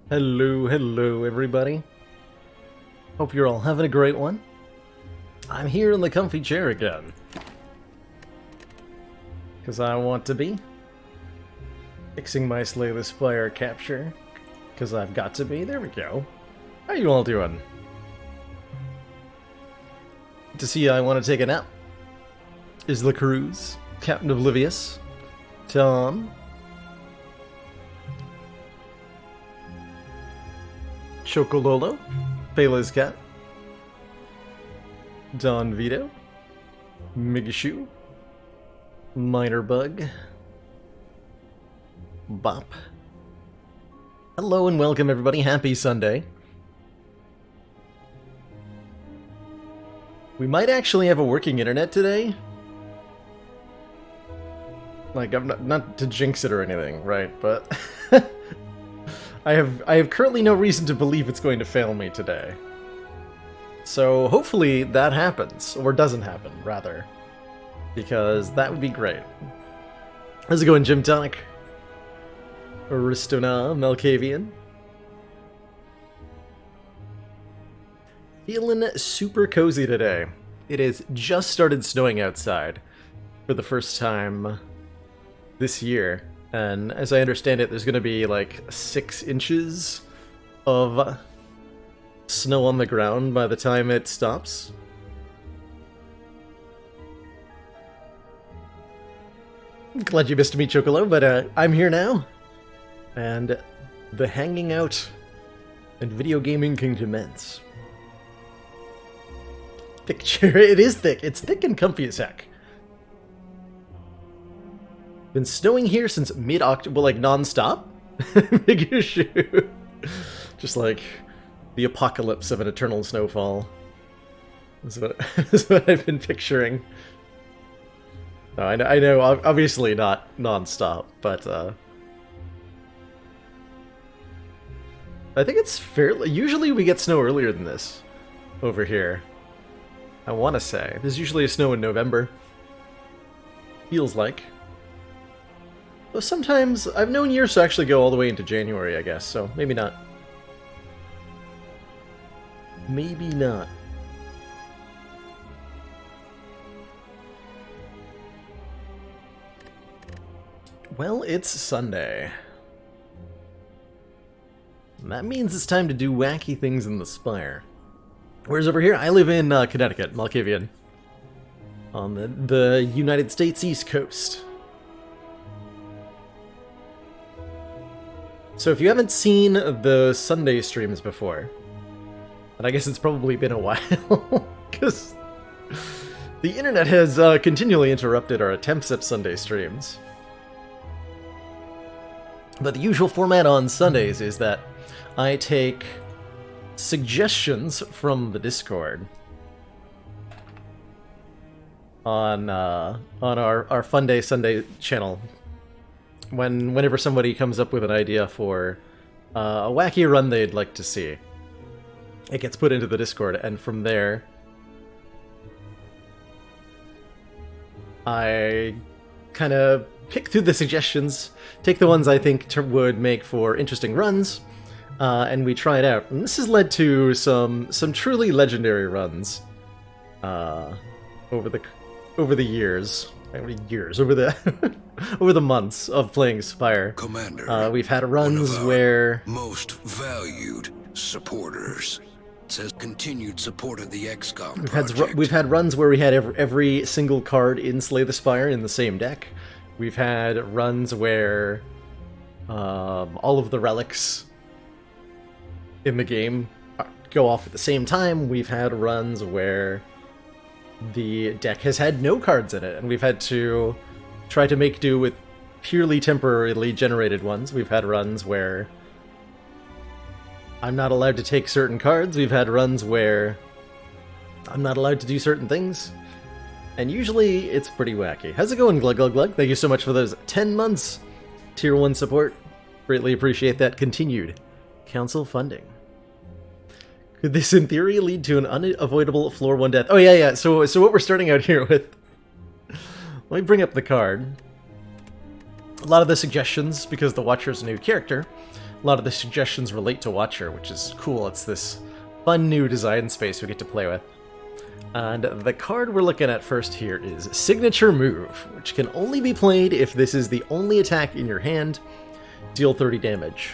Hello everybody. Hope you're all having a great one. I'm here in the comfy chair again. Because I want to be. Fixing my Slay the Spire capture. Because I've got to be. There we go. How you all doing? To see I want to take a nap. Is the Cruise, Captain Oblivious, Tom, Chocololo, Pele's Cat, Don Vito, Migishu, Minor Bug, Bop. Hello and welcome everybody, happy Sunday. We might actually have a working internet today. Like, I'm not to jinx it or anything, right? But I have currently no reason to believe it's going to fail me today. So hopefully that happens, or doesn't happen, rather. Because that would be great. How's it going, Jim Tonic? Aristona, Melcavian? Feeling super cozy today. It has just started snowing outside for the first time this year, and as I understand it, there's going to be like 6 inches of snow on the ground by the time it stops. Glad you missed me, Chocolo, but I'm here now, and the hanging out and video gaming can commence. Thick chair, it is thick. It's thick and comfy as heck. Been snowing here since mid-October, well, like non-stop. Big issue. Just like the apocalypse of an eternal snowfall. That's what I've been picturing. No, I know, obviously not non-stop, but I think it's fairly. Usually we get snow earlier than this over here. I want to say there's usually a snow in November. Feels like. Though sometimes, I've known years to actually go all the way into January, I guess, so maybe not. Maybe not. Well, it's Sunday. And that means it's time to do wacky things in the Spire. Whereas over here, I live in Connecticut, Malkavian. On the United States East Coast. So if you haven't seen the Sunday streams before, and I guess it's probably been a while, because the internet has continually interrupted our attempts at Sunday streams. But the usual format on Sundays is that I take suggestions from the Discord on our Fun Day Sunday channel. Whenever somebody comes up with an idea for a wacky run they'd like to see, it gets put into the Discord, and from there, I kind of pick through the suggestions, take the ones I think would make for interesting runs, and we try it out. And this has led to some truly legendary runs over the years. Over the over the months of playing Spire. Commander, we've had runs where most valued supporters says continued support of the XCOM project. We've had runs where we had every single card in Slay the Spire in the same deck. We've had runs where all of the relics in the game go off at the same time. We've had runs where the deck has had no cards in it, and we've had to try to make do with purely temporarily generated ones. We've had runs where I'm not allowed to take certain cards. We've had runs where I'm not allowed to do certain things. And usually it's pretty wacky. How's it going, Glug Glug Glug? Thank you so much for those 10 months Tier 1 support. Greatly appreciate that continued council funding. Could this, in theory, lead to an unavoidable floor 1 death? Oh, yeah. So what we're starting out here with... Let me bring up the card. A lot of the suggestions, because the Watcher's a new character, a lot of the suggestions relate to Watcher, which is cool. It's this fun new design space we get to play with. And the card we're looking at first here is Signature Move, which can only be played if this is the only attack in your hand. Deal 30 damage.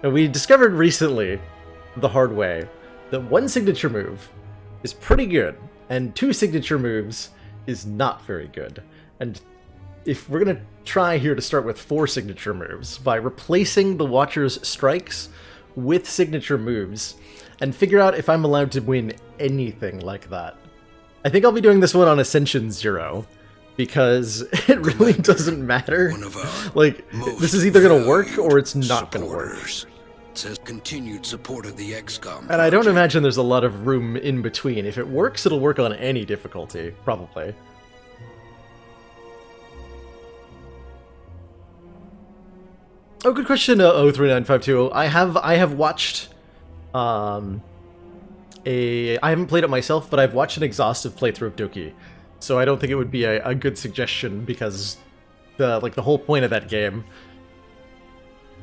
We discovered recently, the hard way, that one signature move is pretty good, and two signature moves is not very good. And if we're going to try here to start with 4 signature moves by replacing the Watcher's strikes with signature moves, and figure out if I'm allowed to win anything like that. I think I'll be doing this one on Ascension 0, because it really doesn't matter. Like, this is either going to work or it's not going to work. Says continued support of the XCOM. And I don't imagine there's a lot of room in between. If it works, it'll work on any difficulty, probably. Oh, good question, 039520. I have watched I haven't played it myself, but I've watched an exhaustive playthrough of Doki, so I don't think it would be a good suggestion, because the whole point of that game,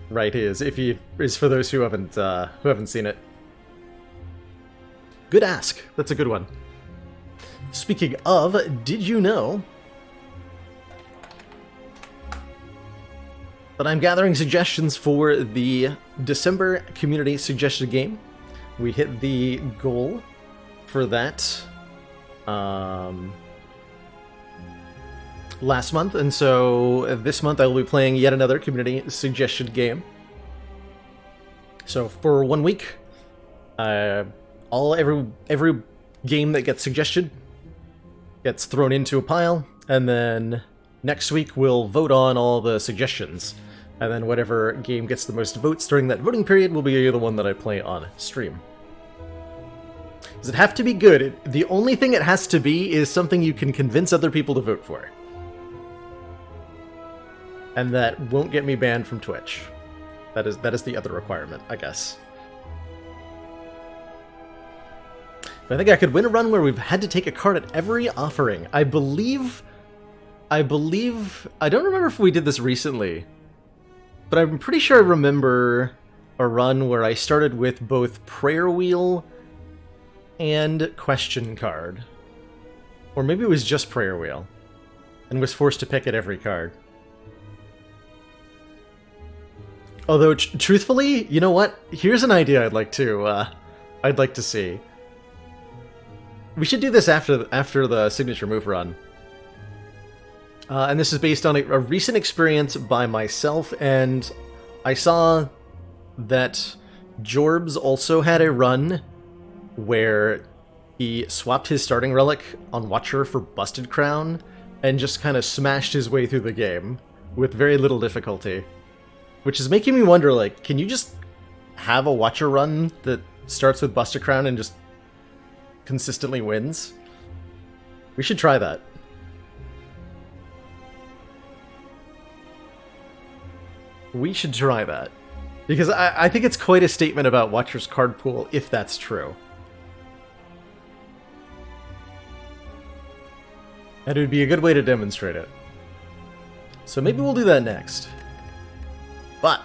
right, is for those who haven't seen it. Good ask. That's a good one. Speaking of, did you know that I'm gathering suggestions for the December community suggested game? We hit the goal for that last month, and so this month I will be playing yet another community suggested game. So for 1 week, every game that gets suggested gets thrown into a pile, and then next week we'll vote on all the suggestions, and then whatever game gets the most votes during that voting period will be the one that I play on stream. Does it have to be good? The only thing it has to be is something you can convince other people to vote for. And that won't get me banned from Twitch. That is the other requirement, I guess. I think I could win a run where we've had to take a card at every offering. I believe... I don't remember if we did this recently, but I'm pretty sure I remember a run where I started with both Prayer Wheel and Question Card. Or maybe it was just Prayer Wheel, and was forced to pick at every card. Although, truthfully, you know what? Here's an idea I'd like to see. We should do this after the signature move run. And this is based on a recent experience by myself, and I saw that Jorbs also had a run where he swapped his starting relic on Watcher for Busted Crown, and just kind of smashed his way through the game with very little difficulty. Which is making me wonder, like, can you just have a Watcher run that starts with Busted Crown and just consistently wins? We should try that. We should try that. Because I think it's quite a statement about Watcher's card pool, if that's true. And it would be a good way to demonstrate it. So maybe we'll do that next. But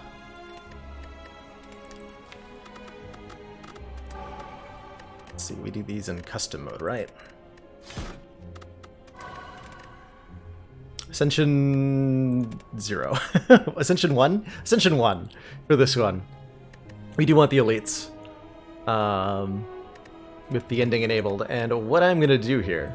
let's see, we do these in custom mode, right? Ascension 0. Ascension 1? Ascension 1 for this one. We do want the elites. With the ending enabled. And what I'm going to do here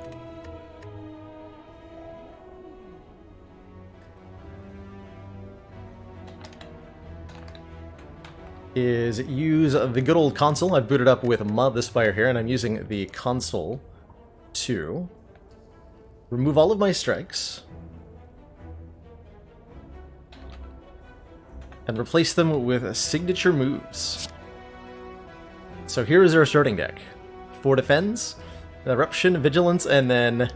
is use the good old console. I've booted up with Mod the Spire here, and I'm using the console to remove all of my strikes and replace them with signature moves. So here is our starting deck. 4 defense, eruption, vigilance, and then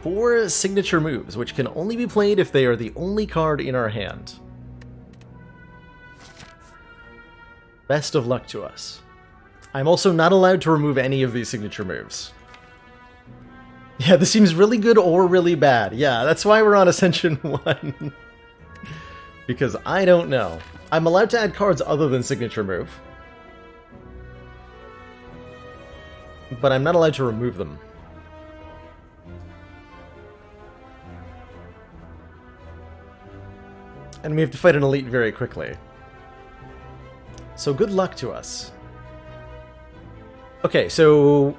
4 signature moves, which can only be played if they are the only card in our hand. Best of luck to us. I'm also not allowed to remove any of these signature moves. Yeah, this seems really good or really bad. Yeah, that's why we're on Ascension 1. Because I don't know. I'm allowed to add cards other than signature move. But I'm not allowed to remove them. And we have to fight an elite very quickly. So good luck to us. Okay, so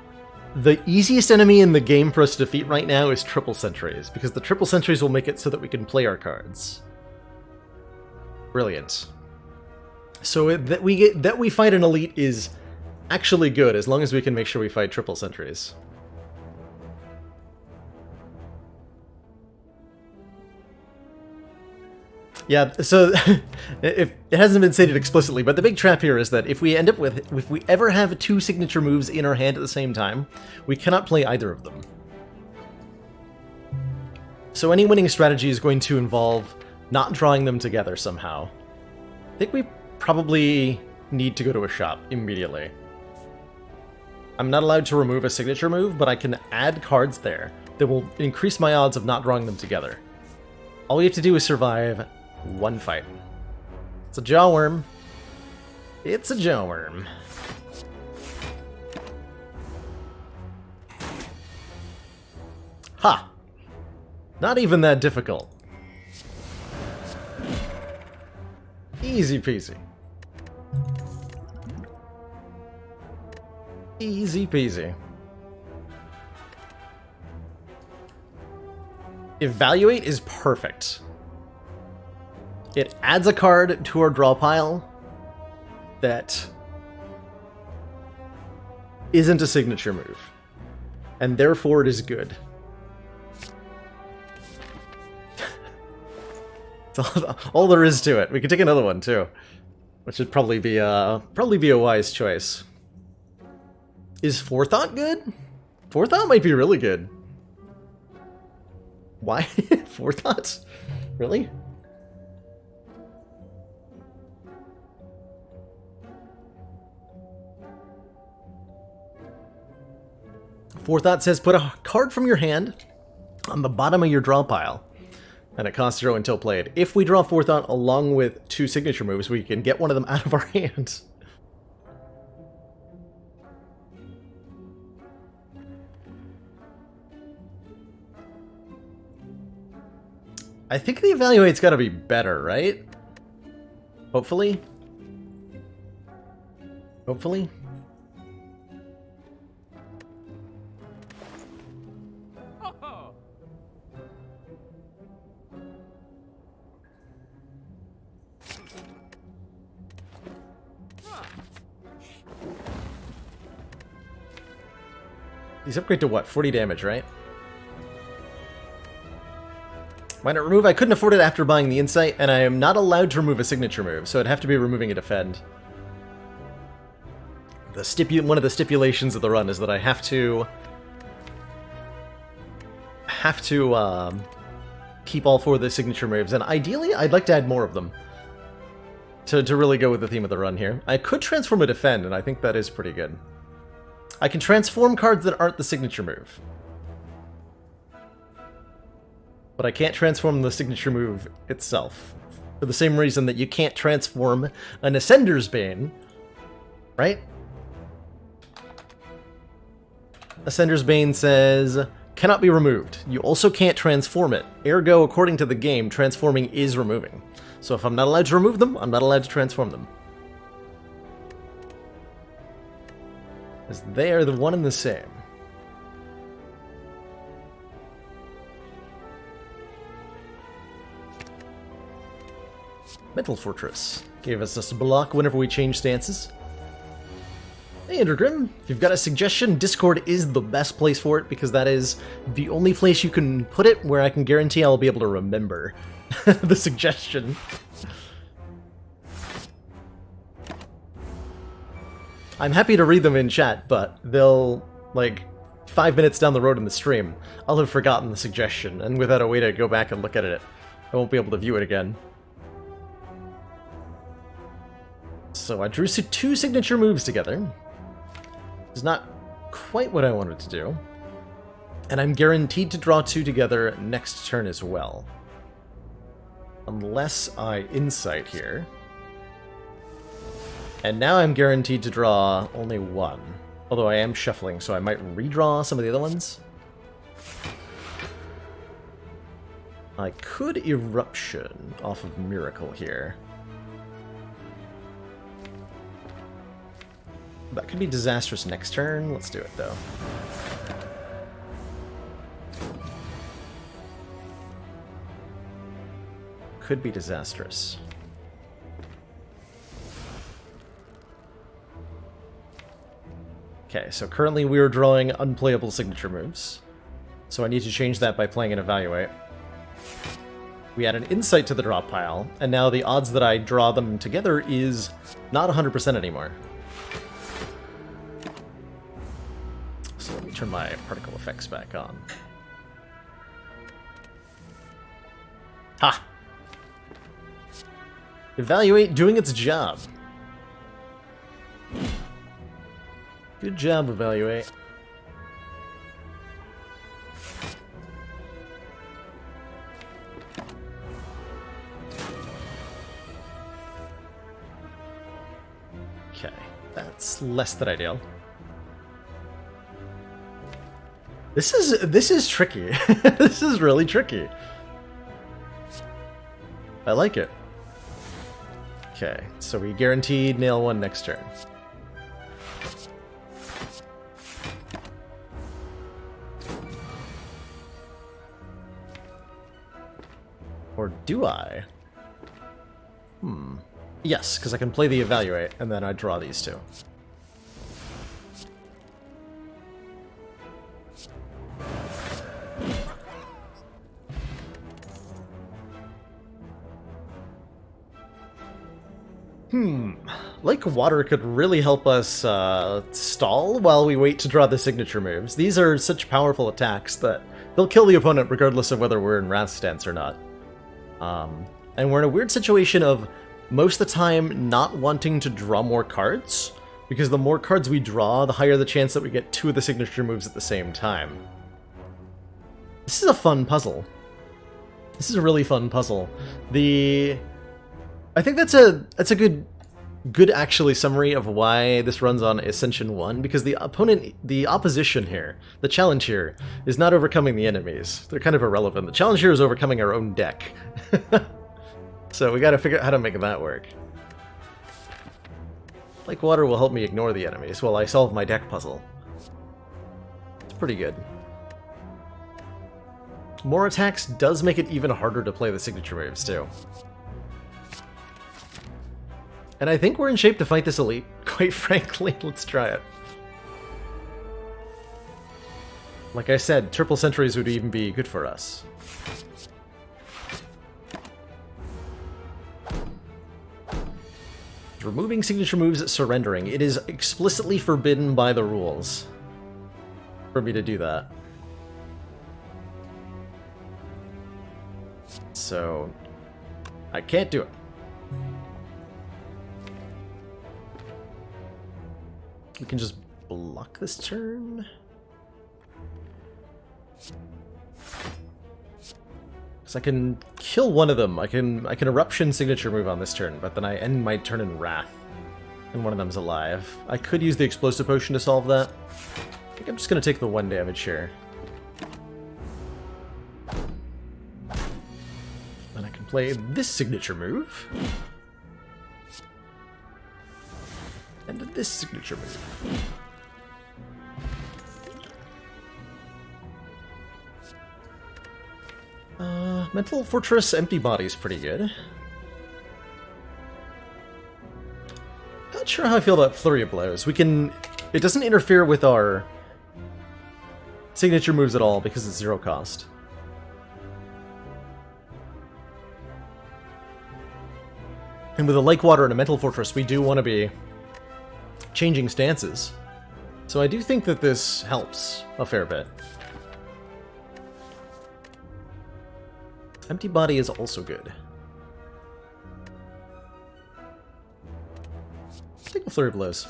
the easiest enemy in the game for us to defeat right now is triple sentries, because the triple sentries will make it so that we can play our cards. Brilliant. So that we fight an elite is actually good, as long as we can make sure we fight triple sentries. Yeah, so if it hasn't been stated explicitly, but the big trap here is that if we ever have two signature moves in our hand at the same time, we cannot play either of them. So any winning strategy is going to involve not drawing them together somehow. I think we probably need to go to a shop immediately. I'm not allowed to remove a signature move, but I can add cards there that will increase my odds of not drawing them together. All we have to do is survive one fight. It's a jawworm. It's a jawworm. Ha! Not even that difficult. Easy peasy. Easy peasy. Evaluate is perfect. It adds a card to our draw pile that isn't a signature move, and therefore it is good. That's all there is to it. We could take another one too, which would probably be a wise choice. Is Forethought good? Forethought might be really good. Why? Forethought? Really? Forethought says put a card from your hand on the bottom of your draw pile, and it costs 0 until played. If we draw Forethought along with two signature moves, we can get one of them out of our hand. I think the Evaluate's gotta be better, right? Hopefully? Hopefully? These upgrade to what? 40 damage, right? Minor remove. I couldn't afford it after buying the Insight, and I am not allowed to remove a signature move, so I'd have to be removing a Defend. One of the stipulations of the run is that I have to keep all 4 of the signature moves, and ideally I'd like to add more of them to really go with the theme of the run here. I could transform a Defend, and I think that is pretty good. I can transform cards that aren't the signature move. But I can't transform the signature move itself. For the same reason that you can't transform an Ascender's Bane, right? Ascender's Bane says, cannot be removed. You also can't transform it. Ergo, according to the game, transforming is removing. So if I'm not allowed to remove them, I'm not allowed to transform them. As they are the one and the same. Mental Fortress gave us this block whenever we change stances. Hey Undergrim, if you've got a suggestion, Discord is the best place for it because that is the only place you can put it where I can guarantee I'll be able to remember the suggestion. I'm happy to read them in chat, but they'll, like, 5 minutes down the road in the stream, I'll have forgotten the suggestion, and without a way to go back and look at it, I won't be able to view it again. So I drew 2 signature moves together. It's not quite what I wanted to do. And I'm guaranteed to draw 2 together next turn as well. Unless I insight here. And now I'm guaranteed to draw only one. Although I am shuffling, so I might redraw some of the other ones. I could Eruption off of Miracle here. That could be disastrous next turn. Let's do it, though. Could be disastrous. Okay, so currently we are drawing unplayable signature moves. So I need to change that by playing an Evaluate. We add an Insight to the drop pile, and now the odds that I draw them together is not 100% anymore. So let me turn my particle effects back on. Ha! Evaluate doing its job. Good job, Evaluate. Okay, that's less than ideal. This is tricky. This is really tricky. I like it. Okay, so we guaranteed nail one next turn. Or do I? Yes, because I can play the Evaluate, and then I draw these two. Like water could really help us stall while we wait to draw the signature moves. These are such powerful attacks that they'll kill the opponent regardless of whether we're in Wrath stance or not. And we're in a weird situation of most of the time not wanting to draw more cards, because the more cards we draw, the higher the chance that we get two of the signature moves at the same time. This is a fun puzzle. This is a really fun puzzle. I think that's a good actually summary of why this runs on Ascension 1, because the opposition here, the challenge here, is not overcoming the enemies. They're kind of irrelevant. The challenge here is overcoming our own deck. So we gotta figure out how to make that work. Like water will help me ignore the enemies while I solve my deck puzzle. It's pretty good. More attacks does make it even harder to play the signature moves, too. And I think we're in shape to fight this elite, quite frankly. Let's try it. Like I said, triple sentries would even be good for us. Removing signature moves at surrendering. It is explicitly forbidden by the rules for me to do that. So, I can't do it. We can just block this turn. So I can kill one of them. I can Eruption signature move on this turn, but then I end my turn in Wrath. And one of them's alive. I could use the Explosive Potion to solve that. I think I'm just gonna take the 1 damage here. Then I can play this signature move. And this signature move. Mental Fortress Empty Body is pretty good. Not sure how I feel about Flurry of Blows. It doesn't interfere with our signature moves at all because it's 0 cost. And with a Lake Water and a Mental Fortress, we do want to be changing stances. So I do think that this helps a fair bit. Empty Body is also good. Take a Flurry of Blows.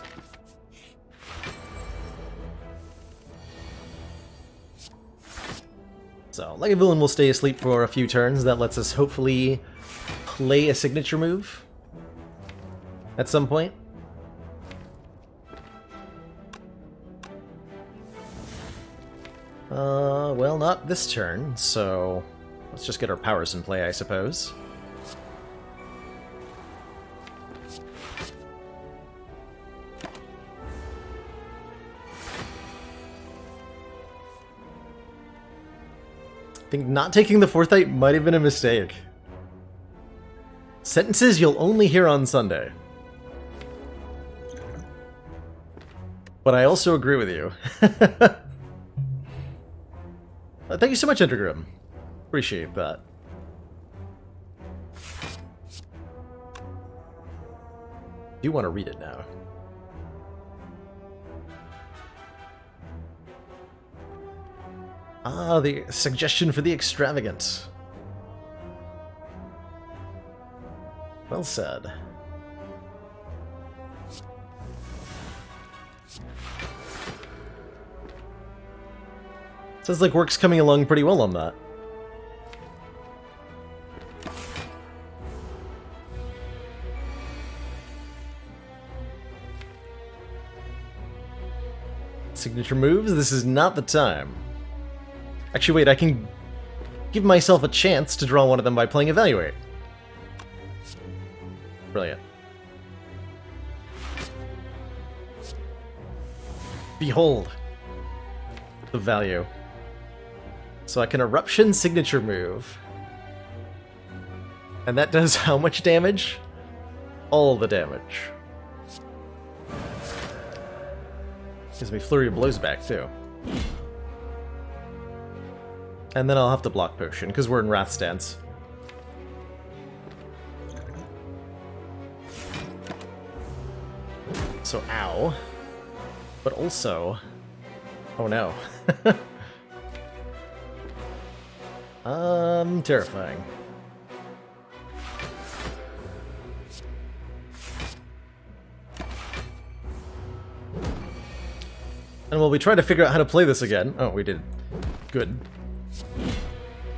So, like a villain will stay asleep for a few turns. That lets us hopefully play a signature move at some point. Well, not this turn, so let's just get our powers in play, I suppose. I think not taking the Forthite might have been a mistake. Sentences you'll only hear on Sunday. But I also agree with you. Thank you so much, Intergrim. Appreciate that. Do want to read it now. Ah, the suggestion for the extravagant. Well said. Sounds like work's coming along pretty well on that. Signature moves? This is not the time. Actually, wait, I can give myself a chance to draw one of them by playing Evaluate. Brilliant. Behold the value. So I can Eruption signature move. And that does how much damage? All the damage. Gives me Flurry of Blows back, too. And then I'll have to block Potion, because we're in Wrath stance. So, ow. But also... Oh no. Terrifying. And while we try to figure out how to play this again... Oh, we did. Good.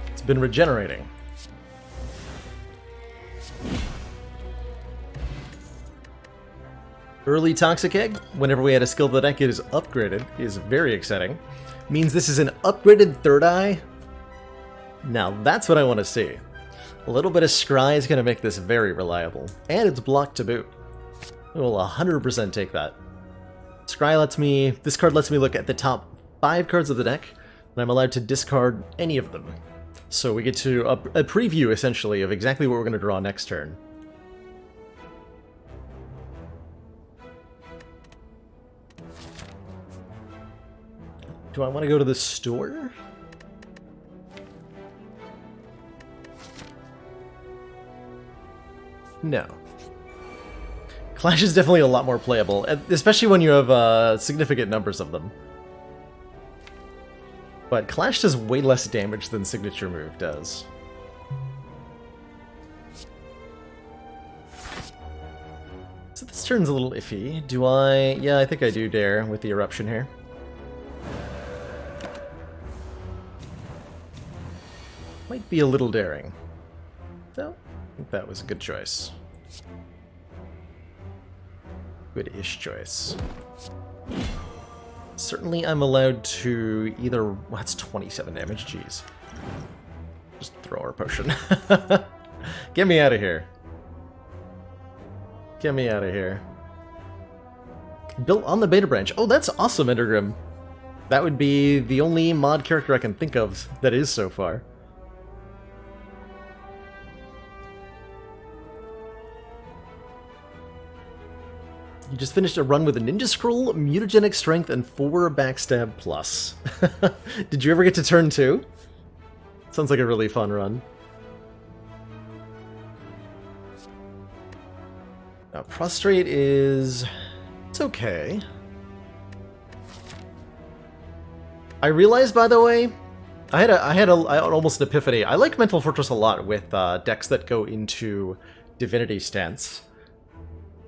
It's been regenerating. Early Toxic Egg, whenever we add a skill to the deck, it is upgraded. It is very exciting. Means this is an upgraded Third Eye. Now that's what I want to see. A little bit of Scry is going to make this very reliable. And it's blocked to boot. I will 100% take that. Scry lets me... This card lets me look at the top 5 cards of the deck, and I'm allowed to discard any of them. So we get to a preview, essentially, of exactly what we're going to draw next turn. Do I want to go to the store? No. Clash is definitely a lot more playable, especially when you have significant numbers of them. But Clash does way less damage than Signature Move does. So this turn's a little iffy. Do I... Yeah, I think I do dare with the Eruption here. Might be a little daring. No, I think that was a good choice. Good-ish choice. Certainly I'm allowed to either... Well, that's 27 damage, jeez. Just throw our potion. Get me out of here. Get me out of here. Built on the beta branch. Oh, that's awesome, Endergrim. That would be the only mod character I can think of that is so far. You just finished a run with a Ninja Scroll, Mutagenic Strength, and 4 Backstab Plus. Did you ever get to turn 2? Sounds like a really fun run. Now, Prostrate is... It's okay. I realized, by the way, I had almost an epiphany. I like Mental Fortress a lot with decks that go into Divinity stance.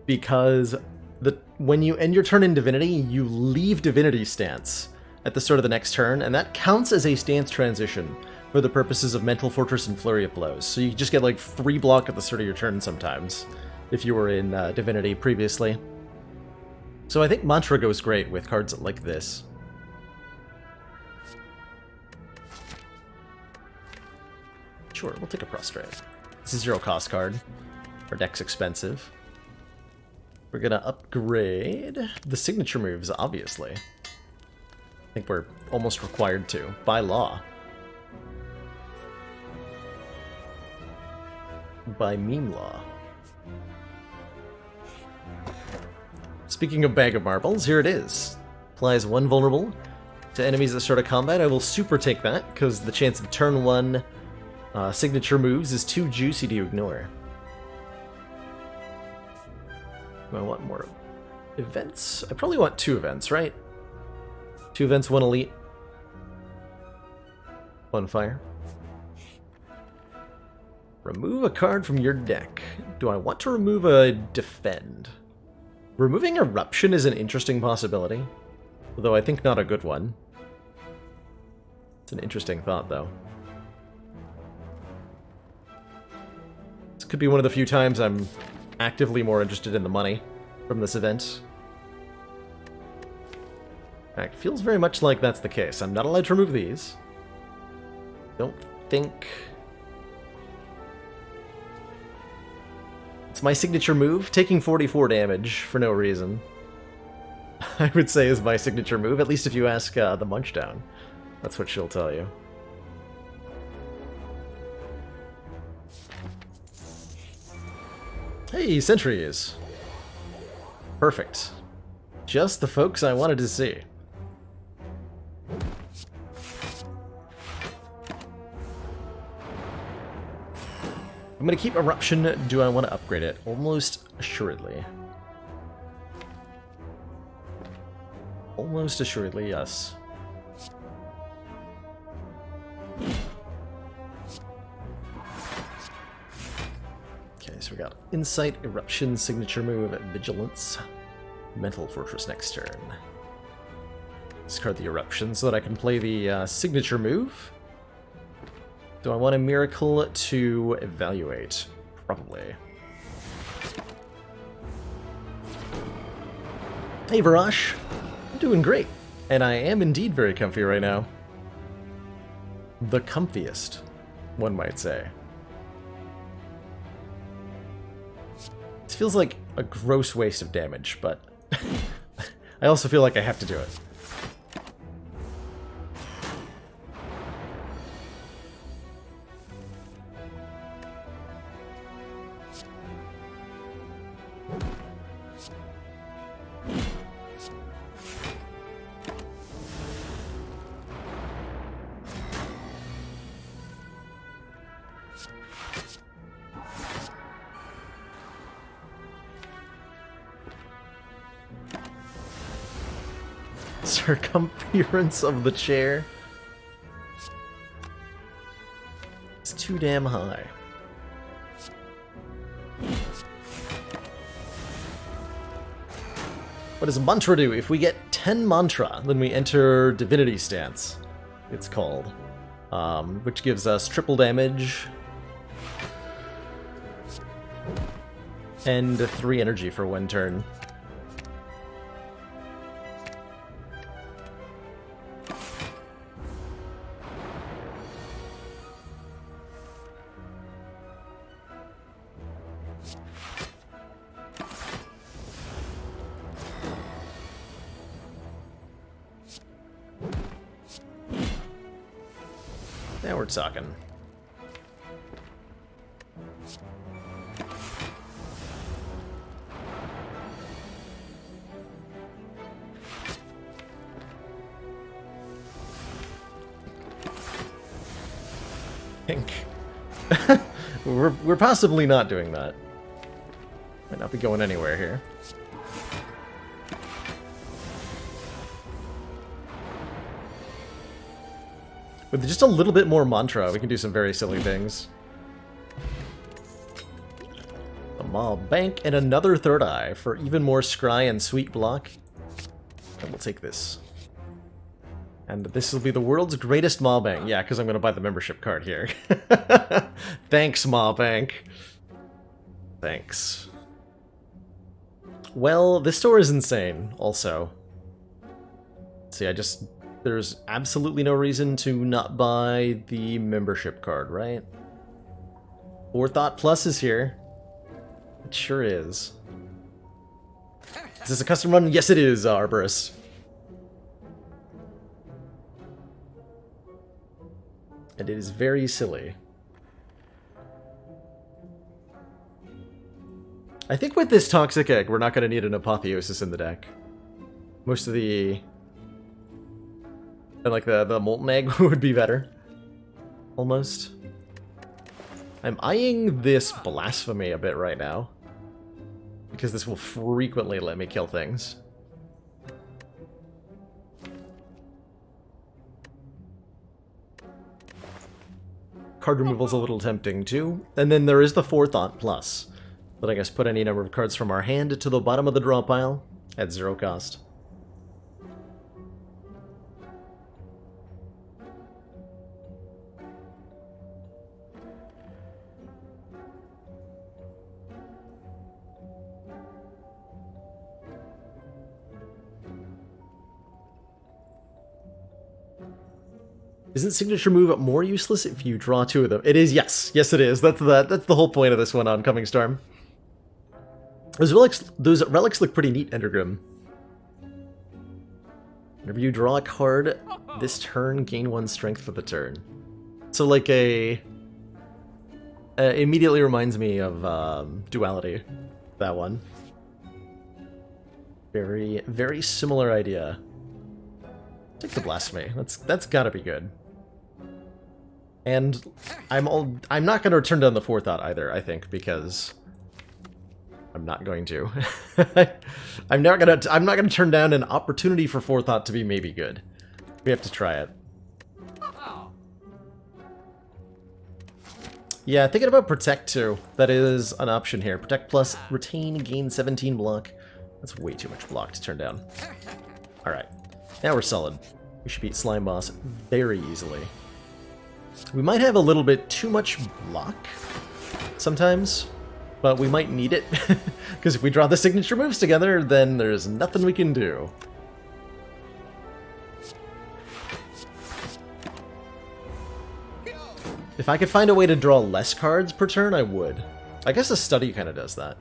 Because... when you end your turn in Divinity, you leave Divinity stance at the start of the next turn, and that counts as a stance transition for the purposes of Mental Fortress and Flurry of Blows. So you just get like 3 block at the start of your turn sometimes, if you were in Divinity previously. So I think Mantra goes great with cards like this. Sure, we'll take a Prostrate. It's a 0-cost card. Our deck's expensive. We're gonna upgrade the signature moves, obviously. I think we're almost required to, by law. By meme law. Speaking of Bag of Marbles, here it is. Applies 1 vulnerable to enemies at the start of combat. I will super take that, because the chance of turn 1 signature moves is too juicy to ignore. Do I want more events? I probably want 2 events, right? 2 events, 1 elite. 1 fire. Remove a card from your deck. Do I want to remove a defend? Removing Eruption is an interesting possibility, although I think not a good one. It's an interesting thought, though. This could be one of the few times I'm actively more interested in the money from this event. In fact, feels very much like that's the case. I'm not allowed to remove these. Don't think... It's my signature move. Taking 44 damage for no reason, I would say, is my signature move, at least if you ask the Munchdown. That's what she'll tell you. Hey, sentries! Perfect. Just the folks I wanted to see. I'm gonna keep Eruption. Do I want to upgrade it? Almost assuredly. Almost assuredly, yes. Okay, so we got Insight, Eruption, Signature Move, Vigilance, Mental Fortress next turn. Discard the Eruption so that I can play the Signature Move. Do I want a Miracle to evaluate? Probably. Hey, Varash. I'm doing great. And I am indeed very comfy right now. The comfiest, one might say. This feels like a gross waste of damage, but I also feel like I have to do it. Circumference of the chair. It's too damn high. What does Mantra do? If we get 10 Mantra, then we enter Divinity Stance, it's called. Which gives us triple damage and 3 energy for 1 turn. Now we're talking. Pink. We're possibly not doing that. Might not be going anywhere here. With just a little bit more Mantra, we can do some very silly things. A Mob Bank and another Third Eye for even more Scry and Sweet block. And we'll take this. And this will be the world's greatest Maw Bank. Yeah, because I'm going to buy the membership card here. Thanks, Maw Bank. Thanks. Well, this store is insane, also. See, there's absolutely no reason to not buy the membership card, right? Forethought Plus is here. It sure is. Is this a custom run? Yes, it is, Arborist. And it is very silly. I think with this Toxic Egg, we're not going to need an Apotheosis in the deck. Most of the... And like the Molten Egg would be better. Almost. I'm eyeing this Blasphemy a bit right now. Because this will frequently let me kill things. Card removal's a little tempting too. And then there is the Forethought Plus. Letting us put any number of cards from our hand to the bottom of the draw pile at 0 cost. Isn't signature move more useless if you draw 2 of them? It is, yes. Yes, it is. That's the whole point of this one on Coming Storm. Those relics look pretty neat, Endergrim. Whenever you draw a card this turn, gain 1 strength for the turn. So like immediately reminds me of Duality, that one. Very, very similar idea. Take the Blasphemy. That's gotta be good. And I'm not gonna turn down the Forethought either, I think, because I'm not going to. I'm not gonna turn down an opportunity for Forethought to be maybe good. We have to try it. Yeah, thinking about Protect too. That is an option here. Protect plus, retain, gain 17 block. That's way too much block to turn down. Alright, now we're solid. We should beat Slime Boss very easily. We might have a little bit too much block sometimes, but we might need it, because if we draw the signature moves together, then there's nothing we can do. If I could find a way to draw less cards per turn, I would. I guess a study kind of does that.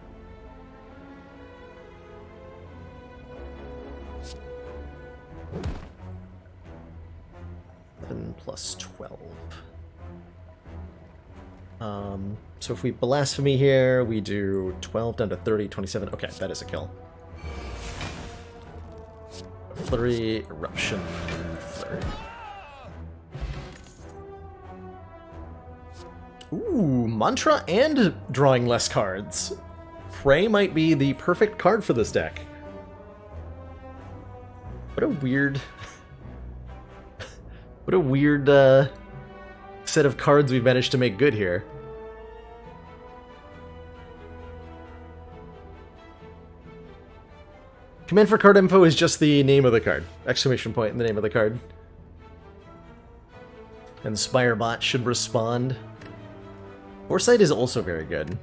Plus 12. So if we Blasphemy here, we do 12 down to 30, 27. Okay, that is a kill. Flurry, Eruption, Flurry. Ooh, Mantra and drawing less cards. Prey might be the perfect card for this deck. What a weird... What a weird set of cards we've managed to make good here. Command for card info is just the name of the card. Exclamation point in the name of the card. And Spire bot should respond. Foresight is also very good.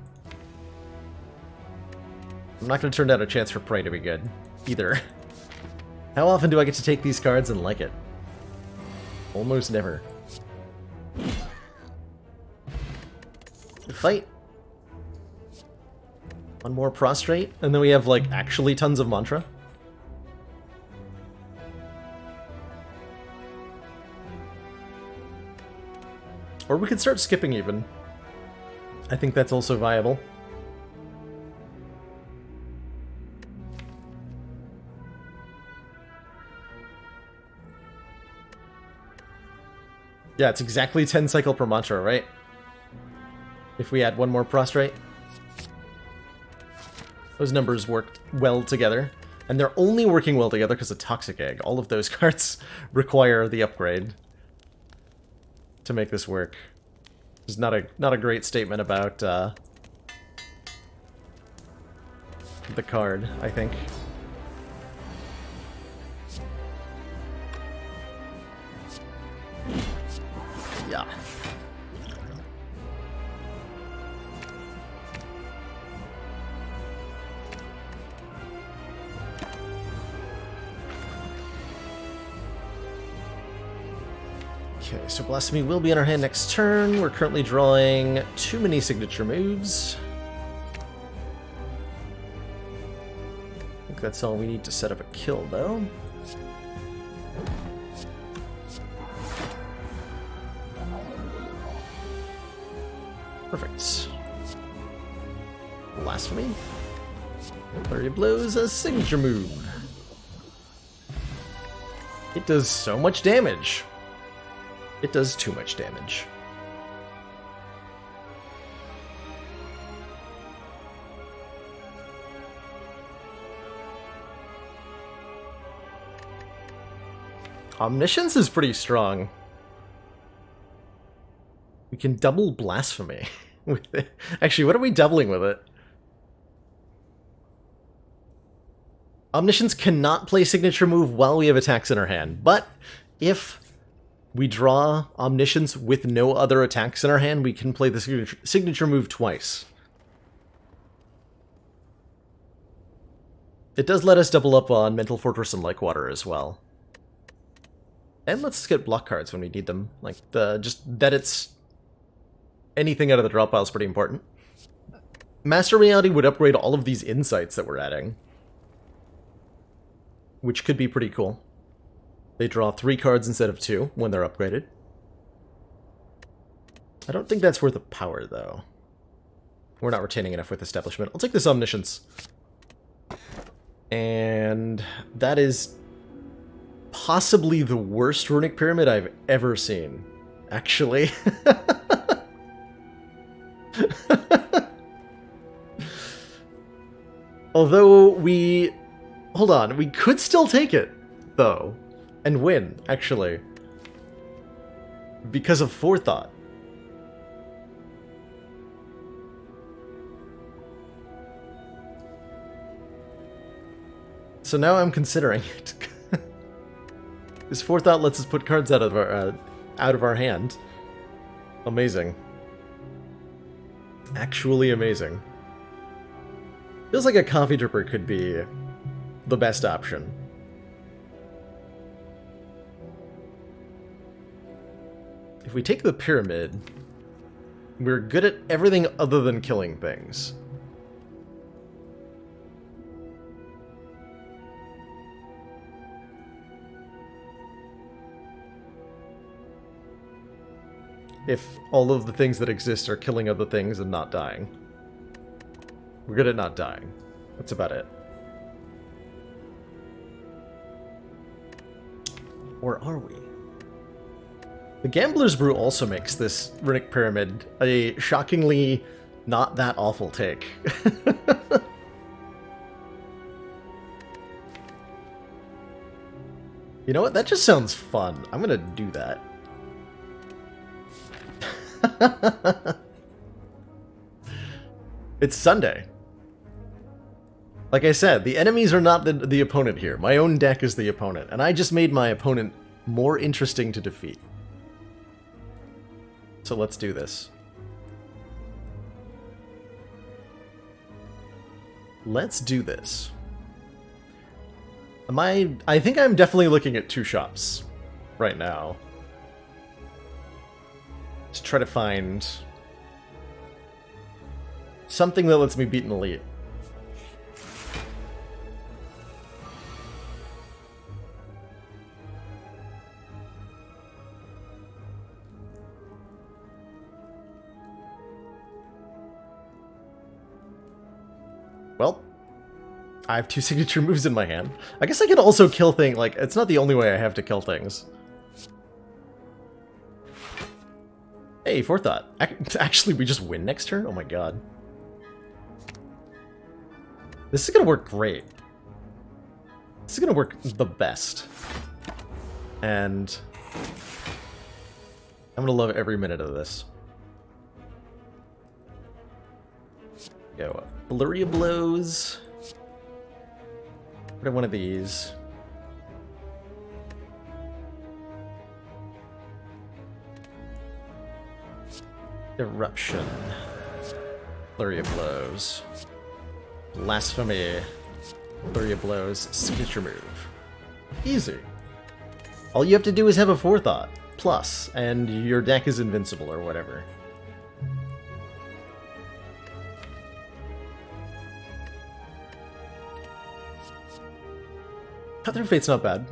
I'm not going to turn down a chance for Prey to be good, either. How often do I get to take these cards and like it? Almost never. Fight. One more Prostrate, and then we have, like, actually tons of Mantra. Or we could start skipping, even. I think that's also viable. Yeah, it's exactly 10 cycle per mantra, right? If we add one more Prostrate. Those numbers worked well together. And they're only working well together because of Toxic Egg. All of those cards require the upgrade to make this work. It's not a great statement about the card, I think. Yeah. Okay, so Blasphemy will be in our hand next turn. We're currently drawing too many signature moves. I think that's all we need to set up a kill, though. Perfect. Blasphemy. Flurry of Blows, a signature move. It does so much damage. It does too much damage. Omniscience is pretty strong. We can double Blasphemy with it. Actually, what are we doubling with it? Omniscience cannot play signature move while we have attacks in our hand, but if we draw Omniscience with no other attacks in our hand, we can play the signature move twice. It does let us double up on Mental Fortress and Like Water as well. And let's get block cards when we need them. Like, just that it's... anything out of the draw pile is pretty important. Master Reality would upgrade all of these insights that we're adding, which could be pretty cool. They draw 3 cards instead of 2 when they're upgraded. I don't think that's worth a power, though. We're not retaining enough with Establishment. I'll take this Omniscience. And that is possibly the worst Runic Pyramid I've ever seen, actually. Although we... hold on, we could still take it, though. And win, actually. Because of Forethought. So now I'm considering it. This Forethought lets us put cards out of our hand. Amazing. Actually amazing. Feels like a Coffee Dripper could be the best option. If we take the Pyramid, we're good at everything other than killing things. If all of the things that exist are killing other things and not dying. We're good at not dying. That's about it. Or are we? The Gambler's Brew also makes this Runic Pyramid a shockingly not that awful take. You know what? That just sounds fun. I'm gonna do that. It's Sunday. Like I said, the enemies are not the opponent here. My own deck is the opponent, and I just made my opponent more interesting to defeat. So let's do this. Let's do this. I think I'm definitely looking at 2 shops right now. To try to find something that lets me beat an elite. Well, I have 2 signature moves in my hand. I guess I can also kill things. Like, it's not the only way I have to kill things. Hey, Forethought. Actually, we just win next turn? Oh my god. This is gonna work great. This is gonna work the best. And I'm gonna love every minute of this. Go. Flurry of Blows. What are one of these? Eruption. Flurry of Blows. Blasphemy. Flurry of Blows. Signature move. Easy. All you have to do is have a Forethought. Plus, and your deck is invincible or whatever. Cut Through Fate's not bad.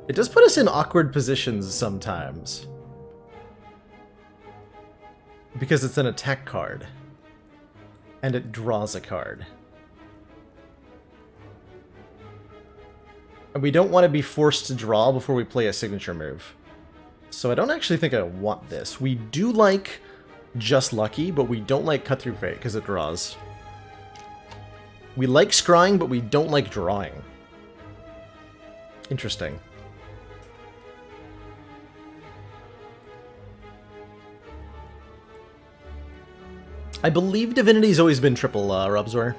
It does put us in awkward positions sometimes. Because it's an attack card. And it draws a card. And we don't want to be forced to draw before we play a signature move. So I don't actually think I want this. We do like Just Lucky, but we don't like Cut Through Fate because it draws. We like scrying, but we don't like drawing. Interesting. I believe Divinity's always been triple, Robsware.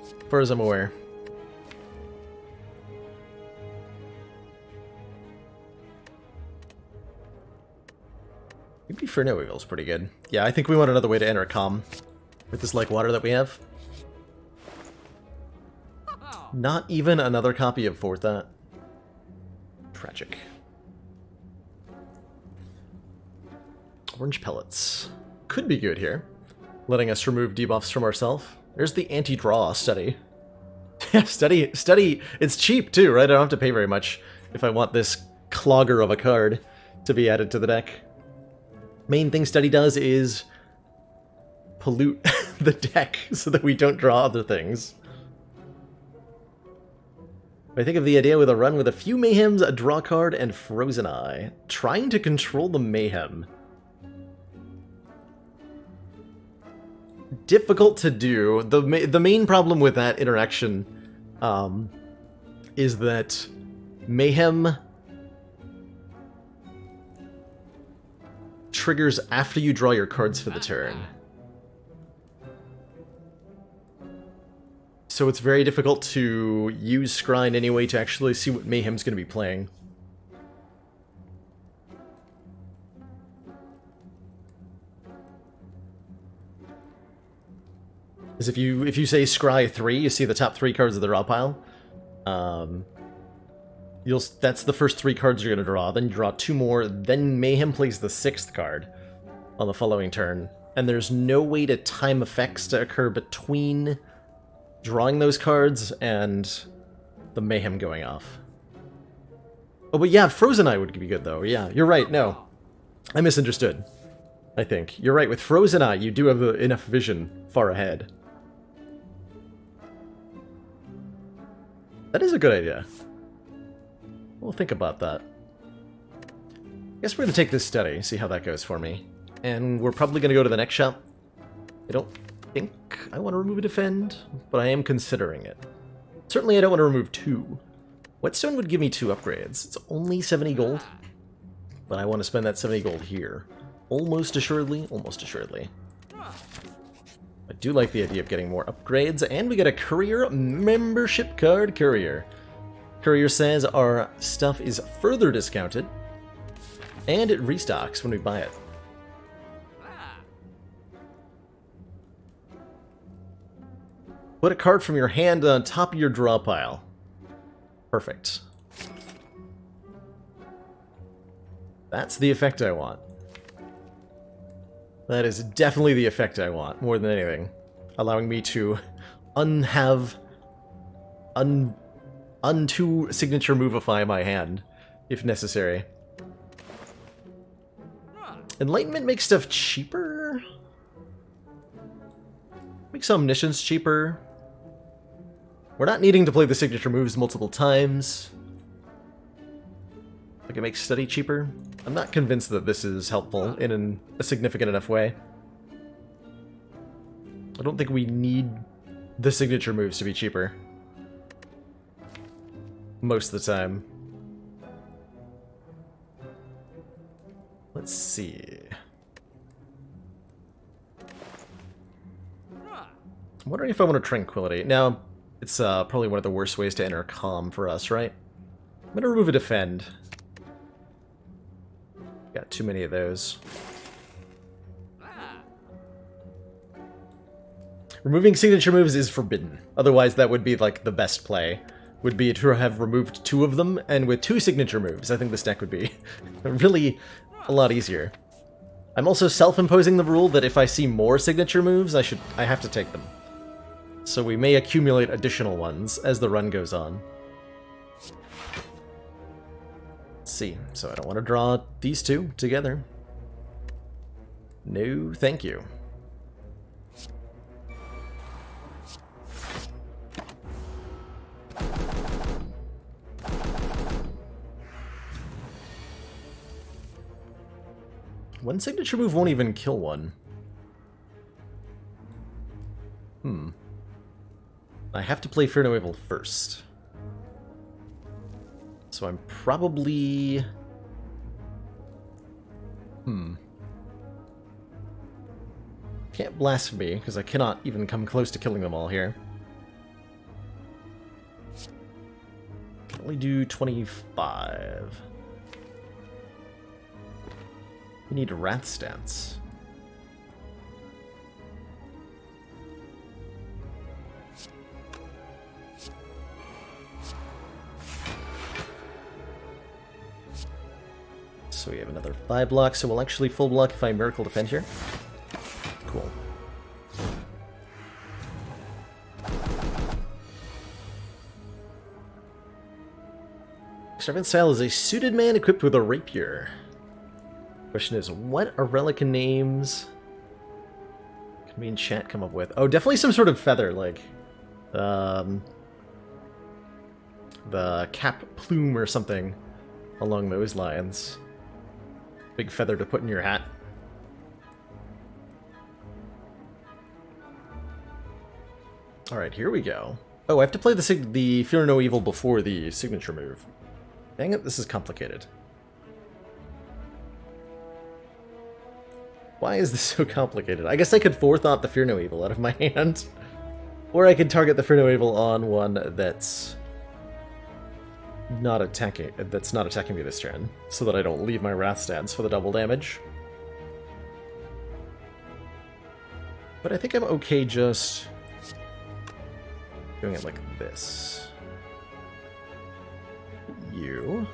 As far as I'm aware. Maybe for no evil's pretty good. Yeah, I think we want another way to enter a calm with this like water that we have. Not even another copy of Forethought. Tragic. Orange pellets. Could be good here. Letting us remove debuffs from ourselves. There's the anti-draw study. Yeah, study. It's cheap too, right? I don't have to pay very much if I want this clogger of a card to be added to the deck. Main thing study does is pollute the deck so that we don't draw other things. I think of the idea with a run with a few Mayhems, a draw card, and Frozen Eye. Trying to control the Mayhem. Difficult to do. The main problem with that interaction is that Mayhem triggers after you draw your cards for the turn. So it's very difficult to use Scry in any way to actually see what Mayhem's going to be playing. Because if you say Scry 3, you see the top 3 cards of the draw pile. That's the first 3 cards you're going to draw. Then you draw 2 more. Then Mayhem plays the 6th card on the following turn. And there's no way to time effects to occur between drawing those cards and the Mayhem going off. Oh, but yeah, Frozen Eye would be good, though. Yeah, you're right. No, I misunderstood, I think. You're right. With Frozen Eye, you do have enough vision far ahead. That is a good idea. We'll think about that. I guess we're going to take this study, see how that goes for me. And we're probably going to go to the next shop. I don't think I want to remove a Defend, but I am considering it. Certainly I don't want to remove 2. Whetstone would give me 2 upgrades. It's only 70 gold, but I want to spend that 70 gold here. Almost assuredly, almost assuredly. I do like the idea of getting more upgrades, and we get a Courier membership card. Courier. Courier says our stuff is further discounted, and it restocks when we buy it. Put a card from your hand on top of your draw pile. Perfect. That's the effect I want. That is definitely the effect I want, more than anything. Allowing me to unto signature movify my hand, if necessary. Enlightenment makes stuff cheaper? Makes Omniscience cheaper. We're not needing to play the signature moves multiple times. Like it makes study cheaper. I'm not convinced that this is helpful in a significant enough way. I don't think we need the signature moves to be cheaper. Most of the time. Let's see. I'm wondering if I want a Tranquility. Now, it's probably one of the worst ways to enter Calm for us, right? I'm going to remove a Defend. Got too many of those. Removing signature moves is forbidden. Otherwise, that would be like the best play. Would be to have removed 2 of them, and with 2 signature moves, I think this deck would be really a lot easier. I'm also self-imposing the rule that if I see more signature moves, I have to take them. So we may accumulate additional ones as the run goes on. Let's see, so I don't want to draw these 2 together. No, thank you. One signature move won't even kill one. I have to play Fear No Evil first. So I'm probably... Can't blaspheme, because I cannot even come close to killing them all here. Can only do 25. We need a Wrath stance. So we have another 5 blocks, so we'll actually full block if I Miracle Defend here. Cool. Extravagant Style is a suited man equipped with a rapier. Question is, what are relic names can we in chat come up with? Oh, definitely some sort of feather, like the cap plume or something along those lines. Big feather to put in your hat. Alright, here we go. Oh, I have to play the Fear No Evil before the signature move. Dang it, this is complicated. Why is this so complicated? I guess I could forethought the Fear No Evil out of my hand. Or I could target the Fear No Evil on one that's not attacking me this turn, so that I don't leave my Wrath stance for the double damage. But I think I'm okay just doing it like this. You.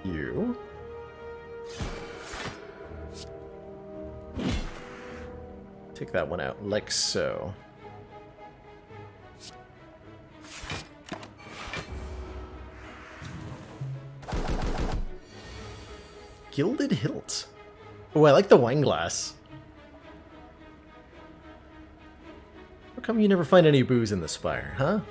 You. Take that one out, like so. Gilded Hilt. Oh, I like the wine glass. How come you never find any booze in the Spire, huh?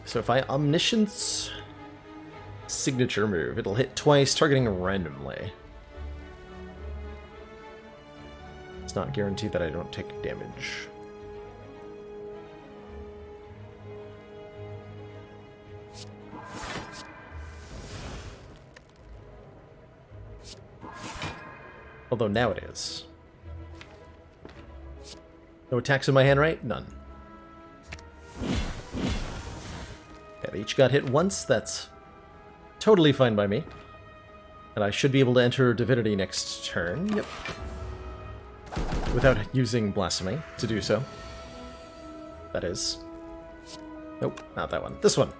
So if I Omniscience signature move, it'll hit twice, targeting randomly. It's not guaranteed that I don't take damage. Although now it is. No attacks in my hand, right? None. Yeah, they each got hit once. That's totally fine by me. And I should be able to enter Divinity next turn. Yep. Without using Blasphemy to do so. That is. Nope, not that one. This one.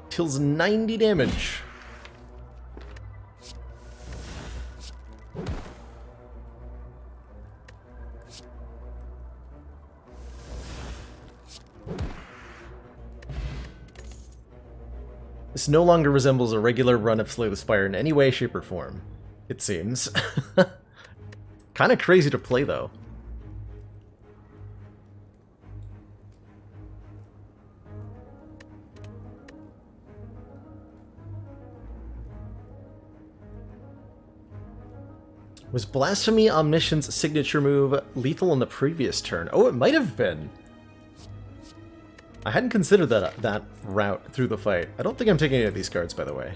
Kills 90 damage. This no longer resembles a regular run of Slay the Spire in any way, shape, or form, it seems. Kind of crazy to play, though. Was Blasphemy Omniscience signature move lethal on the previous turn? Oh, it might have been. I hadn't considered that route through the fight. I don't think I'm taking any of these cards, by the way.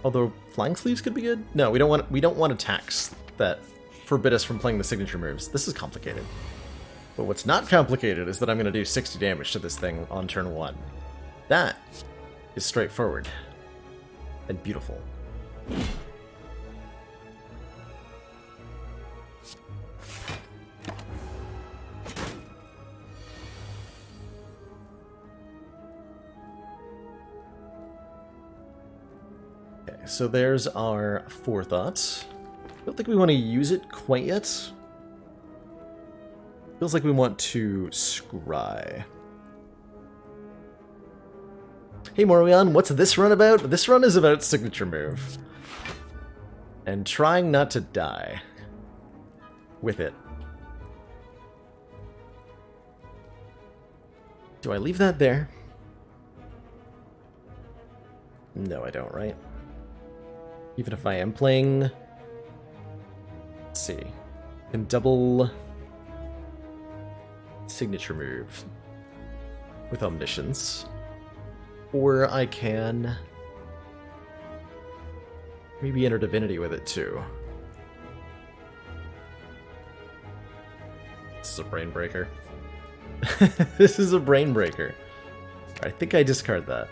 Although Flying Sleeves could be good. No, we don't want attacks that forbid us from playing the signature moves. This is complicated. But what's not complicated is that I'm going to do 60 damage to this thing on turn 1. That is straightforward and beautiful. Okay, so there's our forethought. I don't think we want to use it quite yet. Feels like we want to scry. Hey Morion, what's this run about? This run is about signature move. And trying not to die with it. Do I leave that there? No, I don't, right? Even if I am playing... Let's see. Can double... signature move with Omniscience. Or I can maybe enter Divinity with it too. This is a brain breaker. This is a brain breaker. I think I discard that.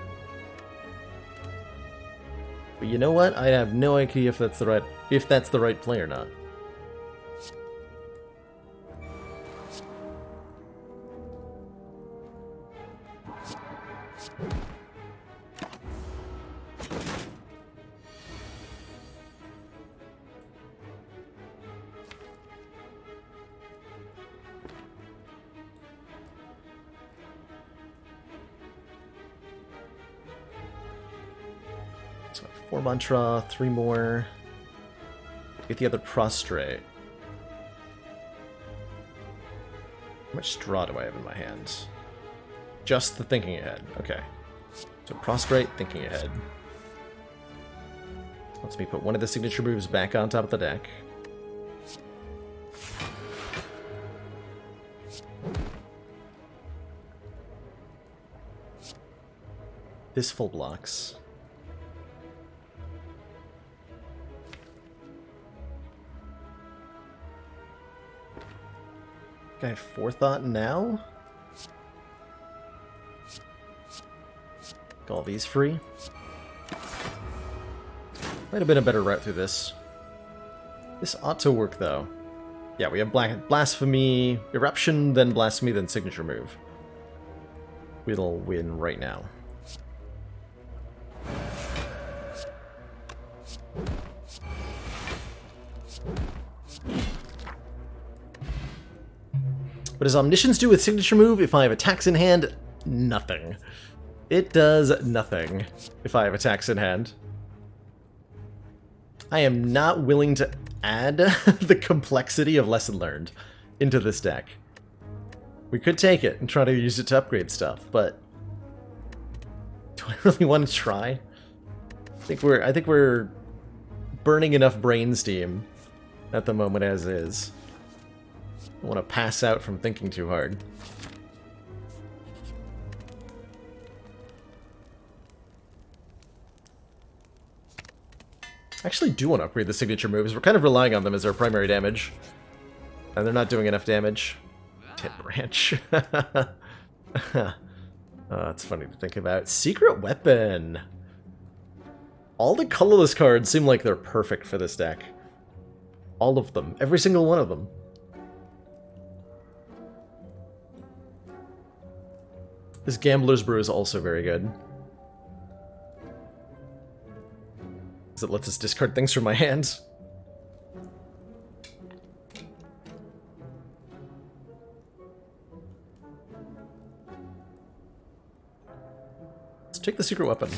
But you know what? I have no idea if that's the right play or not. So 4 mantra, 3 more. Get the other prostrate. How much straw do I have in my hands? Just the thinking ahead. Okay. So prostrate, thinking ahead. Lets me put one of the signature moves back on top of the deck. This full blocks. I have forethought now? All these free. Might have been a better route through this. This ought to work though. Yeah, we have Blasphemy, Eruption, then Blasphemy, then Signature Move. We'll win right now. What does Omniscience do with Signature Move if I have attacks in hand? Nothing. It does nothing if I have attacks in hand. I am not willing to add the complexity of Lesson Learned into this deck. We could take it and try to use it to upgrade stuff, but do I really want to try? I think we're burning enough brain steam at the moment as is. I want to pass out from thinking too hard. I actually do want to upgrade the signature moves. We're kind of relying on them as our primary damage. And they're not doing enough damage. Tit Branch. Oh, that's funny to think about. Secret Weapon! All the colorless cards seem like they're perfect for this deck. All of them. Every single one of them. This Gambler's Brew is also very good. It lets us discard things from my hands. Let's take the secret weapon.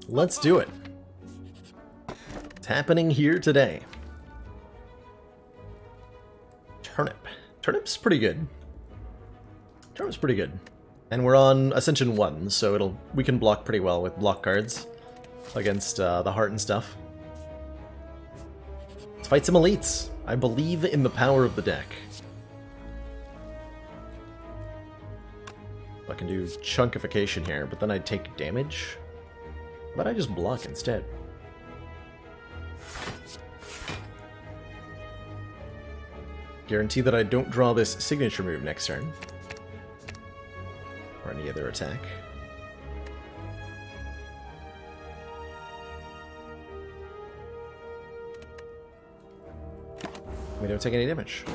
Let's do it. It's happening here today. Turnip. Turnip's pretty good. Turnip's pretty good. And we're on Ascension 1, so we can block pretty well with block cards against the heart and stuff. Let's fight some elites. I believe in the power of the deck. I can do chunkification here, but then I'd take damage. But I just block instead. Guarantee that I don't draw this signature move next turn. Or any other attack. We don't take any damage.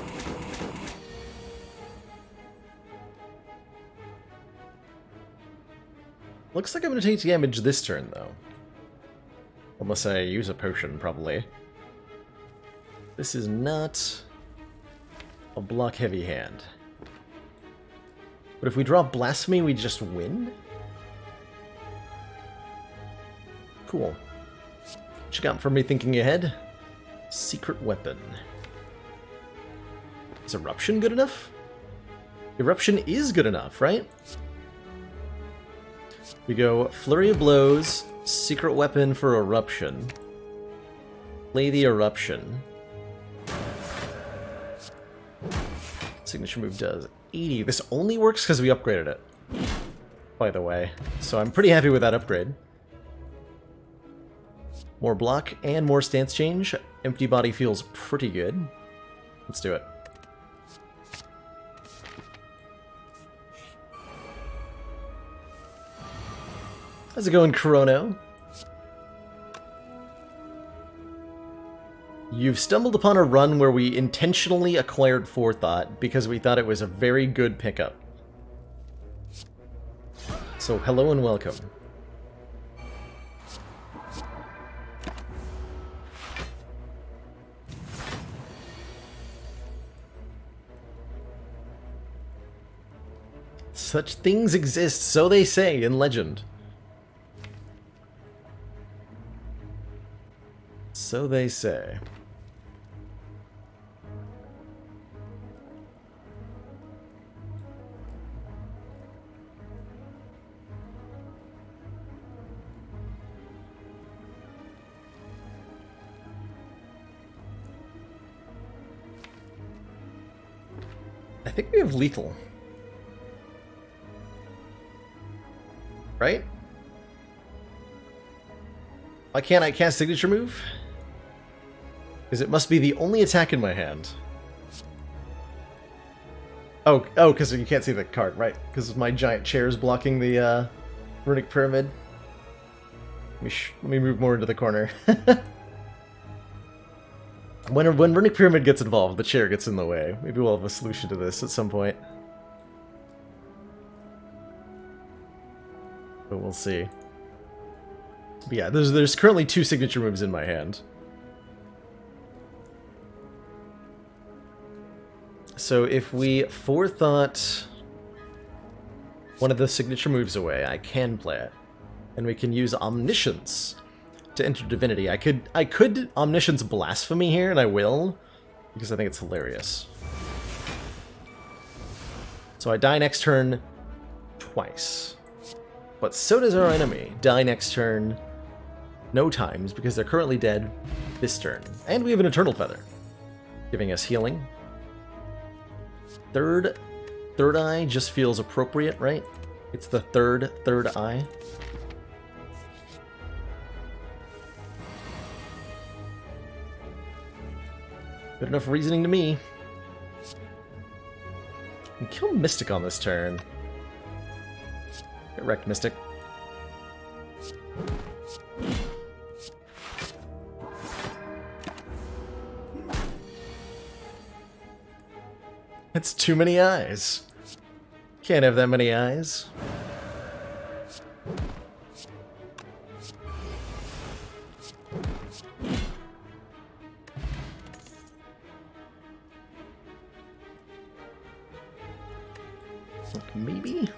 Looks like I'm going to take damage this turn, though. Unless I use a potion, probably. This is not a block-heavy hand. But if we draw Blasphemy, we just win? Cool. What you got for me thinking ahead? Secret weapon. Is Eruption good enough? Eruption is good enough, right? We go Flurry of Blows, Secret Weapon for Eruption. Play the Eruption. Signature move does 80. This only works because we upgraded it, by the way. So I'm pretty happy with that upgrade. More block and more stance change. Empty body feels pretty good. Let's do it. How's it going, Chrono? You've stumbled upon a run where we intentionally acquired Forethought because we thought it was a very good pickup. So hello and welcome. Such things exist, so they say in legend. So they say. I think we have lethal. Right? Why can't I cast signature move? Because it must be the only attack in my hand. Oh, because you can't see the card, right? Because my giant chair is blocking the Runic Pyramid. Let me move more into the corner. When Runic Pyramid gets involved, the chair gets in the way. Maybe we'll have a solution to this at some point. But we'll see. But yeah, there's currently 2 signature moves in my hand. So if we Forethought one of the signature moves away, I can play it. And we can use Omniscience to enter Divinity. I could Omniscience Blasphemy here, and I will, because I think it's hilarious. So I die next turn twice. But so does our enemy. Die next turn no times, because they're currently dead this turn. And we have an Eternal Feather, giving us healing. Third eye just feels appropriate, right? It's the third eye. Good enough reasoning to me. And kill Mystic on this turn. Get wrecked, Mystic. It's too many eyes. Can't have that many eyes. Like maybe?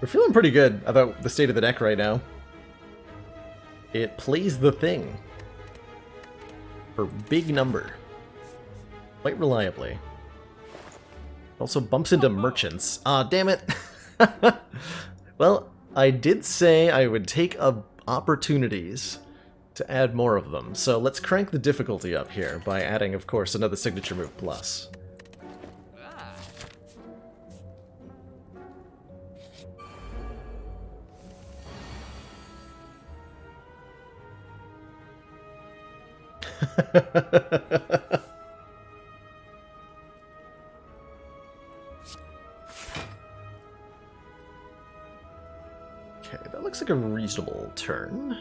We're feeling pretty good about the state of the deck right now. It plays the thing. For big number. Quite reliably. Also bumps into merchants. Ah, damn it. Well, I did say I would take opportunities to add more of them. So let's crank the difficulty up here by adding, of course, another signature move plus. like a reasonable turn.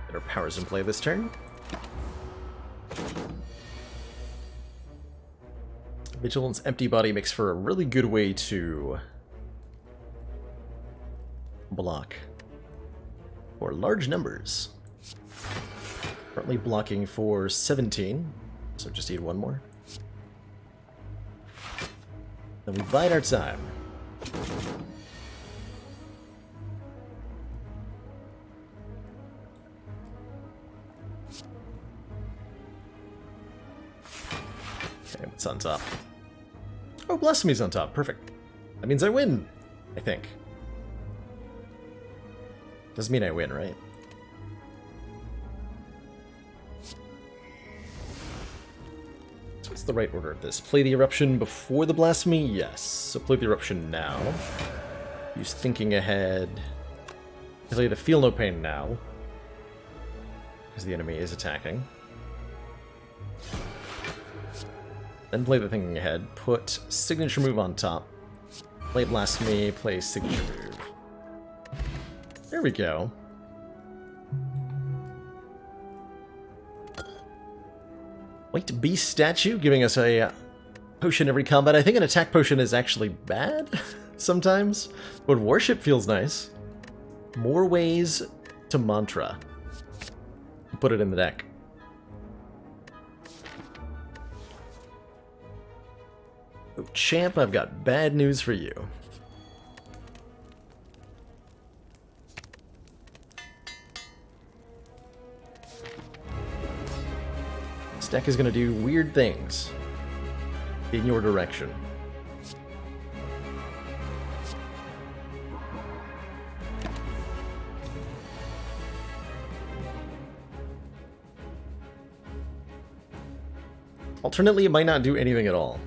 Get our powers in play this turn. Vigilance Empty Body makes for a really good way to block for large numbers. Currently blocking for 17, so just need one more. Then we bide our time. Okay, what's on top? Oh, Blasphemy's on top. Perfect. That means I win, I think. Doesn't mean I win, right? So what's the right order of this? Play the Eruption before the Blasphemy? Yes. So play the Eruption now. Use Thinking Ahead. Play the Feel No Pain now, because the enemy is attacking. Then play the Thinking Ahead, put Signature Move on top, play Blasphemy, play Signature Move. There we go. White Beast Statue, giving us a potion every combat. I think an attack potion is actually bad sometimes, but Worship feels nice. More ways to Mantra. Put it in the deck. Oh, champ, I've got bad news for you. This deck is going to do weird things in your direction. Alternately, it might not do anything at all.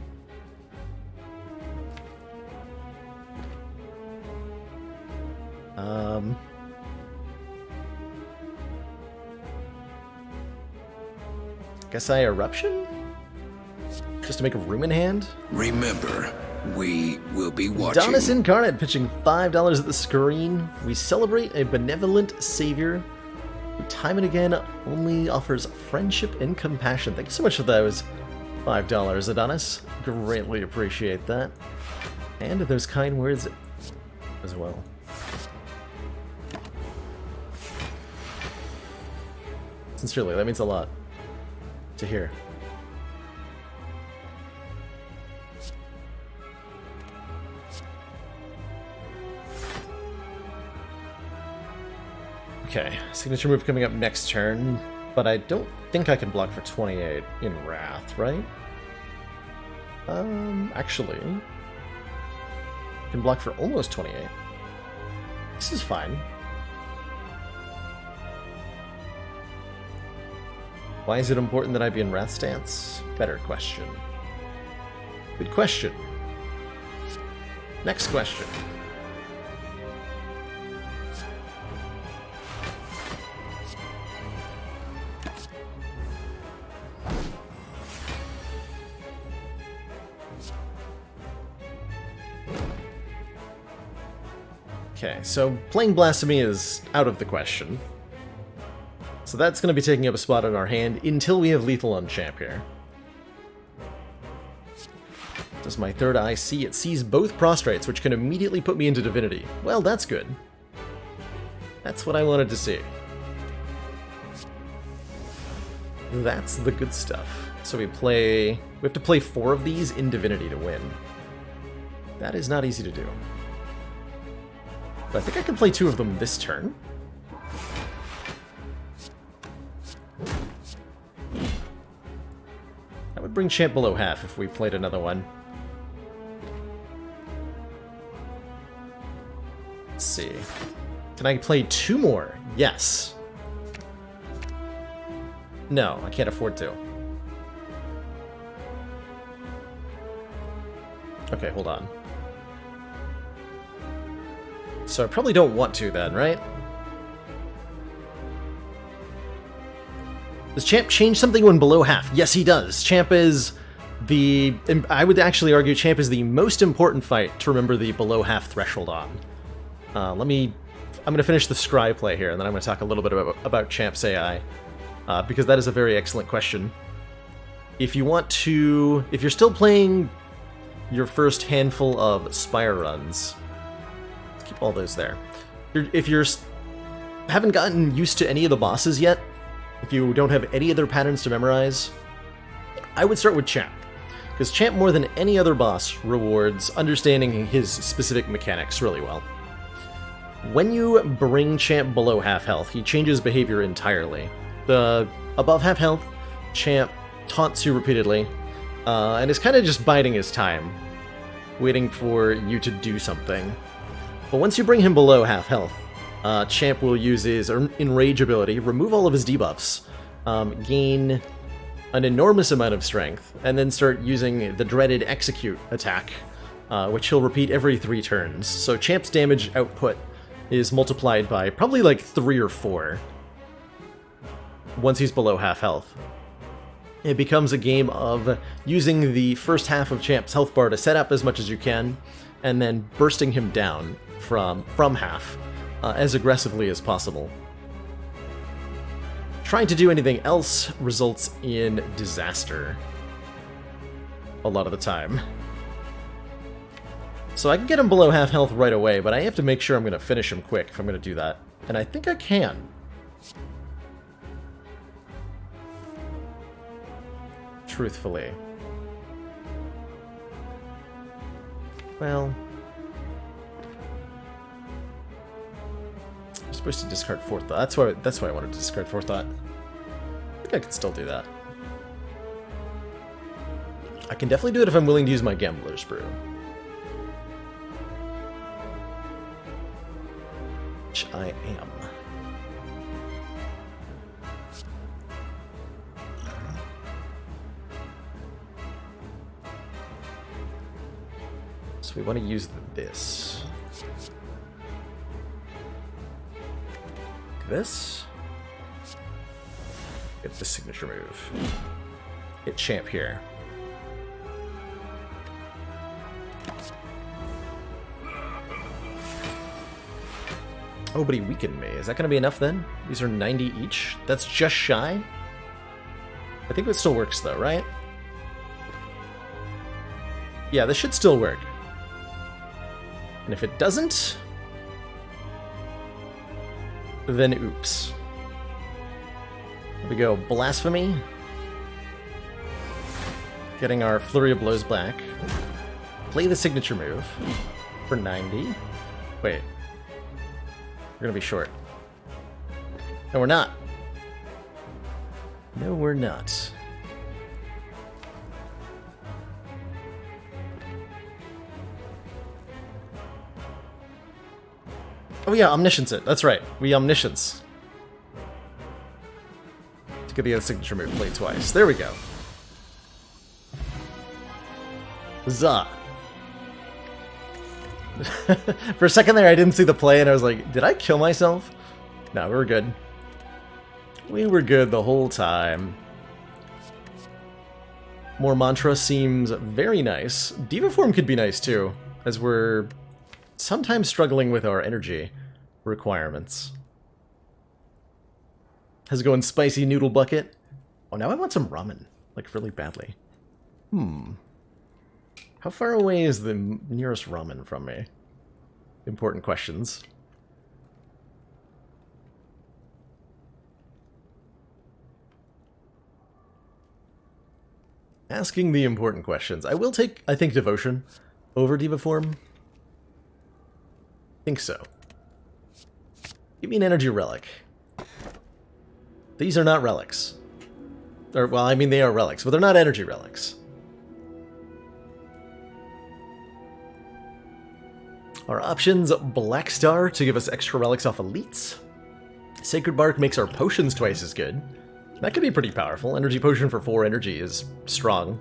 Guess I Eruption? Just to make a room in hand? Remember, we will be watching. Adonis Incarnate pitching $5 at the screen. We celebrate a benevolent savior who time and again only offers friendship and compassion. Thank you so much for those $5, Adonis. Greatly appreciate that. And those kind words as well. Sincerely, that means a lot to hear. Okay, signature move coming up next turn, but I don't think I can block for 28 in Wrath, right? Actually, I can block for almost 28. This is fine. Why is it important that I be in Wrath stance? Better question. Good question. Next question. Okay, so playing Blasphemy is out of the question. So that's going to be taking up a spot in our hand until we have lethal on champ here. Does my third eye see? It sees both prostrates, which can immediately put me into divinity. Well, that's good. That's what I wanted to see. That's the good stuff. So we have to play 4 of these in divinity to win. That is not easy to do. But I think I can play 2 of them this turn. That would bring champ below half if we played another one. Let's see. Can I play 2 more? Yes. No, I can't afford to. Okay, hold on. So I probably don't want to then, right? Does Champ change something when below half? Yes, he does. Champ is I would actually argue Champ is the most important fight to remember the below half threshold on. I'm going to finish the Scry play here, and then I'm going to talk a little bit about Champ's AI, because that is a very excellent question. If you're still playing your first handful of Spire runs, let's keep all those there. If you haven't gotten used to any of the bosses yet, if you don't have any other patterns to memorize, I would start with Champ, because Champ, more than any other boss, rewards understanding his specific mechanics really well. When you bring Champ below half health, he changes behavior entirely. Above half health, Champ taunts you repeatedly, and is kind of just biding his time, waiting for you to do something. But once you bring him below half health, Champ will use his Enrage ability, remove all of his debuffs, gain an enormous amount of strength, and then start using the dreaded Execute attack, which he'll repeat every 3 turns. So Champ's damage output is multiplied by probably like 3 or 4 once he's below half health. It becomes a game of using the first half of Champ's health bar to set up as much as you can, and then bursting him down from half as aggressively as possible. Trying to do anything else results in disaster a lot of the time. So I can get him below half health right away, but I have to make sure I'm going to finish him quick if I'm going to do that. And I think I can. Truthfully. Well, I'm supposed to discard Forethought. That's why I wanted to discard Forethought. I think I can still do that. I can definitely do it if I'm willing to use my Gambler's Brew. Which I am. So we want to use this. This. Get the signature move. Hit Champ here. Oh, but he weakened me. Is that going to be enough then? These are 90 each? That's just shy? I think it still works though, right? Yeah, this should still work. And if it doesn't, then oops. Here we go. Blasphemy. Getting our Flurry of Blows back. Play the signature move for 90. Wait. We're gonna be short. No, we're not. No, we're not. Oh yeah, Omniscience it. That's right. We Omniscience. To get the other signature move played twice. There we go. Huzzah. For a second there, I didn't see the play, and I was like, did I kill myself? No, we were good. We were good the whole time. More Mantra seems very nice. Diva Form could be nice, too, as we're sometimes struggling with our energy requirements. How's it going, Spicy Noodle Bucket? Oh, now I want some ramen, like, really badly. How far away is the nearest ramen from me? Important questions. Asking the important questions. I will take, I think, Devotion over Diva Form. Think so. Give me an energy relic. These are not relics. Or, well, I mean, they are relics, but they're not energy relics. Our options, Black Star to give us extra relics off elites. Sacred Bark makes our potions twice as good. That could be pretty powerful. Energy Potion for 4 energy is strong.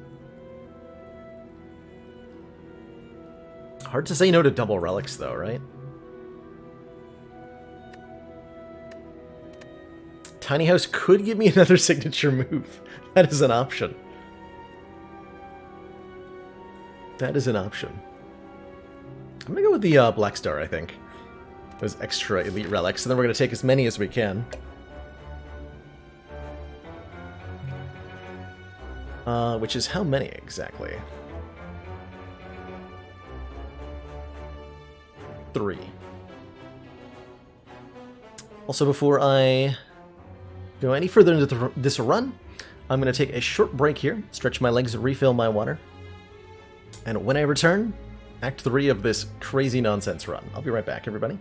Hard to say no to double relics though, right? Tiny House could give me another signature move. That is an option. That is an option. I'm gonna go with the Black Star, I think. Those extra elite relics, and then we're gonna take as many as we can. Which is how many exactly? 3. Also, before I go any further into this run, I'm going to take a short break here, stretch my legs, refill my water, and when I return, Act 3 of this crazy nonsense run. I'll be right back, everybody.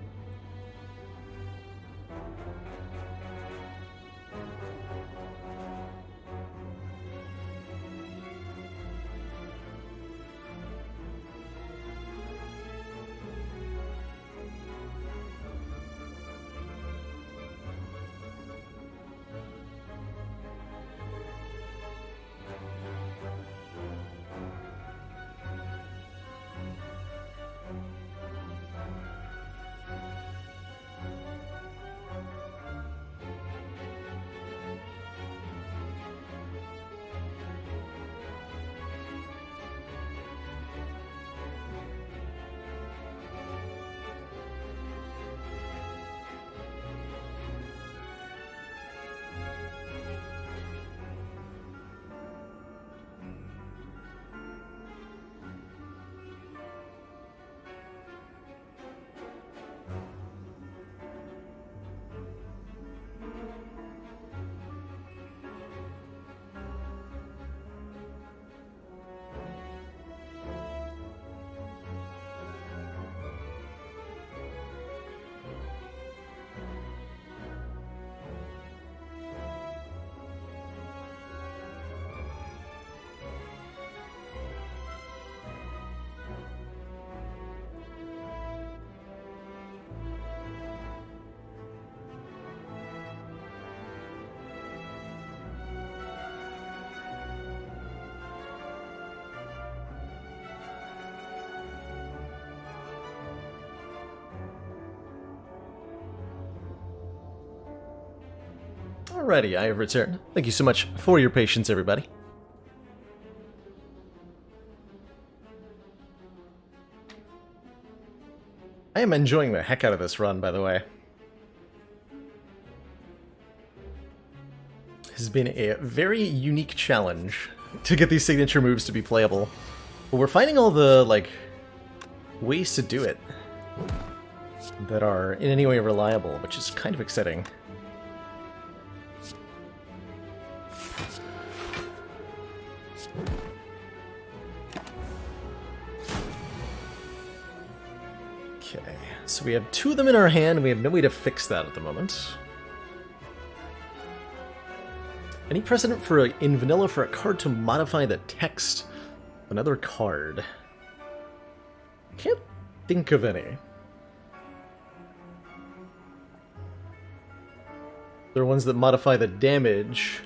Alrighty, I have returned. Thank you so much for your patience, everybody. I am enjoying the heck out of this run, by the way. This has been a very unique challenge to get these signature moves to be playable. But we're finding all the, like, ways to do it that are in any way reliable, which is kind of exciting. Okay, so we have 2 of them in our hand, and we have no way to fix that at the moment. Any precedent for in vanilla for a card to modify the text of another card? Can't think of any. There are ones that modify the damage.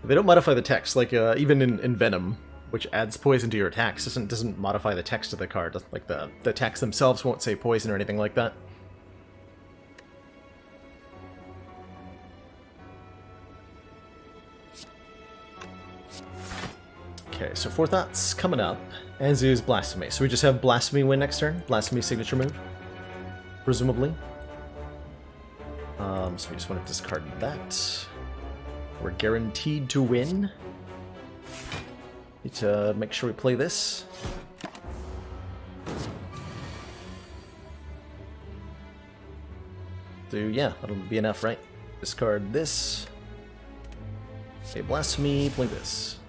They don't modify the text, like even in Venom, which adds poison to your attacks, doesn't modify the text of the card. Like the attacks themselves won't say poison or anything like that. Okay, so Forethoughts coming up, as is Blasphemy. So we just have Blasphemy win next turn? Blasphemy signature move? Presumably. So we just want to discard that. We're guaranteed to win. Need to make sure we play this. So yeah, that'll be enough, right? Discard this. Say Blasphemy, play this.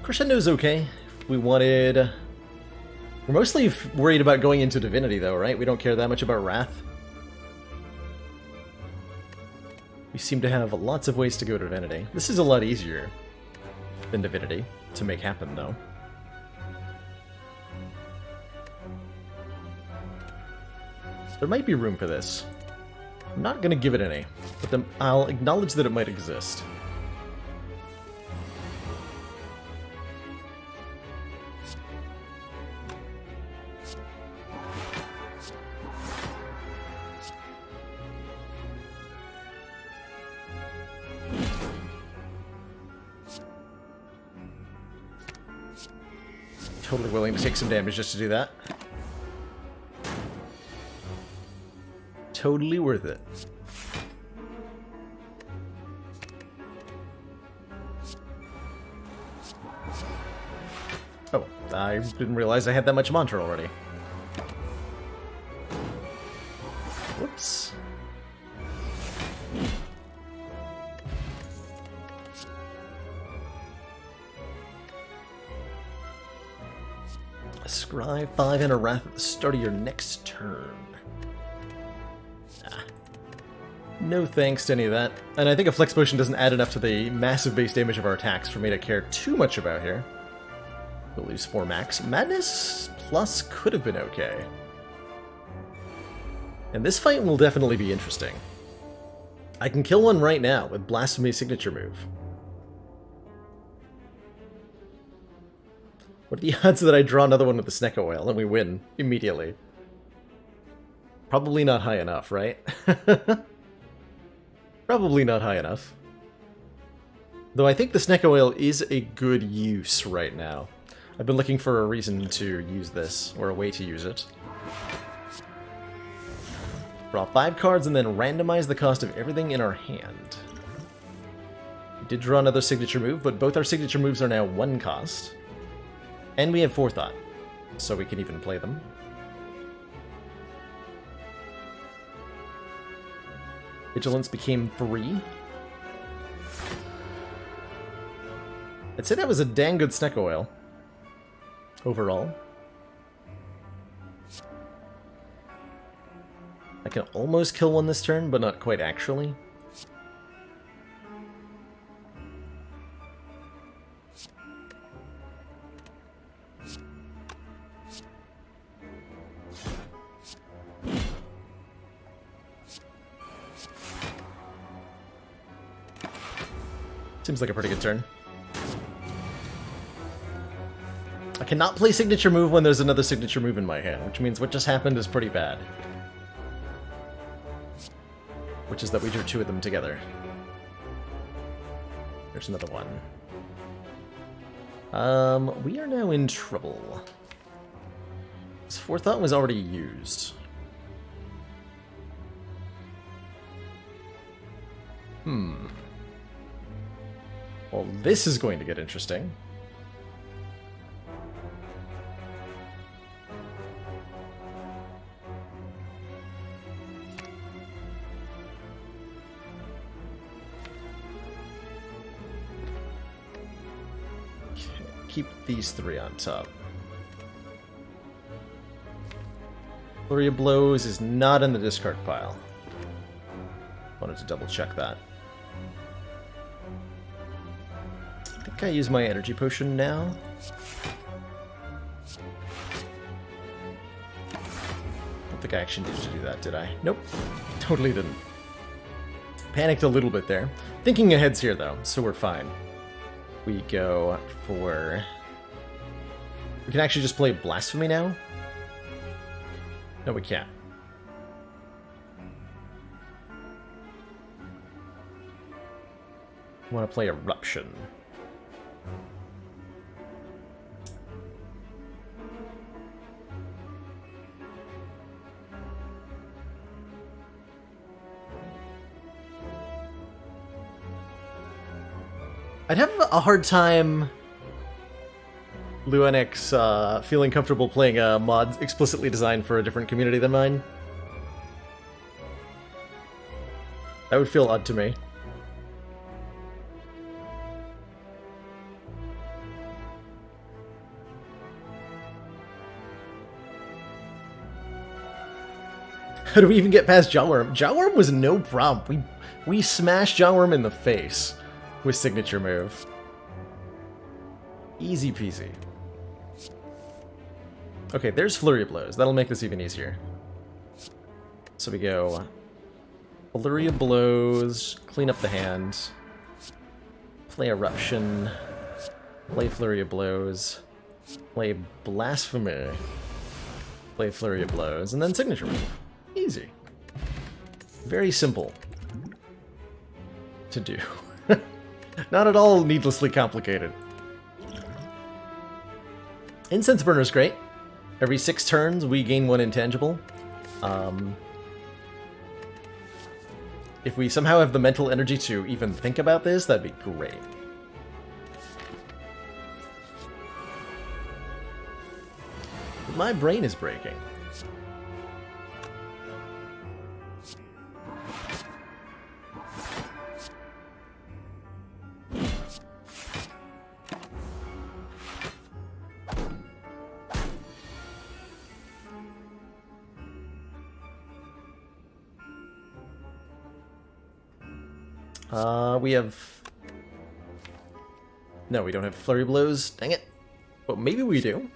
Crescendo's okay. If we wanted... We're mostly worried about going into Divinity, though, right? We don't care that much about Wrath. We seem to have lots of ways to go to Divinity. This is a lot easier than Divinity to make happen, though. There might be room for this. I'm not going to give it any, but I'll acknowledge that it might exist. Totally willing to take some damage just to do that. Totally worth it. Oh, I didn't realize I had that much mantra already. Whoops. Scry 5 and a Wrath at the start of your next turn. Ah. No thanks to any of that. And I think a Flex Potion doesn't add enough to the massive base damage of our attacks for me to care too much about here. We'll lose 4 max. Madness Plus could have been okay. And this fight will definitely be interesting. I can kill one right now with Blasphemy's signature move. What are the odds that I draw another one with the Snecko Oil and we win immediately? Probably not high enough, right? Probably not high enough. Though I think the Snecko Oil is a good use right now. I've been looking for a reason to use this, or a way to use it. Draw 5 cards and then randomize the cost of everything in our hand. We did draw another signature move, but both our signature moves are now 1 cost. And we have Forethought, so we can even play them. Vigilance became 3. I'd say that was a dang good Snecko Oil. Overall. I can almost kill one this turn, but not quite actually. Seems like a pretty good turn. I cannot play signature move when there's another signature move in my hand, which means what just happened is pretty bad. Which is that we drew 2 of them together. There's another one. We are now in trouble. This Forethought was already used. Well, this is going to get interesting. Keep these 3 on top. Flurry of Blows is not in the discard pile. Wanted to double check that. I think I use my energy potion now. Don't think I actually needed to do that, did I? Nope. Totally didn't. Panicked a little bit there. Thinking ahead's here though, so we're fine. We go for... We can actually just play Blasphemy now? No, we can't. I want to play Eruption. I'd have a hard time, Luenix, feeling comfortable playing a mod explicitly designed for a different community than mine. That would feel odd to me. How do we even get past Jawworm? Jawworm was no problem. We smashed Jawworm in the face with signature move. Easy peasy. Okay, there's Flurry of Blows. That'll make this even easier. So we go Flurry of Blows, clean up the hand, play Eruption, play Flurry of Blows, play Blasphemy, play Flurry of Blows, and then signature move. Easy. Very simple to do. Not at all needlessly complicated. Incense Burner's great. Every 6 turns, we gain 1 intangible. If we somehow have the mental energy to even think about this, that'd be great. My brain is breaking. We have... No, we don't have Flurry Blows. Dang it. But maybe we do.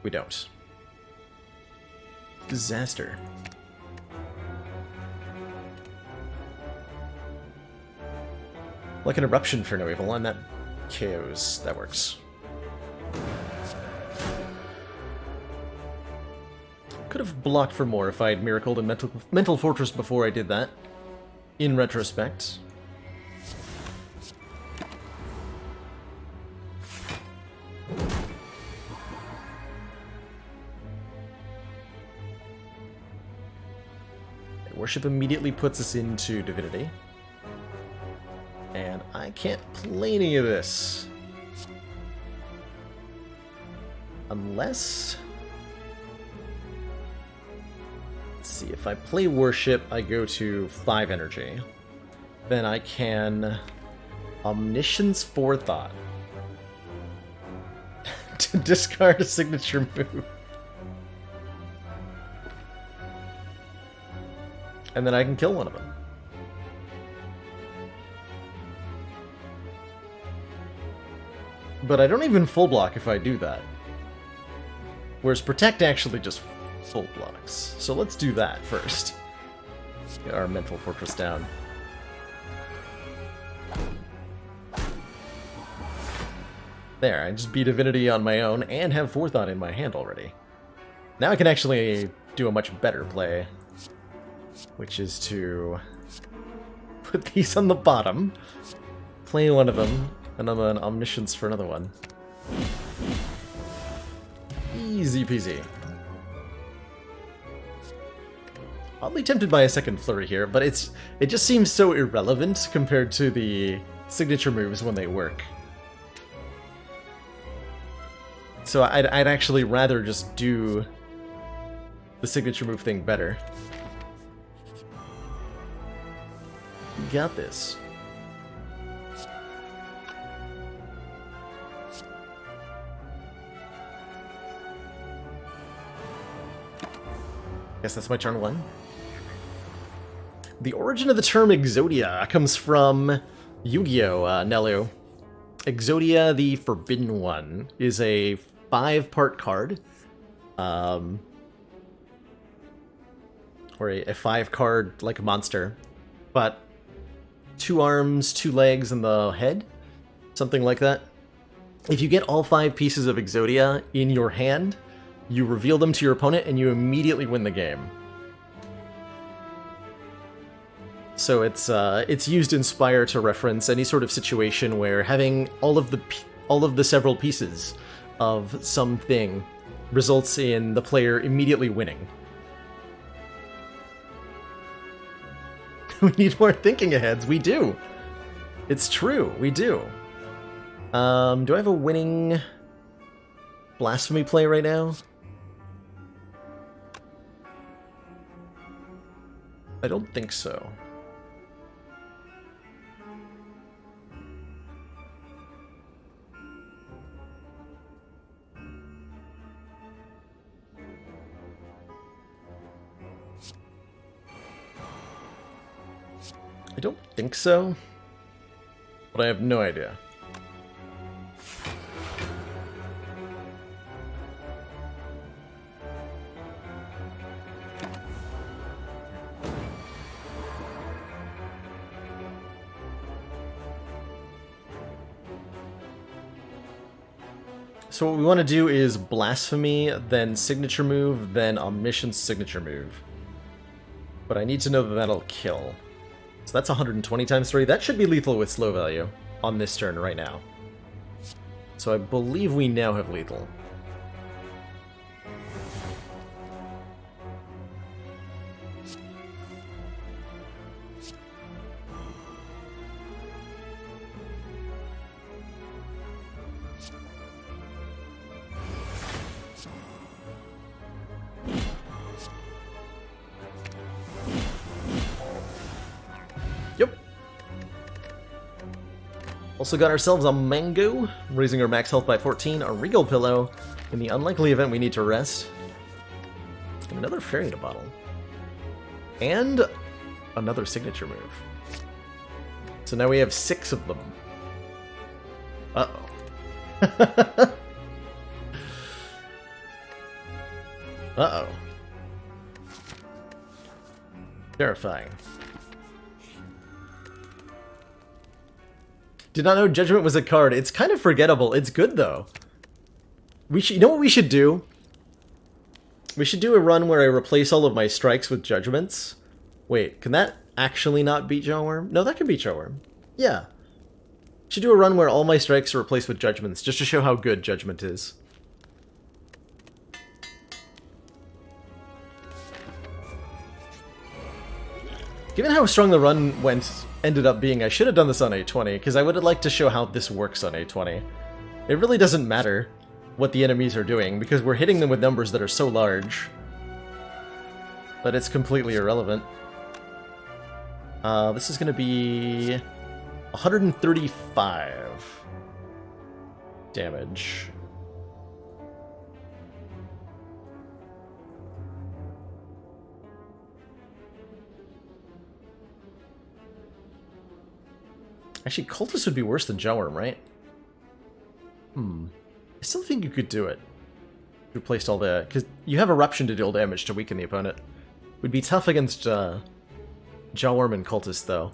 We don't. Disaster. Like an Eruption for no evil, and that KOs. That works. Could have blocked for more if I had Miracled and Mental Fortress before I did that. In retrospect. Worship immediately puts us into Divinity. And I can't play any of this. Unless... Let's see, if I play Worship, I go to 5 energy. Then I can... Omniscience Forethought. To discard a signature move. And then I can kill one of them. But I don't even full block if I do that. Whereas Protect actually just full blocks. So let's do that first. Get our Mental Fortress down. There, I just beat Divinity on my own and have Forethought in my hand already. Now I can actually do a much better play. Which is to put these on the bottom, play one of them, and I'm an Omniscience for another one. Easy peasy. Oddly tempted by a second Flurry here, but it just seems so irrelevant compared to the signature moves when they work. So I'd actually rather just do the signature move thing better. You got this. Guess that's my turn 1. The origin of the term Exodia comes from Yu-Gi-Oh! Nelu. Exodia, the Forbidden One, is a 5-part card. Or a 5-card, like, monster. But 2 arms, 2 legs, and the head? Something like that. If you get all 5 pieces of Exodia in your hand, you reveal them to your opponent and you immediately win the game. So it's used in Spire to reference any sort of situation where having all of the several pieces of something results in the player immediately winning. We need more thinking aheads. We do. It's true. We do. Do I have a winning Blasphemy play right now? I don't think so. I don't think so, but I have no idea. So what we want to do is Blasphemy, then Signature Move, then Omniscience Signature Move. But I need to know that that'll kill. So that's 120 times 3. That should be lethal with slow value on this turn right now. So I believe we now have lethal. Yep. Also got ourselves a mango, raising our max health by 14, a regal pillow, in the unlikely event we need to rest, and another fairy in a bottle. And another signature move. So now we have 6 of them. Uh-oh. Uh-oh. Terrifying. Did not know Judgment was a card. It's kind of forgettable. It's good, though. You know what we should do? We should do a run where I replace all of my strikes with Judgments. Wait, can that actually not beat Jawworm? No, that can beat Jawworm. Yeah. Should do a run where all my strikes are replaced with Judgments, just to show how good Judgment is. Given how strong the run ended up being, I should have done this on A20, because I would have liked to show how this works on A20. It really doesn't matter what the enemies are doing, because we're hitting them with numbers that are so large that it's completely irrelevant. This is going to be 135 damage. Actually, Cultist would be worse than Jawworm, right? I still think you could do it. Replaced all the... because you have Eruption to deal damage to weaken the opponent. Would be tough against Jawworm and Cultist, though.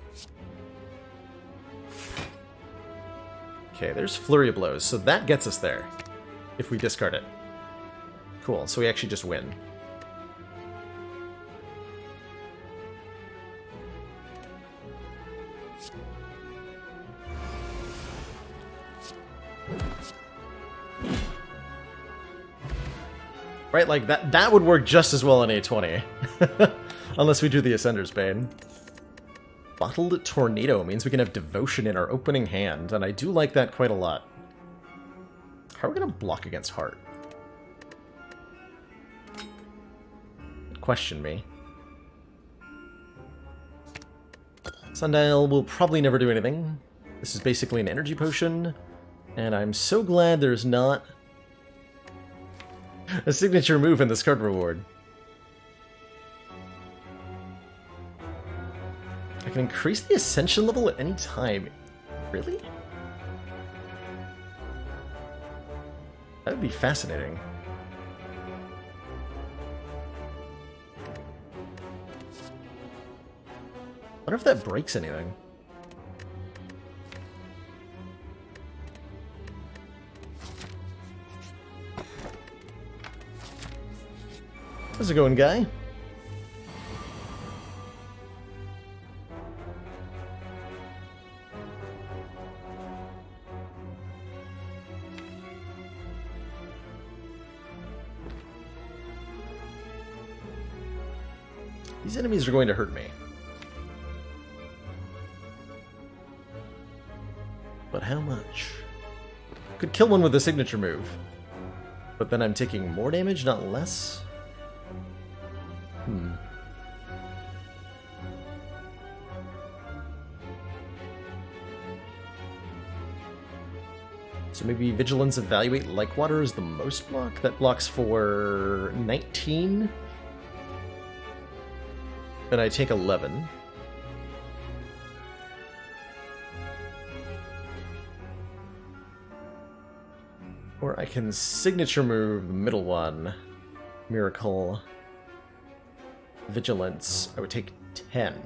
Okay, there's Flurry of Blows, so that gets us there. If we discard it. Cool, so we actually just win. Right, like, that would work just as well on A20. Unless we do the Ascender's Bane. Bottled Tornado means we can have Devotion in our opening hand, and I do like that quite a lot. How are we going to block against Heart? Question me. Sundial will probably never do anything. This is basically an energy potion, and I'm so glad there's not a signature move in this card reward. I can increase the Ascension level at any time. Really? That would be fascinating. I wonder if that breaks anything. How's it going, guy? These enemies are going to hurt me. But how much? Could kill one with a signature move. But then I'm taking more damage, not less? So maybe Vigilance Evaluate Like Water is the most block. That blocks for 19. And I take 11. Or I can signature move the middle one. Miracle. Vigilance. I would take 10.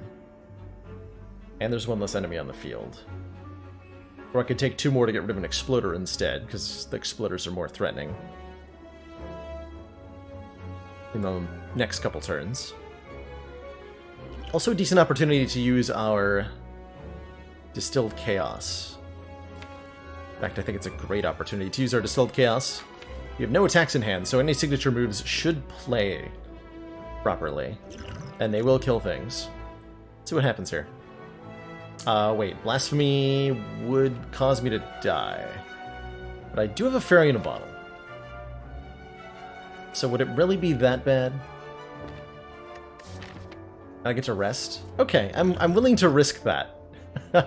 And there's one less enemy on the field. Or I could take 2 more to get rid of an Exploder instead, because the Exploders are more threatening in the next couple turns. Also a decent opportunity to use our Distilled Chaos. In fact, I think it's a great opportunity to use our Distilled Chaos. We have no attacks in hand, so any signature moves should play properly. And they will kill things. Let's see what happens here. Wait, Blasphemy would cause me to die. But I do have a fairy in a bottle. So would it really be that bad? I get to rest? Okay, I'm willing to risk that. I'm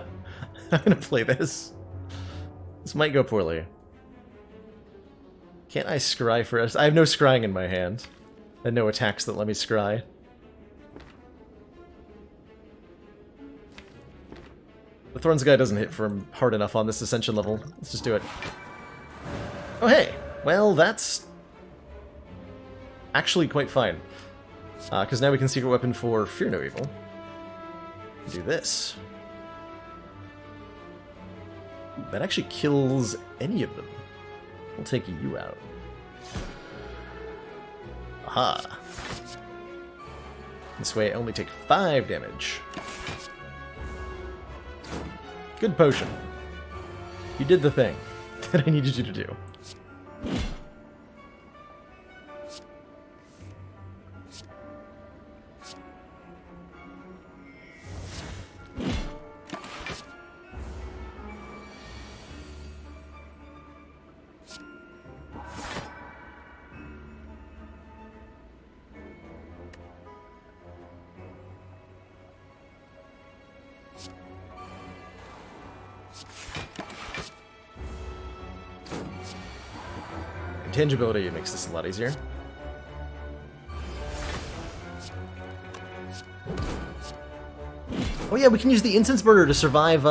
gonna play this. This might go poorly. Can't I scry first? I have no scrying in my hand. And no attacks that let me scry. The Thorns guy doesn't hit from hard enough on this Ascension level. Let's just do it. Oh hey! Well, that's actually quite fine. Because now we can Secret Weapon for Fear No Evil. Do this. Ooh, that actually kills any of them. We'll take you out. Aha! This way I only take 5 damage. Good potion. You did the thing that I needed you to do. Intangibility makes this a lot easier. Oh yeah, we can use the Incense Burner to survive,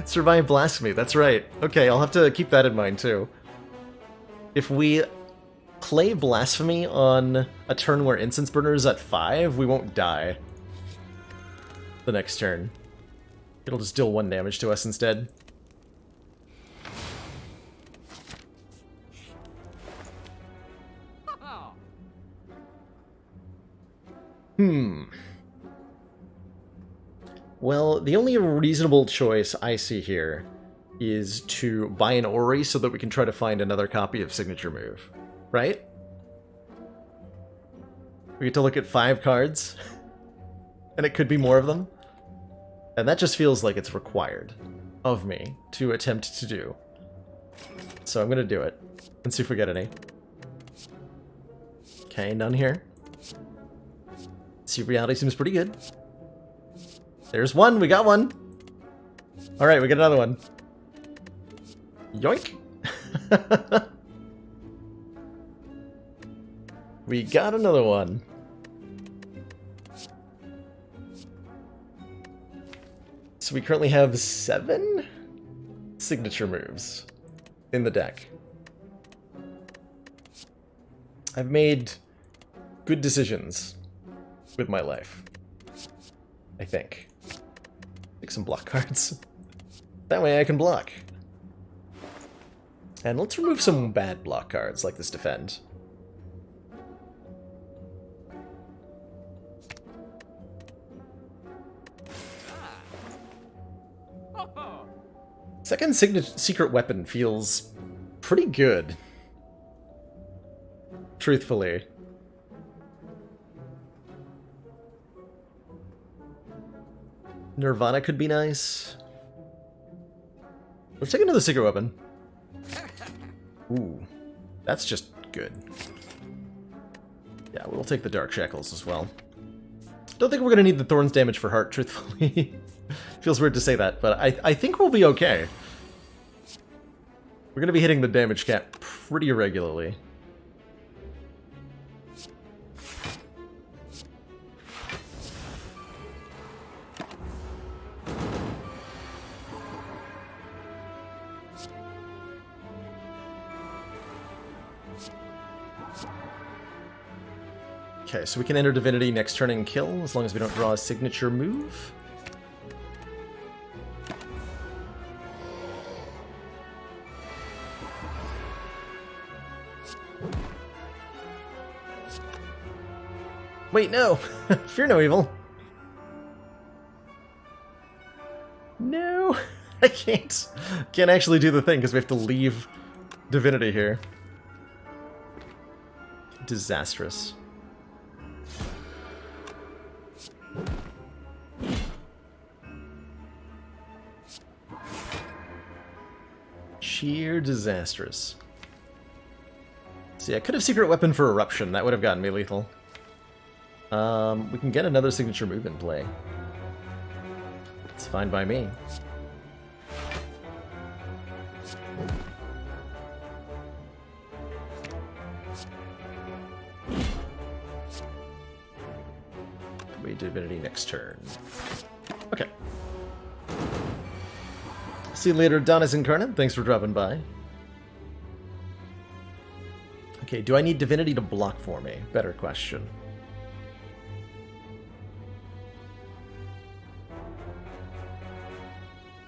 survive Blasphemy, that's right. Okay, I'll have to keep that in mind too. If we play Blasphemy on a turn where Incense Burner is at 5, we won't die the next turn. It'll just deal 1 damage to us instead. Well, the only reasonable choice I see here is to buy an Ori so that we can try to find another copy of Signature Move. Right? We get to look at 5 cards, and it could be more of them. And that just feels like it's required of me to attempt to do. So I'm gonna do it, and see if we get any. Okay, none here. See, reality seems pretty good. There's one, we got one. Alright, we got another one. Yoink! We got another one. So we currently have 7 signature moves in the deck. I've made good decisions with my life, I think. Take some block cards. That way I can block. And let's remove some bad block cards, like this Defend. Second Secret Weapon feels pretty good. Truthfully. Nirvana could be nice. Let's take another Secret Weapon. Ooh, that's just good. Yeah, we'll take the Dark Shackles as well. Don't think we're gonna need the Thorns damage for Heart, truthfully. Feels weird to say that, but I think we'll be okay. We're gonna be hitting the damage cap pretty regularly. Okay, so we can enter Divinity next turn and kill, as long as we don't draw a signature move. Wait, no! Fear no evil! No! I can't actually do the thing because we have to leave Divinity here. Disastrous. Sheer disastrous. See, I could have secret weapon for eruption. That would have gotten me lethal. We can get another signature move in play. It's fine by me. We Divinity next turn. Okay. See you later, Donis Incarnate. Thanks for dropping by. Okay, do I need Divinity to block for me? Better question.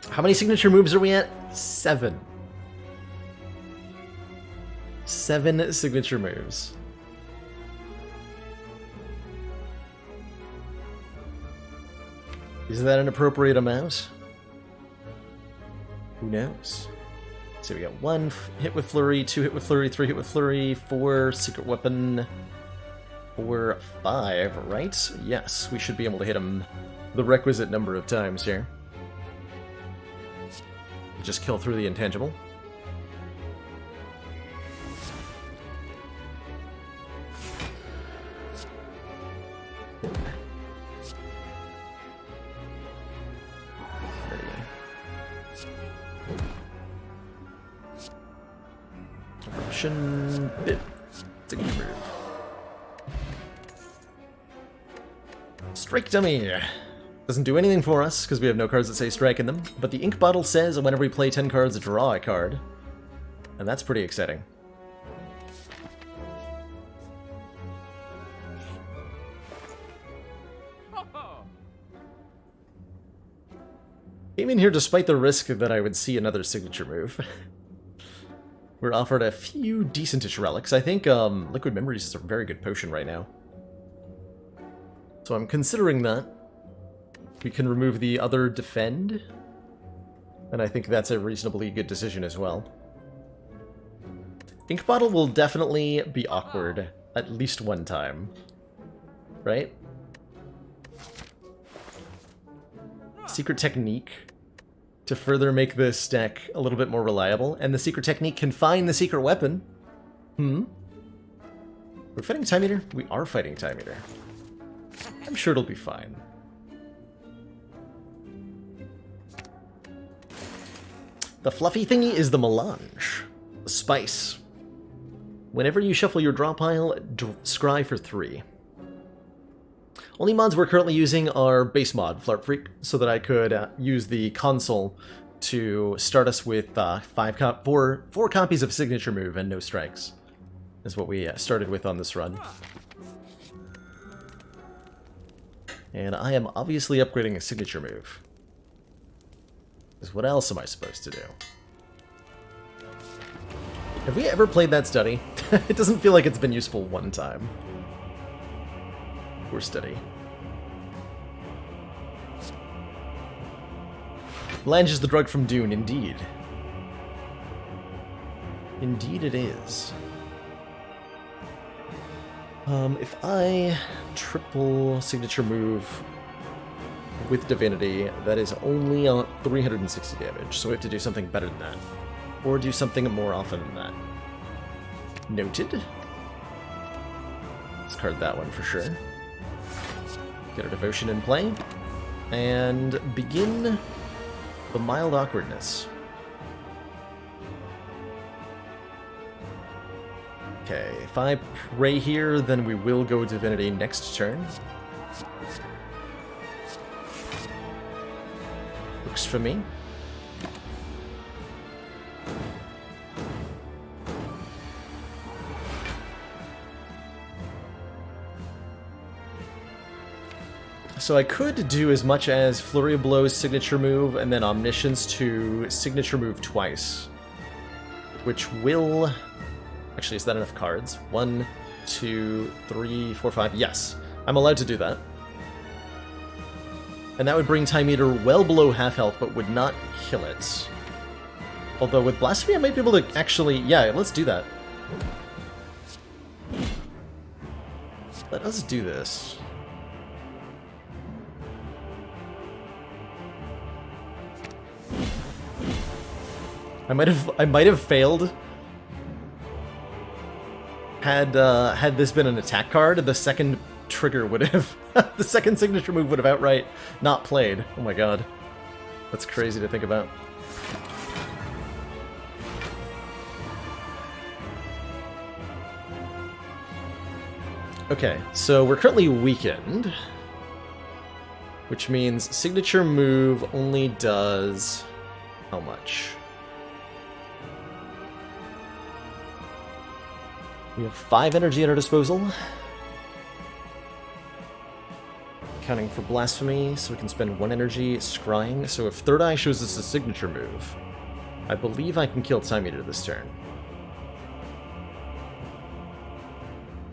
How many signature moves are we at? 7. 7 signature moves. Is that an appropriate amount? Who knows? So we got 1 hit with Flurry, 2 hit with Flurry, 3 hit with Flurry, 4 secret weapon, 4, 5, right? Yes, we should be able to hit him the requisite number of times here. Just kill through the intangible. Eruption bit. Signature move. Strike dummy. Doesn't do anything for us, because we have no cards that say strike in them, but the ink bottle says whenever we play 10 cards, draw a card. And that's pretty exciting. Came in here despite the risk that I would see another signature move. We're offered a few decentish relics. I think Liquid Memories is a very good potion right now. So I'm considering that. We can remove the other defend, and I think that's a reasonably good decision as well. Ink Bottle will definitely be awkward at least one time, right? Secret Technique to further make this deck a little bit more reliable, and the Secret Technique can find the secret weapon. We're fighting Time Eater? We are fighting Time Eater. I'm sure it'll be fine. The fluffy thingy is the melange. The spice. Whenever you shuffle your draw pile, scry for 3. Only mods we're currently using are base mod, Flarp Freak, so that I could use the console to start us with 4 copies of Signature Move and no strikes. Is what we started with on this run. And I am obviously upgrading a Signature Move. Because what else am I supposed to do? Have we ever played that study? It doesn't feel like it's been useful one time. Poor study. Lange is the drug from Dune, indeed. Indeed it is. If I triple signature move with Divinity, that is only 360 damage, so we have to do something better than that. Or do something more often than that. Noted. Discard that one for sure. Get our Devotion in play. And begin the mild awkwardness. Okay, if I pray here, then we will go Divinity next turn. Works for me. So I could do as much as Flurry of Blows, Signature Move, and then Omniscience to Signature Move twice. Which will... Actually, is that enough cards? 1, 2, 3, 4, 5. Yes, I'm allowed to do that. And that would bring Time Eater well below half health, but would not kill it. Although with Blasphemy, I might be able to actually... Yeah, let's do that. Let us do this. I might have failed. Had this been an attack card, the second trigger would have... the second signature move would have outright not played. Oh my god. That's crazy to think about. Okay, so we're currently weakened, which means signature move only does how much? We have 5 energy at our disposal, accounting for Blasphemy, so we can spend 1 energy scrying. So if Third Eye shows us a signature move, I believe I can kill Time Eater this turn.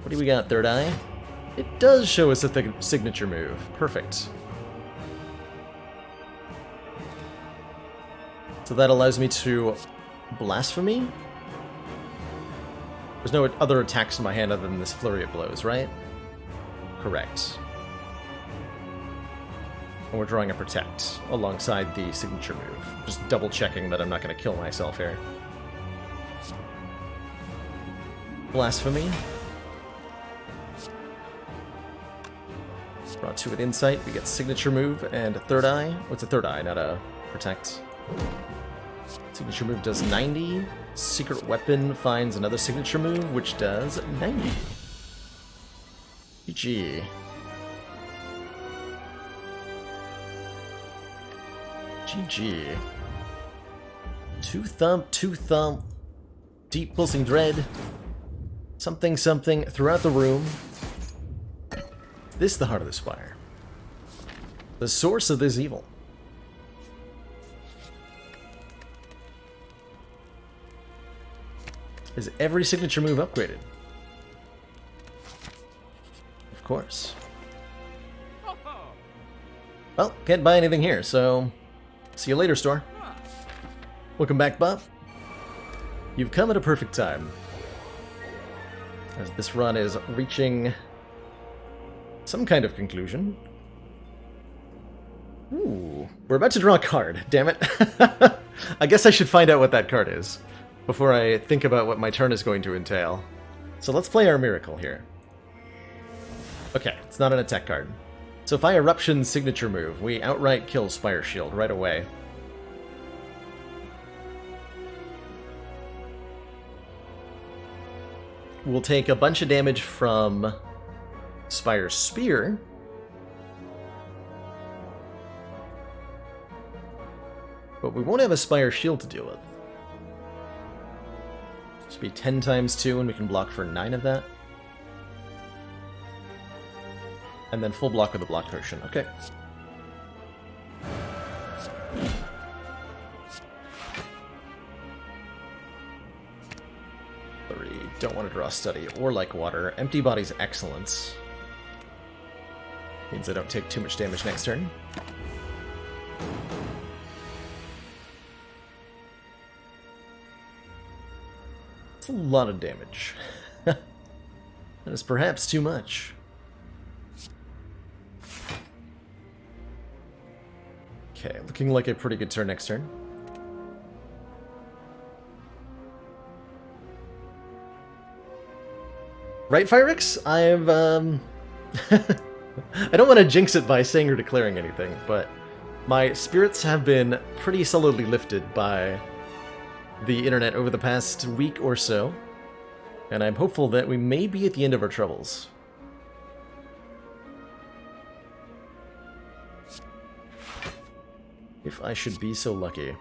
What do we got, Third Eye? It does show us a signature move. Perfect. So that allows me to Blasphemy? There's no other attacks in my hand other than this Flurry of Blows, right? Correct. And we're drawing a Protect alongside the signature move. Just double checking that I'm not going to kill myself here. Blasphemy. Brought to an Insight, we get signature move and a Third Eye. What's a Third Eye? Not a Protect. Signature move does 90. Secret Weapon finds another signature move, which does 90. GG. GG. Two thump, deep pulsing dread. Something, something throughout the room. This is the heart of the Spire. The source of this evil. Is every signature move upgraded? Of course. Well, can't buy anything here, so see you later, store. Welcome back, Bob. You've come at a perfect time, as this run is reaching some kind of conclusion. Ooh, we're about to draw a card, damn it. I guess I should find out what that card is before I think about what my turn is going to entail. So let's play our Miracle here. Okay, it's not an attack card. So if I Eruption signature move, we outright kill Spire Shield right away. We'll take a bunch of damage from Spire Spear. But we won't have a Spire Shield to deal with. This will be 10 times 2, and we can block for 9 of that. And then full block with a block potion. Okay. Don't want to draw Study or Like Water. Empty Body's Excellence. Means I don't take too much damage next turn. It's a lot of damage. That is perhaps too much. Okay, looking like a pretty good turn next turn. Right, Phyrix? I've, I don't want to jinx it by saying or declaring anything, but my spirits have been pretty solidly lifted by the internet over the past week or so, and I'm hopeful that we may be at the end of our troubles. If I should be so lucky.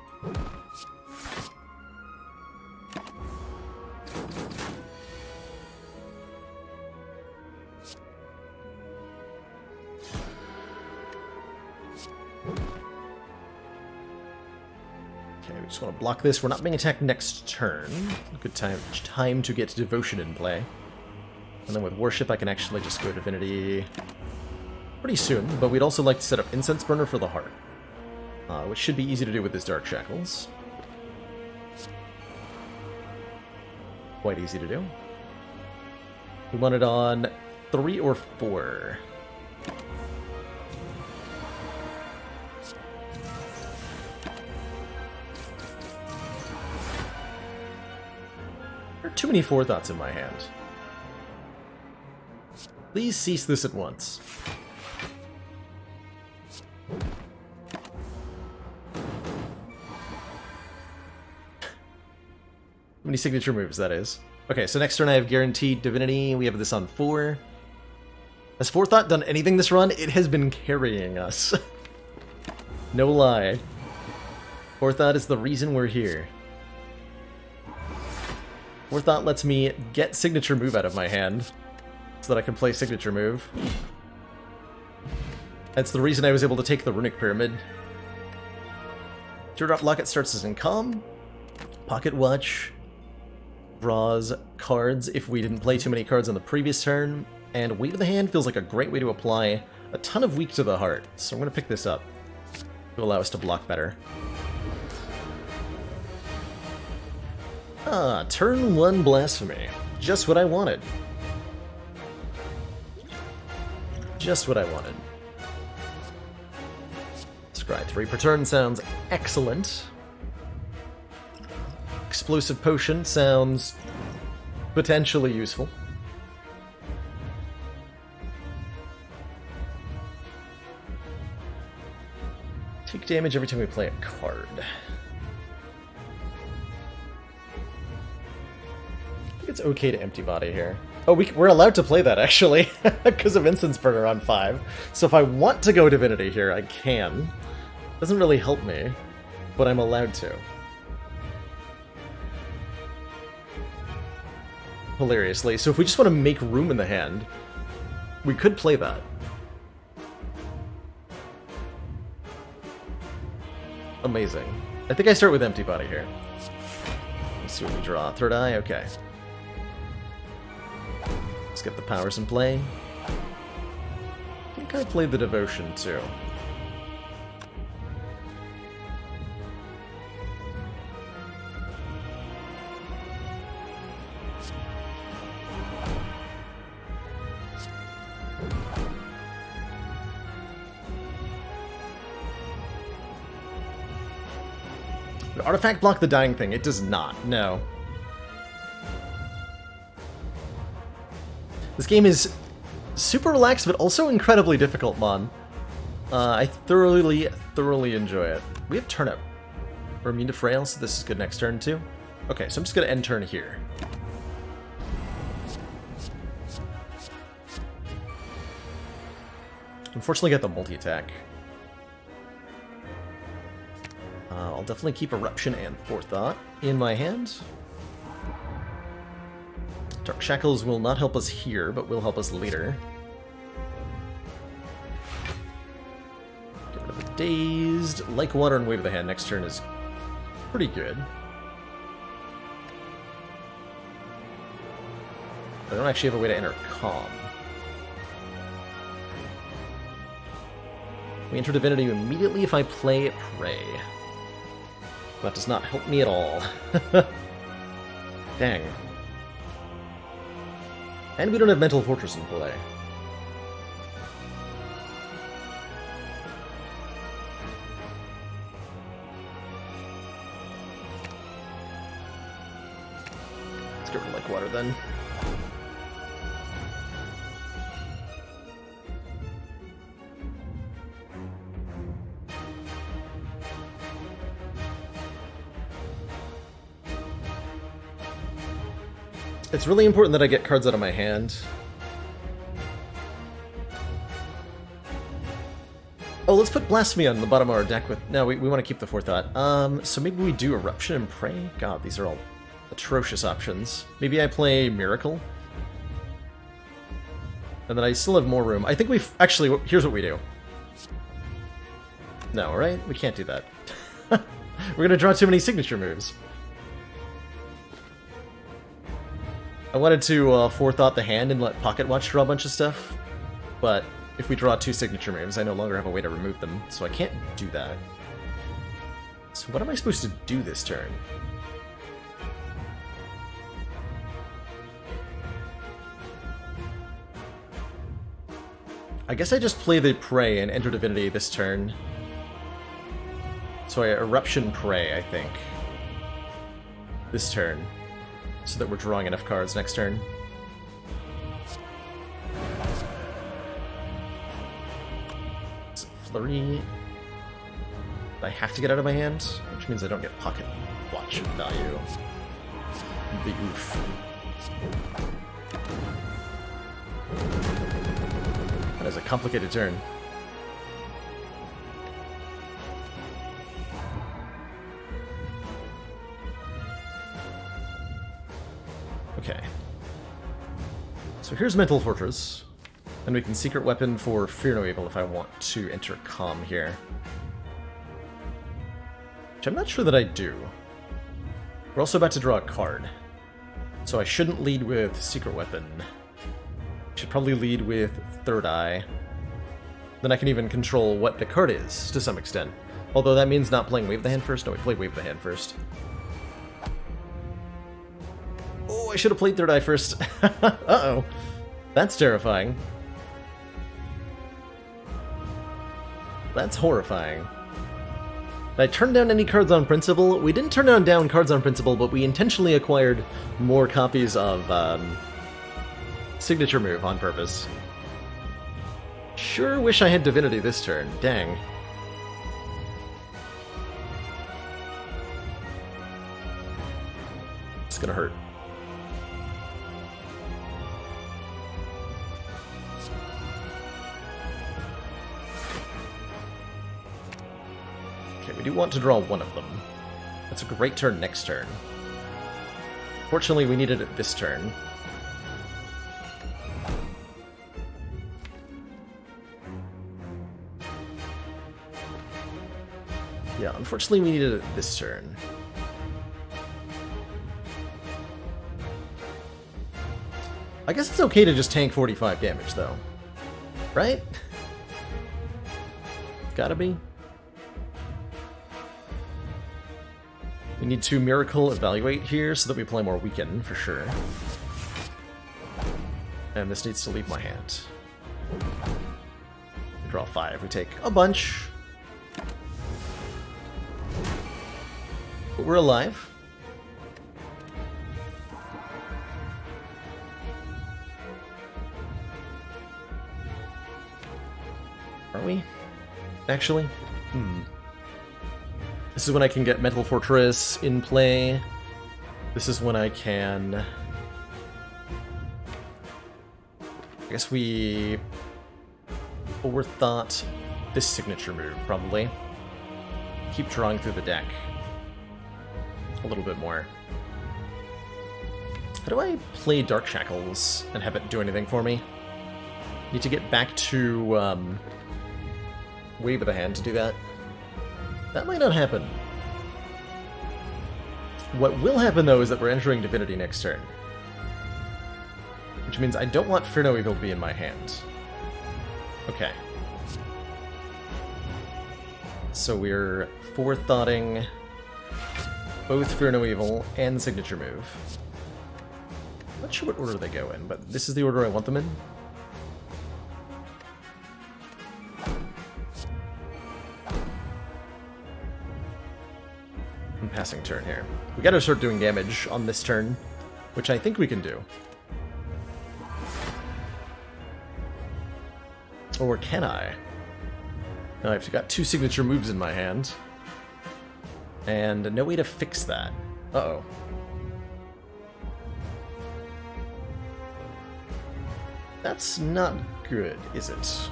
Just want to block this. We're not being attacked next turn. Good time to get Devotion in play. And then with Worship, I can actually just go Divinity. pretty soon, but we'd also like to set up Incense Burner for the heart, which should be easy to do with his Dark Shackles. Quite easy to do. We want it on 3 or 4. There are too many forethoughts in my hand. Please cease this at once. How many signature moves, that is. Okay, so next turn I have Guaranteed Divinity. We have this on 4. Has Forethought done anything this run? It has been carrying us. No lie. Forethought is the reason we're here. Forethought lets me get Signature Move out of my hand, so that I can play Signature Move. That's the reason I was able to take the Runic Pyramid. Teardrop Locket starts as in Calm. Pocket Watch draws cards if we didn't play too many cards on the previous turn, and Weight of the Hand feels like a great way to apply a ton of Weak to the Heart, so I'm going to pick this up to allow us to block better. Ah, turn 1 Blasphemy. Just what I wanted. Just what I wanted. Scry 3 per turn sounds excellent. Explosive Potion sounds potentially useful. Take damage every time we play a card. I think it's okay to Empty Body here. Oh, we're allowed to play that, actually, because of Incense Burner on 5. So if I want to go Divinity here, I can. Doesn't really help me, but I'm allowed to. Hilariously. So if we just want to make room in the hand, we could play that. Amazing. I think I start with Empty Body here. Let's see what we draw. Third Eye? Okay. Let's get the powers in play. I think I played the Devotion, too. Artifact block the dying thing. It does not. No. This game is super relaxed, but also incredibly difficult, Mon. I thoroughly enjoy it. We have Turnip. We're immune to Frail, so this is good next turn, too. Okay, so I'm just going to end turn here. Unfortunately, get the multi-attack. I'll definitely keep Eruption and Forethought in my hand. Dark Shackles will not help us here, but will help us later. Get rid of the Dazed. Like Water and Wave of the Hand next turn is pretty good. I don't actually have a way to enter Calm. We enter Divinity immediately if I play Prey. That does not help me at all. Dang. And we don't have Mental Fortress in play. Let's get rid of Like Water then. It's really important that I get cards out of my hand. Oh, let's put Blasphemy on the bottom of our deck with... No, we want to keep the Forethought. So maybe we do Eruption and Prey? God, these are all atrocious options. Maybe I play Miracle? And then I still have more room. I think we've... Actually, here's what we do. No, right? We can't do that. We're gonna draw too many signature moves. I wanted to Forethought the hand and let Pocket Watch draw a bunch of stuff, but if we draw 2 signature moves, I no longer have a way to remove them, so I can't do that. So what am I supposed to do this turn? I guess I just play the Prey and enter Divinity this turn. So I Eruption Prey, I think. This turn. So that we're drawing enough cards next turn. Is it Flurry? I have to get out of my hand, which means I don't get Pocket Watch value. Big oof. That is a complicated turn. Okay. So here's Mental Fortress. And we can Secret Weapon for Fear No Evil if I want to enter Calm here. Which I'm not sure that I do. We're also about to draw a card. So I shouldn't lead with Secret Weapon. Should probably lead with Third Eye. Then I can even control what the card is, to some extent. Although that means not playing Wave the Hand first. No, we played Wave the Hand first. Oh, I should have played Third Eye first. Uh-oh. That's terrifying. That's horrifying. Did I turn down any cards on principle? We didn't turn down cards on principle, but we intentionally acquired more copies of Signature Move on purpose. Sure wish I had Divinity this turn. Dang. It's gonna hurt. Okay, we do want to draw one of them. That's a great turn next turn. Fortunately, we needed it this turn. Yeah, unfortunately we needed it this turn. I guess it's okay to just tank 45 damage, though. Right? Gotta be. We need to Miracle Evaluate here so that we play more Weaken, for sure. And this needs to leave my hand. We draw 5. We take a bunch. But we're alive. Are we? Actually? This is when I can get Mental Fortress in play. This is when I can... I guess we overthought this signature move, probably. Keep drawing through the deck a little bit more. How do I play Dark Shackles and have it do anything for me? Need to get back to Wave of the Hand to do that. That might not happen. What will happen, though, is that we're entering Divinity next turn. Which means I don't want Fear No Evil to be in my hand. Okay. So we're forethoughting both Fear No Evil and Signature Move. Not sure what order they go in, but this is the order I want them in. Passing turn here. We gotta start doing damage on this turn, which I think we can do. Or can I? No, I've got 2 signature moves in my hand. And no way to fix that. Uh-oh. That's not good, is it?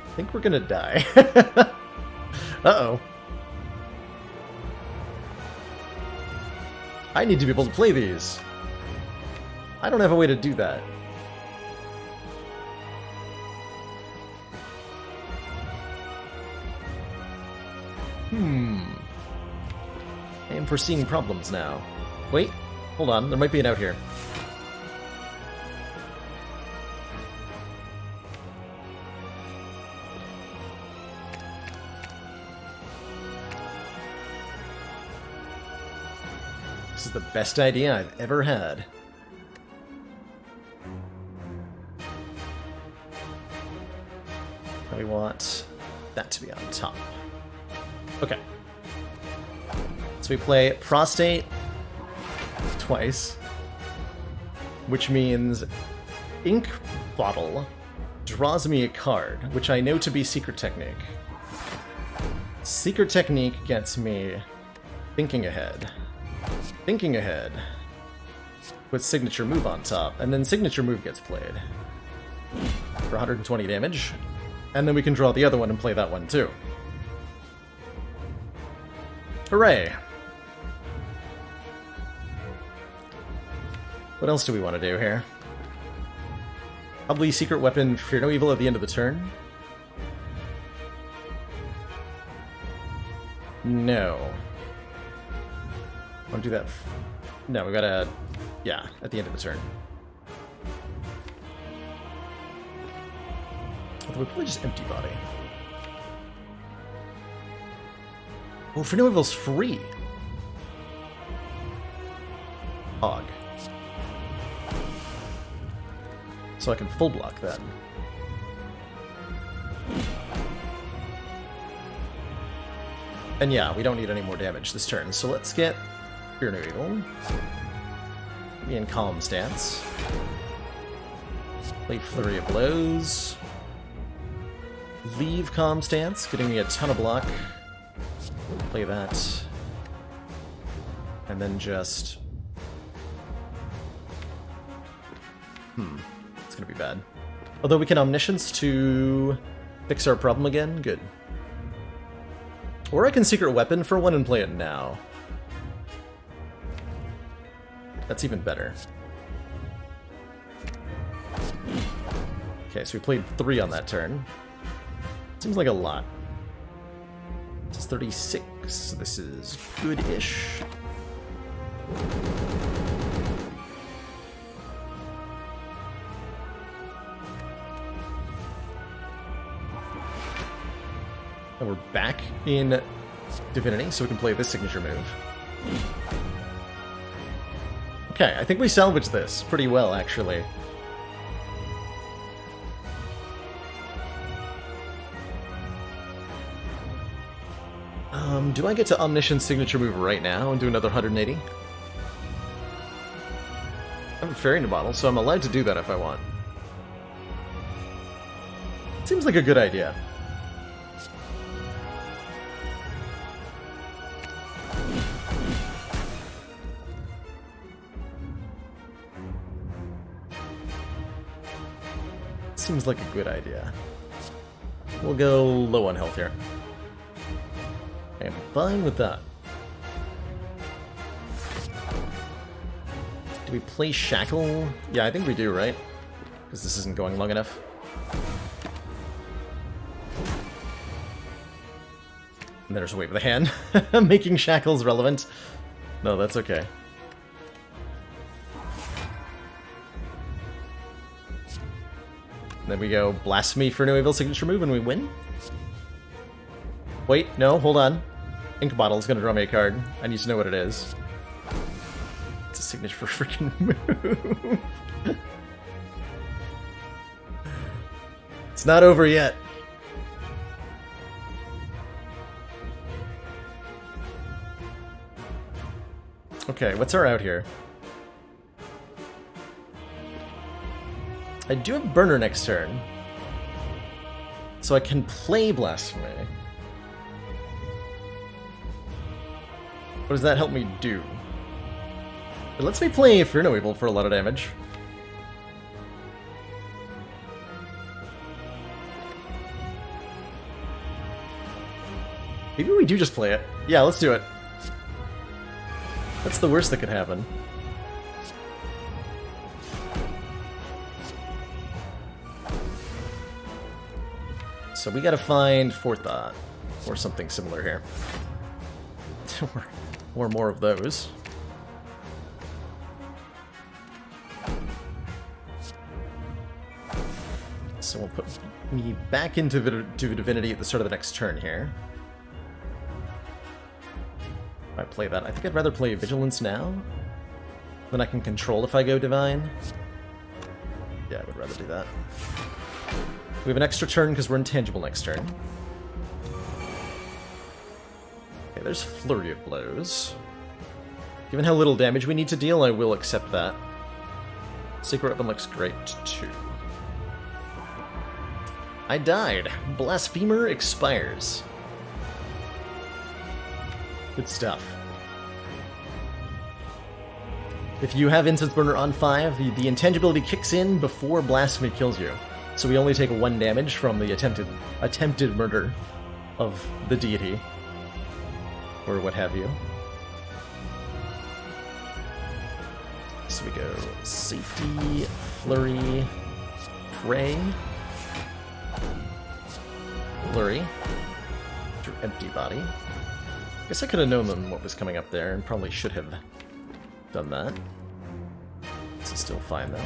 I think we're gonna die. Uh-oh. I need to be able to play these. I don't have a way to do that. I am foreseeing problems now. Wait, hold on, there might be an out here. This is the best idea I've ever had. We want that to be on top. Okay. So we play Prostate twice, which means Ink Bottle draws me a card, which I know to be Secret Technique. Secret Technique gets me Thinking Ahead. Thinking Ahead with Signature Move on top, and then Signature Move gets played for 120 damage, and then we can draw the other one and play that one too. Hooray! What else do we want to do here? Probably Secret Weapon, Fear No Evil at the end of the turn? No. Want to do that? No, we gotta... Yeah, at the end of the turn. Although we probably just Empty Body. Oh, Fear No Evil's free! Hog. So I can full block then. And yeah, we don't need any more damage this turn, so let's get Fear No Evil. Be in Calm Stance. Play Flurry of Blows. Leave Calm Stance, getting me a ton of block. Play that. And then just... It's gonna be bad. Although we can Omniscience to fix our problem again, good. Or I can Secret Weapon for one and play it now. That's even better. Okay, so we played 3 on that turn. Seems like a lot. This is 36. This is good-ish. And we're back in Divinity, so we can play this signature move. Okay, I think we salvaged this pretty well, actually. Do I get to Omniscience signature move right now and do another 180? I have a Fairy in a bottle, so I'm allowed to do that if I want. Seems like a good idea. Seems like a good idea. We'll go low on health here. I'm fine with that. Do we play Shackle? Yeah, I think we do, right? Because this isn't going long enough. And there's a wave of the hand. Making Shackles relevant. No, that's okay. And then we go Blasphemy for No Evil signature move and we win. Wait, no, hold on. Ink Bottle is going to draw me a card. I need to know what it is. It's a signature for freaking move. It's not over yet. Okay, what's our out here? I do have Burner next turn. So I can play Blasphemy. What does that help me do? It lets me play Fear No Evil for a lot of damage. Maybe we do just play it. Yeah, let's do it. That's the worst that could happen. So we gotta find Forethought, or something similar here. Or more of those. So we'll put me back into Divinity at the start of the next turn here. I play that. I think I'd rather play Vigilance now. Then I can control if I go Divine. Yeah, I would rather do that. We have an extra turn because we're intangible next turn. Okay, there's Flurry of Blows. Given how little damage we need to deal, I will accept that. Secret Weapon looks great, too. I died. Blasphemer expires. Good stuff. If you have Incense Burner on 5, the intangibility kicks in before Blasphemy kills you. So we only take 1 damage from the attempted murder of the deity. Or what have you. So we go Safety, Flurry, Pray, Flurry, through Empty Body. Guess I could have known what was coming up there, and probably should have done that. This is still fine, though.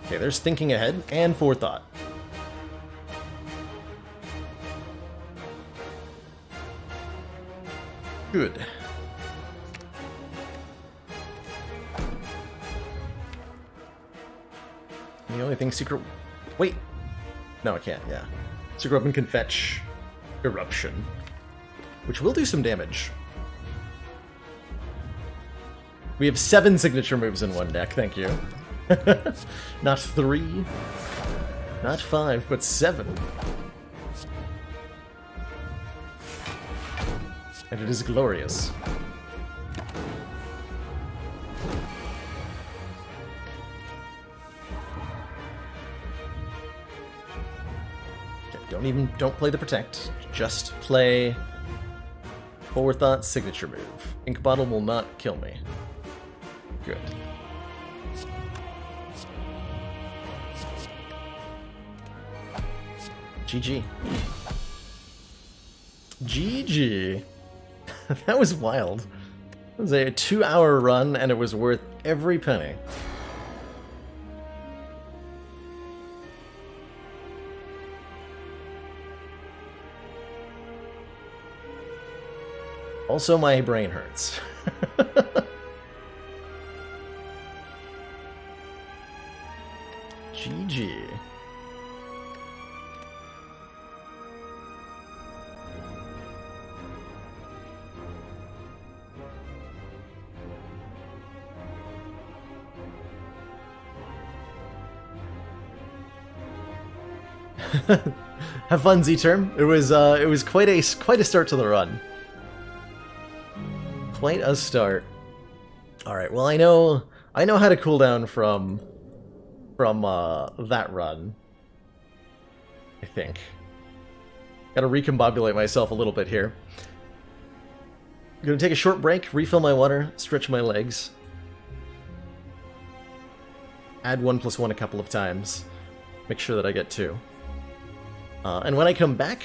Okay, there's Thinking Ahead, and Forethought. Good. The only thing Secret... Wait! No, I can't, yeah. Secret Weapon can fetch Eruption, which will do some damage. We have 7 signature moves in one deck, thank you. Not 3, not 5, but 7. And it is glorious. Okay, don't play the Protect, just play Forethought signature move. Ink Bottle will not kill me. Good. GG. GG. That was wild. It was a 2-hour run, and it was worth every penny. Also, my brain hurts. GG. Have fun, Z-Term. It was quite a start to the run. Quite a start. All right. Well, I know how to cool down from that run. I think. Gotta recombobulate myself a little bit here. I'm gonna take a short break, refill my water, stretch my legs. Add 1+1 a couple of times. Make sure that I get 2. And when I come back,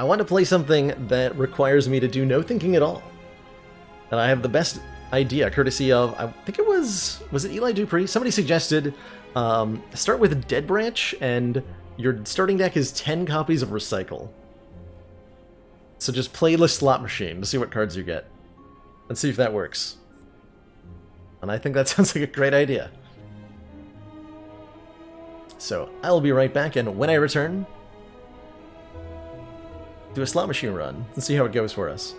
I want to play something that requires me to do no thinking at all. And I have the best idea, courtesy of, I think it was it Eli Dupree? Somebody suggested, start with Dead Branch, and your starting deck is 10 copies of Recycle. So just play the slot machine to see what cards you get. And see if that works. And I think that sounds like a great idea. So, I'll be right back, and when I return, do a slot machine run and see how it goes for us.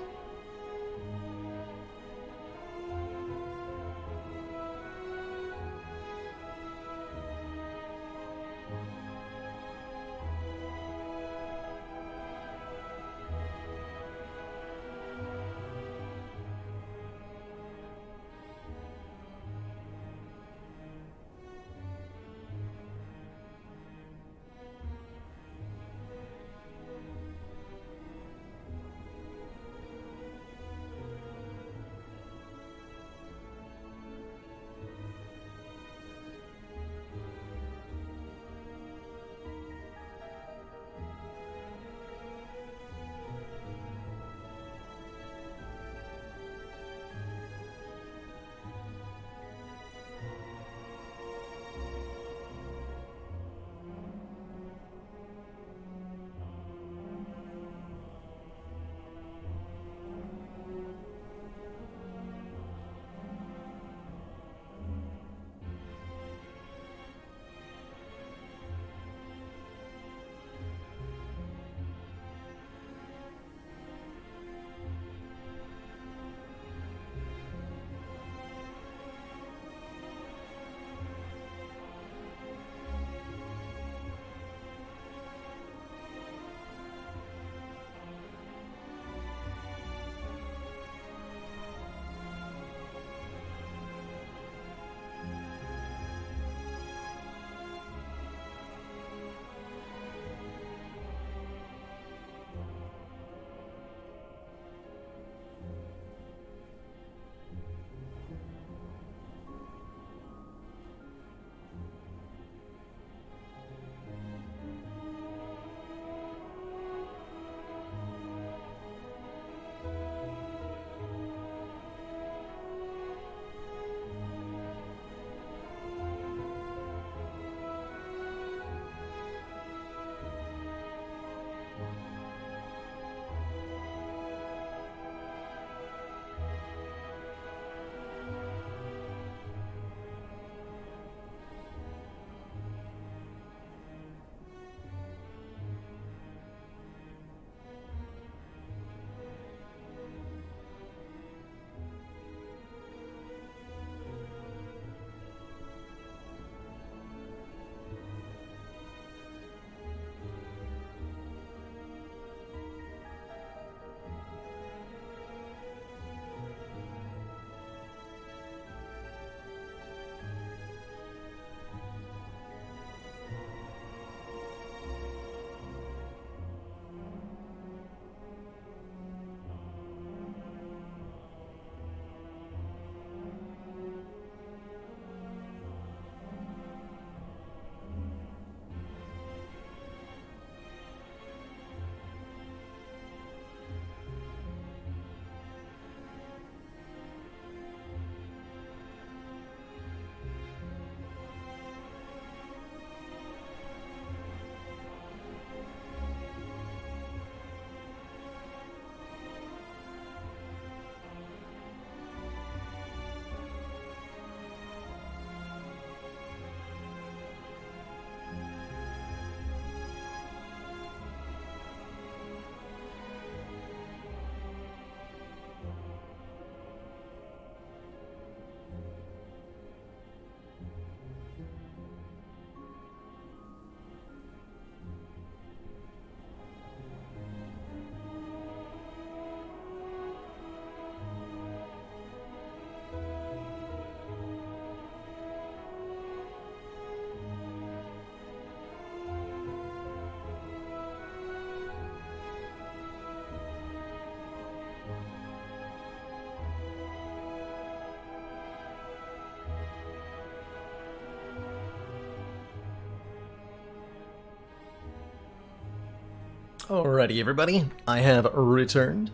Alrighty, everybody, I have returned.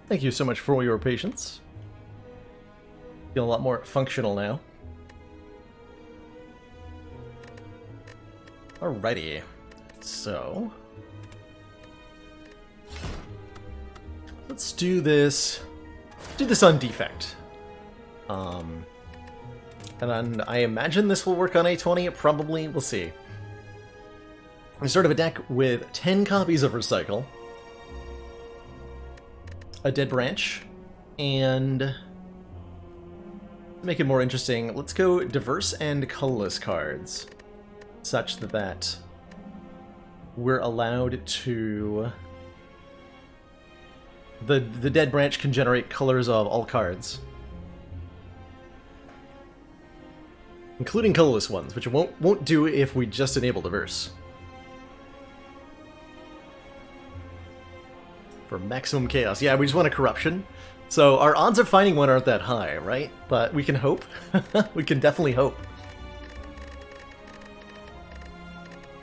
Thank you so much for your patience. Feel a lot more functional now. Alrighty, so let's do this. Do this on defect. And then I imagine this will work on A20. Probably, we'll see. We start of a deck with 10 copies of Recycle, a Dead Branch, and to make it more interesting, let's go diverse and colorless cards, such that we're allowed to... The Dead Branch can generate colors of all cards, including colorless ones, which it won't do if we just enable diverse. For maximum chaos. Yeah, we just want a corruption. So our odds of finding one aren't that high, right? But we can hope. We can definitely hope.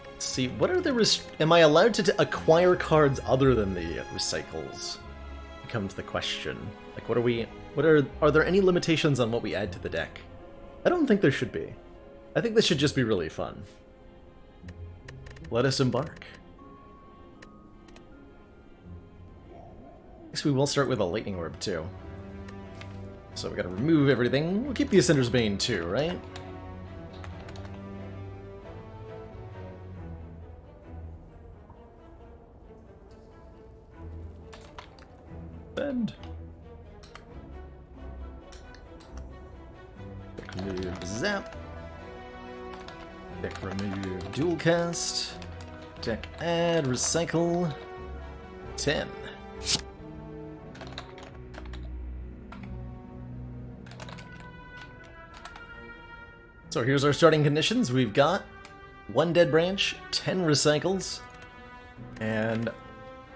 Let's see, what are the am I allowed to acquire cards other than the recycles? Becomes the question. Like, are there any limitations on what we add to the deck? I don't think there should be. I think this should just be really fun. Let us embark. I guess we will start with a lightning orb too. So we gotta remove everything. We'll keep the Ascender's Bane too, right? Bend. Deck remove zap. Deck remove dual cast. Deck add recycle. 10. So here's our starting conditions. We've got 1 Dead Branch, 10 Recycles, and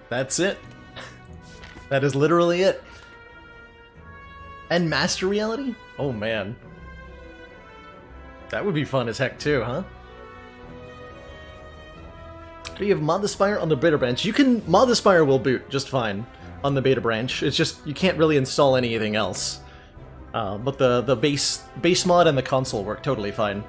that's it. That is literally it. And Master Reality? Oh man. That would be fun as heck too, huh? Do you have Mod the Spire on the Beta Branch? You can... Mod the Spire will boot just fine on the Beta Branch. It's just, you can't really install anything else. But the base mod and the console work totally fine.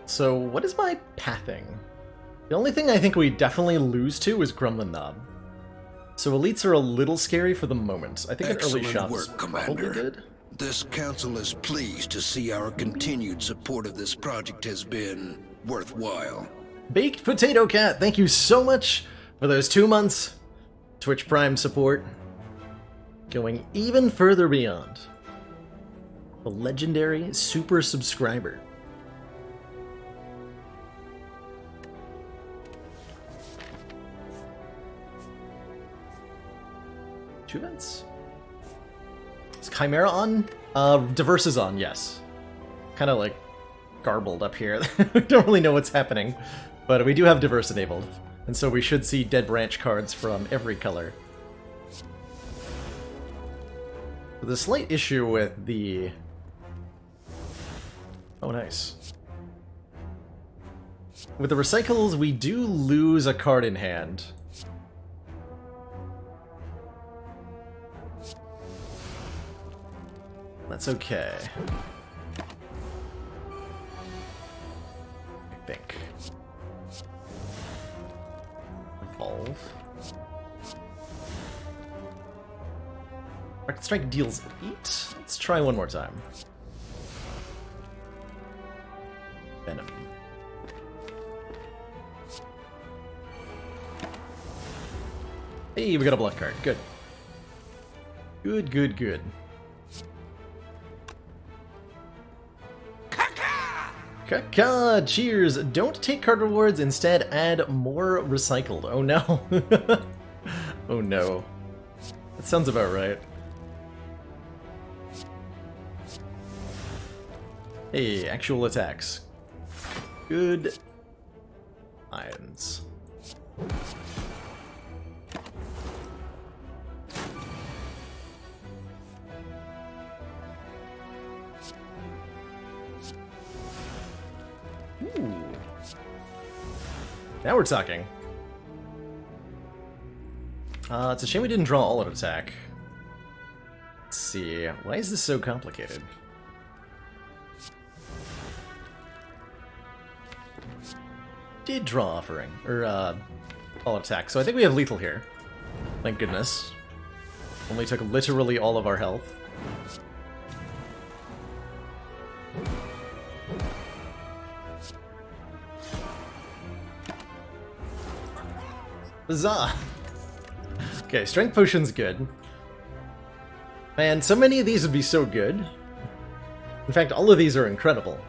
So what is my pathing? The only thing I think we definitely lose to is Gremlin Knob. So elites are a little scary for the moment. I think an early shot is probably good. This council is pleased to see our continued support of this project has been worthwhile. Baked Potato Cat, thank you so much for those 2 months. Twitch Prime support. Going even further beyond. The legendary super subscriber. Two events. Is Chimera on? Diverse is on, yes. Kind of like garbled up here. We don't really know what's happening. But we do have diverse enabled, and so we should see Dead Branch cards from every color. The slight issue with the... Oh, nice. With the recycles, we do lose a card in hand. That's okay. I think. Evolve. Rocket Strike deals 8. Let's try one more time. Venom. Hey, we got a blood card. Good. Good, good, good. Kaka! Cheers! Don't take card rewards, instead add more recycled. Oh no. Oh no. That sounds about right. Hey, actual attacks. Good. Irons. Ooh. Now we're talking. It's a shame we didn't draw all-out attack. Let's see. Why is this so complicated? Did draw offering, or all attack. So I think we have lethal here. Thank goodness. Only took literally all of our health. Huzzah! Okay, strength potion's good. Man, so many of these would be so good. In fact, all of these are incredible.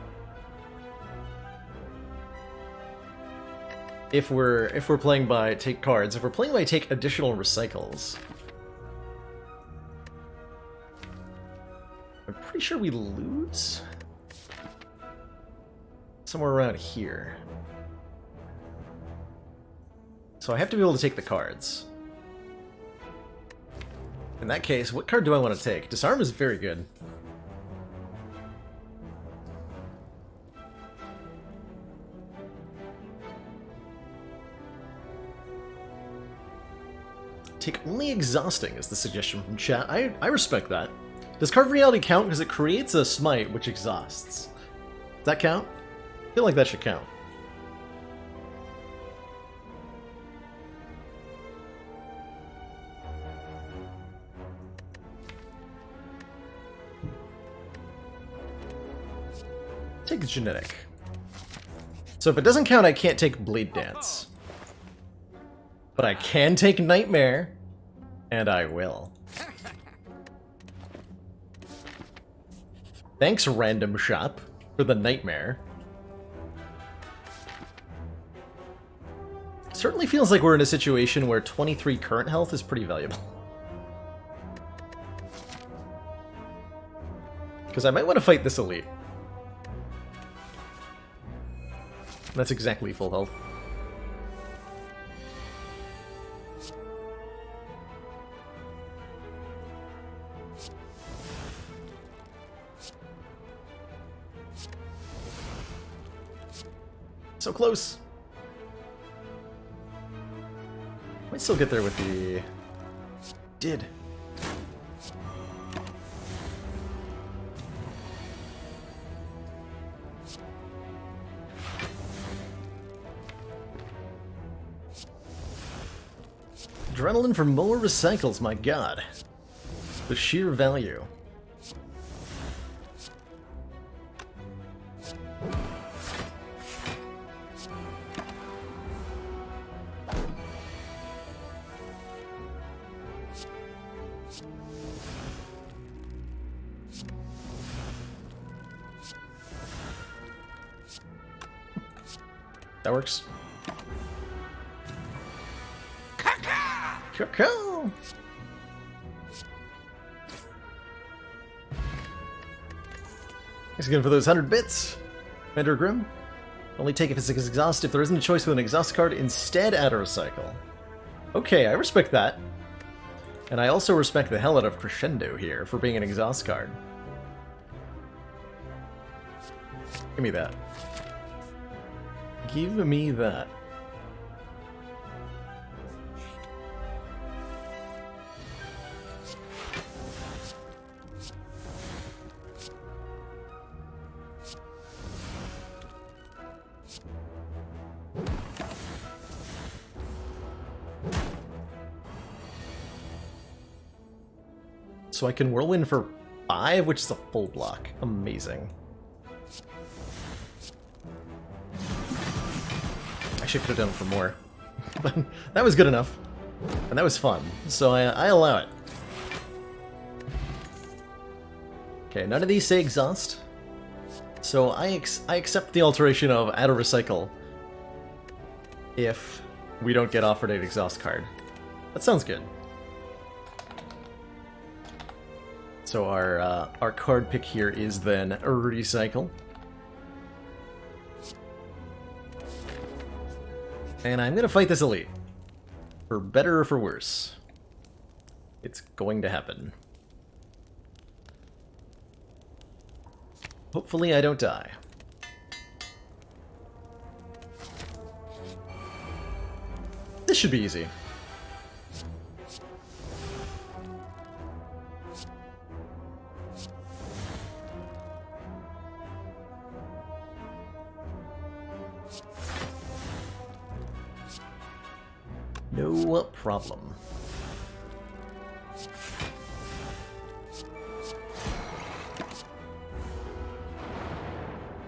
If we're playing by take cards, if we're playing by take additional recycles, I'm pretty sure we lose somewhere around here. So I have to be able to take the cards. In that case, what card do I want to take? Disarm is very good. Take only exhausting is the suggestion from chat. I respect that. Does Carved Reality count because it creates a smite which exhausts? Does that count? I feel like that should count. Take genetic. So if it doesn't count, I can't take Blade Dance. But I can take Nightmare, and I will. Thanks, Random Shop, for the Nightmare. Certainly feels like we're in a situation where 23 current health is pretty valuable. Because I might want to fight this elite. That's exactly full health. So close. Might still get there with the... Did. Adrenaline for more recycles, my god. The sheer value. That works. Caw-caw! Thanks again for those 100 bits, Commander Grim. Only take if it's exhaust if there isn't a choice with an exhaust card. Instead, add a recycle. Okay, I respect that. And I also respect the hell out of Crescendo here for being an exhaust card. Give me that. Give me that. So I can whirlwind for 5, which is a full block. Amazing. Actually, I could have done it for more. But that was good enough. And that was fun. So I allow it. Okay, none of these say exhaust. So I accept the alteration of add a recycle if we don't get offered an exhaust card. That sounds good. So our card pick here is then a recycle. And I'm gonna fight this elite. For better or for worse. It's going to happen. Hopefully I don't die. this should be easy. No problem.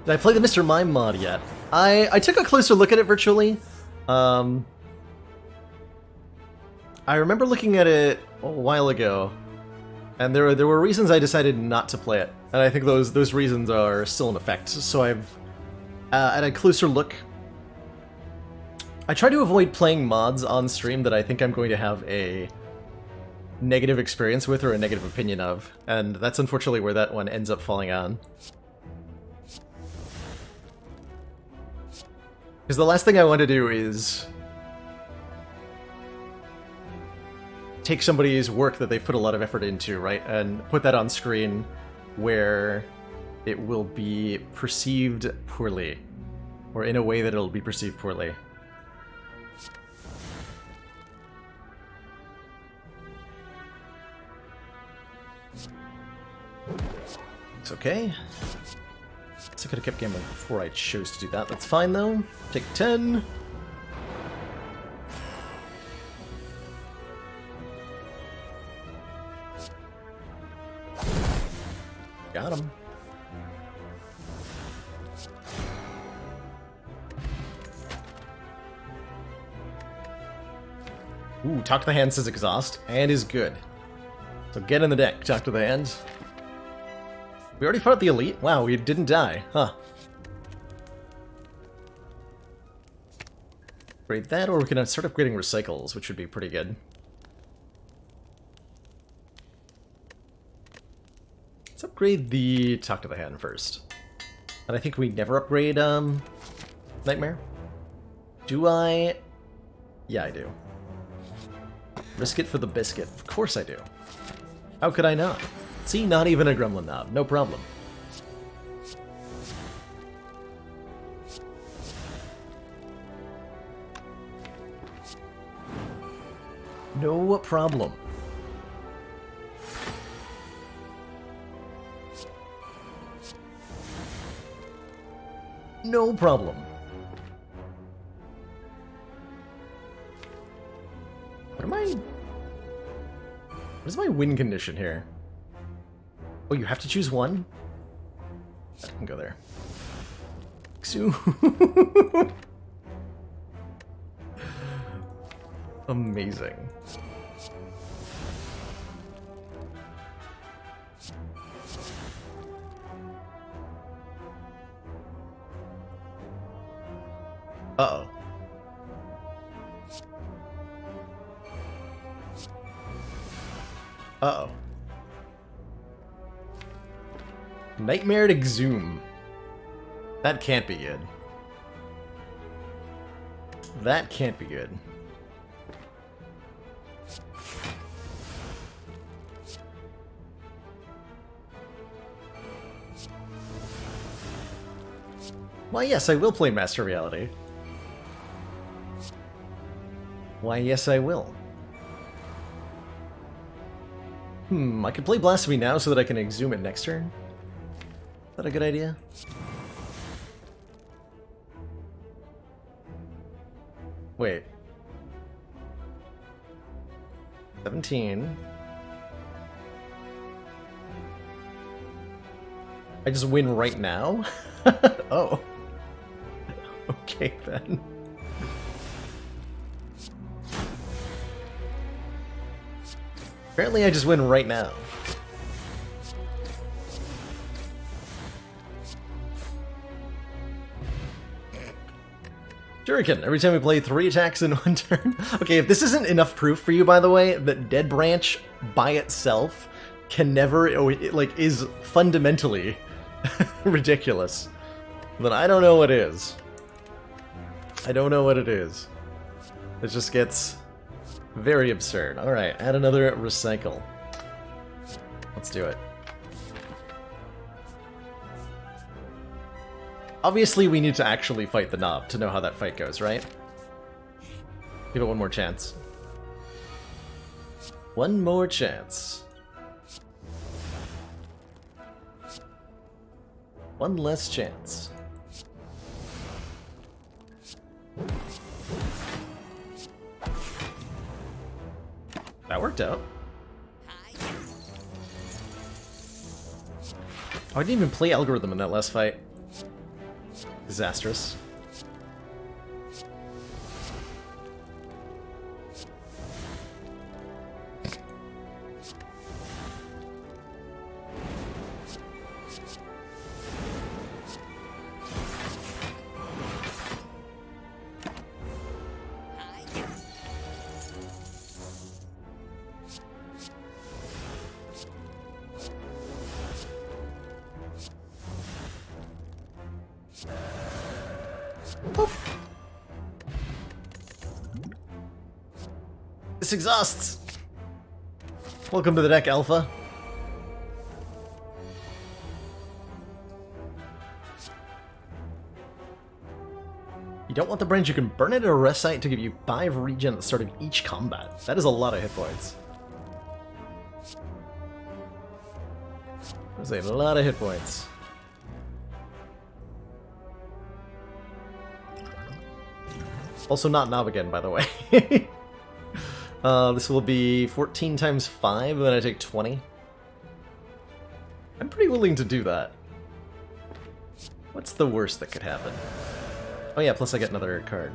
Did I play the Mr. Mime mod yet? I took a closer look at it virtually. I remember looking at it a while ago, and there were reasons I decided not to play it, and I think those reasons are still in effect. So I've at a closer look. I try to avoid playing mods on stream that I think I'm going to have a negative experience with or a negative opinion of, and that's unfortunately where that one ends up falling on. Because the last thing I want to do is take somebody's work that they've put a lot of effort into, right, and put that on screen where it will be perceived poorly, or in a way that it'll be perceived poorly. It's okay. So I could have kept gambling before I chose to do that. That's fine, though. Take 10. Got him. Ooh, Talk to the Hand says exhaust, and is good. So get in the deck, Talk to the Hand. We already fought the elite? Wow, we didn't die. Huh. Upgrade that, or we can start upgrading recycles, which would be pretty good. Let's upgrade the Talk to the Hand first. And I think we never upgrade, Nightmare? Do I? Yeah, I do. Risk it for the biscuit. Of course I do. How could I not? See, not even a gremlin knob. No problem. No problem. No problem. What is my win condition here? Oh, you have to choose one? I can go there. Amazing. Uh-oh. Uh-oh. Nightmare to Exhume. That can't be good. That can't be good. Why, yes, I will play Master Reality. Why, yes, I will. I could play Blasphemy now so that I can Exhume it next turn. Is that a good idea? Wait. 17. I just win right now? Oh. Okay, then. Apparently I just win right now. Shuriken, every time we play 3 attacks in 1 turn. Okay, if this isn't enough proof for you, by the way, that Dead Branch by itself can never, like, is fundamentally ridiculous, then I don't know what is. I don't know what it is. It just gets very absurd. Alright, add another recycle. Let's do it. Obviously, we need to actually fight the knob to know how that fight goes, right? Give it one more chance. One more chance. One less chance. That worked out. Oh, I didn't even play algorithm in that last fight. Disastrous. This exhausts! Welcome to the deck, Alpha. You don't want the branch, you can burn it at a rest site to give you 5 regen at the start of each combat. That is a lot of hit points. That's a lot of hit points. Also not Knob again, by the way. This will be 14 times 5, and then I take 20. I'm pretty willing to do that. What's the worst that could happen? Oh yeah, plus I get another card.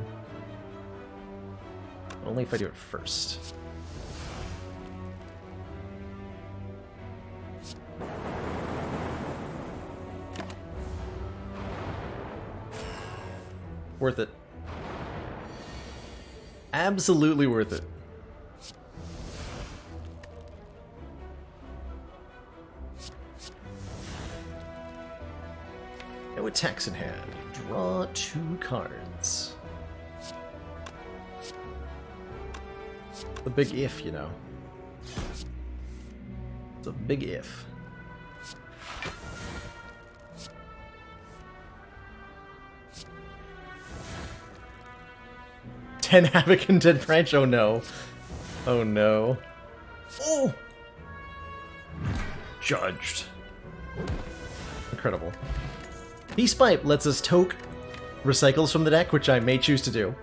Only if I do it first. Worth it. Absolutely worth it. No attacks in hand. Draw 2 cards. The big if, you know. It's a big if. Ten Havoc and Dead Branch, oh no. Oh no. Oh! Judged. Incredible. Peace Pipe lets us toke recycles from the deck, which I may choose to do.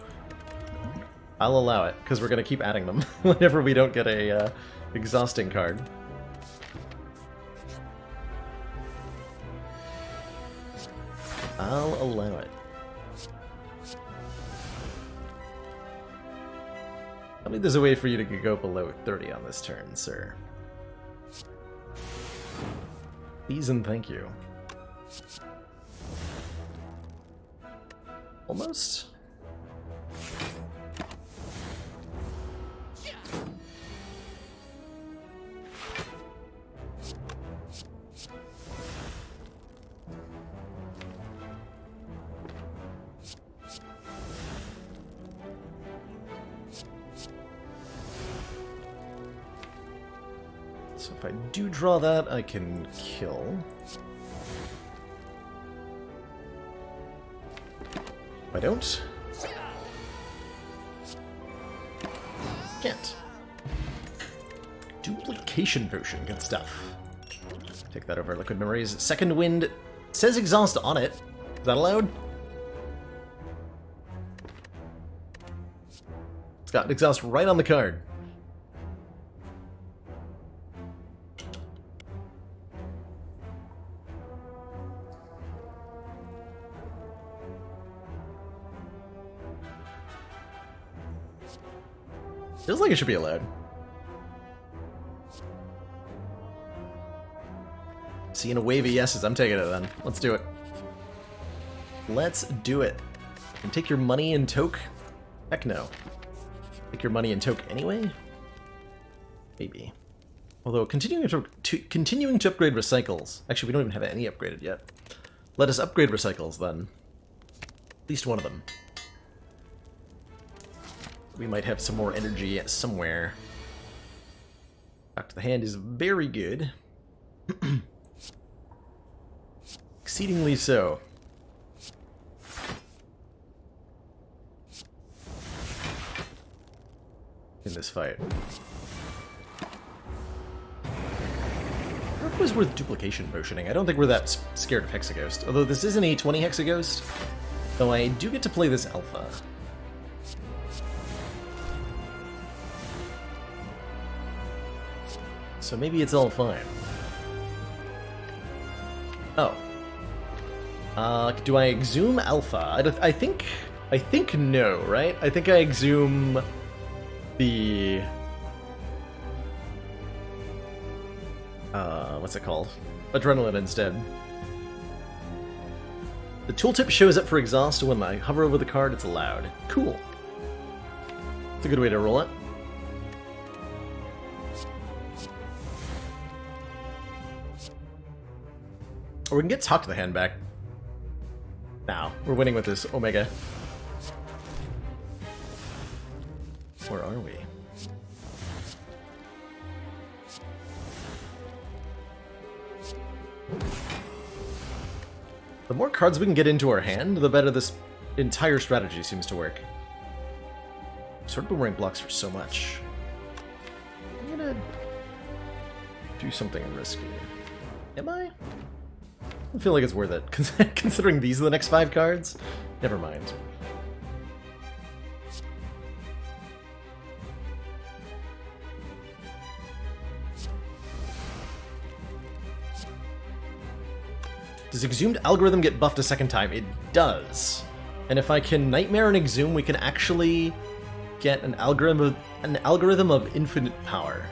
I'll allow it, because we're going to keep adding them whenever we don't get a exhausting card. I'll allow it. Tell me there's a way for you to go below 30 on this turn, sir. Please and thank you. Almost? So if I do draw that, I can kill. If I don't, can't. Duplication potion, good stuff. Take that over Liquid Memories. Second Wind says exhaust on it. Is that allowed? It's got exhaust right on the card. Feels like it should be allowed. Seeing a wave of yeses, I'm taking it then. Let's do it. Let's do it. And take your money and toke? Heck no. Take your money and toke anyway? Maybe. Although continuing to upgrade recycles. Actually, we don't even have any upgraded yet. Let us upgrade recycles then. At least one of them. We might have some more energy somewhere. Back to the hand is very good. Exceedingly so. in this fight. I don't know if it was worth duplication potioning. I don't think we're that scared of Hexaghost. Although this is an A20 Hexaghost, though I do get to play this alpha. So maybe it's all fine. Oh. Do I exhume alpha? I think no, right? I think I exhume the... what's it called? Adrenaline instead. The tooltip shows up for exhaust when I hover over the card, it's allowed. Cool. It's a good way to roll it. Or we can get Talk to the Hand back. Now, we're winning with this Omega. Where are we? The more cards we can get into our hand, the better this entire strategy seems to work. Sword Boomerang blocks for so much. I'm gonna do something risky. Am I? I feel like it's worth it, considering these are the next 5 cards. Never mind. Does Exhumed Algorithm get buffed a second time? It does. And if I can Nightmare and Exhume, we can actually get an algorithm of infinite power.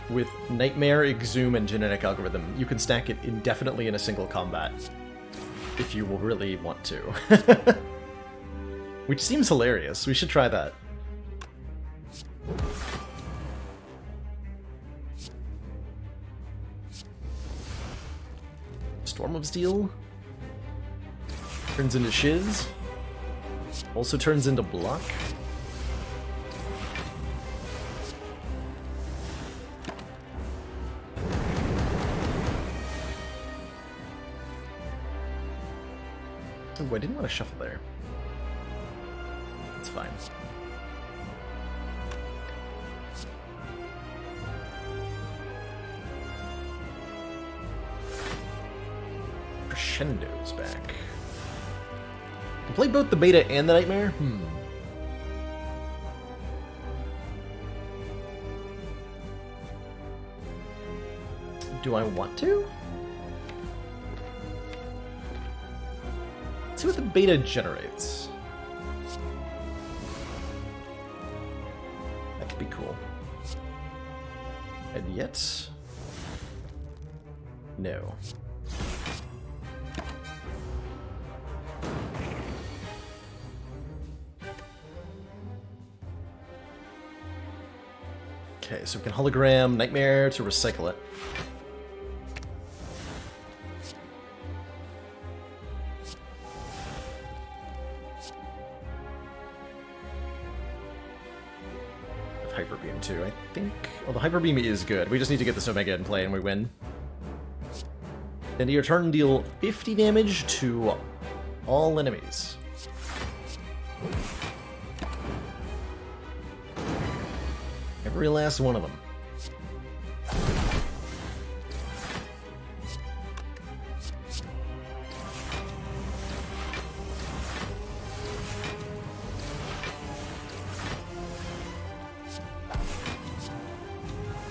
With Nightmare, Exhume, and Genetic Algorithm, you can stack it indefinitely in a single combat. If you will really want to. Which seems hilarious. We should try that. Storm of Steel. Turns into Shiz. Also turns into Block. Ooh, I didn't want to shuffle there. It's fine. Crescendo's back. Can play both the beta and the Nightmare? Do I want to? Let's see what the beta generates. That could be cool. And yet... no. Okay, so we can hologram Nightmare to recycle it. Hyper Beam too, I think. Well, the Hyper Beam is good. We just need to get this Omega in play and we win. End of your turn, deal 50 damage to all enemies. Every last one of them.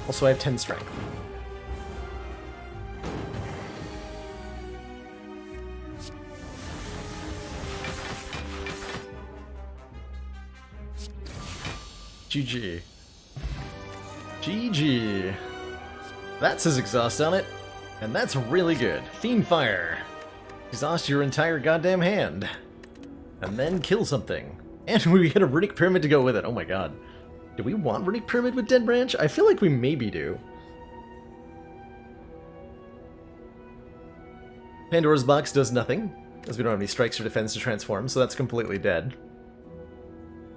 Also, I have 10 strength. GG. GG. That says exhaust on it, and that's really good. Fiend Fire. Exhaust your entire goddamn hand. And then kill something. And we get a Runic Pyramid to go with it. Oh my god. Do we want Runic Pyramid with Dead Branch? I feel like we maybe do. Pandora's Box does nothing, as we don't have any strikes or defense to transform, so that's completely dead.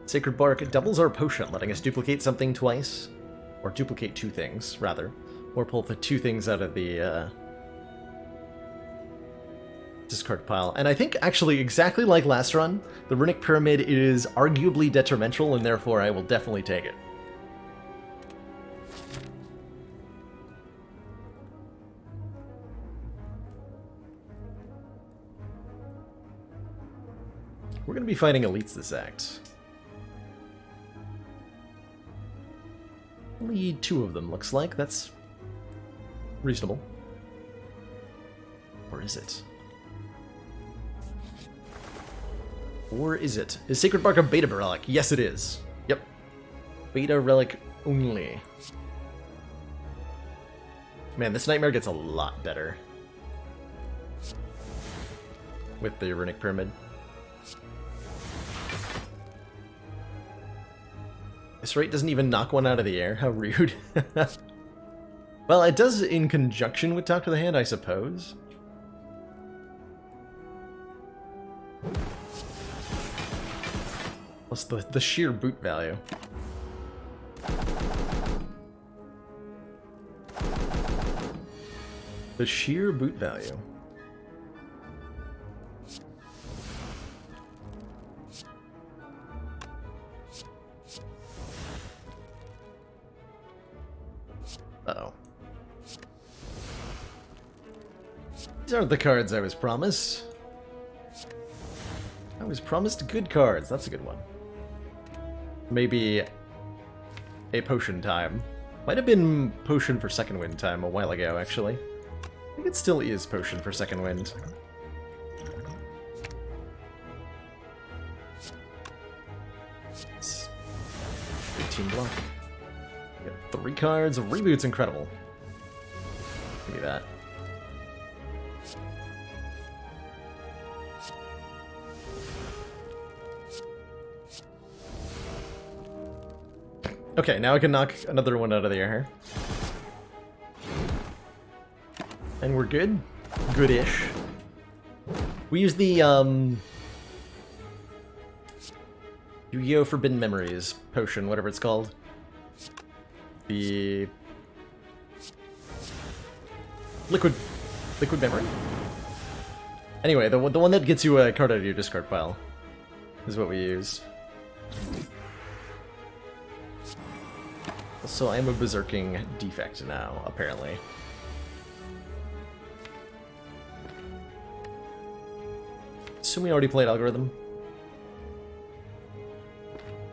Sacred Bark doubles our potion, letting us duplicate something twice. Or duplicate 2 things, rather. Or pull the 2 things out of the, discard pile. And I think, actually, exactly like last run, the Runic Pyramid is arguably detrimental, and therefore I will definitely take it. We're going to be fighting elites this act. Only 2 of them, looks like. That's reasonable. Or is it? Or is it? Is Sacred Bark a beta relic? Yes, it is. Yep. Beta relic only. Man, this nightmare gets a lot better with the Runic Pyramid. This rate doesn't even knock one out of the air. How rude. Well, it does in conjunction with Talk to the Hand, I suppose. Plus the sheer boot value. The sheer boot value. Uh-oh. These aren't the cards I was promised. I was promised good cards. That's a good one. Maybe a potion time. Might have been potion for second wind time a while ago, actually. I think it still is potion for second wind. It's 15 block. Got 3 cards. Reboot's incredible. Give me that. Okay, now I can knock another one out of the air. And we're good? Good-ish. We use the, Yu-Gi-Oh! Forbidden Memories potion, whatever it's called. The... Liquid memory? Anyway, the one that gets you a card out of your discard pile is what we use. So I'm a berserking defect now, apparently. Assume we already played Algorithm.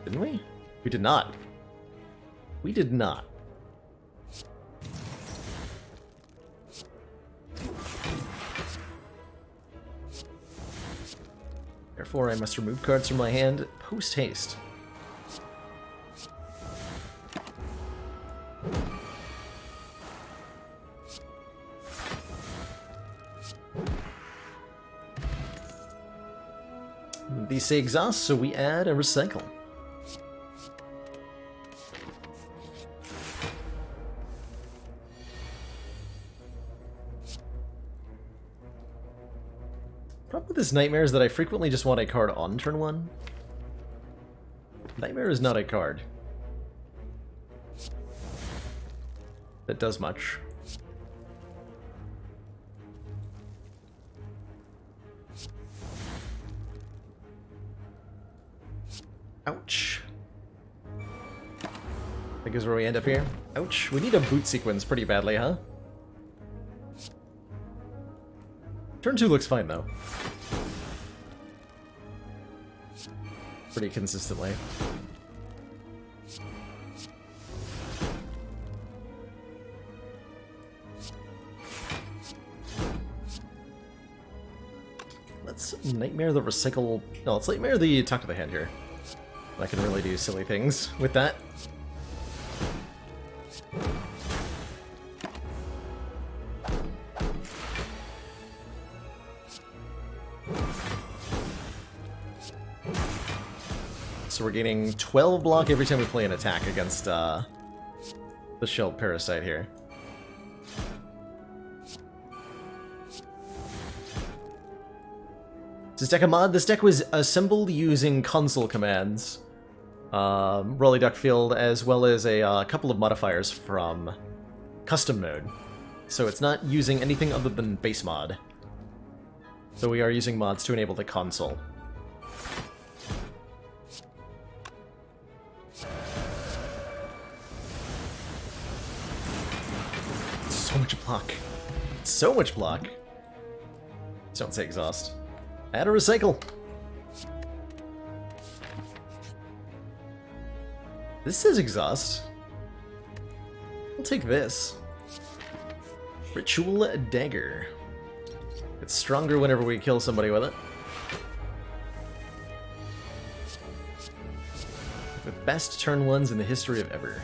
Didn't we? We did not. We did not. Therefore, I must remove cards from my hand post-haste. These say exhaust, so we add a recycle. Problem with this Nightmare is that I frequently just want a card on turn 1. Nightmare is not a card that does much. Ouch. I think is where we end up here. Ouch. We need a boot sequence pretty badly, huh? Turn 2 looks fine, though. Pretty consistently. Let's Nightmare the recycle... No, let's Nightmare the Talk to the Hand here. I can really do silly things with that. So we're gaining 12 block every time we play an attack against the Shelled Parasite here. Is this deck a mod? This deck was assembled using console commands. Rolly Duckfield, as well as a couple of modifiers from custom mode. So it's not using anything other than base mod. So we are using mods to enable the console. So much block. So much block. Don't say exhaust. Add a recycle. This says exhaust. I'll take this. Ritual dagger. It's stronger whenever we kill somebody with it. The best turn ones in the history of ever.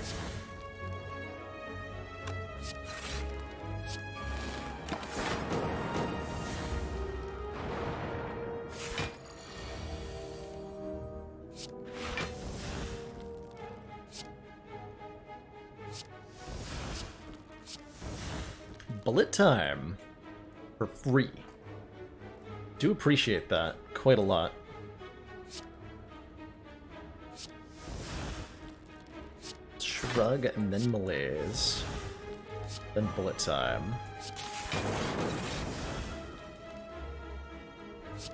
Bullet time. For free. Do appreciate that quite a lot. Shrug and then malaise. Then bullet time.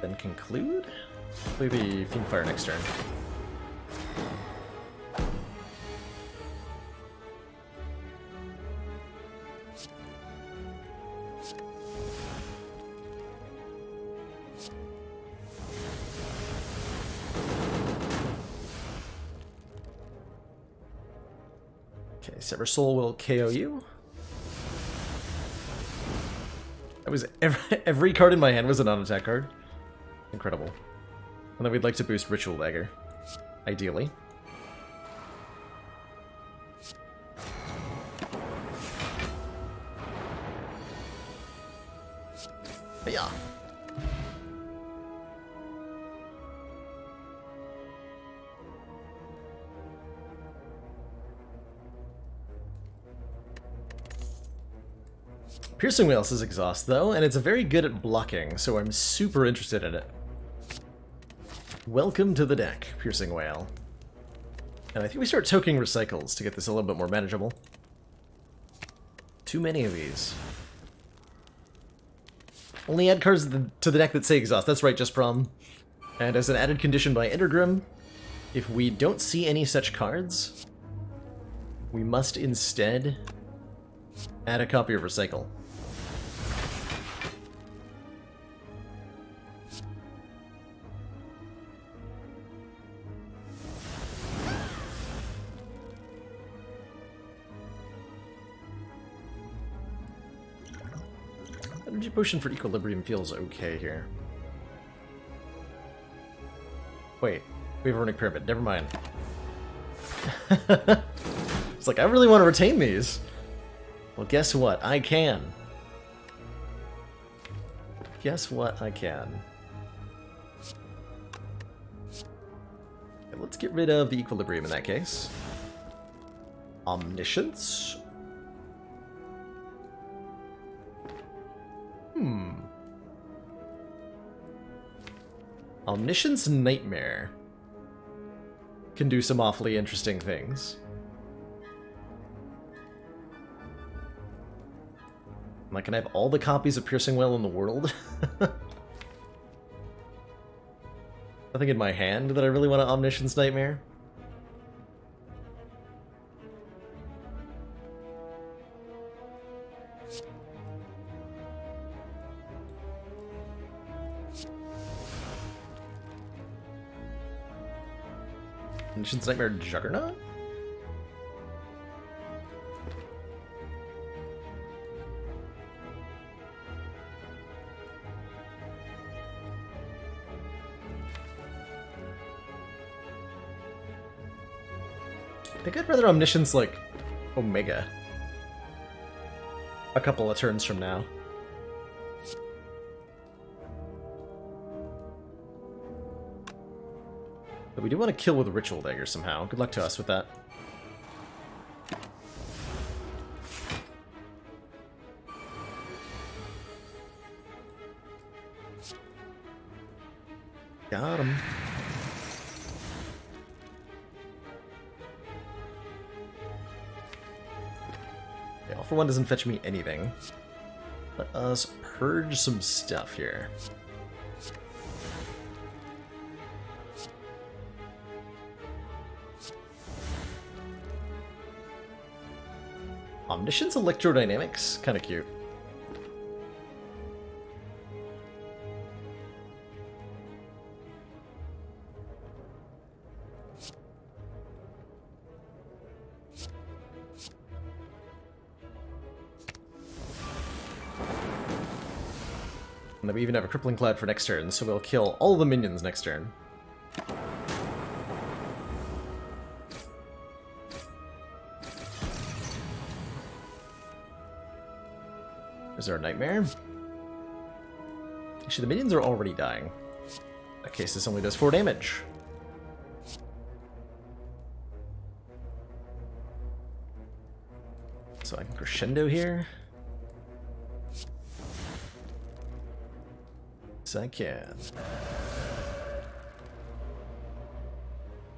Then conclude? Play the Fiendfire next turn. Okay, Sever Soul will KO you. That was every card in my hand was a non-attack card. Incredible. And then we'd like to boost Ritual Dagger, ideally. But yeah. Piercing Whale says exhaust, though, and it's very good at blocking, so I'm super interested in it. Welcome to the deck, Piercing Whale. And I think we start toking recycles to get this a little bit more manageable. Too many of these. Only add cards to the deck that say exhaust. That's right, Just Prom. And as an added condition by Endergrim, if we don't see any such cards, we must instead add a copy of Recycle. Energy Potion for Equilibrium feels okay here. Wait, we have a Runic Pyramid, never mind. It's like, I really want to retain these. Well, guess what? I can. Guess what? I can. Okay, let's get rid of the Equilibrium in that case. Omniscience. Omniscience Nightmare can do some awfully interesting things. Like, can I have all the copies of Piercing Whale in the world? Nothing in my hand that I really want to Omniscience Nightmare. Omniscience Nightmare Juggernaut? I think I'd rather Omniscience, like, Omega. A couple of turns from now. But we do want to kill with a Ritual Dagger somehow. Good luck to us with that. Got him. Okay, All for One doesn't fetch me anything. Let us purge some stuff here. Omniscience Electrodynamics? Kind of cute. And then we even have a Crippling Cloud for next turn, so we'll kill all the minions next turn. Is there a Nightmare? Actually, the minions are already dying. In that case, this only does 4 damage. So I can crescendo here. Yes, I can.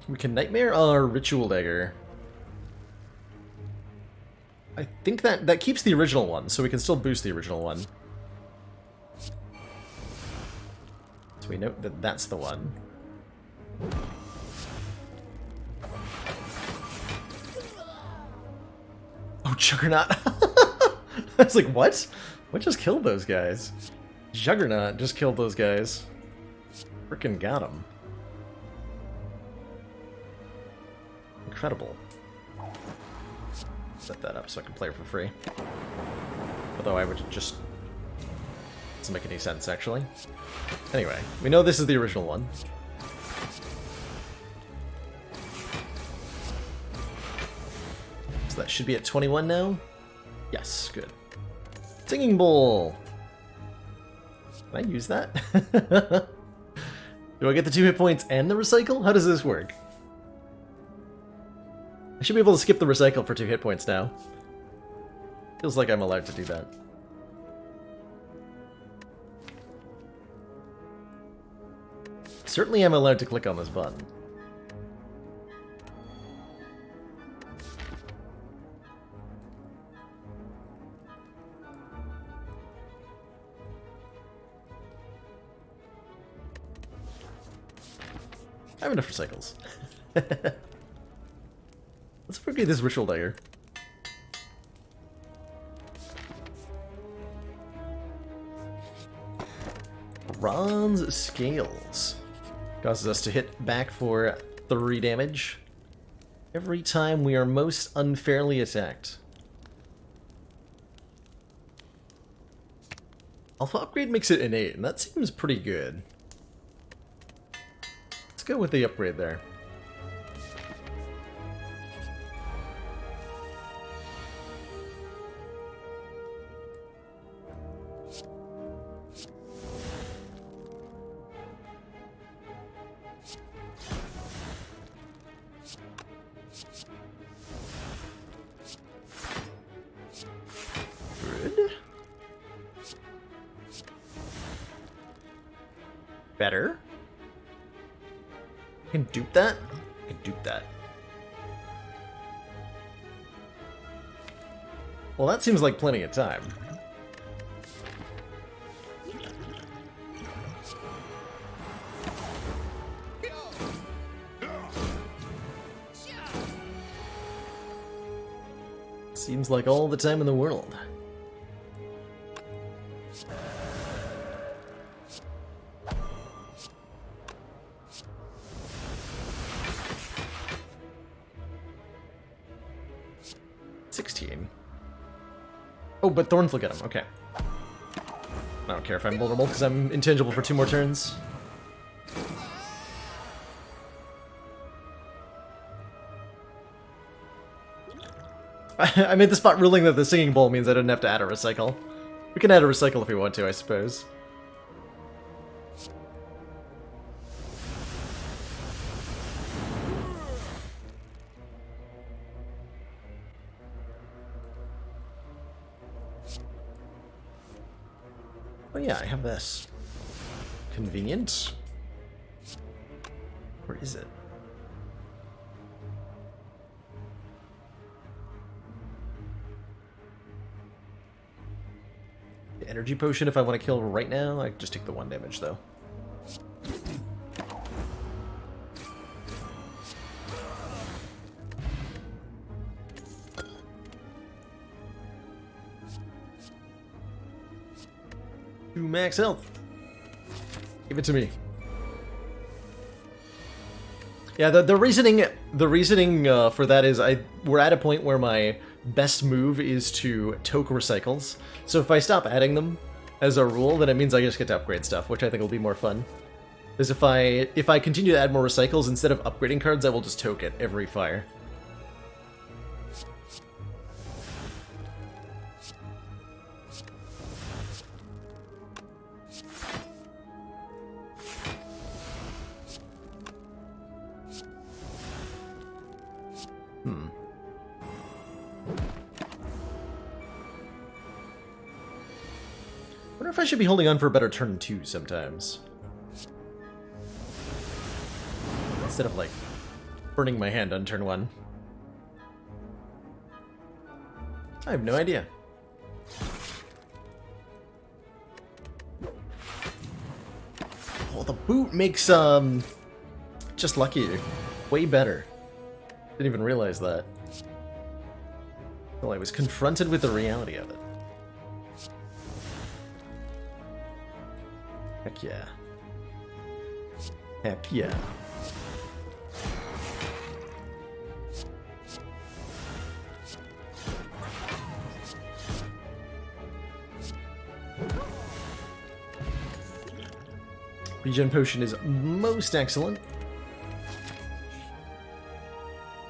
We can Nightmare our Ritual Dagger. I think that keeps the original one, so we can still boost the original one. So we note that that's the one. Oh, Juggernaut! I was like, what? What just killed those guys? Juggernaut just killed those guys. Frickin' got him. Incredible. Set that up so I can play it for free. Although I would just... doesn't make any sense, actually. Anyway, we know this is the original one. So that should be at 21 now? Yes, good. Singing Bowl! Can I use that? Do I get the 2 hit points and the recycle? How does this work? I should be able to skip the recycle for 2 hit points now. Feels like I'm allowed to do that. Certainly I'm allowed to click on this button. I have enough recycles. Let's forget this Ritual Dagger. Bronze Scales. Causes us to hit back for 3 damage every time we are most unfairly attacked. Alpha Upgrade makes it innate, and that seems pretty good. Let's go with the upgrade there. Better. I can dupe that? I can dupe that. Well, that seems like plenty of time. Seems like all the time in the world. Oh, but Thorns look at him. Okay. I don't care if I'm vulnerable because I'm intangible for 2 more turns. I made the spot ruling that the Singing Bowl means I didn't have to add a recycle. We can add a recycle if we want to, I suppose. Oh yeah, I have this. Convenient. Where is it? The energy potion if I want to kill right now. I just take the 1 damage though. 2 max health. Give it to me. Yeah, the reasoning for that is we're at a point where my best move is to toke recycles. So if I stop adding them as a rule, then it means I just get to upgrade stuff, which I think will be more fun. Because if I continue to add more recycles, instead of upgrading cards, I will just toke it every fire. Wonder if I should be holding on for a better turn 2 sometimes. Instead of, like, burning my hand on turn 1. I have no idea. Oh, the boot makes, just lucky way better. Didn't even realize that. Well, I was confronted with the reality of it. Heck yeah. Heck yeah. Regen potion is most excellent.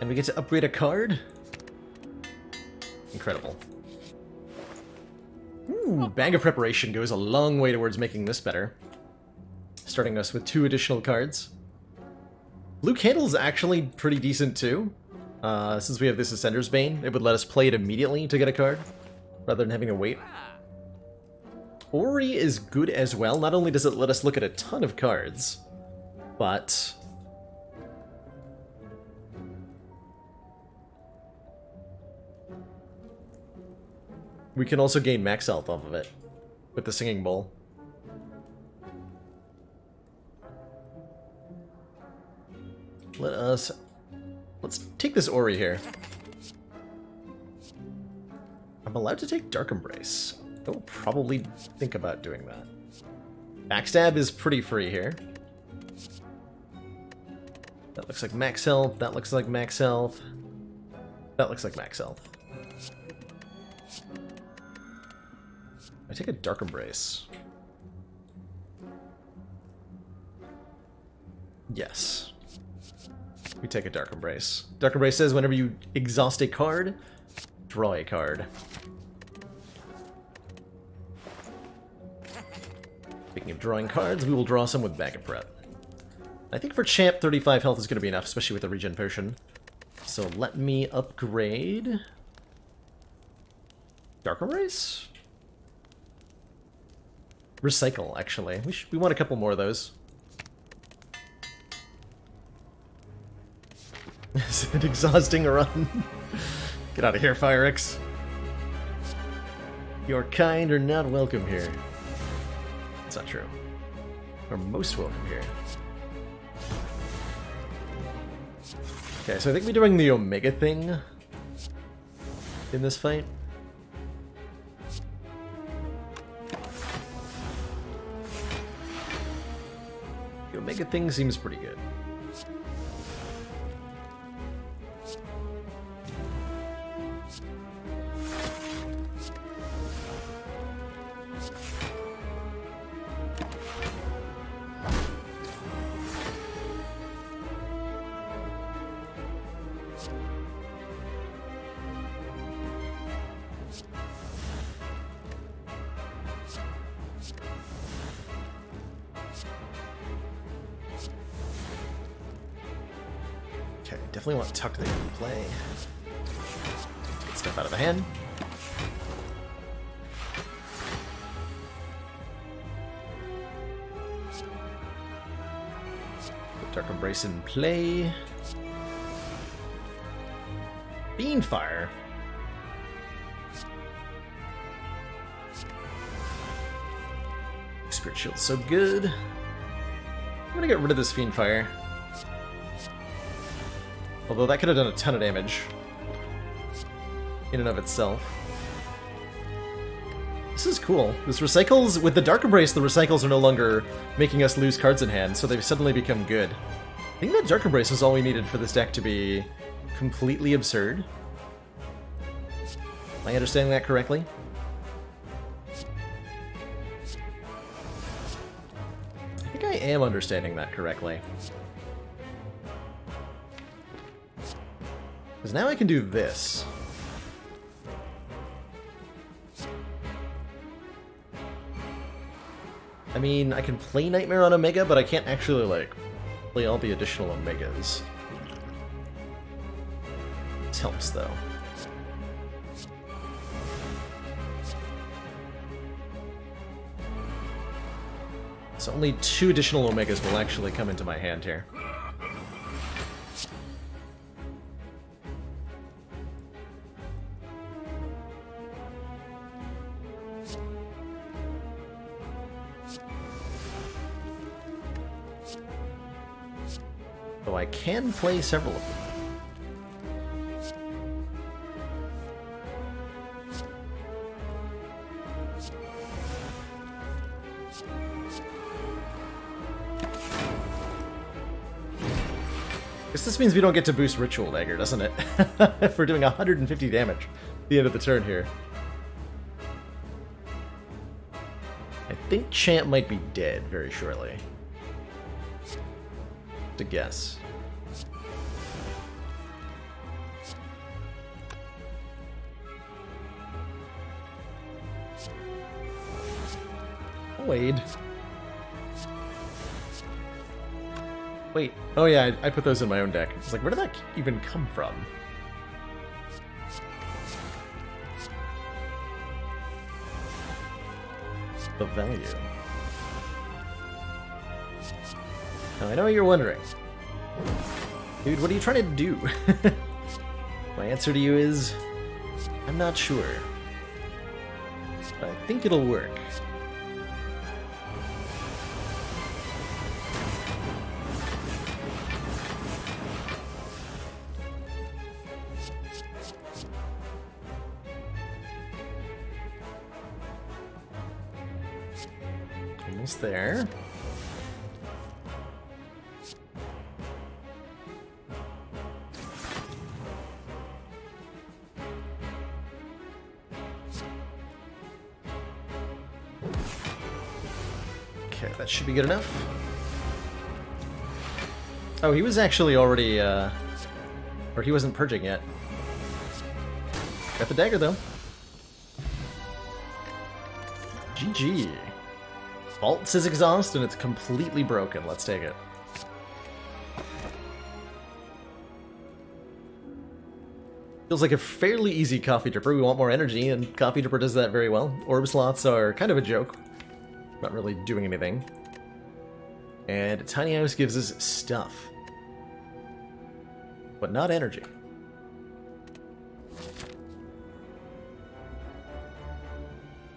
And we get to upgrade a card? Incredible. Ooh, Bag of Preparation goes a long way towards making this better. Starting us with 2 additional cards. Blue Candle's actually pretty decent too. Since we have this Ascender's Bane, it would let us play it immediately to get a card, rather than having to wait. Ori is good as well. Not only does it let us look at a ton of cards, but we can also gain max health off of it with the Singing Bowl. Let's take this Ori here. I'm allowed to take Dark Embrace. I will probably think about doing that. Backstab is pretty free here. That looks like max health. That looks like max health. That looks like max health. I take a Dark Embrace. Yes. We take a Dark Embrace. Dark Embrace says whenever you exhaust a card, draw a card. Speaking of drawing cards, we will draw some with Bag of Prep. I think for Champ, 35 health is going to be enough, especially with the Regen Potion. So let me upgrade Dark Embrace? Recycle, actually. We want a couple more of those. Is it exhausting run? Get out of here, Firex. Your kind are not welcome here. That's not true. You're most welcome here. Okay, so I think we're doing the Omega thing in this fight. The Omega thing seems pretty good. Okay, definitely want to tuck that in play. Get stuff out of the hand. Put Dark Embrace in play. Beanfire. Spirit Shield's so good. I'm gonna get rid of this Fiendfire. Although that could have done a ton of damage in and of itself. This is cool. This recycles, with the Dark Embrace, the recycles are no longer making us lose cards in hand, so they've suddenly become good. I think that Dark Embrace was all we needed for this deck to be completely absurd. Am I understanding that correctly? I think I am understanding that correctly. Because now I can do this. I mean, I can play Nightmare on Omega, but I can't actually, like, play all the additional Omegas. This helps, though. So only 2 additional Omegas will actually come into my hand here. Though I can play several of them. Guess this means we don't get to boost Ritual Dagger, doesn't it? If we're doing 150 damage at the end of the turn here. I think Champ might be dead very shortly. To guess. Wade. Wait. Oh yeah, I put those in my own deck. It's like, where did that even come from? The value. Now, I know you're wondering. Dude, what are you trying to do? My answer to you is, I'm not sure. But I think it'll work. Almost there. Okay, that should be good enough. Oh, he was actually already, or he wasn't purging yet. Got the dagger, though. GG. Vault says exhaust, and it's completely broken. Let's take it. Feels like a fairly easy Coffee Dripper. We want more energy, and Coffee Dripper does that very well. Orb slots are kind of a joke. Not really doing anything. And Tiny House gives us stuff. But not energy.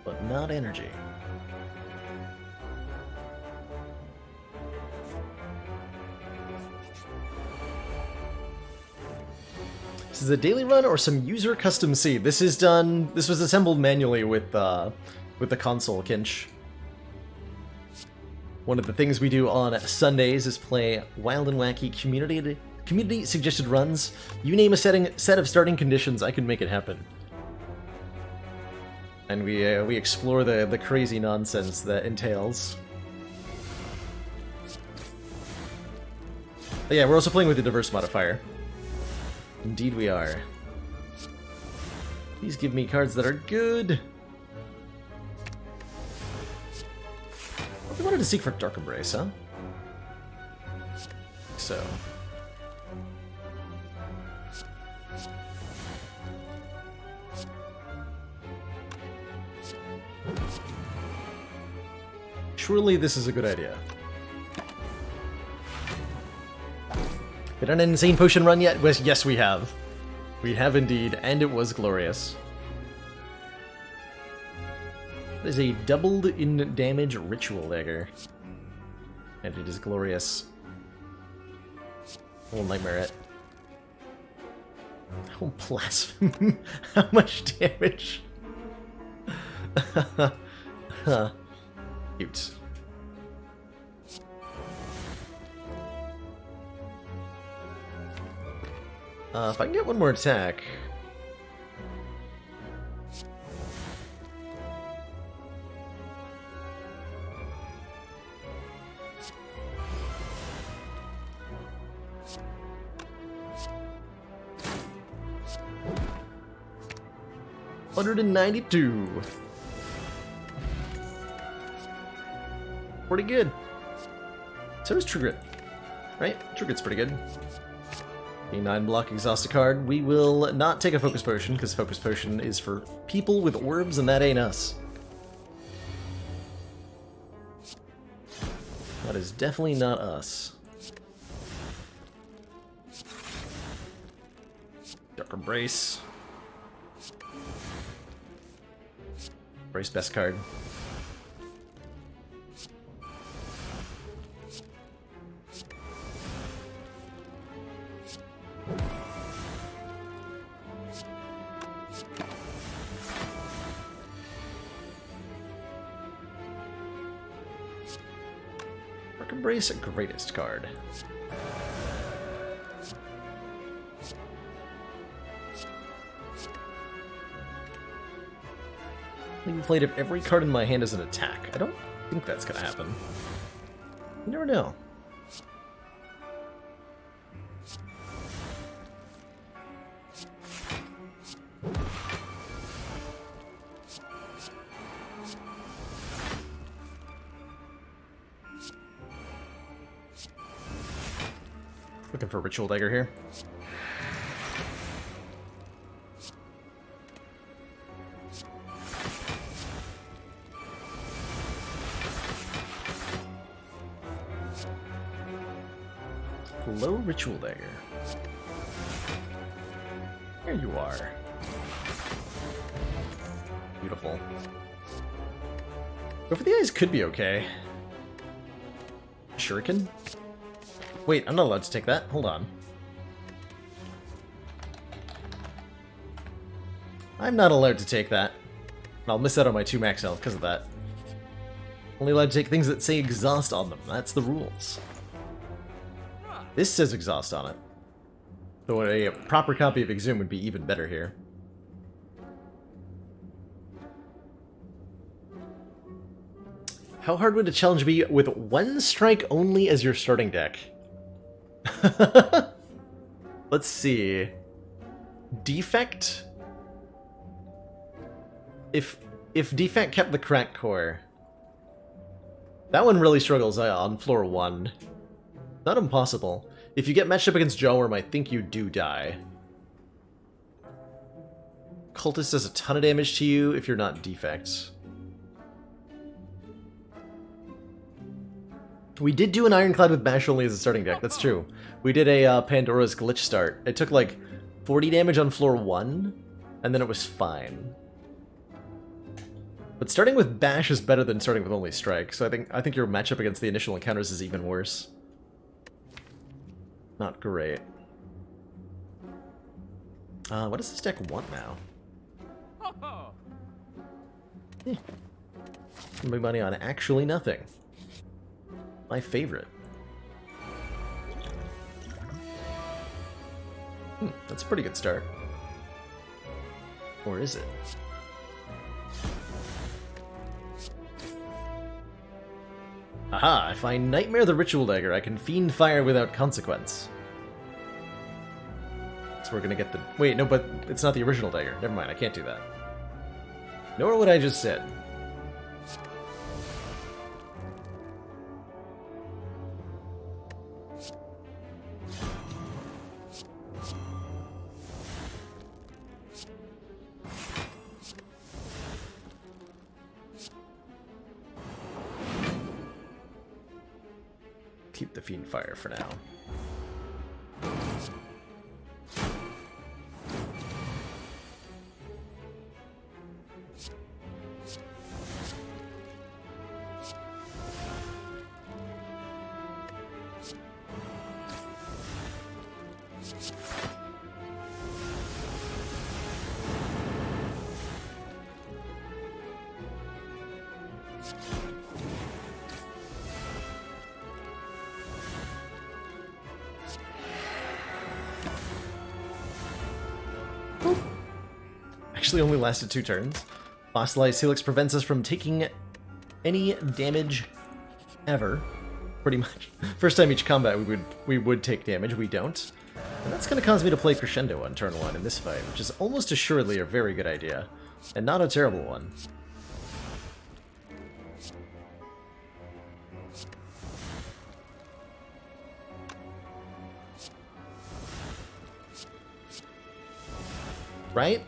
But not energy. This is a daily run or some user custom seed. This is done. This was assembled manually with the console, Kinch. One of the things we do on Sundays is play wild and wacky community suggested runs. You name a set of starting conditions, I can make it happen. And we explore the crazy nonsense that entails. But yeah, we're also playing with the diverse modifier. Indeed we are. Please give me cards that are good. We wanted to seek for Dark Embrace, huh? So. Surely this is a good idea. Been on an insane potion run yet? Yes, we have. We have indeed, and it was glorious. It is a doubled in damage ritual dagger. And it is glorious. We'll nightmare it. Oh, blasphemy. How much damage? Cute. If I can get one more attack... $192. Pretty good. So is True Grit. Right? True Grit's pretty good. A 9-block exhaust a card. We will not take a Focus Potion, because Focus Potion is for people with orbs, and that ain't us. That is definitely not us. Dark Embrace. Embrace best card. Dark Embrace, greatest card. Leaving played if every card in my hand is an attack. I don't think that's gonna happen. You never know. Looking for a Ritual Dagger here. Low Ritual Dagger. Here you are. Beautiful. Go for the Eyes could be okay. Shuriken? Wait, I'm not allowed to take that. Hold on. I'm not allowed to take that. I'll miss out on my 2 max health because of that. Only allowed to take things that say exhaust on them. That's the rules. This says exhaust on it. Though a proper copy of Exhume would be even better here. How hard would a challenge be with 1 strike only as your starting deck? Let's see. Defect? If Defect kept the Crack Core, that one really struggles on floor 1. Not impossible. If you get matched up against Jawworm, I think you do die. Cultist does a ton of damage to you if you're not Defect. We did do an Ironclad with Bash only as a starting deck, that's true. We did a Pandora's Glitch start. It took like 40 damage on floor 1, and then it was fine. But starting with Bash is better than starting with only Strike, so I think your matchup against the initial encounters is even worse. Not great. What does this deck want now? Big money on actually nothing. My favorite. That's a pretty good start. Or is it? Aha! I find Nightmare the Ritual Dagger. I can Fiend Fire without consequence. So we're gonna get the... Wait, no, but it's not the original dagger. Never mind, I can't do that. Nor what I just said. Keep the Fiend Fire for now. Actually only lasted 2 turns. Fossilized Helix prevents us from taking any damage ever, pretty much. First time each combat we would take damage, we don't. And that's going to cause me to play Crescendo on turn 1 in this fight, which is almost assuredly a very good idea, and not a terrible one. Right?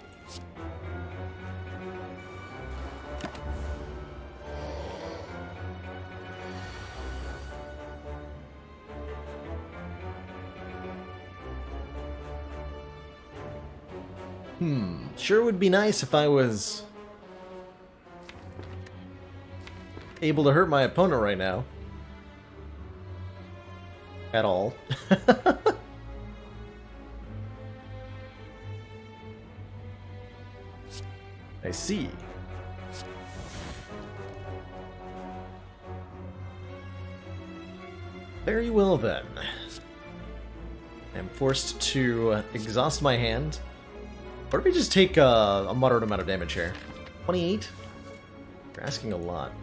Sure would be nice if I was able to hurt my opponent right now. At all. I see. Very well then. I'm forced to exhaust my hand. What if we just take a moderate amount of damage here? 28? You're asking a lot.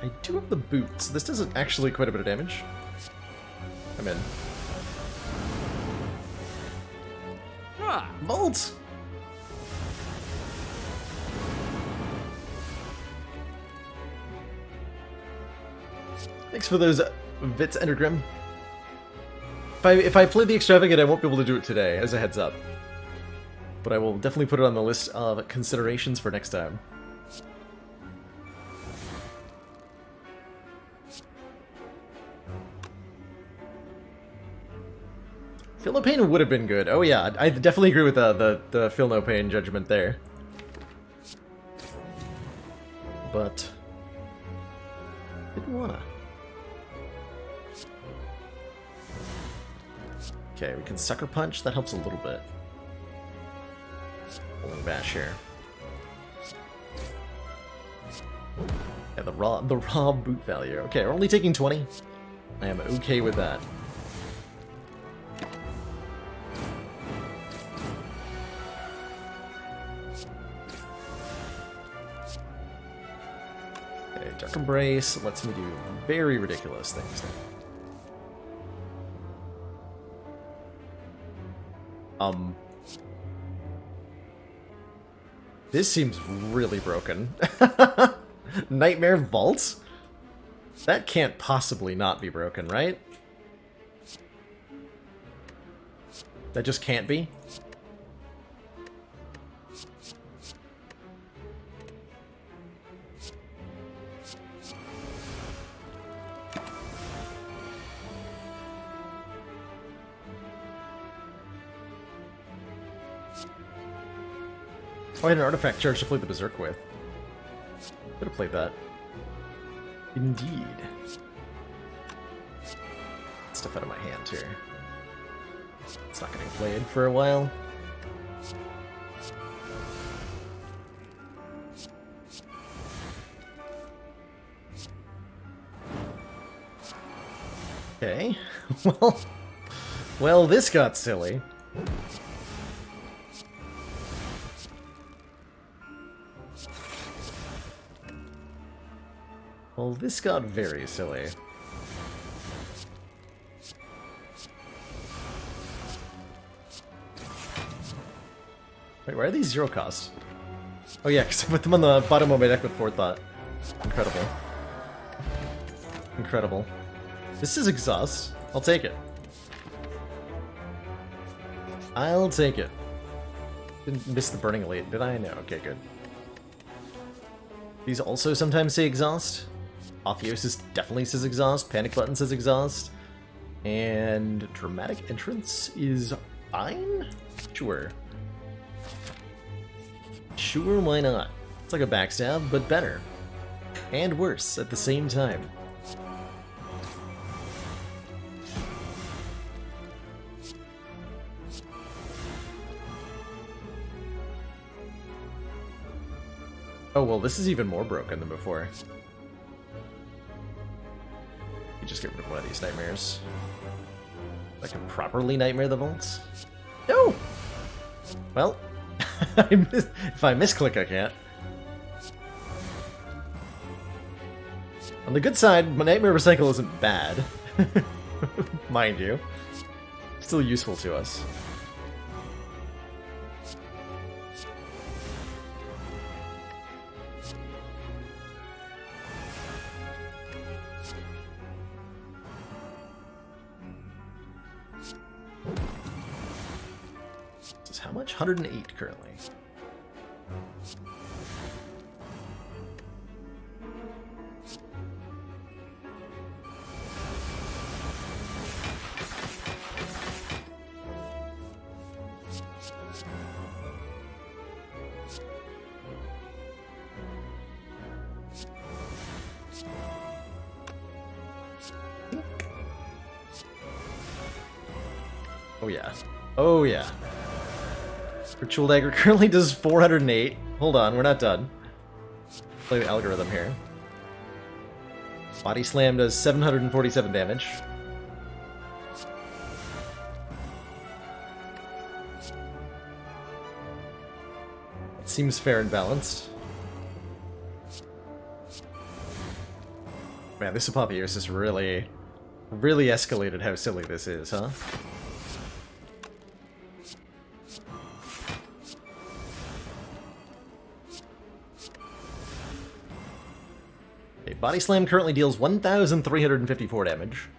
I do have the boots. This does actually quite a bit of damage. I'm in. Volt! Thanks for those Vits Endergrim. If I play the Extravagant, I won't be able to do it today, as a heads up. But I will definitely put it on the list of considerations for next time. Feel No Pain would have been good. Oh yeah, I definitely agree with the Feel No Pain judgment there. But didn't wanna. Okay, we can Sucker Punch. That helps a little bit. Rolling Bash here. Yeah, the raw boot value. Okay, we're only taking 20. I am okay with that. Okay, Dark Embrace lets me do very ridiculous things. This seems really broken. Nightmare Vault? That can't possibly not be broken, right? That just can't be? Oh, I had an artifact charge to play the Berserk with. Could have played that. Indeed. Stuff out of my hand here. It's not getting played for a while. Okay. Well, this got silly. Well, this got very silly. Wait, why are these 0 cost? Oh yeah, because I put them on the bottom of my deck with Forethought. Incredible. Incredible. This is Exhaust. I'll take it. I'll take it. Didn't miss the Burning Elite, did I? No, okay, good. These also sometimes say Exhaust. Apotheosis definitely says Exhaust. Panic Button says Exhaust. And Dramatic Entrance is fine? Sure. Sure, why not? It's like a backstab, but better. And worse at the same time. Oh, well, this is even more broken than before. You just get rid of one of these nightmares. I can properly nightmare the vaults? No! Well, if I misclick, I can't. On the good side, my Nightmare Recycle isn't bad. Mind you. Still useful to us. This is how much? 108 currently. Oh yeah. Oh yeah. Ritual Dagger currently does 408. Hold on, we're not done. Play the algorithm here. Body Slam does 747 damage. It seems fair and balanced. Man, this Apotheosis really escalated how silly this is, huh? Body Slam currently deals 1,354 damage,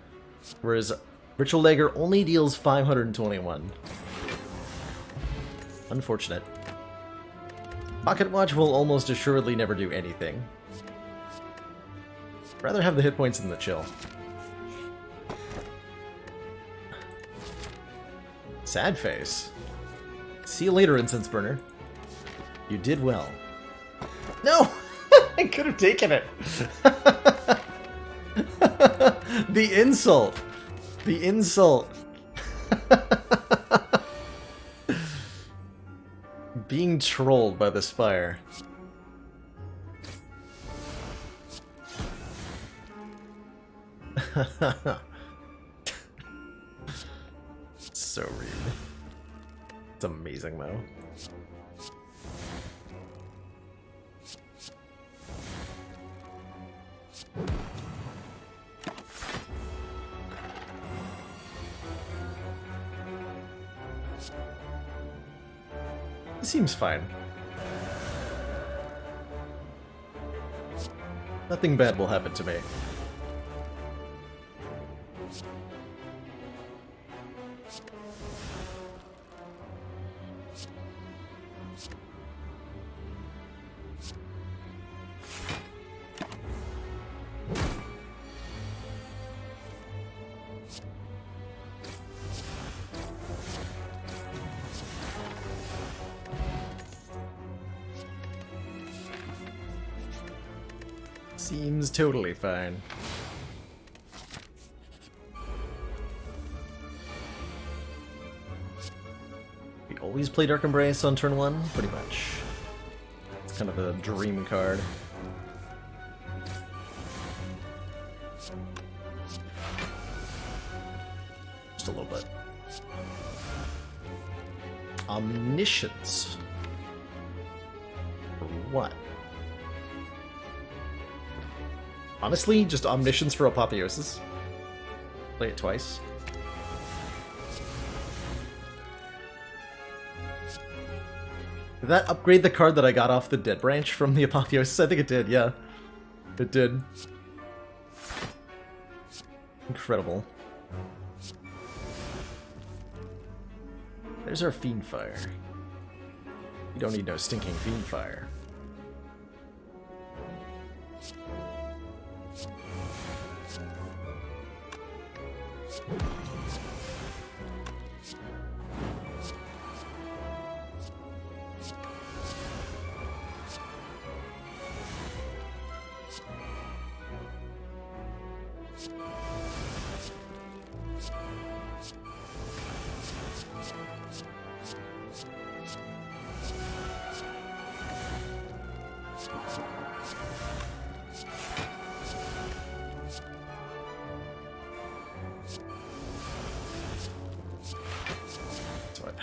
whereas Ritual Dagger only deals 521. Unfortunate. Pocket Watch will almost assuredly never do anything. Rather have the hit points than the chill. Sad face. See you later, Incense Burner. You did well. No! I could have taken it. The insult. The insult. Being trolled by the Spire. So rude. It's amazing, though. It seems fine. Nothing bad will happen to me. Seems totally fine. We always play Dark Embrace on turn 1, pretty much. It's kind of a dream card. Just a little bit. Omniscience. For what? Honestly, just Omniscience for Apotheosis. Play it twice. Did that upgrade the card that I got off the Dead Branch from the Apotheosis? I think it did, yeah. It did. Incredible. There's our Fiendfire. You don't need no stinking Fiendfire.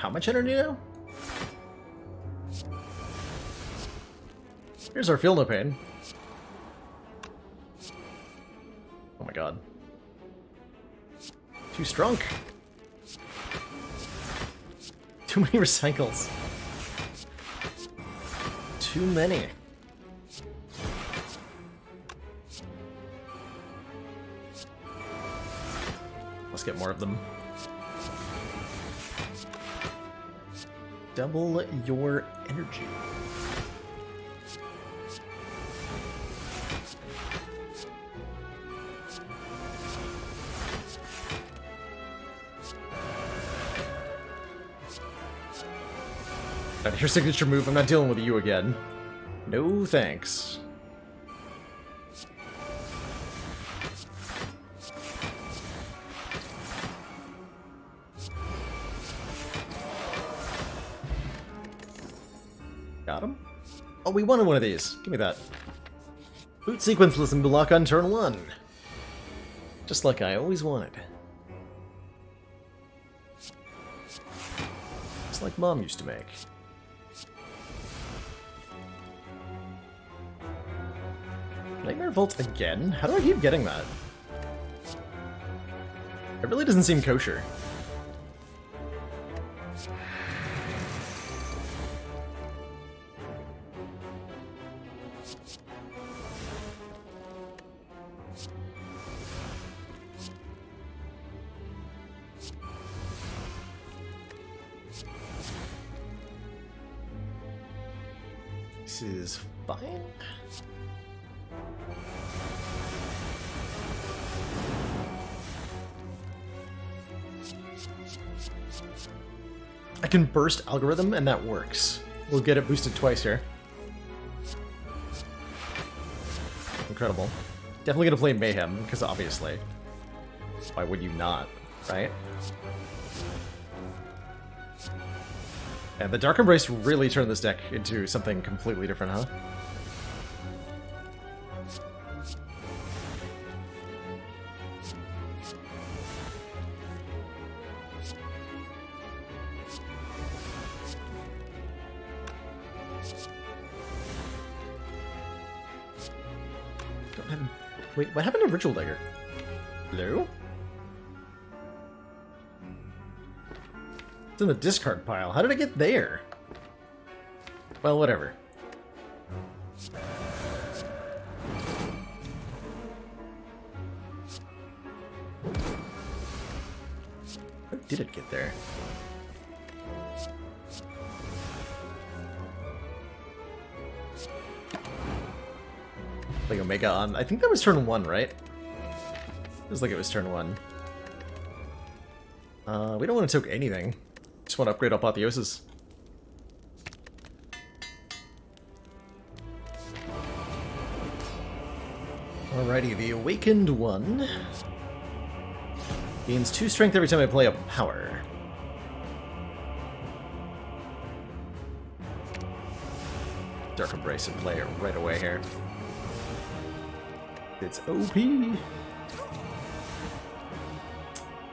how much energy now? Here's our Feel No Pain. Oh my god. Too strong. Too many recycles. Too many. Let's get more of them. Double your energy. Your signature move, I'm not dealing with you again. No thanks. Got him? Oh, we wanted one of these. Give me that. Boot sequence listen to lock on turn 1. Just like I always wanted. Just like Mom used to make. Nightmare Vault again? How do I keep getting that? It really doesn't seem kosher. This is fine. I can burst algorithm and that works. We'll get it boosted twice here. Incredible. Definitely gonna play Mayhem, because obviously. Why would you not, right? And the Dark Embrace really turned this deck into something completely different, huh? Wait, what happened to Ritual Dagger? Hello? It's in the discard pile. How did I get there? Well, whatever. How did it get there? Like Omega on. I think that was turn 1, right? Feels like it was turn 1. We don't want to toke anything. Just want to upgrade Apotheosis. Alrighty, the Awakened one gains 2 strength every time I play a power. Dark Embrace and play it right away here. It's OP.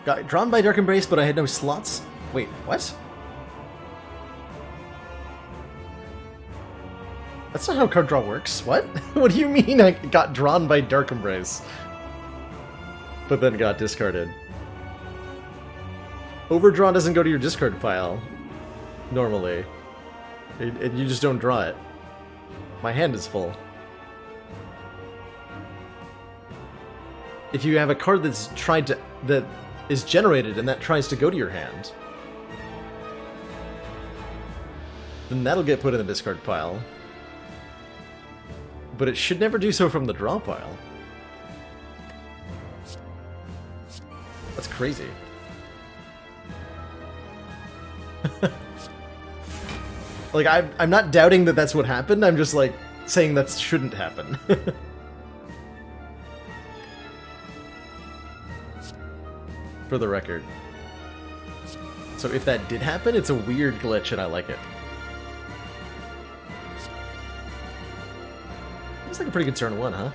Got drawn by Dark Embrace, but I had no slots. Wait, what? That's not how card draw works. What? What do you mean I got drawn by Dark Embrace, but then got discarded? Overdrawn doesn't go to your discard pile, normally. And you just don't draw it. My hand is full. If you have a card that is generated and that tries to go to your hand, then that'll get put in the discard pile. But it should never do so from the draw pile. That's crazy. Like, I'm not doubting that that's what happened, I'm just, like, saying that shouldn't happen. For the record. So if that did happen, it's a weird glitch and I like it. Looks like a pretty good turn 1, huh?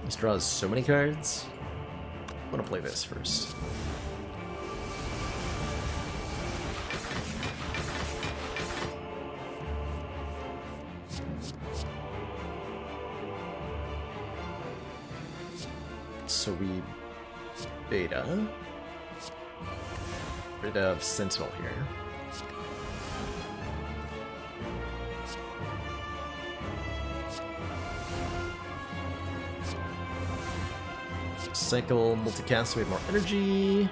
This draws so many cards. I want to play this first. so we beta. Rid of Sentinel here. Cycle multicast so we have more energy.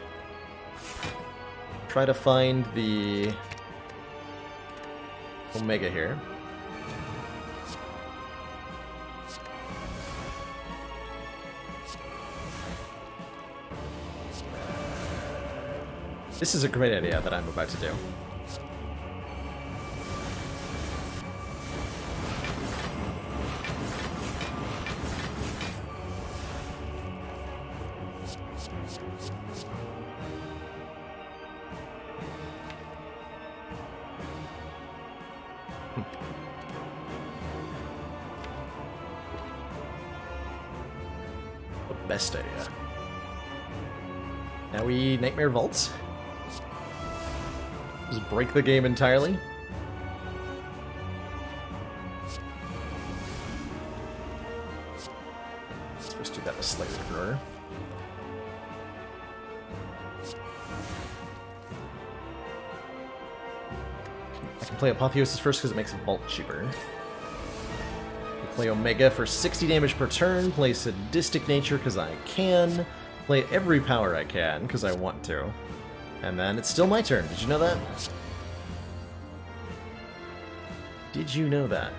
Try to find the Omega here. This is a great idea that I'm about to do. The best idea. Now we Nightmare Vaults. Just break the game entirely. Supposed to do that in a slightly different order. I can play Apotheosis first because it makes a vault cheaper. Play Omega for 60 damage per turn. Play Sadistic Nature because I can. Play every power I can because I want to. And then it's still my turn. Did you know that? Did you know that?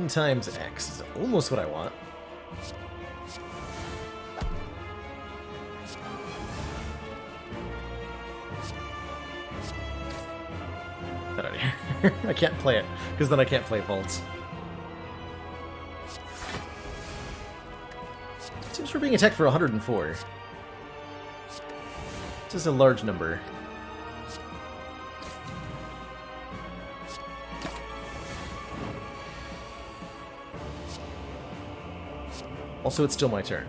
Times X is almost what I want. Get out of here. I can't play it, because then I can't play Vaults. Seems we're being attacked for 104. This is a large number. Also, it's still my turn.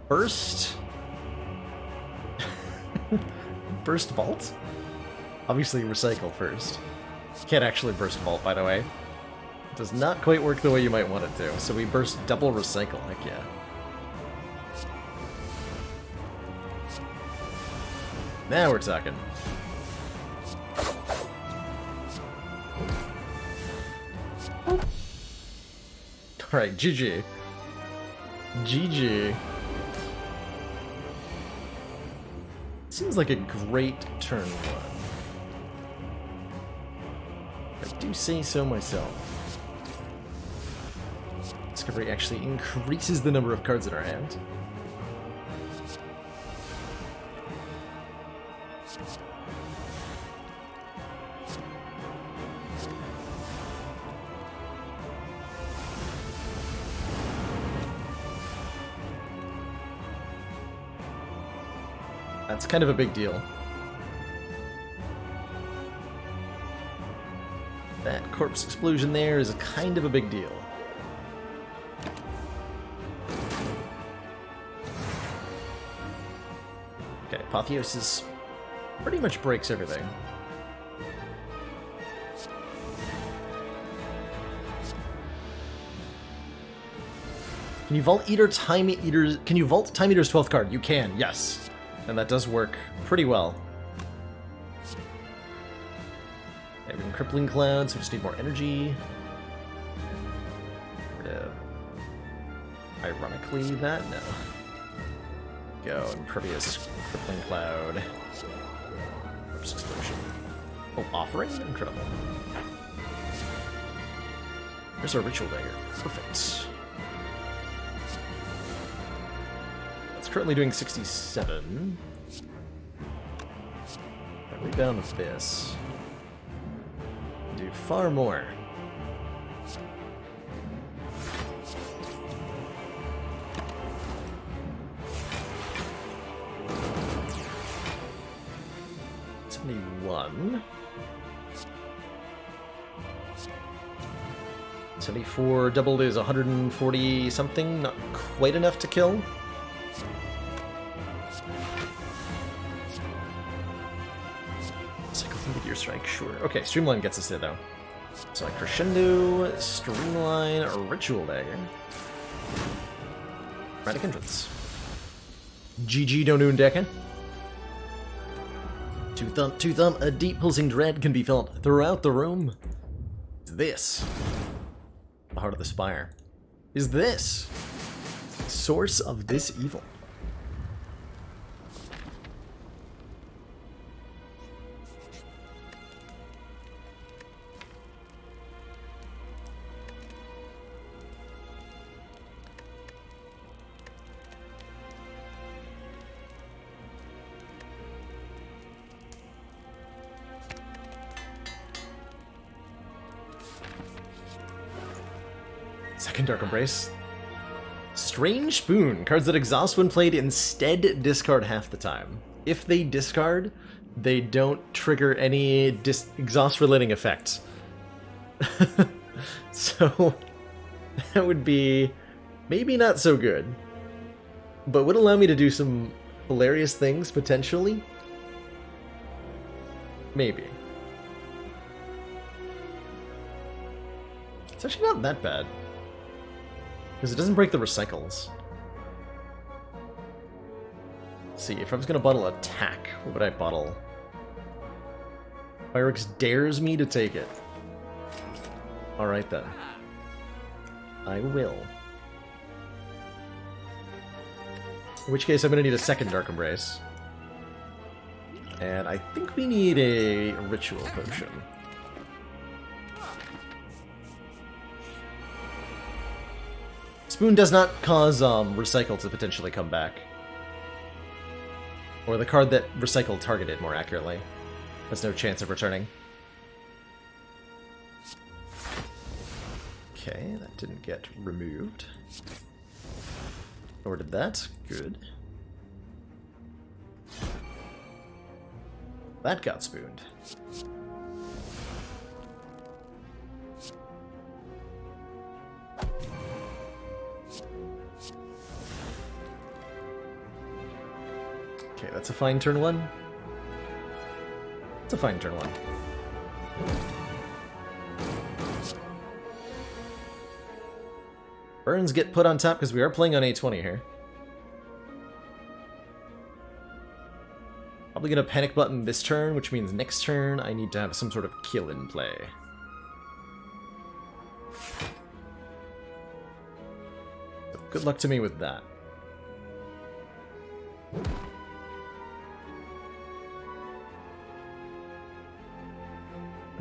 Burst? Burst Vault? Obviously, recycle first. Can't actually burst Vault, by the way. It does not quite work the way you might want it to, so we burst double recycle, heck yeah. Now we're talking. Alright, GG. GG. Seems like a great turn one. I do say so myself. Discovery actually increases the number of cards in our hand. That's kind of a big deal. That corpse explosion there is kind of a big deal. Okay, Apotheosis pretty much breaks everything. Can you vault Eater Time Eater's... Can you vault Time Eater's 12th card? You can, yes. And that does work pretty well. Okay, we have Crippling Cloud, so we just need more energy. Ironically, that? No. Go, Impervious, Crippling Cloud. Corpse Explosion. Oh, Offering? Incredible. There's our Ritual Dagger. Perfect. It's currently doing 67. I rebound with this. Do far more. One. 74 doubled is 140 something, not quite enough to kill. Cycle through the Gear Strike, sure. Okay, Streamline gets us there though. So like Crescendo, Streamline, Ritual Dagger. Erratic Entrance. GG Donun Decken. Two thumb, a deep pulsing dread can be felt throughout the room. Is this the heart of the Spire? Is this source of this evil? Second Dark Embrace. Strange Spoon. Cards that exhaust when played instead discard half the time. If they discard, they don't trigger any exhaust-relating effects. So, that would be maybe not so good. But would allow me to do some hilarious things, potentially. Maybe. It's actually not that bad. Because it doesn't break the recycles. Let's see, if I was going to bottle attack, what would I bottle? Pyrex dares me to take it. Alright then. I will. In which case I'm going to need a second Dark Embrace. And I think we need a Ritual Potion. Spoon does not cause Recycle to potentially come back. Or the card that Recycle targeted, more accurately. Has no chance of returning. Okay, that didn't get removed. Or did that? Good. That got spooned. Okay, that's a fine turn one. It's a fine turn one. Burns get put on top because we are playing on A20 here. Probably gonna panic button this turn, which means next turn I need to have some sort of kill in play. So good luck to me with that.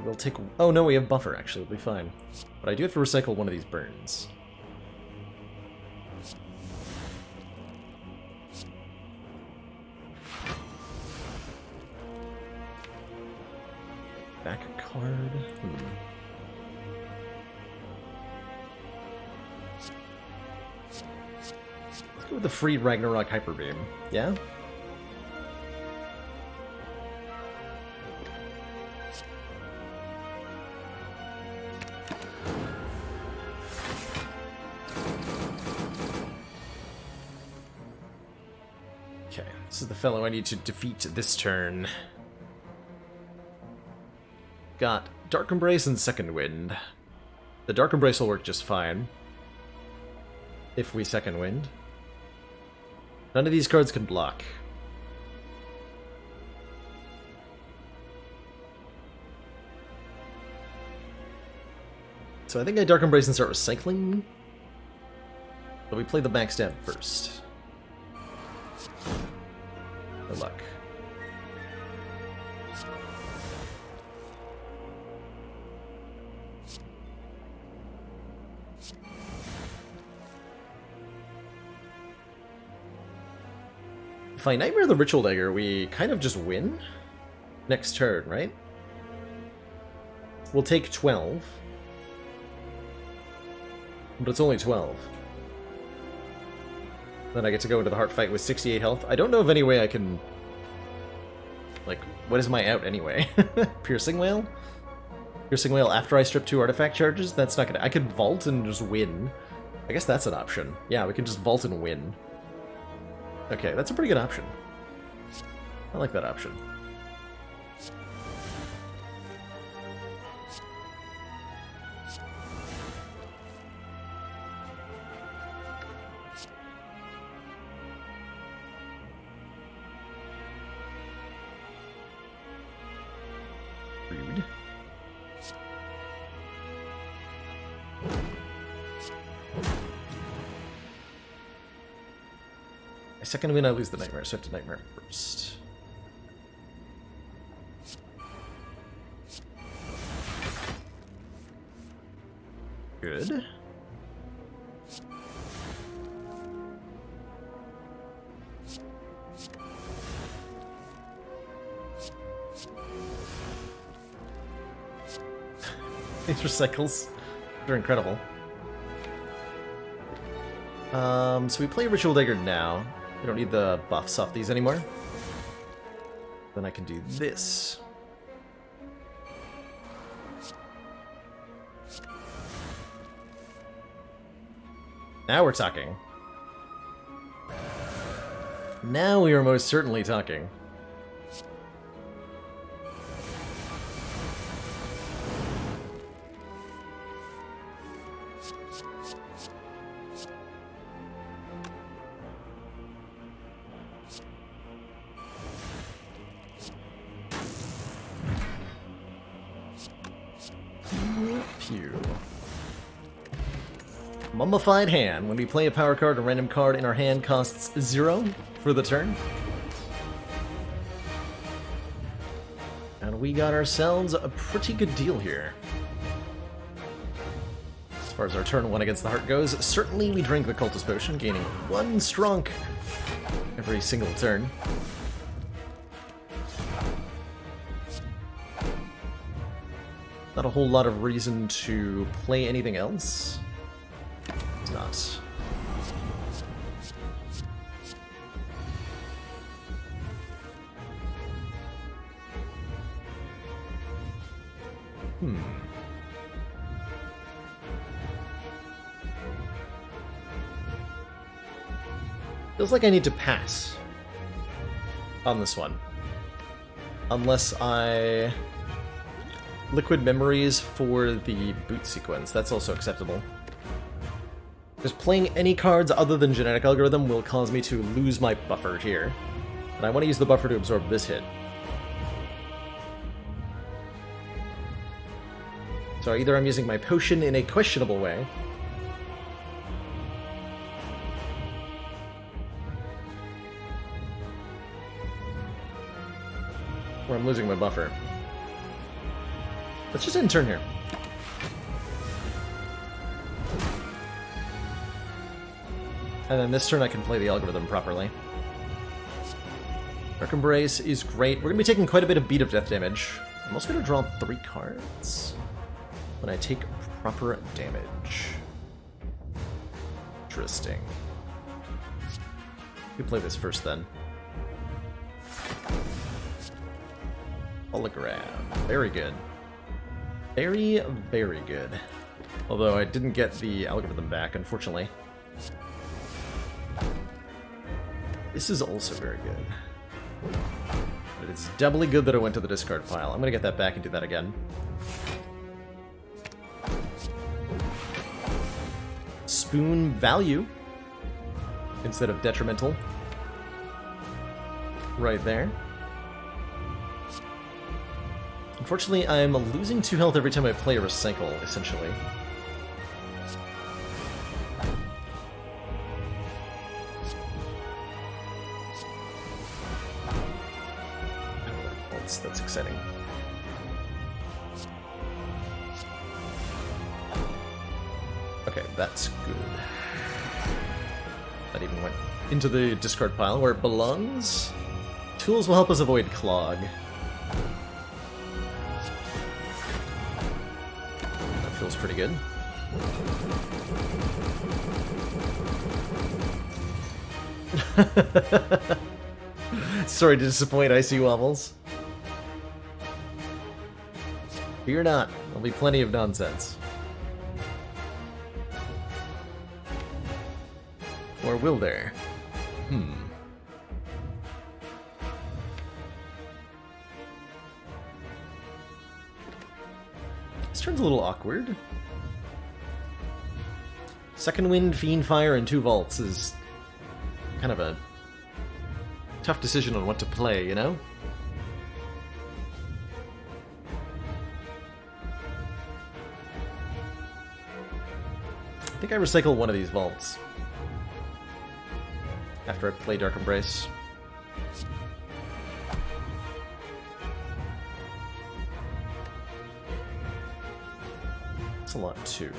We'll take... Oh no, we have buffer actually, we'll be fine. But I do have to recycle one of these burns. Back a card. Let's go with the free Ragnarok Hyper Beam. Yeah? Okay, this is the fellow I need to defeat this turn. Got Dark Embrace and Second Wind. The Dark Embrace will work just fine. If we Second Wind. None of these cards can block. So I think I Dark Embrace and start recycling. But we play the back stab first. Good luck. If I Nightmare the Ritual Dagger, we kind of just win next turn, right? We'll take 12. But it's only 12. Then I get to go into the heart fight with 68 health. I don't know of any way I can... Like, what is my out anyway? Piercing Wail? Piercing Wail after I strip 2 artifact charges? That's not gonna... I could vault and just win. I guess that's an option. Yeah, we can just vault and win. Okay, that's a pretty good option. I like that option. Rude. My second win, I lose the Nightmare, so I have to Nightmare first. Good. These recycles. They're incredible. So we play Ritual Dagger now. We don't need the buffs off these anymore. Then I can do this. Now we're talking. Now we are most certainly talking. Pew. Mummified Hand. When we play a power card, a random card in our hand costs 0 for the turn. And we got ourselves a pretty good deal here. As far as our turn 1 against the heart goes, certainly we drank the Cultist Potion, gaining 1 strunk every single turn. Not a whole lot of reason to play anything else. It's not. Feels like I need to pass on this one. Unless I... Liquid Memories for the boot sequence. That's also acceptable. Just playing any cards other than Genetic Algorithm will cause me to lose my buffer here. And I want to use the buffer to absorb this hit. So either I'm using my potion in a questionable way, or I'm losing my buffer. Let's just end turn here. And then this turn I can play the algorithm properly. Dark Embrace is great. We're going to be taking quite a bit of Beat of Death damage. I'm also going to draw 3 cards when I take proper damage. Interesting. We play this first then. Hologram. Very good. Very, very good. Although I didn't get the algorithm back, unfortunately. This is also very good. But it's doubly good that I went to the discard pile. I'm gonna get that back and do that again. Spoon value instead of detrimental. Right there. Unfortunately, I'm losing 2 health every time I play a recycle, essentially. That's exciting. Okay, that's good. That even went into the discard pile where it belongs. Tools will help us avoid Clog. That feels pretty good. Sorry to disappoint, Icy Wobbles. Fear not, there'll be plenty of nonsense. Or will there? This turn's a little awkward. Second Wind, Fiend Fire, and 2 Vaults is kind of a tough decision on what to play, you know? I think I recycle one of these Vaults after I play Dark Embrace. That's a lot, too.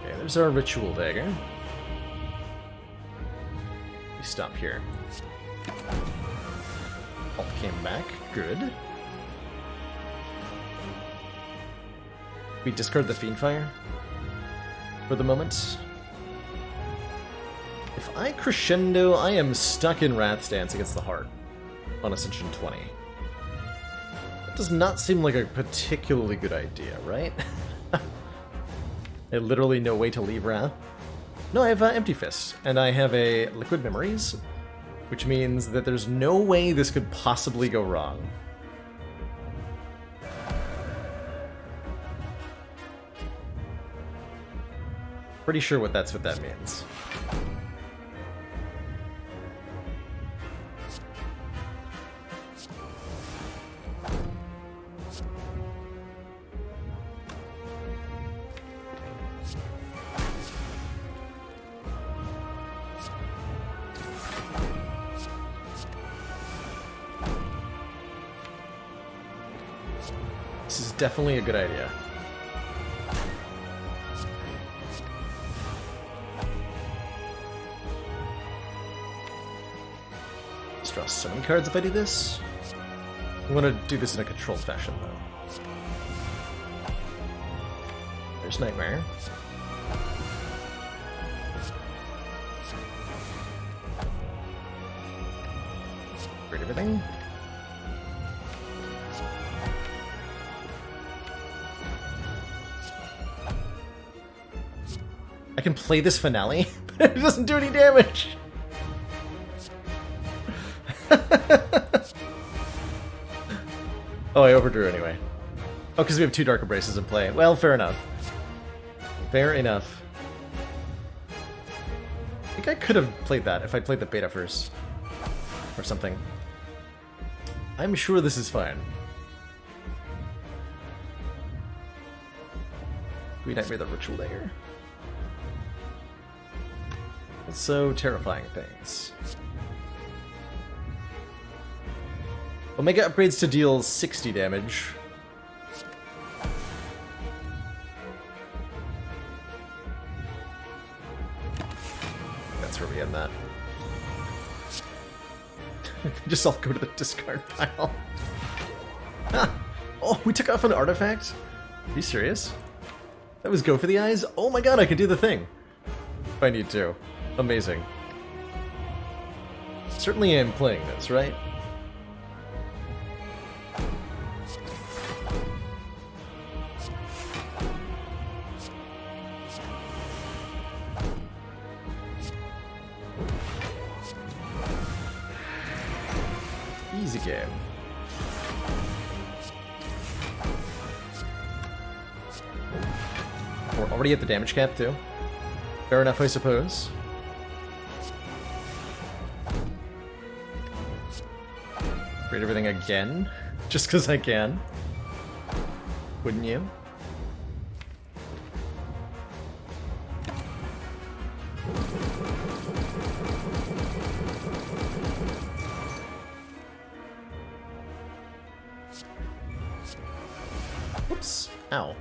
Okay, there's our Ritual Dagger. We stop here. Alt came back. Good. We discard the Fiendfire for the moment. If I crescendo, I am stuck in Wrath's Dance against the Heart on Ascension 20. That does not seem like a particularly good idea, right? I have literally no way to leave Wrath. No, I have Empty Fist, and I have a Liquid Memories, which means that there's no way this could possibly go wrong. Pretty sure what that means. This is definitely a good idea. Draw so many cards if I do this. I want to do this in a controlled fashion, though. There's Nightmare. Read everything. I can play this finale, but it doesn't do any damage. Oh, I overdrew anyway. Oh, because we have 2 Dark Embraces in play. Well, fair enough. Fair enough. I think I could have played that if I played the beta first. Or something. I'm sure this is fine. We Nightmare the Ritual Dagger. It's so terrifying things. Omega upgrades to deal 60 damage. That's where we end that. Just all go to the discard pile. Ah! Oh, we took off an artifact? Are you serious? That was Go for the Eyes? Oh my god, I can do the thing! If I need to. Amazing. Certainly am playing this, right? Easy game. We're already at the damage cap, too. Fair enough, I suppose. Read everything again, just because I can. Wouldn't you? Whoops. Ow.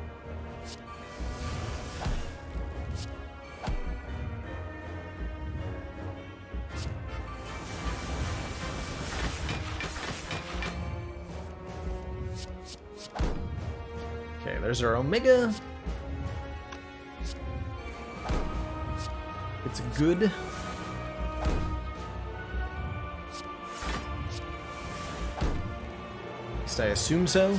Okay, there's our Omega. It's good. At least I assume so.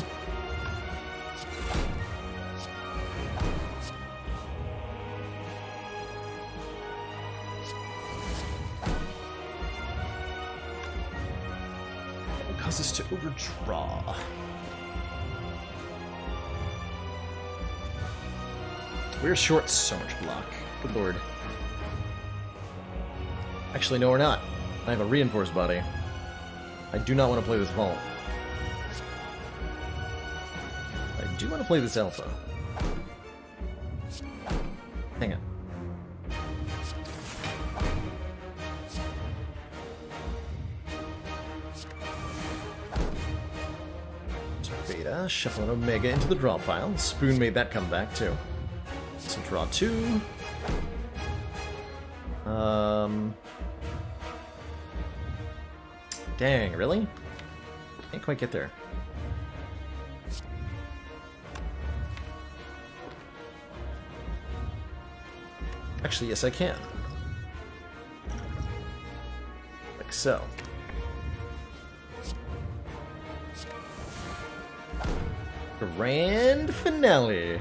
It'll cause us to overdraw. We're short so much block. Good lord. Actually, no, we're not. I have a reinforced body. I do not want to play this vault. I do want to play this alpha. Hang on. Beta, shuffle an Omega into the draw pile. Spoon made that come back too. So draw 2. Dang, really? Can't quite get there. Actually, yes, I can. Like so. Grand finale.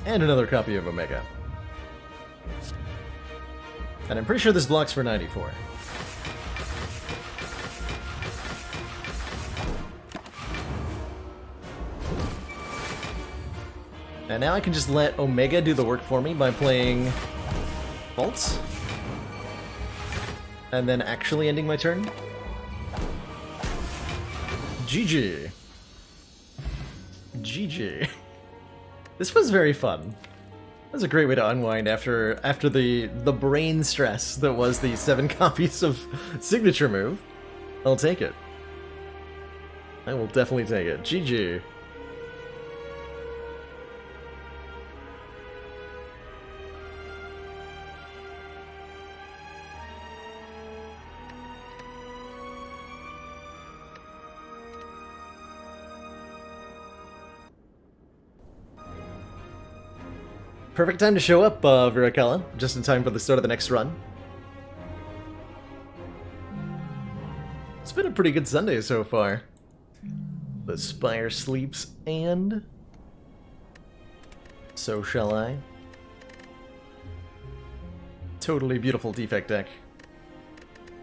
And another copy of Omega. And I'm pretty sure this blocks for 94. And now I can just let Omega do the work for me by playing Vaults. And then actually ending my turn. GG. GG. This was very fun. That was a great way to unwind after the brain stress that was the 7 copies of signature move. I'll take it. I will definitely take it. GG. Perfect time to show up, Viracella, just in time for the start of the next run. It's been a pretty good Sunday so far. The Spire sleeps, and so shall I. Totally beautiful defect deck.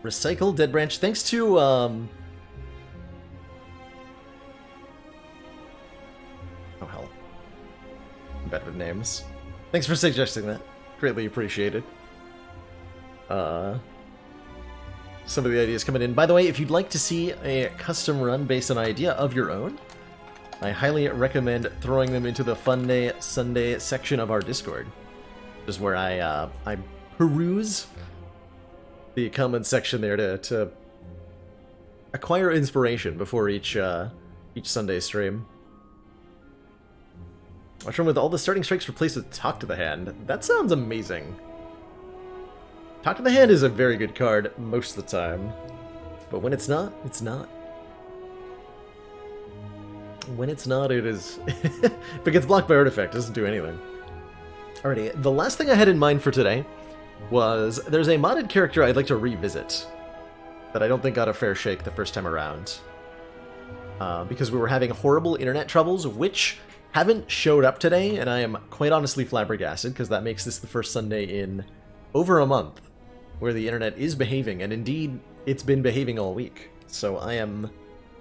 Recycle Dead Branch, thanks to, oh hell. I'm bad with names. Thanks for suggesting that. Greatly appreciated. Some of the ideas coming in. By the way, if you'd like to see a custom run based on an idea of your own, I highly recommend throwing them into the Fun Day Sunday section of our Discord. Just where I peruse the comment section there to acquire inspiration before each Sunday stream. Watch one with all the starting strikes replaced with Talk to the Hand. That sounds amazing. Talk to the Hand is a very good card most of the time. But when it's not, it's not. When it's not, it is... If it gets blocked by Artifact, it doesn't do anything. Alrighty, the last thing I had in mind for today was there's a modded character I'd like to revisit that I don't think got a fair shake the first time around. Because we were having horrible internet troubles, which haven't showed up today, and I am quite honestly flabbergasted, because that makes this the first Sunday in over a month where the internet is behaving, and indeed, it's been behaving all week. So I am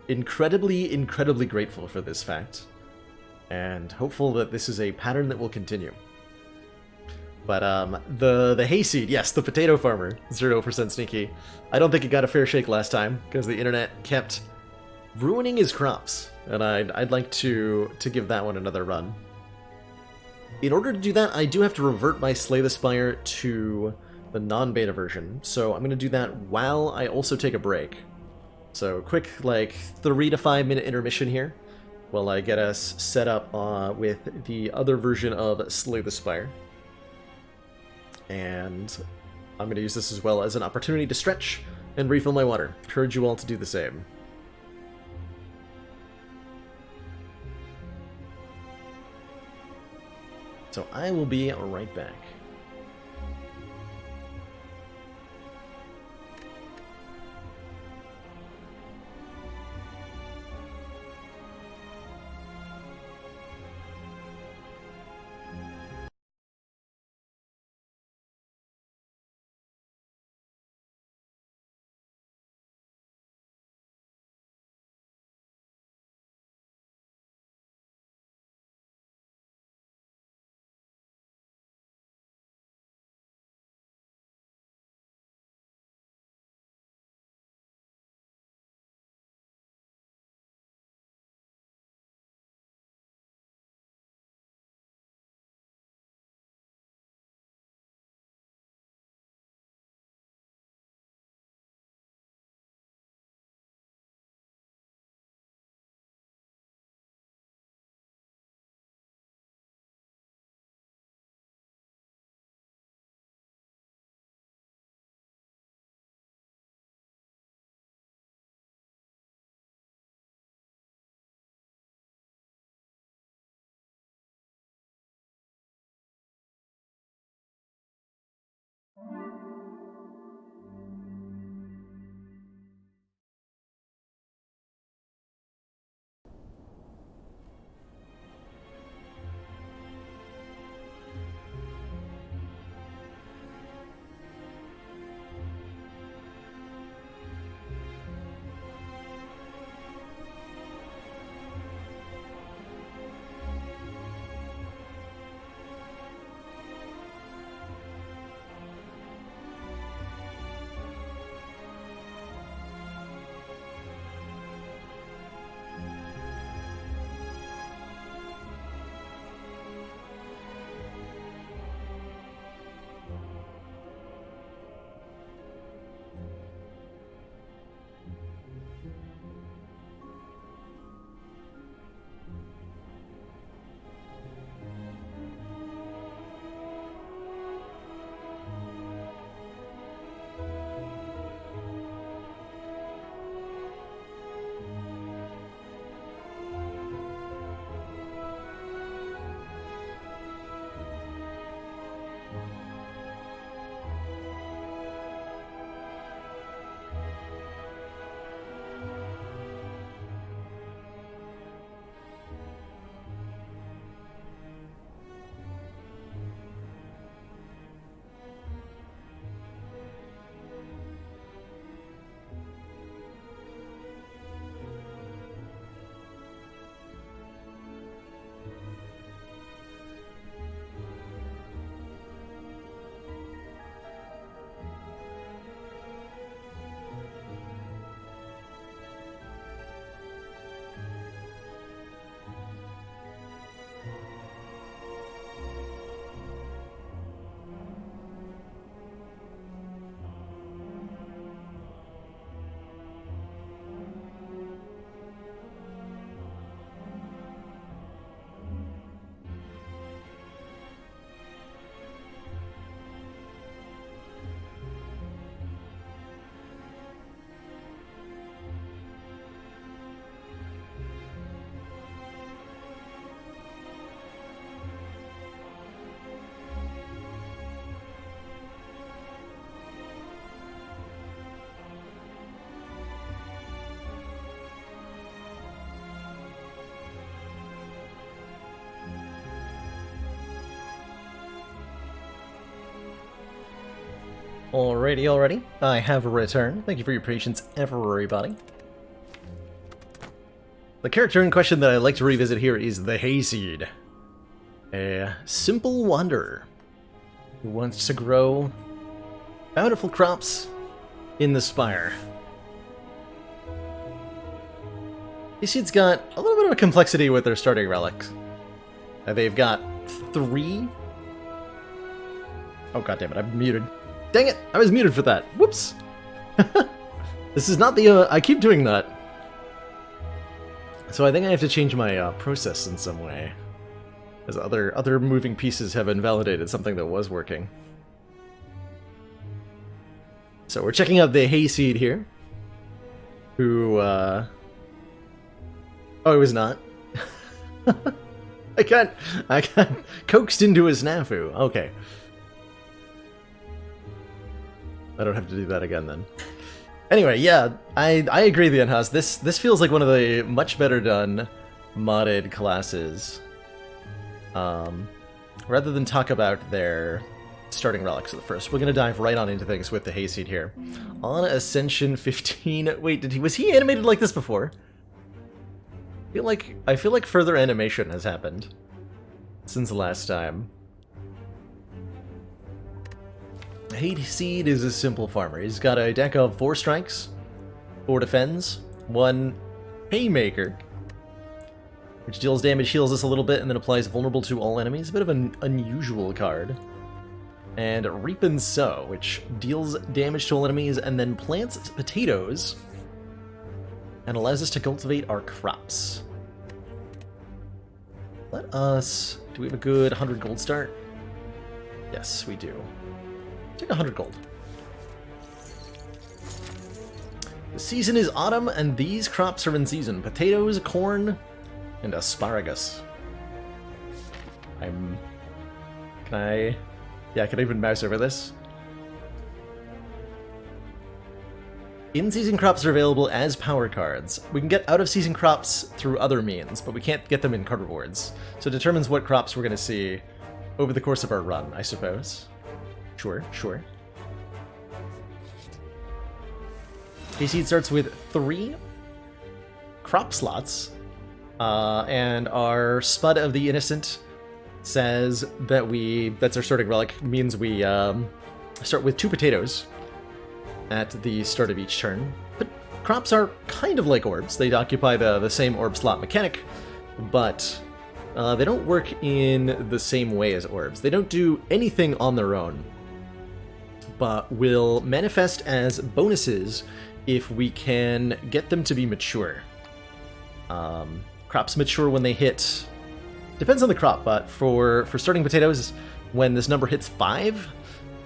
incredibly, incredibly grateful for this fact, and hopeful that this is a pattern that will continue. But the hayseed, yes, the potato farmer, 0% sneaky. I don't think it got a fair shake last time, because the internet kept ruining his crops, and I'd like to give that one another run. In order to do that, I do have to revert my Slay the Spire to the non-beta version, so I'm going to do that while I also take a break. So quick, like 3 to 5 minute intermission here, while I get us set up with the other version of Slay the Spire. And I'm going to use this as well as an opportunity to stretch and refill my water. Encourage you all to do the same. So I will be right back. Alrighty. I have returned. Thank you for your patience, everybody. The character in question that I'd like to revisit here is the Hayseed. A simple wanderer who wants to grow bountiful crops in the Spire. Hayseed's got a little bit of a complexity with their starting relics. They've got 3... Oh goddammit, I'm muted. Dang it! I was muted for that. Whoops! This is not the... I keep doing that. So I think I have to change my process in some way. As other moving pieces have invalidated something that was working. So we're checking out the Hayseed here. Who, Oh, it was not. I got coaxed into a snafu. Okay. I don't have to do that again then. Anyway, yeah, I agree with Enhas. This feels like one of the much better done modded classes. Rather than talk about their starting relics at the first, we're gonna dive right on into things with the Hayseed here. On Ascension 15. Wait, was he animated like this before? I feel like further animation has happened since the last time. Hayseed is a simple farmer. He's got a deck of 4 strikes, 4 defends, 1 haymaker, which deals damage, heals us a little bit, and then applies vulnerable to all enemies. A bit of an unusual card. And Reap and Sow, which deals damage to all enemies and then plants potatoes and allows us to cultivate our crops. Let us... Do we have a good 100 gold start? Yes, we do. Take 100 gold. The season is autumn, and these crops are in season. Potatoes, corn, and asparagus. Can I even mouse over this? In-season crops are available as power cards. We can get out-of-season crops through other means, but we can't get them in card rewards. So it determines what crops we're going to see over the course of our run, I suppose. Sure. Hayseed starts with 3 crop slots, and our Spud of the Innocent says that that's our starting relic, means we start with 2 potatoes at the start of each turn. But crops are kind of like orbs. They occupy the same orb slot mechanic, but they don't work in the same way as orbs. They don't do anything on their own, but will manifest as bonuses if we can get them to be mature. Crops mature when they hit... Depends on the crop, but for starting potatoes, when this number hits 5,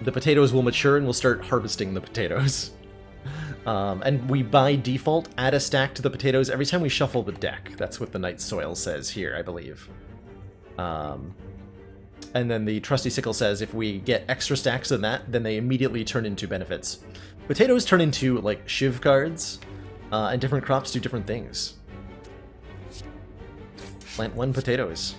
the potatoes will mature and we'll start harvesting the potatoes. And we, by default, add a stack to the potatoes every time we shuffle the deck. That's what the Night Soil says here, I believe. And then the Trusty Sickle says if we get extra stacks than that, then they immediately turn into benefits. Potatoes turn into, like, Shiv cards, and different crops do different things. Plant 1 potatoes.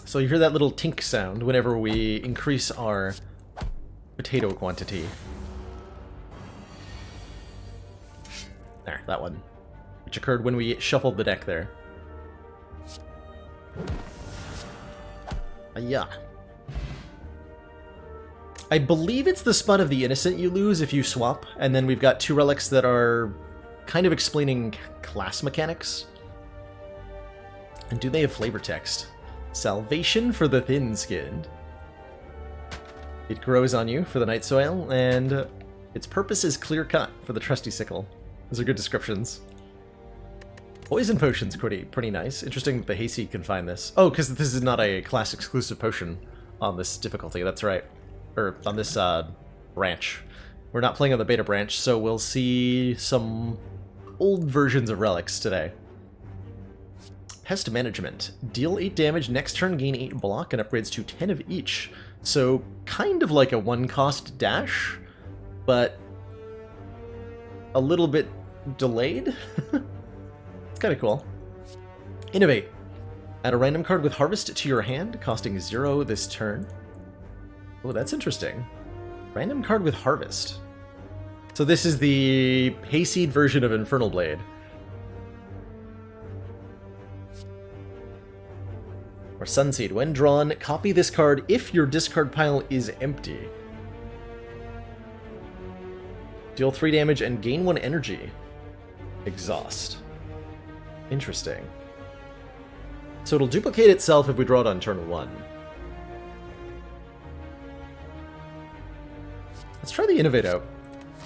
So you hear that little tink sound whenever we increase our potato quantity. There, that one. Which occurred when we shuffled the deck there. Yeah. I believe it's the Spud of the Innocent you lose if you swap, and then we've got 2 relics that are kind of explaining class mechanics. And do they have flavor text? Salvation for the Thin-Skinned. It grows on you for the Night Soil, and its purpose is clear-cut for the Trusty Sickle. Those are good descriptions. Poison Potion's pretty nice. Interesting that the Hayseed can find this. Oh, because this is not a class-exclusive potion on this difficulty, that's right. Or on this branch. We're not playing on the beta branch, so we'll see some old versions of relics today. Pest Management. Deal 8 damage, next turn gain 8 block, and upgrades to 10 of each. So, kind of like a 1-cost dash, but a little bit delayed? It's kind of cool. Innovate. Add a random card with Harvest to your hand, costing 0 this turn. Oh, that's interesting. Random card with Harvest. So this is the Hayseed version of Infernal Blade. Or Sunseed. When drawn, copy this card if your discard pile is empty. Deal 3 damage and gain 1 energy. Exhaust. Interesting. So it'll duplicate itself if we draw it on turn 1. Let's try the Innovate out.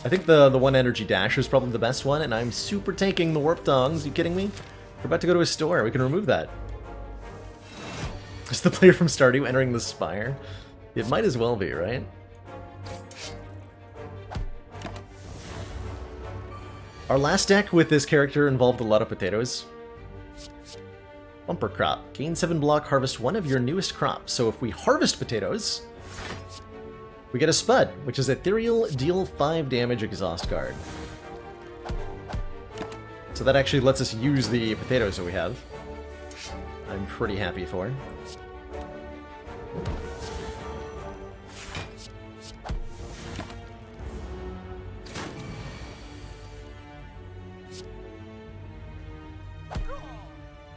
I think the one energy dash is probably the best one, and I'm super tanking the Warp Tongs. Are you kidding me? We're about to go to a store. We can remove that. Is the player from Stardew entering the Spire? It might as well be, right? Our last deck with this character involved a lot of potatoes. Bumper crop. Gain 7 block, harvest one of your newest crops. So if we harvest potatoes, we get a Spud, which is ethereal, deal 5 damage exhaust card. So that actually lets us use the potatoes that we have. I'm pretty happy for.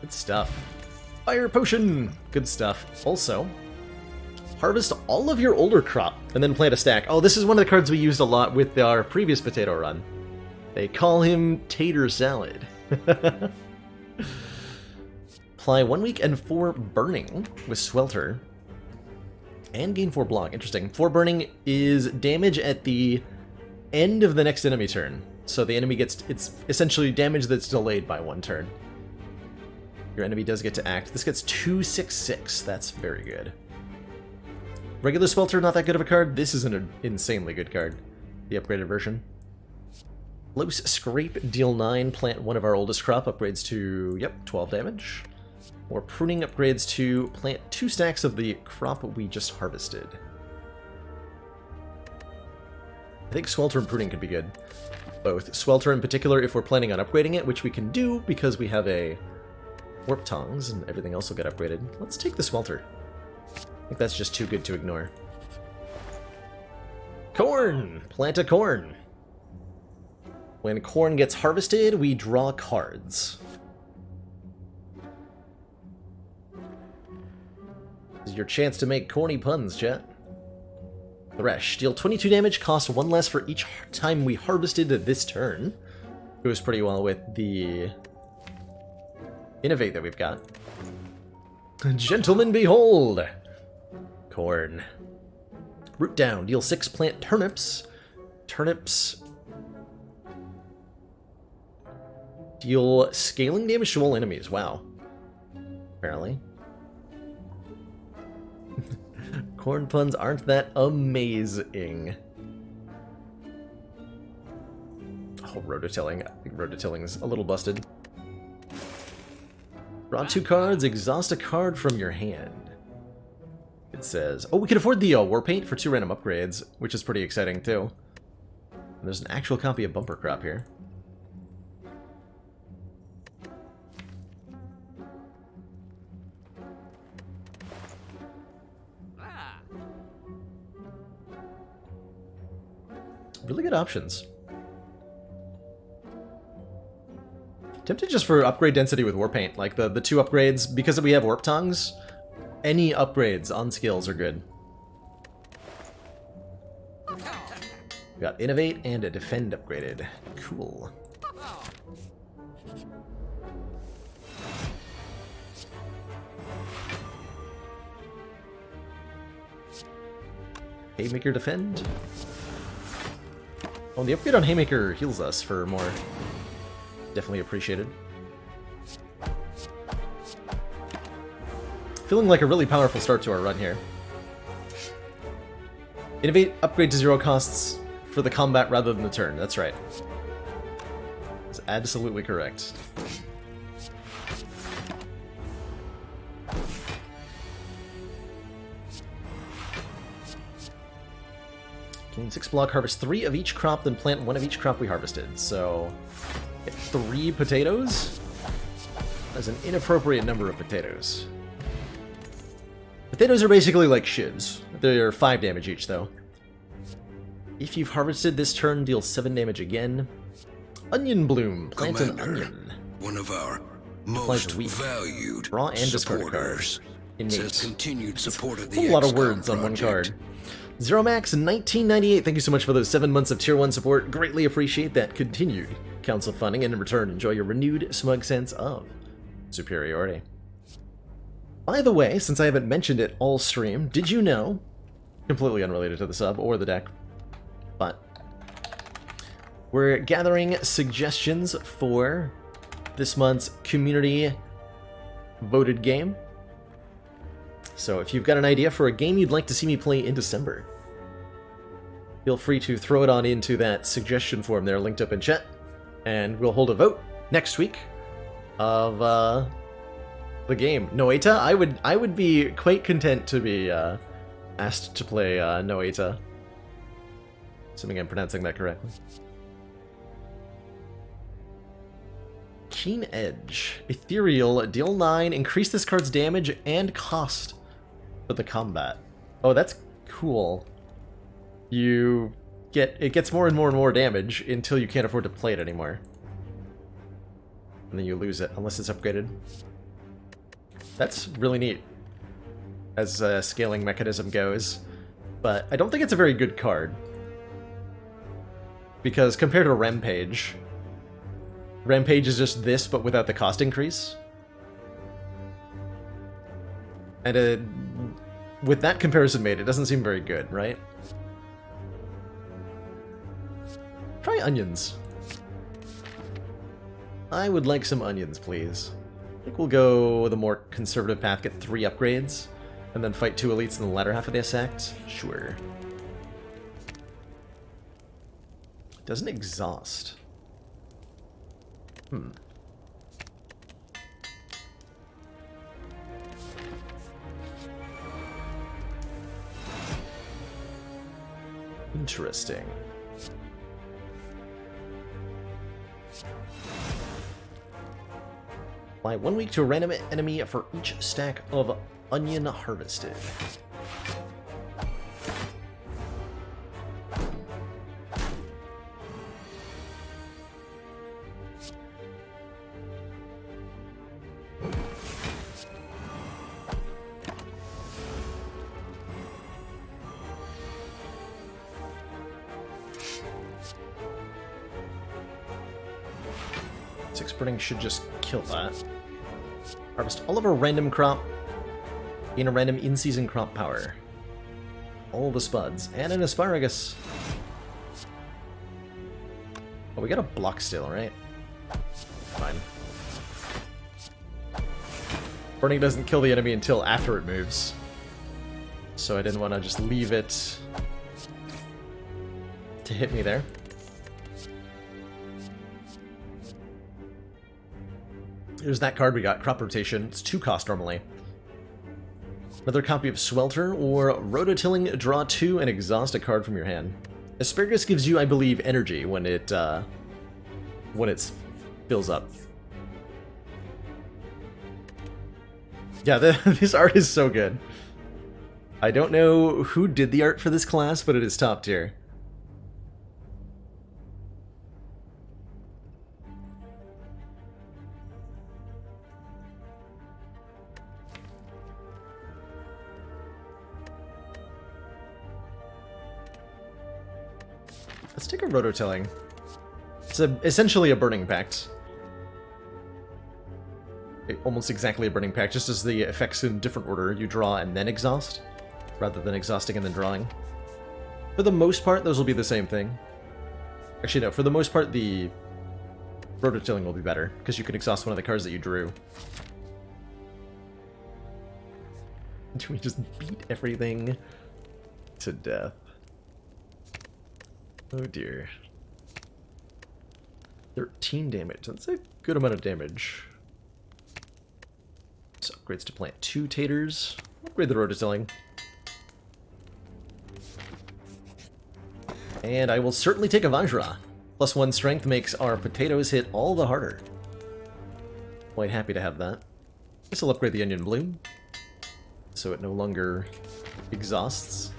Good stuff. Fire potion! Good stuff. Also, harvest all of your older crop and then plant a stack. Oh, this is one of the cards we used a lot with our previous potato run. They call him Tater Salad. Apply 1 week and 4 burning with Swelter. And gain 4 block. Interesting. 4 burning is damage at the end of the next enemy turn. So the enemy gets... it's essentially damage that's delayed by 1 turn. Your enemy does get to act. This gets 2/6/6. That's very good. Regular Swelter, not that good of a card. This is an insanely good card. The upgraded version. Close Scrape, deal 9. Plant one of our oldest crop. Upgrades to, yep, 12 damage. Or Pruning upgrades to plant 2 stacks of the crop we just harvested. I think Swelter and Pruning could be good. Both. Swelter in particular if we're planning on upgrading it, which we can do because we have a Warp Tongs and everything else will get upgraded. Let's take the Swelter. I think that's just too good to ignore. Corn! Plant a corn. When corn gets harvested, we draw cards. This is your chance to make corny puns, chat. Thresh. Deal 22 damage, cost 1 less for each time we harvested this turn. Goes pretty well with the Innovate that we've got. Gentlemen, behold! Corn. Root down. Deal 6, plant turnips. Turnips deal scaling damage to all enemies. Wow. Apparently. Corn puns aren't that amazing. Oh, rototilling. I think rototilling is a little busted. Draw 2 cards, exhaust a card from your hand. It says, oh, we can afford the War Paint for 2 random upgrades, which is pretty exciting too. And there's an actual copy of Bumper Crop here. Really good options. Tempted just for upgrade density with Warpaint, like the 2 upgrades, because we have Warp Tongs, any upgrades on skills are good. We got Innovate and a Defend upgraded. Cool. Haymaker Defend. Oh, the upgrade on Haymaker heals us for more. Definitely appreciated. Feeling like a really powerful start to our run here. Innovate, upgrade to 0 costs for the combat rather than the turn. That's right. That's absolutely correct. Gain 6 block, harvest 3 of each crop, then plant 1 of each crop we harvested. So, get 3 potatoes? That's an inappropriate number of potatoes. Potatoes are basically like shivs. They're 5 damage each, though. If you've harvested this turn, deal 7 damage again. Onion Bloom. Plant an onion. One of our most valued draw and discard a card. supporters. Innate. Says continued support of the a lot of XCOM words on one project. card. Zero Max 1998. Thank you so much for those 7 months of Tier 1 support. Greatly appreciate that continued council funding, and in return, enjoy your renewed smug sense of superiority. By the way, since I haven't mentioned it all stream, did you know, completely unrelated to the sub or the deck, But we're gathering suggestions for this month's community voted game. So if you've got an idea for a game you'd like to see me play in December, feel free to throw it on into that suggestion form there linked up in chat, and we'll hold a vote next week of the game. Noeta? I would be quite content to be asked to play Noeta. Assuming I'm pronouncing that correctly. Keen Edge. Ethereal. Deal 9. Increase this card's damage and cost for the combat. Oh, that's cool. It gets more and more and more damage until you can't afford to play it anymore. And then you lose it, unless it's upgraded. That's really neat, as a scaling mechanism goes. But I don't think it's a very good card. Because compared to Rampage is just this, but without the cost increase. And with that comparison made, it doesn't seem very good, right? Try onions. I would like some onions, please. I think we'll go the more conservative path, get 3 upgrades, and then fight 2 elites in the latter half of this act. Sure. Doesn't exhaust. Interesting. Apply 1 week to a random enemy for each stack of onion harvested. Six burning should just kill that. Harvest all of our random crop in a random in-season crop power. All the spuds. And an asparagus. Oh, we got a block still, right? Fine. Burning doesn't kill the enemy until after it moves. So I didn't want to just leave it to hit me there. Here's that card we got, Crop Rotation. It's 2 cost normally. Another copy of Swelter, or Rototilling, draw 2 and exhaust a card from your hand. Asparagus gives you, I believe, energy when it fills up. Yeah, this art is so good. I don't know who did the art for this class, but it is top tier. Let's take a Rototilling. It's essentially a Burning Pact. Almost exactly a Burning Pact, just as the effects in different order. You draw and then exhaust, rather than exhausting and then drawing. For the most part, those will be the same thing. Actually, no, for the most part, the Rototilling will be better, because you can exhaust one of the cards that you drew. Do we just beat everything to death? Oh dear. 13 damage. That's a good amount of damage. So upgrades to plant 2 taters. Upgrade the Rototilling. And I will certainly take a Vajra. +1 strength makes our potatoes hit all the harder. Quite happy to have that. This will upgrade the Onion Bloom, so it no longer exhausts.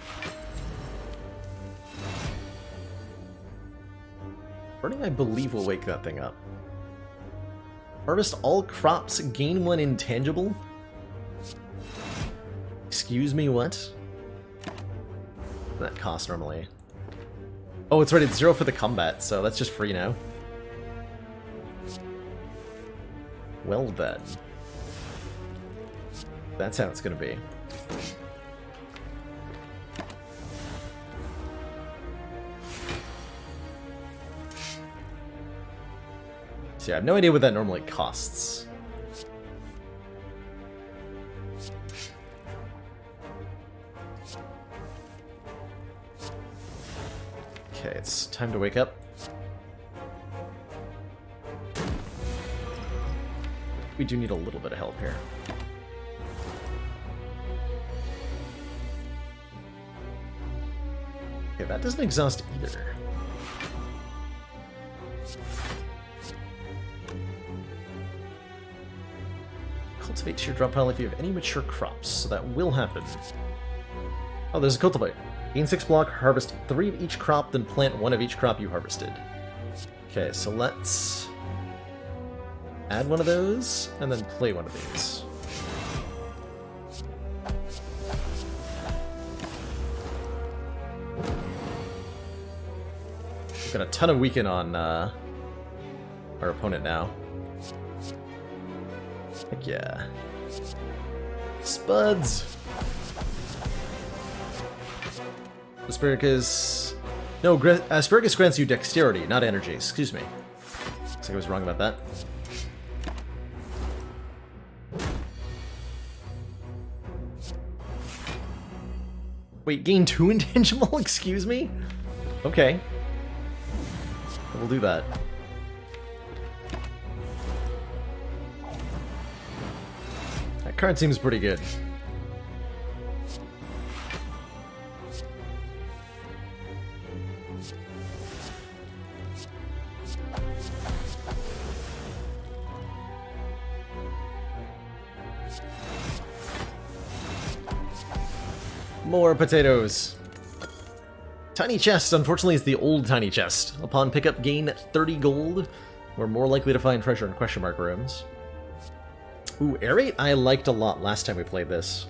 Burning, I believe, will wake that thing up. Harvest all crops, gain 1 intangible? Excuse me, what? That costs normally. Oh, it's right, it's 0 for the combat, so that's just free now. Well then. That's how it's gonna be. So yeah, I have no idea what that normally costs. Okay, it's time to wake up. We do need a little bit of help here. Okay, that doesn't exhaust either. Cultivate teardrop pile if you have any mature crops, so that will happen. Oh, there's a cultivate. Gain 6 block, harvest 3 of each crop, then plant 1 of each crop you harvested. Okay, so let's add one of those, and then play one of these. We've got a ton of weaken on our opponent now. Heck yeah. Spuds! Asparagus... No, Asparagus grants you dexterity, not energy. Excuse me. Looks like I was wrong about that. Wait, gain 2 intangible? Excuse me? Okay. We'll do that. That card seems pretty good. More potatoes. Tiny chest, unfortunately, is the old tiny chest. Upon pickup, gain 30 gold. We're more likely to find treasure in question mark rooms. Ooh, aerate I liked a lot last time we played this.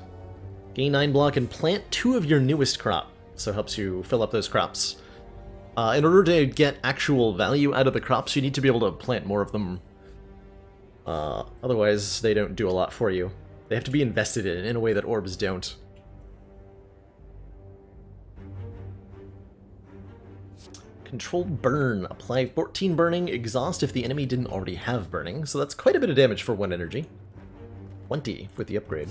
Gain 9 block and plant 2 of your newest crop, so it helps you fill up those crops. In order to get actual value out of the crops, you need to be able to plant more of them. Otherwise, they don't do a lot for you. They have to be invested in a way that orbs don't. Controlled burn. Apply 14 burning, exhaust if the enemy didn't already have burning, so that's quite a bit of damage for 1 energy. 20 with the upgrade.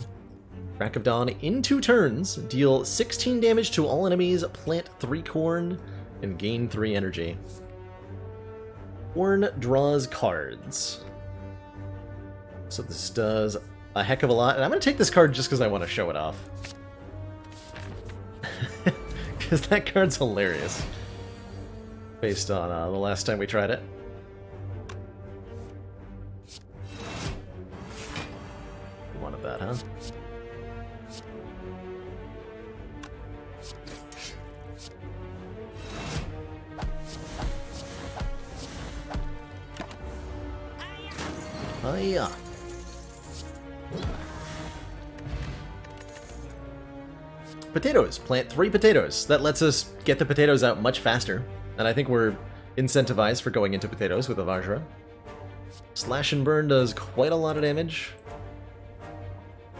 Crack of Dawn in 2 turns. Deal 16 damage to all enemies, plant 3 corn, and gain 3 energy. Corn draws cards. So this does a heck of a lot, and I'm going to take this card just because I want to show it off. Because that card's hilarious. Based on the last time we tried it. You wanted that, huh? Oh yeah. Potatoes. Plant 3 potatoes. That lets us get the potatoes out much faster. And I think we're incentivized for going into potatoes with a Vajra. Slash and burn does quite a lot of damage.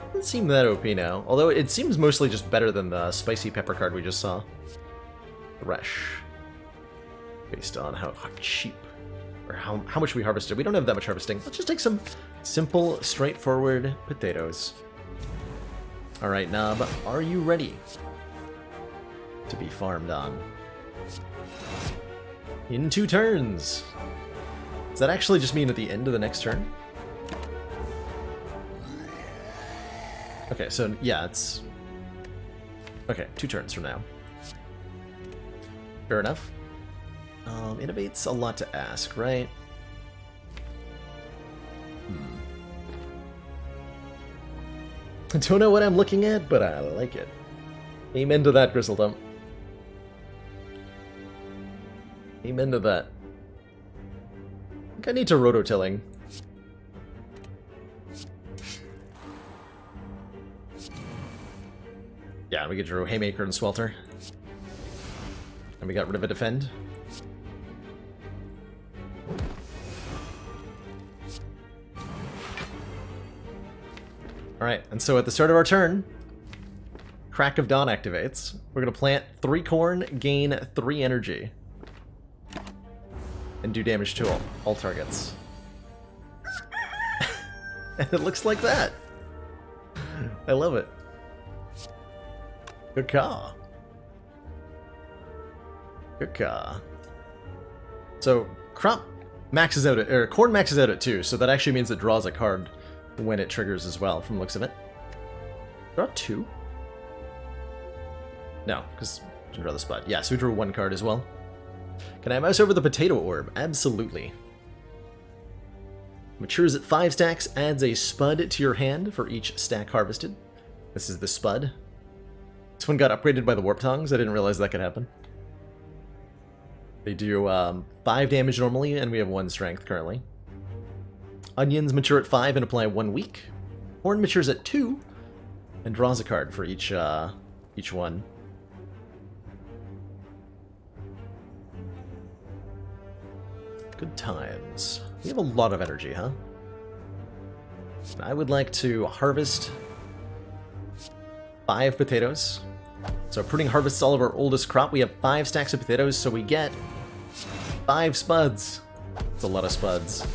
Doesn't seem that OP now, although it seems mostly just better than the spicy pepper card we just saw. Thresh. Based on how cheap, or how much we harvested. We don't have that much harvesting. Let's just take some simple, straightforward potatoes. Alright, Nob, are you ready to be farmed on? In 2 turns. Does that actually just mean at the end of the next turn? Okay, so yeah, it's... Okay, 2 turns from now. Fair enough. Innovate's a lot to ask, right? I don't know what I'm looking at, but I like it. Amen to that, Grizzledump. Amen to that. I think I need to rototilling. Yeah, we get drew Haymaker and Swelter. And we got rid of a defend. Alright, and so at the start of our turn, Crack of Dawn activates. We're going to plant 3 corn, gain 3 energy. And do damage to all targets. And it looks like that. I love it. Good car. Good car. So, crop maxes out at, or corn maxes out at 2, so that actually means it draws a card when it triggers as well, from the looks of it. Draw 2? No, because we draw the spot. Yeah, so we drew 1 card as well. Can I mouse over the potato orb? Absolutely. Matures at 5 stacks, adds a spud to your hand for each stack harvested. This is the spud. This one got upgraded by the warp tongs. I didn't realize that could happen. They do 5 damage normally, and we have 1 strength currently. Onions mature at 5 and apply 1 week. Corn matures at 2 and draws a card for each one. Good times. We have a lot of energy, huh? I would like to harvest 5 potatoes. So pruning harvests all of our oldest crop. We have 5 stacks of potatoes, so we get 5 spuds. It's a lot of spuds.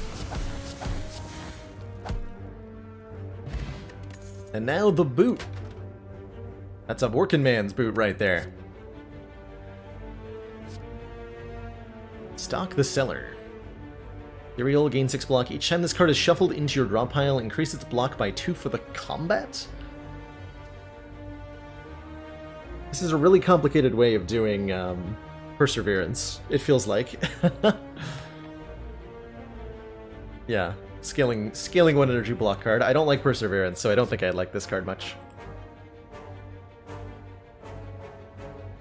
And now the boot. That's a working man's boot right there. Stock the Cellar. Uriel gains 6 block. Each time this card is shuffled into your draw pile, increase its block by 2 for the combat? This is a really complicated way of doing Perseverance, it feels like. Yeah, scaling 1 energy block card. I don't like Perseverance, so I don't think I'd like this card much.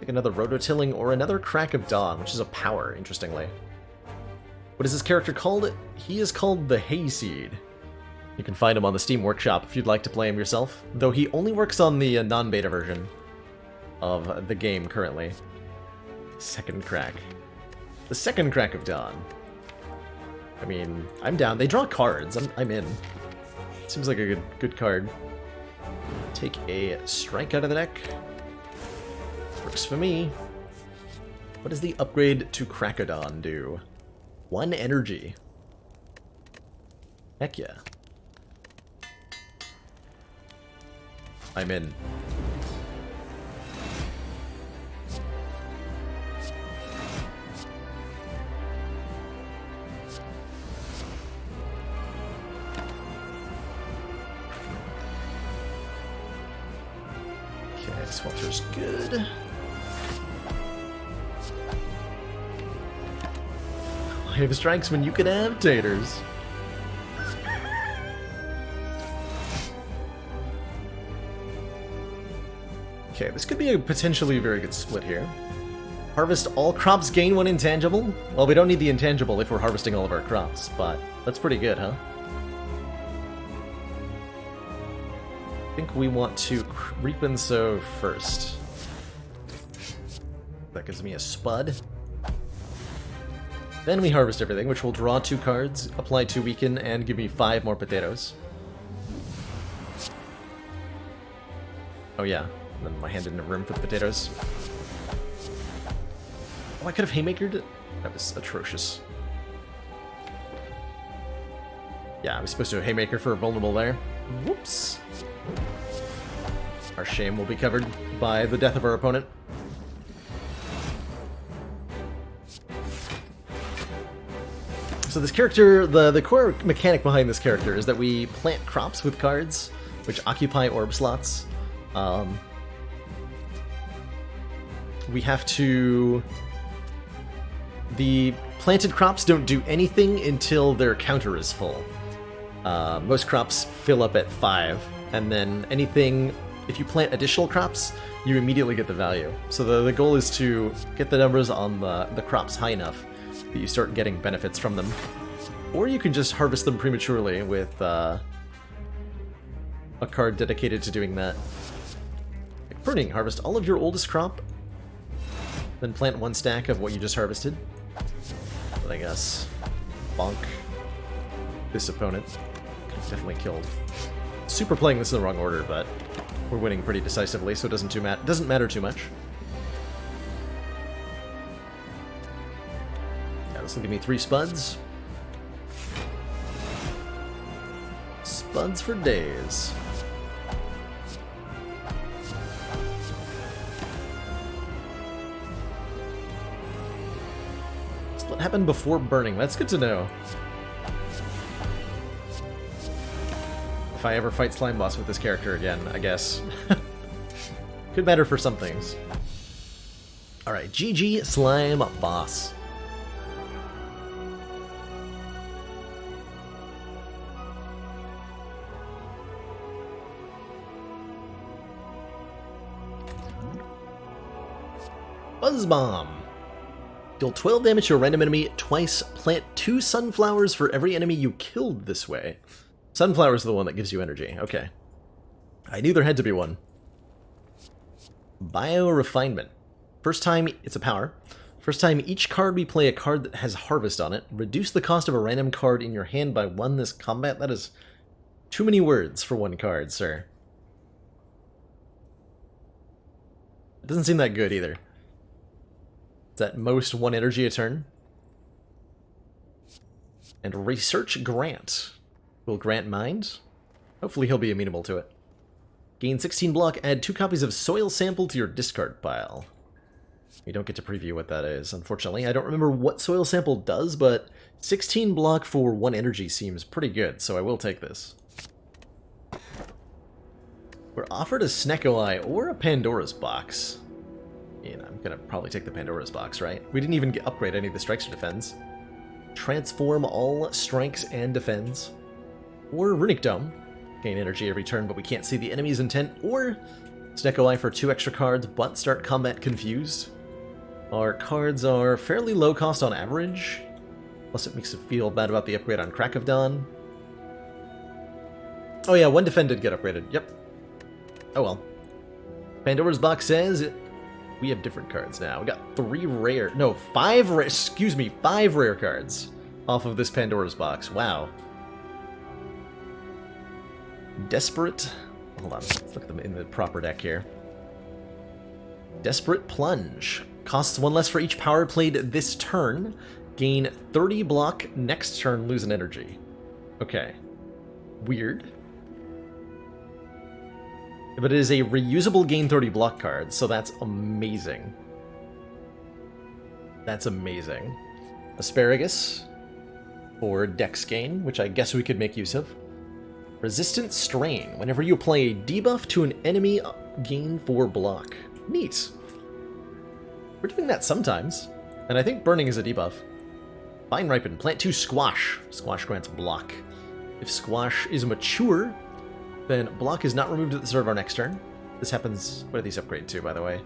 Like another Rototilling or another Crack of Dawn, which is a power, interestingly. What is this character called? He is called the Hayseed. You can find him on the Steam Workshop if you'd like to play him yourself, though he only works on the non-beta version of the game currently. Second Crack. The second Crack of Dawn. I mean, I'm down. They draw cards. I'm in. Seems like a good card. Take a strike out of the deck. Works for me. What does the upgrade to Crackodon do? 1 energy. Heck yeah. I'm in. Okay, Swelter's good. Have strikes when you can have taters. Okay, this could be a potentially very good split here. Harvest all crops, gain 1 intangible. Well, we don't need the intangible if we're harvesting all of our crops, but that's pretty good, huh? I think we want to reap and sow first. That gives me a spud. Then we harvest everything, which will draw 2 cards, apply 2 weaken, and give me 5 more potatoes. Oh yeah, and then my hand didn't have room for the potatoes. Oh, I could have haymakered it? That was atrocious. Yeah, I was supposed to have haymaker for a vulnerable there. Whoops. Our shame will be covered by the death of our opponent. So this character, the core mechanic behind this character is that we plant crops with cards, which occupy orb slots. We have to... The planted crops don't do anything until their counter is full. Most crops fill up at 5, and then anything... If you plant additional crops, you immediately get the value. So the goal is to get the numbers on the crops high enough that you start getting benefits from them. Or you can just harvest them prematurely with a card dedicated to doing that. Like pruning, harvest all of your oldest crop, then plant 1 stack of what you just harvested. But I guess bonk this opponent. Could have definitely killed. Super playing this in the wrong order, but we're winning pretty decisively, so it doesn't matter too much. This will give me 3 spuds. buds for days. What happened before burning? That's good to know. If I ever fight Slime Boss with this character again, I guess. Could matter for some things. Alright, GG Slime Boss. Buzz Bomb. Deal 12 damage to a random enemy twice. Plant 2 sunflowers for every enemy you killed this way. Sunflower's the one that gives you energy. Okay. I knew there had to be one. Bio-refinement. First time, it's a power. First time each card we play a card that has harvest on it. Reduce the cost of a random card in your hand by 1 this combat. That is too many words for one card, sir. It doesn't seem that good either. It's at most 1 energy a turn. And Research Grant. Will Grant mind? Hopefully he'll be amenable to it. Gain 16 block, add 2 copies of Soil Sample to your discard pile. We don't get to preview what that is, unfortunately. I don't remember what Soil Sample does, but 16 block for 1 energy seems pretty good, so I will take this. We're offered a Snecko Eye or a Pandora's Box. And I'm gonna probably take the Pandora's Box, right? We didn't even upgrade any of the strikes or defends. Transform all strikes and defends. Or Runic Dome. Gain energy every turn, but we can't see the enemy's intent. Or Snecko Eye for 2 extra cards, but start combat confused. Our cards are fairly low cost on average. Plus it makes it feel bad about the upgrade on Crack of Dawn. Oh yeah, 1 defend did get upgraded. Yep. Oh well. Pandora's Box says we have different cards now. We got 5 rare cards off of this Pandora's Box. Wow. Desperate. Hold on, let's look at them in the proper deck here. Desperate Plunge. Costs 1 less for each power played this turn. Gain 30 block, next turn lose an energy. Okay. Weird. But it is a reusable gain 30 block card, so that's amazing. That's amazing. Asparagus for Dex gain, which I guess we could make use of. Resistant Strain. Whenever you apply a debuff to an enemy, gain 4 block. Neat. We're doing that sometimes. And I think Burning is a debuff. Vine Ripen. Plant 2 Squash. Squash grants block. If Squash is mature, then block is not removed at the start of our next turn. This happens... What do these upgrade to, by the way?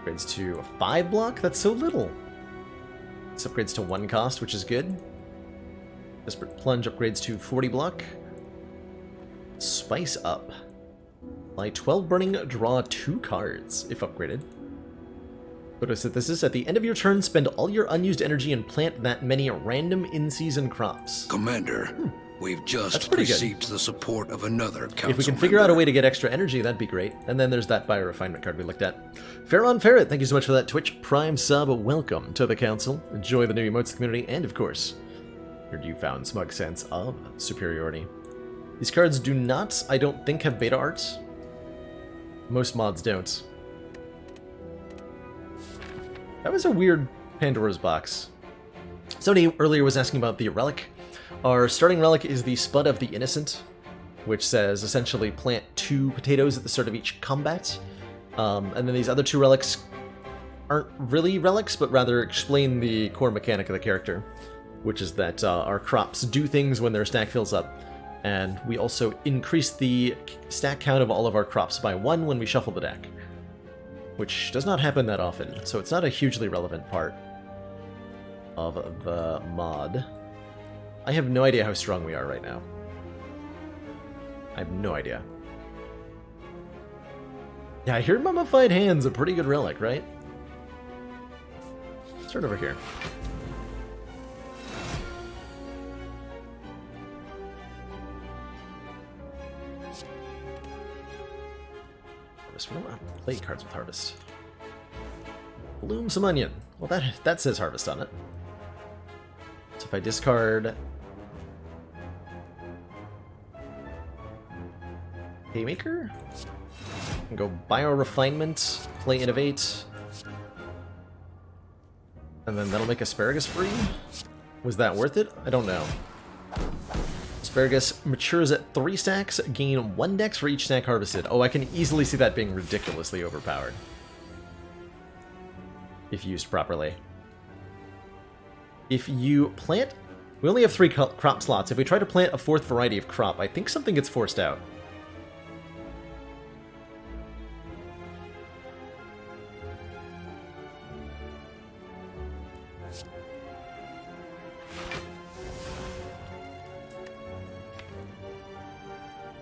Upgrades to 5 block? That's so little. This upgrades to 1 cost, which is good. Desperate Plunge upgrades to 40 block. Spice Up. Apply 12 burning, draw 2 cards, if upgraded. Photosynthesis. At the end of your turn, spend all your unused energy and plant that many random in-season crops. Commander, we've just received the support of another council If we can figure out a way to get extra energy, that'd be great. And then there's that Bio-Refinement card we looked at. Pharaon Ferret, thank you so much for that Twitch Prime sub. Welcome to the council. Enjoy the new emotes community, and of course, your newfound smug sense of superiority. These cards do not, I don't think, have beta arts. Most mods don't. That was a weird Pandora's Box. Somebody earlier was asking about the relic. Our starting relic is the Spud of the Innocent, which says essentially plant 2 potatoes at the start of each combat. And then these other 2 relics aren't really relics, but rather explain the core mechanic of the character, which is that our crops do things when their stack fills up. And we also increase the stack count of all of our crops by 1 when we shuffle the deck, which does not happen that often, so it's not a hugely relevant part of the mod. I have no idea how strong we are right now. I have no idea. Yeah, I hear Mummified Hand's a pretty good relic, right? Start over here. Harvest. We don't have play cards with Harvest. Bloom some onion. Well, that says Harvest on it. So if I discard Haymaker? And go Bio-Refinement, play Innovate. And then that'll make Asparagus free? Was that worth it? I don't know. Asparagus matures at 3 stacks, gain 1 dex for each stack harvested. Oh, I can easily see that being ridiculously overpowered. If used properly. If you plant... We only have 3 crop slots. If we try to plant a 4th variety of crop, I think something gets forced out.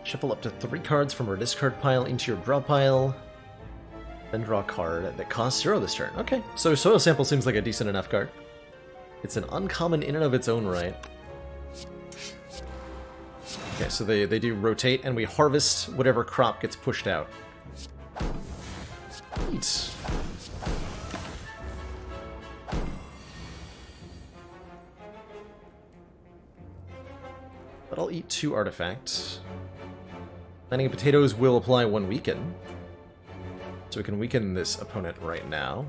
Shuffle up to 3 cards from our discard pile into your draw pile. Then draw a card that costs 0 this turn. Okay, so Soil Sample seems like a decent enough card. It's an uncommon in and of its own right. Okay, so they do rotate, and we harvest whatever crop gets pushed out. Neat. But I'll eat 2 artifacts. Planting potatoes will apply 1 weaken. So we can weaken this opponent right now.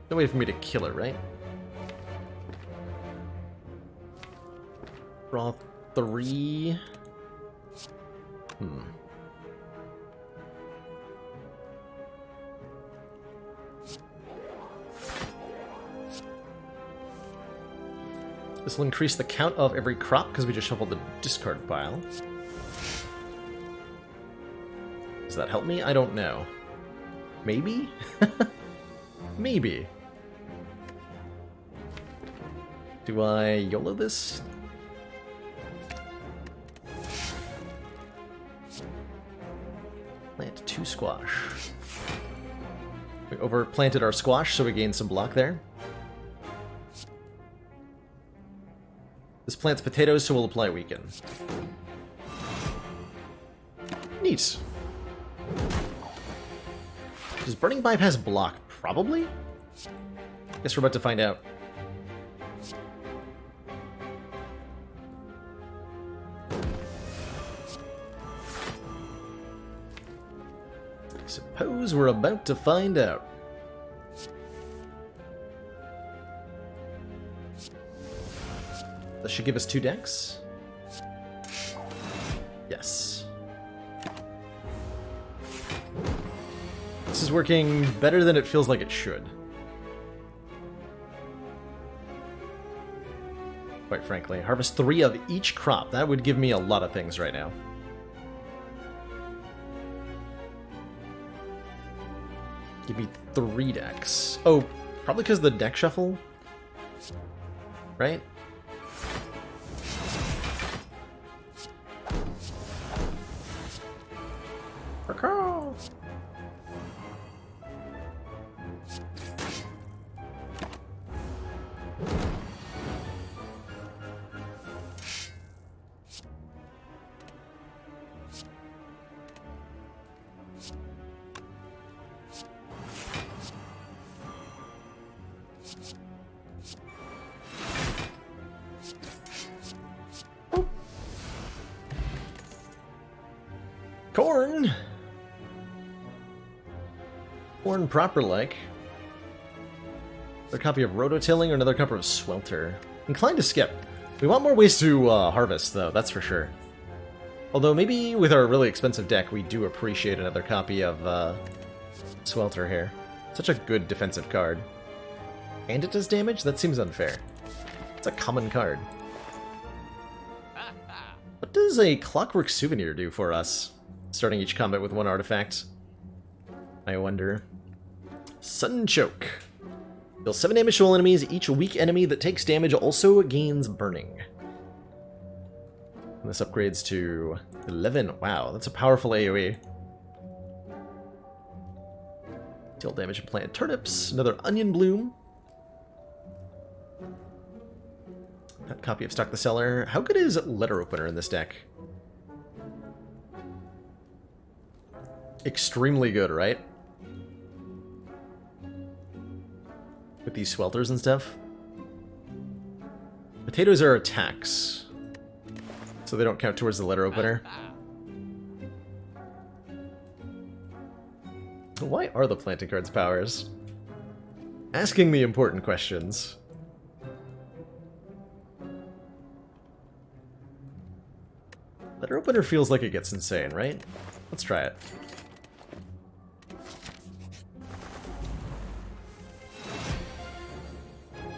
No way for me to kill it, right? Draw 3. This will increase the count of every crop because we just shuffled the discard pile. Does that help me? I don't know. Maybe? Maybe. Do I YOLO this? Plant 2 squash. We overplanted our squash, so we gained some block there. This plants potatoes, so we'll apply weaken. Neat. Does Burning Bypass block? Probably? Guess we're about to find out. Suppose we're about to find out. This should give us 2 decks. Yes. This is working better than it feels like it should. Quite frankly. Harvest 3 of each crop. That would give me a lot of things right now. Give me 3 decks. Oh, probably because of the deck shuffle? Right? Corn! Corn proper-like. Another copy of Rototilling or another copy of Swelter. Inclined to skip. We want more ways to harvest, though, that's for sure. Although maybe with our really expensive deck, we do appreciate another copy of Swelter here. Such a good defensive card. And it does damage? That seems unfair. It's a common card. What does a Clockwork Souvenir do for us? Starting each combat with 1 artifact. I wonder. Sudden Choke. Deal 7 damage to all enemies. Each weak enemy that takes damage also gains Burning. And this upgrades to 11. Wow, that's a powerful AoE. Deal damage to planted turnips. Another Onion Bloom. That copy of Stock the Cellar. How good is Letter Opener in this deck? Extremely good, right? With these swelters and stuff. Potatoes are attacks. so they don't count towards the letter opener. Why are the planting cards powers? Asking the important questions. Letter opener feels like it gets insane, right? Let's try it.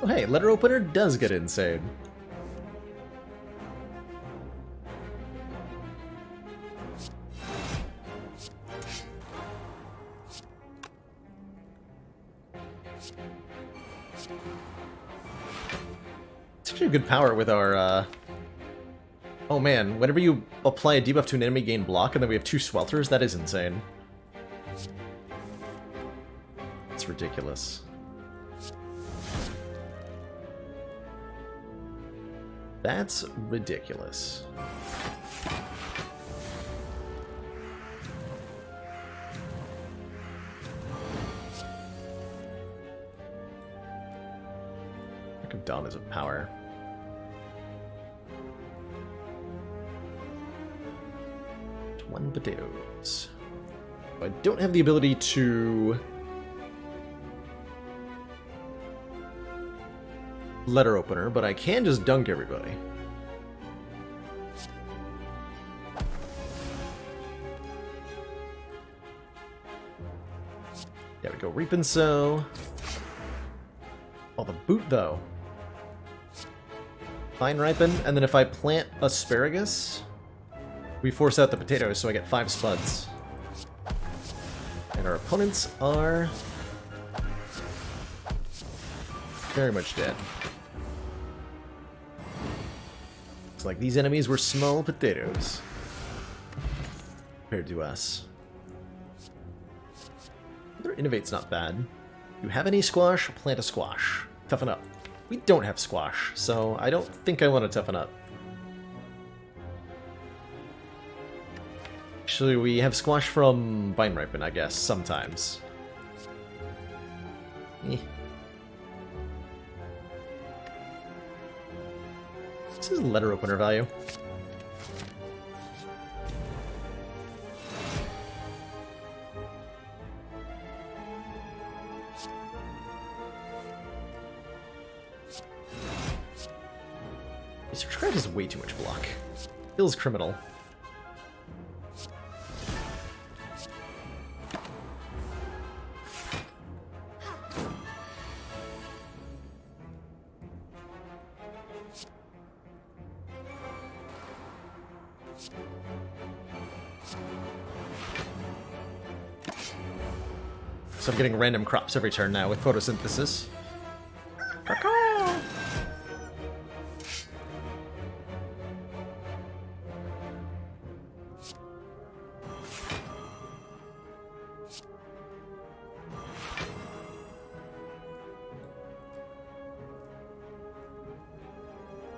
Oh hey, letter opener does get insane. It's actually a good power with our, Oh man, whenever you apply a debuff to an enemy, gain block, and then we have 2 swelters, that is insane. It's ridiculous. That's ridiculous. Look of Dawn is a power. One potatoes. I don't have the ability to letter opener, but I can just dunk everybody. There we go, Reap and Sow. Oh, the boot though. Fine Ripen, and then if I plant Asparagus, we force out the potatoes, so I get 5 spuds. And our opponents are very much dead. Looks like these enemies were small potatoes compared to us. Their innovate's not bad. You have any squash? Plant a squash. Toughen up. We don't have squash, so I don't think I want to toughen up. Actually, we have squash from Vine Ripen, I guess, sometimes. This is letter opener value. Mr. Scrat has way too much block. Feels criminal. So I'm getting random crops every turn now with photosynthesis.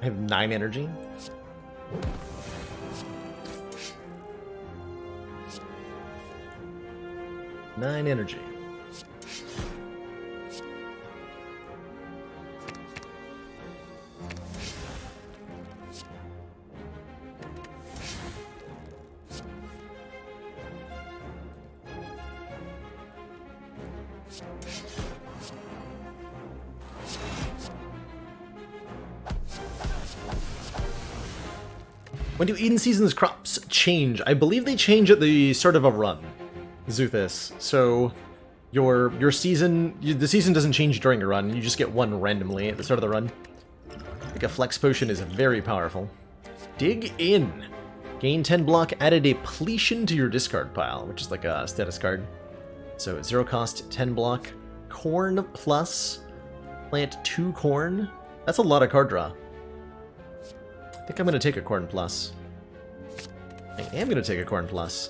I have 9 energy. Nine energy. When do Eden Season's crops change? I believe they change at the start of a run, Zuthis. So your season, the season doesn't change during a run. You just get one randomly at the start of the run. I think a flex potion is very powerful. Dig in. Gain 10 block, add a depletion to your discard pile, which is like a status card. So 0 cost, 10 block. Corn plus. Plant 2 corn. That's a lot of card draw. I think I'm going to take a Corn Plus. I am going to take a Corn Plus.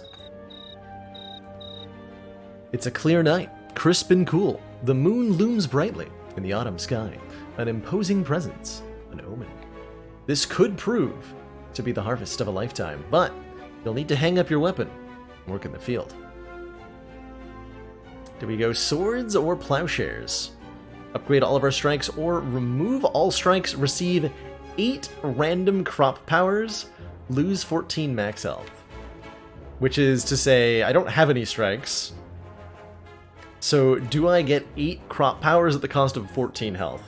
It's a clear night, crisp and cool. The moon looms brightly in the autumn sky. An imposing presence, an omen. This could prove to be the harvest of a lifetime, but you'll need to hang up your weapon and work in the field. Do we go swords or plowshares? Upgrade all of our strikes or remove all strikes, receive 8 random crop powers, lose 14 max health. Which is to say, I don't have any strikes. So, do I get 8 crop powers at the cost of 14 health?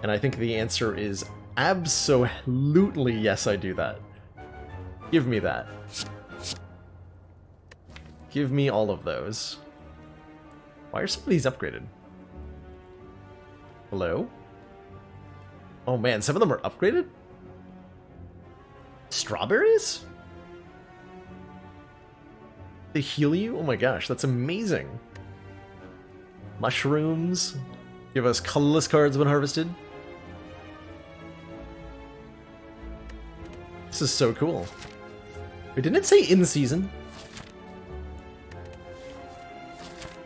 And I think the answer is absolutely yes, I do that. Give me that. Give me all of those. Why are some of these upgraded? Hello? Oh man, some of them are upgraded? Strawberries? They heal you? Oh my gosh, that's amazing. Mushrooms. Give us colorless cards when harvested. This is so cool. Wait, didn't it say in season?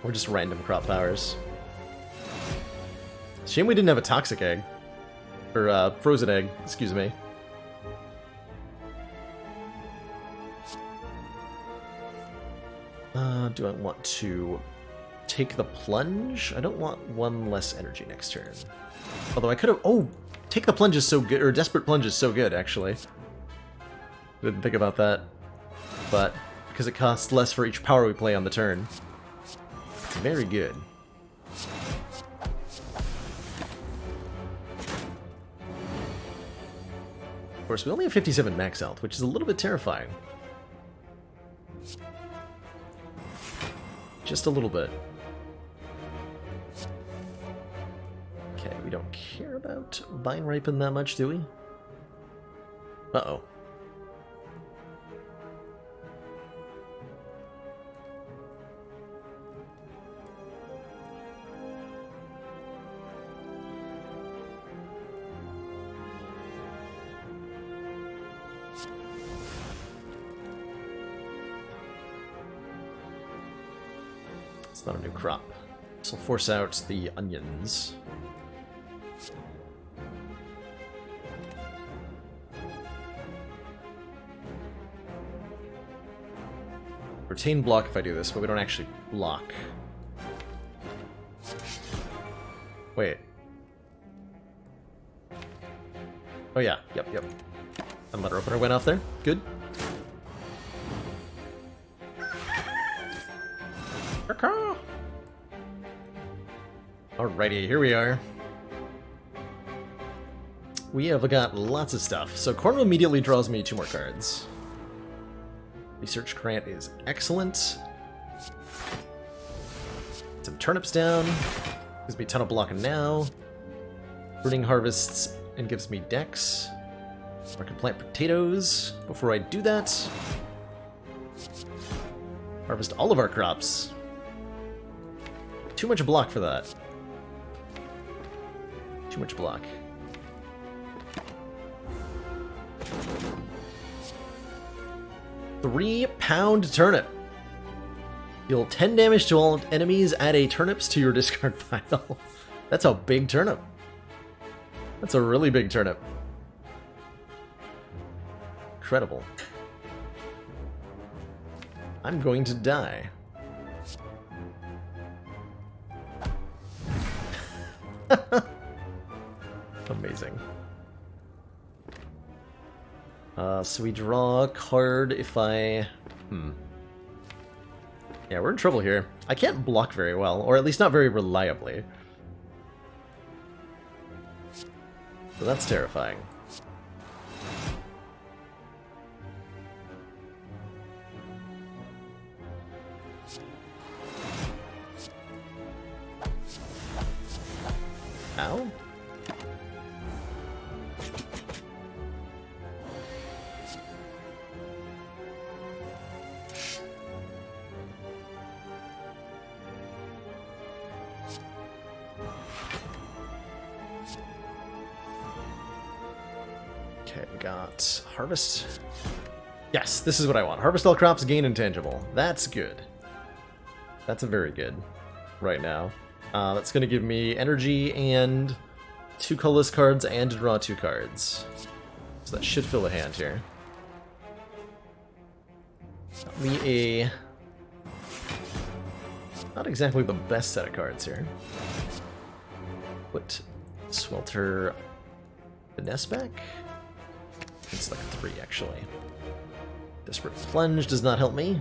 Or just random crop powers? Shame we didn't have a toxic egg. Or, frozen egg, excuse me. Do I want to take the plunge? I don't want one less energy next turn. Although I could have... Oh! Take the plunge is so good, or desperate plunge is so good, actually. Didn't think about that. But, because it costs less for each power we play on the turn. It's very good. Of course, we only have 57 max health, which is a little bit terrifying. Just a little bit. Okay, we don't care about Vine Ripen that much, do we? Uh-oh. It's not a new crop. This will force out the onions. Retain block if I do this, but we don't actually block. Wait. Oh yeah, yep. And letter opener went off there. Good. Alrighty, here we are. We have got lots of stuff. So Cornwall immediately draws me 2 more cards. Research Grant is excellent. Some turnips down. Gives me a ton of blocking now. Burning harvests and gives me dex. I can plant potatoes. Before I do that, harvest all of our crops. Too much block for that. Too much block. £3 turnip. Deal 10 damage to all enemies. Add a turnips to your discard pile. That's a big turnip. That's a really big turnip. Incredible. I'm going to die. Amazing. So we draw a card if I... Yeah, we're in trouble here. I can't block very well, or at least not very reliably. So that's terrifying. Ow. Okay, we got harvest. Yes, this is what I want. Harvest all crops, gain intangible. That's good. That's a very good right now. That's going to give me energy and 2 colorless cards and to draw 2 cards. So that should fill the hand here. Got me a... not exactly the best set of cards here. Put Swelter the nest back. It's like 3, actually. Desperate Plunge does not help me.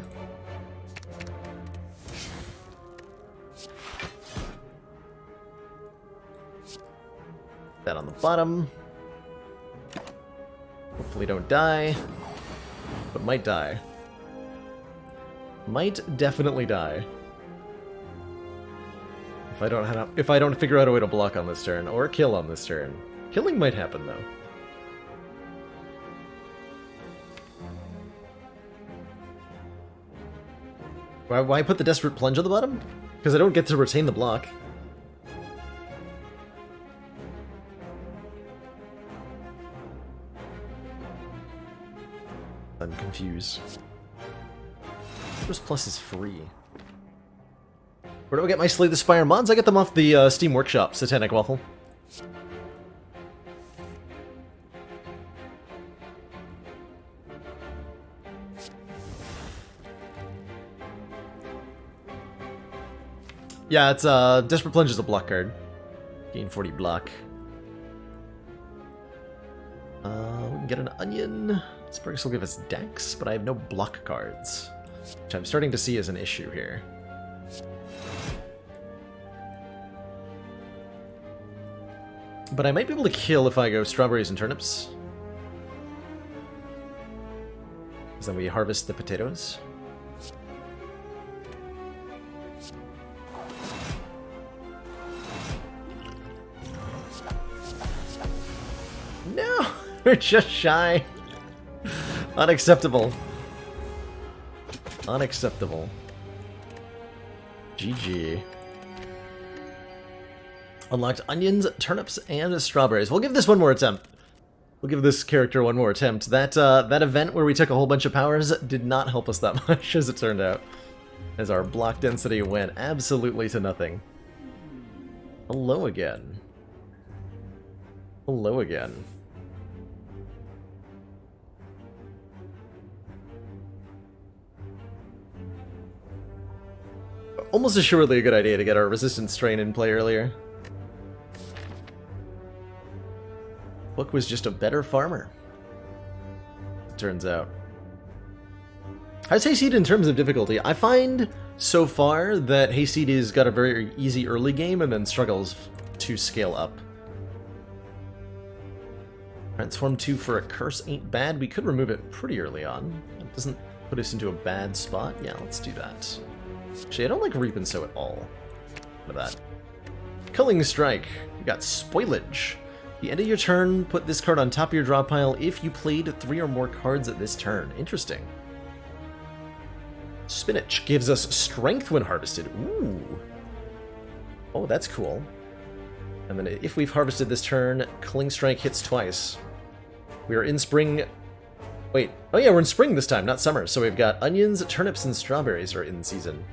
That on the bottom. Hopefully don't die. But might die. Might definitely die. If I don't figure out a way to block on this turn, or kill on this turn. Killing might happen, though. Why put the Desperate Plunge on the bottom? Because I don't get to retain the block. I'm confused. Force Plus is free. Where do I get my Slay the Spire mods? I get them off the Steam Workshop, Satanic Waffle. Yeah, it's Desperate Plunge is a block card. Gain 40 block. We can get an Onion. Spurgus will give us Dex, but I have no block cards, which I'm starting to see as an issue here. But I might be able to kill if I go Strawberries and Turnips. Because then we harvest the potatoes. No! We're just shy. Unacceptable. Unacceptable. GG. Unlocked onions, turnips, and strawberries. We'll give this one more attempt. We'll give this character one more attempt. That event where we took a whole bunch of powers did not help us that much, as it turned out. As our block density went absolutely to nothing. Hello again. Hello again. Almost assuredly a good idea to get our resistance strain in play earlier. Book was just a better farmer, it turns out. How's Hayseed in terms of difficulty? I find so far that Hayseed has got a very easy early game and then struggles to scale up. Transform 2 for a curse ain't bad. We could remove it pretty early on. It doesn't put us into a bad spot. Yeah, let's do that. Actually, I don't like Reap and Sow at all. Look at that. Culling Strike. You got Spoilage. The end of your turn, put this card on top of your draw pile if you played 3 or more cards at this turn. Interesting. Spinach gives us Strength when harvested. Ooh. Oh, that's cool. And then if we've harvested this turn, Culling Strike hits twice. We are in spring. Wait. Oh yeah, we're in spring this time, not summer. So we've got onions, turnips, and strawberries are in season.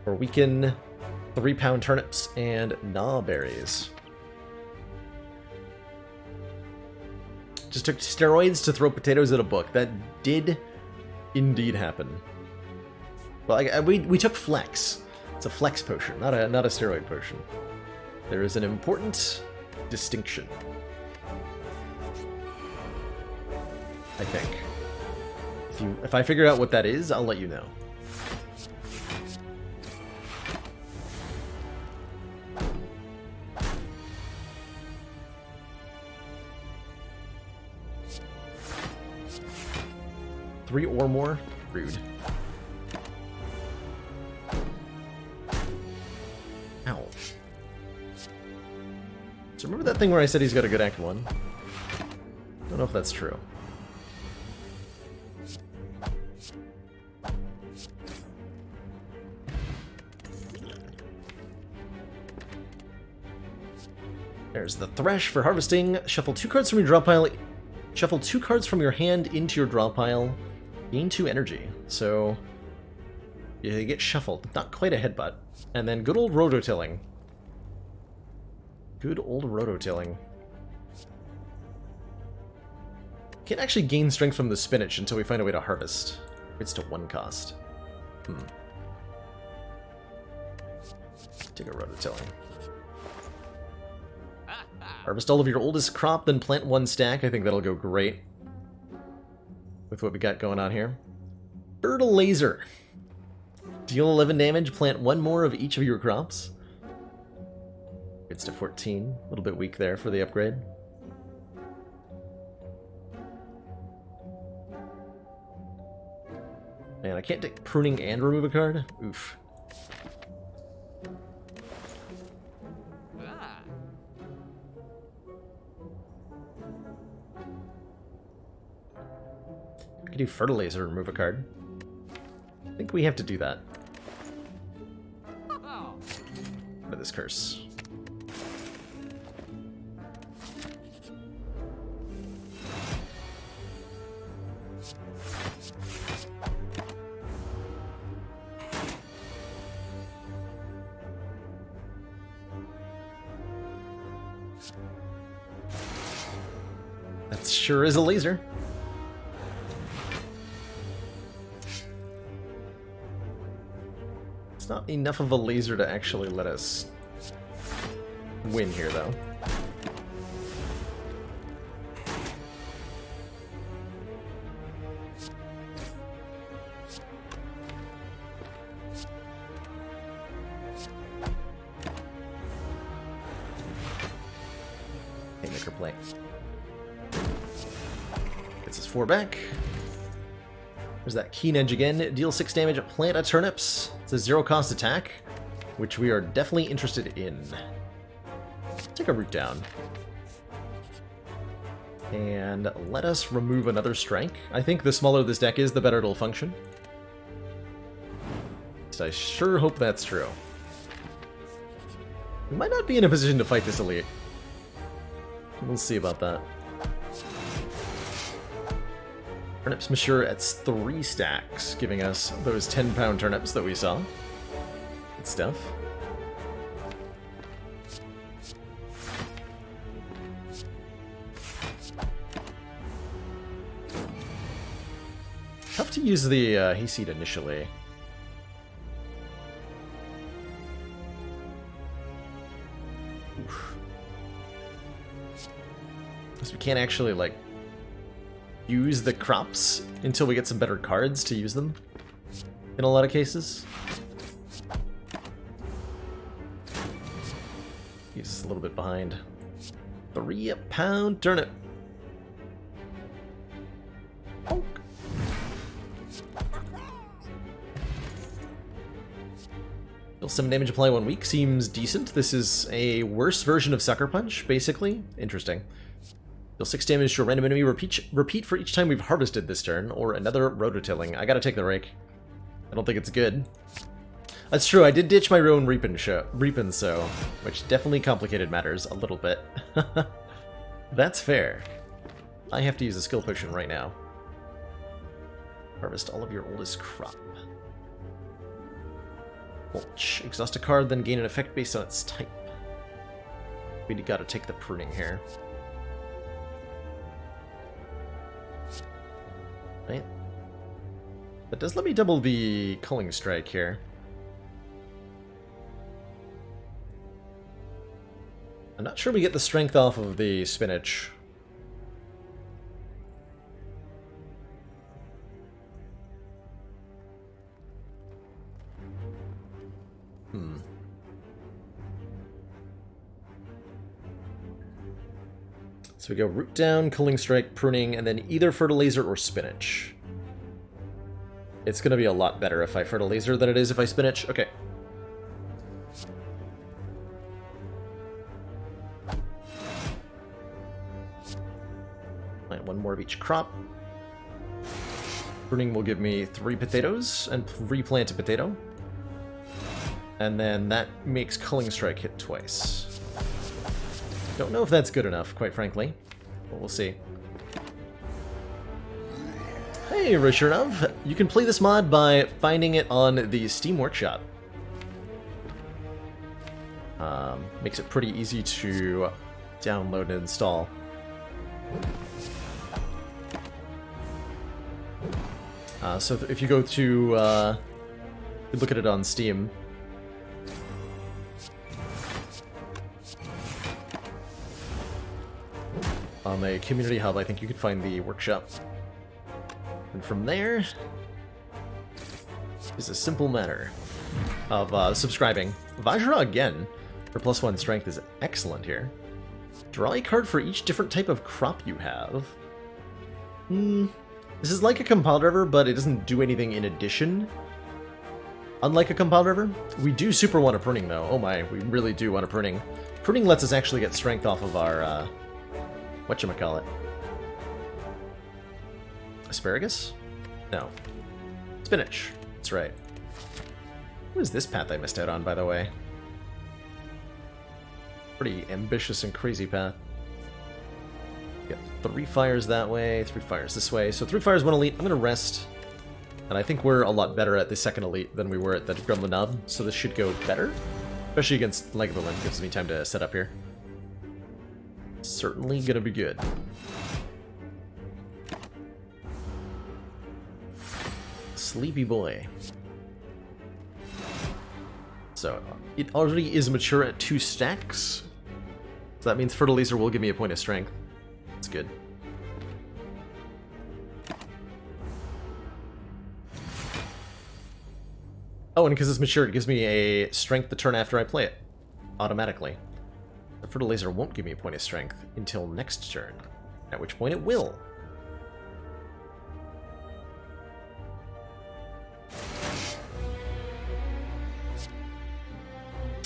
Or weaken 3-pound turnips and gnaw berries. Just took steroids to throw potatoes at a book. That did indeed happen. Well, we took Flex. It's a Flex potion, not a steroid potion. There is an important distinction, I think. If I figure out what that is, I'll let you know. Three or more? Rude. Ow. So remember that thing where I said he's got a good Act 1? Don't know if that's true. There's the Thresh for harvesting. Shuffle 2 cards from your draw pile. Shuffle 2 cards from your hand into your draw pile. Gain 2 energy. So you get shuffled. Not quite a headbutt. And then good old rototilling. Good old rototilling. Can't actually gain strength from the spinach until we find a way to harvest. It's to 1 cost. Take a rototilling. Harvest all of your oldest crop, then plant 1 stack. I think that'll go great. with what we got going on here. Fertile Laser. Deal 11 damage, plant one more of each of your crops. It's to 14. A little bit weak there for the upgrade. Man, I can't take pruning and remove a card? Oof. I could do Fertile Laser, remove a card. I think we have to do that. For this curse. That sure is a laser. It's not enough of a laser to actually let us win here, though. Hey, make her play. Gets us 4 back. There's that Keen Edge again. Deal 6 damage, plant a turnips. It's a 0-cost attack, which we are definitely interested in. Take a root down. And let us remove another strike. I think the smaller this deck is, the better it'll function. At least I sure hope that's true. We might not be in a position to fight this elite. We'll see about that. Turnips mature at 3 stacks, giving us those 10-pound turnips that we saw. Good stuff. Tough to use the hayseed initially. Oof. Because we can't actually, like, use the crops until we get some better cards to use them in a lot of cases. He's just a little bit behind. 3-pound turnip. Honk. Deal 7 damage, apply 1 week. Seems decent. This is a worse version of Sucker Punch, basically. Interesting. Deal 6 damage to a random enemy. Repeat for each time we've harvested this turn, or another rototilling. I gotta take the rake. I don't think it's good. That's true, I did ditch my own Reapin' so, which definitely complicated matters a little bit. That's fair. I have to use a skill potion right now. Harvest all of your oldest crop. Mulch. Exhaust a card, then gain an effect based on its type. We gotta take the pruning here. Right. That does let me double the Culling Strike here. I'm not sure we get the strength off of the spinach. So we go root down, Culling Strike, pruning, and then either Fertile Laser or spinach. It's going to be a lot better if I Fertile Laser than it is if I spinach. Okay. Plant 1 more of each crop. Pruning will give me 3 potatoes and replant a potato. And then that makes Culling Strike hit twice. Don't know if that's good enough, quite frankly, but we'll see. Hey, Rishernov! You can play this mod by finding it on the Steam Workshop. Makes it pretty easy to download and install. So if you go to look at it on Steam. On the community hub, I think you could find the workshop. And from there is a simple matter of subscribing. Vajra again for +1 strength is excellent here. Draw a card for each different type of crop you have. This is like a compile driver, but it doesn't do anything in addition. Unlike a compile driver, we do super want a pruning though. Oh my, we really do want a pruning. Pruning lets us actually get strength off of our, whatchamacallit? Asparagus? No. Spinach. That's right. What is this path I missed out on, by the way? Pretty ambitious and crazy path. Get 3 fires that way, 3 fires this way. So 3 fires, 1 elite. I'm gonna rest. And I think we're a lot better at the second elite than we were at the Gremlin Knob, so this should go better. Especially against Lagavulin, gives me time to set up here. Certainly gonna be good. Sleepy boy. So, it already is mature at 2 stacks. So that means Fertilizer will give me a point of strength. That's good. Oh, and because it's mature, it gives me a strength the turn after I play it. Automatically. The Fertilizer won't give me a point of strength until next turn. At which point it will.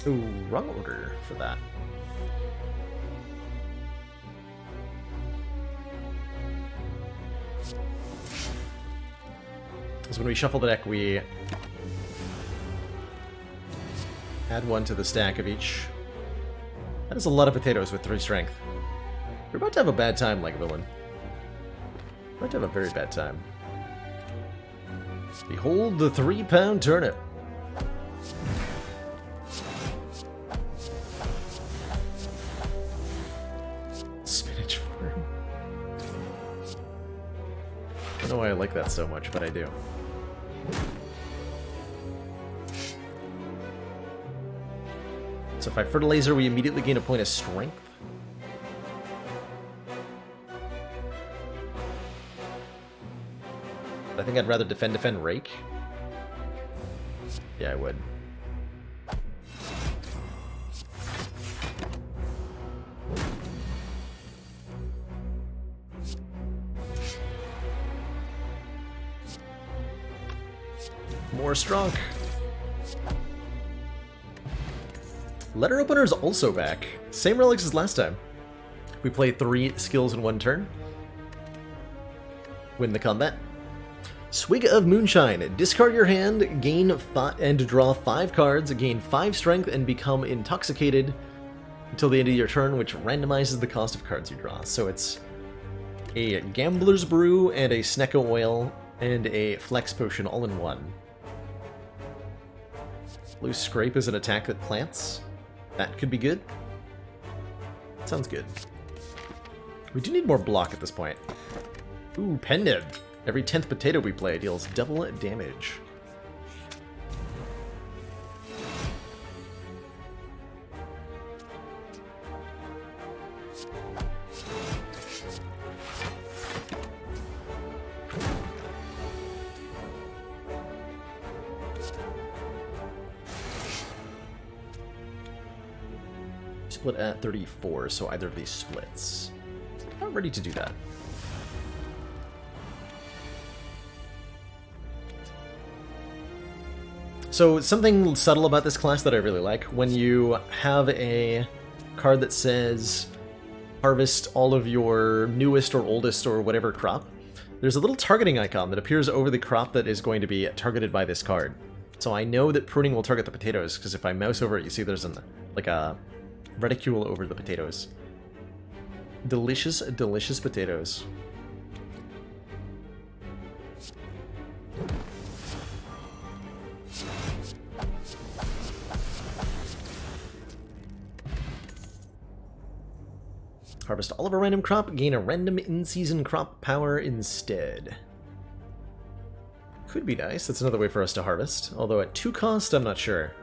Ooh, wrong order for that. So when we shuffle the deck, we add 1 to the stack of each. That is a lot of potatoes with 3 strength. We're about to have a bad time, like a villain. We're about to have a very bad time. Behold the 3-pound turnip. Spinach farm. I don't know why I like that so much, but I do. So if I Fertilizer, we immediately gain a point of strength. I think I'd rather defend, rake. Yeah, I would. More strong. Letter Opener is also back. Same relics as last time. We play 3 skills in 1 turn. Win the combat. Swig of Moonshine. Discard your hand, gain and draw 5 cards, gain 5 strength, and become intoxicated until the end of your turn, which randomizes the cost of cards you draw. So it's a Gambler's Brew and a Snecko Oil and a Flex Potion all in 1. Blue Scrape is an attack that plants. That could be good. Sounds good. We do need more block at this point. Ooh, Pendant. Every 10th potato we play deals double damage. Split at 34, so either of these splits. Not ready to do that. So something subtle about this class that I really like, when you have a card that says harvest all of your newest or oldest or whatever crop, there's a little targeting icon that appears over the crop that is going to be targeted by this card. So I know that pruning will target the potatoes, because if I mouse over it, you see there's like a reticule over the potatoes. Delicious, delicious potatoes. Harvest all of a random crop, gain a random in-season crop power instead. Could be nice. That's another way for us to harvest. Although at 2 cost, I'm not sure.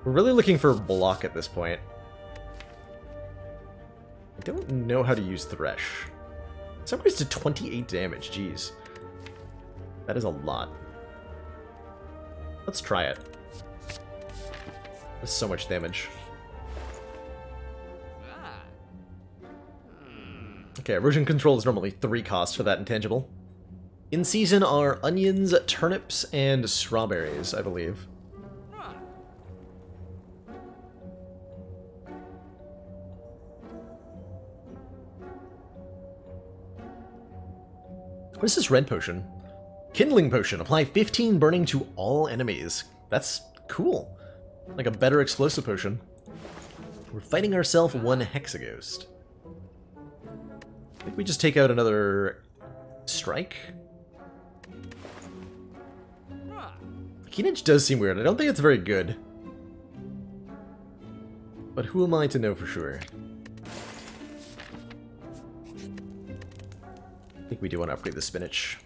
We're really looking for block at this point. I don't know how to use Thresh. It's upgrades to 28 damage, jeez. That is a lot. Let's try it. That's so much damage. Okay, erosion control is normally 3 costs for that intangible. In season are onions, turnips, and strawberries, I believe. What is this red potion? Kindling potion. Apply 15 burning to all enemies. That's cool. Like a better explosive potion. We're fighting ourselves one hexaghost. I think we just take out another strike. Keenage does seem weird. I don't think it's very good. But who am I to know for sure? I think we do want to upgrade the spinach.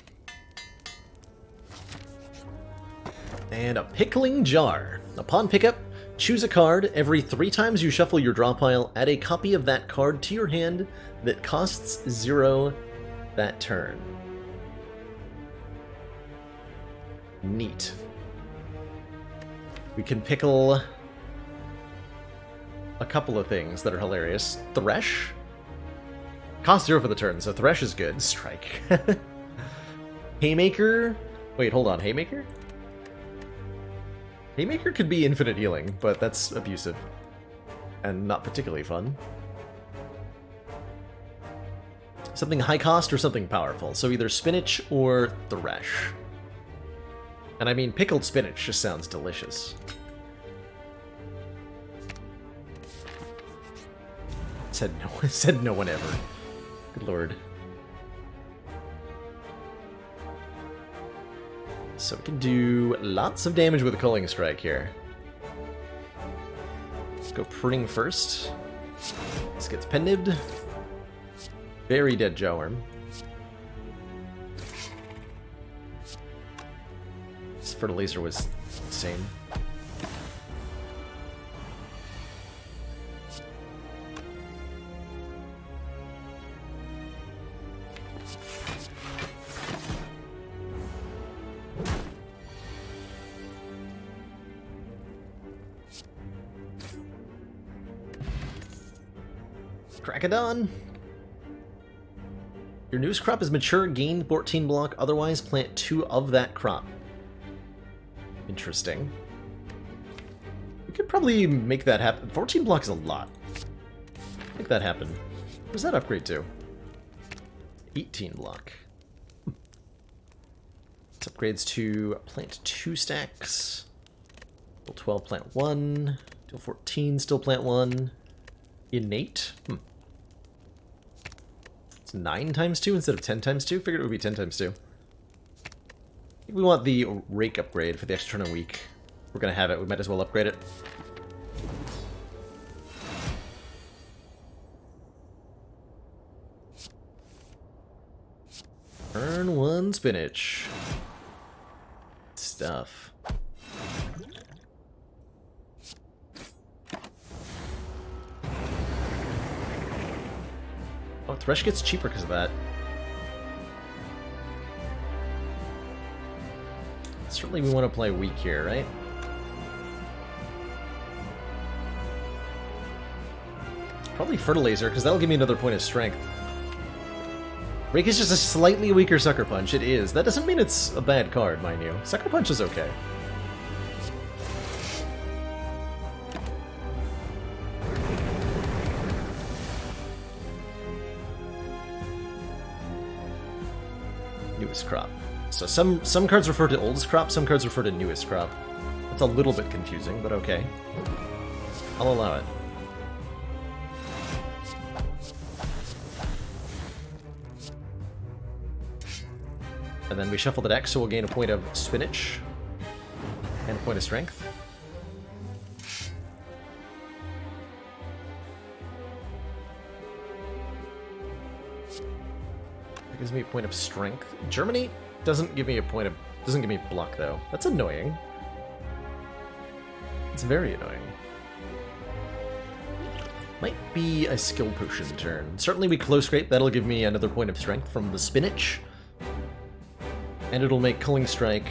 And a pickling jar. Upon pickup, choose a card. Every 3 times you shuffle your draw pile, add a copy of that card to your hand that costs 0 that turn. Neat. We can pickle a couple of things that are hilarious. Thresh. Cost 0 for the turn, so Thresh is good. Strike. Haymaker. Wait, hold on. Haymaker? Haymaker could be infinite healing, but that's abusive. And not particularly fun. Something high cost or something powerful. So either spinach or Thresh. And I mean, pickled spinach just sounds delicious. Said no one ever. Good lord. So we can do lots of damage with a Culling Strike here. Let's go pruning first. This gets Pended. Very dead Jawworm. This fertilizer was insane. Crackodon! Your newest crop is mature, gain 14 block, otherwise plant 2 of that crop. Interesting. We could probably make that happen. 14 block is a lot. Make that happen. What does that upgrade to? 18 block. This upgrades to plant 2 stacks. Deal 12, plant 1. Deal 14, still plant 1. Innate. 9 times 2 instead of 10 times 2? Figured it would be 10 times 2. I think we want the Rake upgrade for the extra turn a week. We're gonna have it, we might as well upgrade it. Earn 1 spinach. Stuff. Oh, Thresh gets cheaper because of that. Certainly we want to play weak here, right? Probably Fertilizer, because that'll give me another point of strength. Rake is just a slightly weaker Sucker Punch. It is. That doesn't mean it's a bad card, mind you. Sucker Punch is okay. Newest crop. So some cards refer to oldest crop, some cards refer to newest crop. It's a little bit confusing, but okay. I'll allow it. And then we shuffle the deck, so we'll gain a point of spinach and a point of strength. That gives me a point of strength. Germinate doesn't give me a point of... doesn't give me block, though. That's annoying. It's very annoying. Might be a skill potion turn. Certainly we close scrape. That'll give me another point of strength from the spinach. And it'll make Culling Strike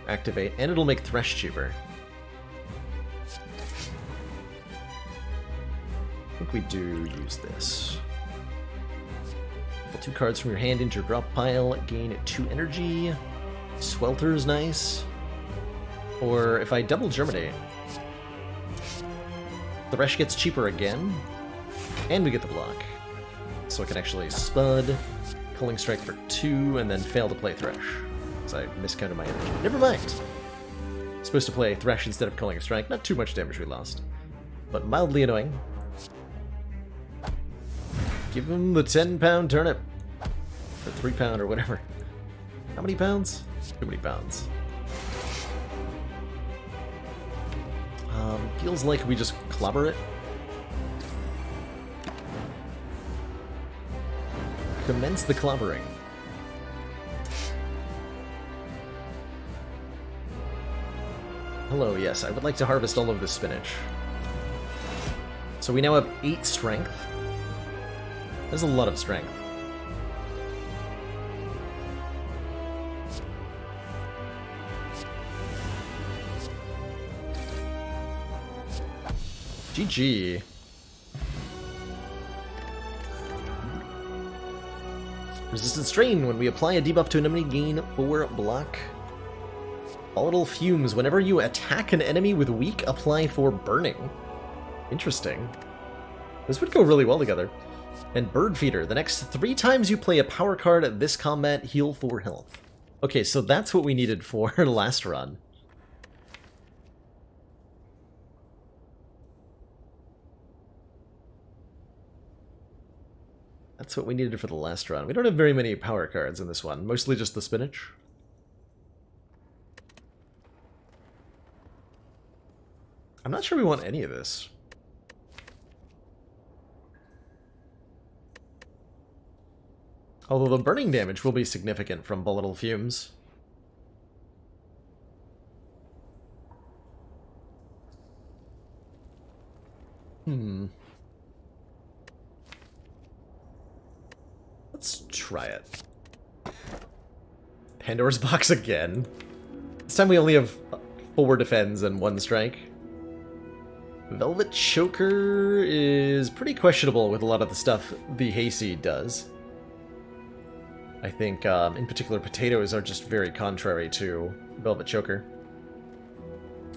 activate, and it'll make Thresh cheaper. I think we do use this. Pull 2 cards from your hand into your drop pile, gain 2 energy. Swelter's nice. Or if I double Germinate, Thresh gets cheaper again, and we get the block. So I can actually Spud, Culling Strike for 2, and then fail to play Thresh. Because I miscounted my energy. Never mind! Supposed to play Thresh instead of Culling Strike. Not too much damage we lost, but mildly annoying. Give him the 10-pound turnip. Or 3-pound or whatever. How many pounds? Too many pounds. Feels like we just clobber it. Commence the clobbering. Hello, yes, I would like to harvest all of this spinach. So we now have 8 strength. There's a lot of strength. GG. Resistant strain. When we apply a debuff to an enemy, gain 4 block. Volatile fumes. Whenever you attack an enemy with weak, apply 4 burning. Interesting. This would go really well together. And Bird Feeder. The next 3 times you play a power card at this combat, heal 4 health. Okay, so that's what we needed for last run. That's what we needed for the last run. We don't have very many power cards in this one. Mostly just the spinach. I'm not sure we want any of this. Although the burning damage will be significant from volatile fumes. Let's try it. Pandora's box again. This time we only have 4 defense and 1 strike. Velvet Choker is pretty questionable with a lot of the stuff the Hayseed does. I think, in particular, potatoes are just very contrary to Velvet Choker.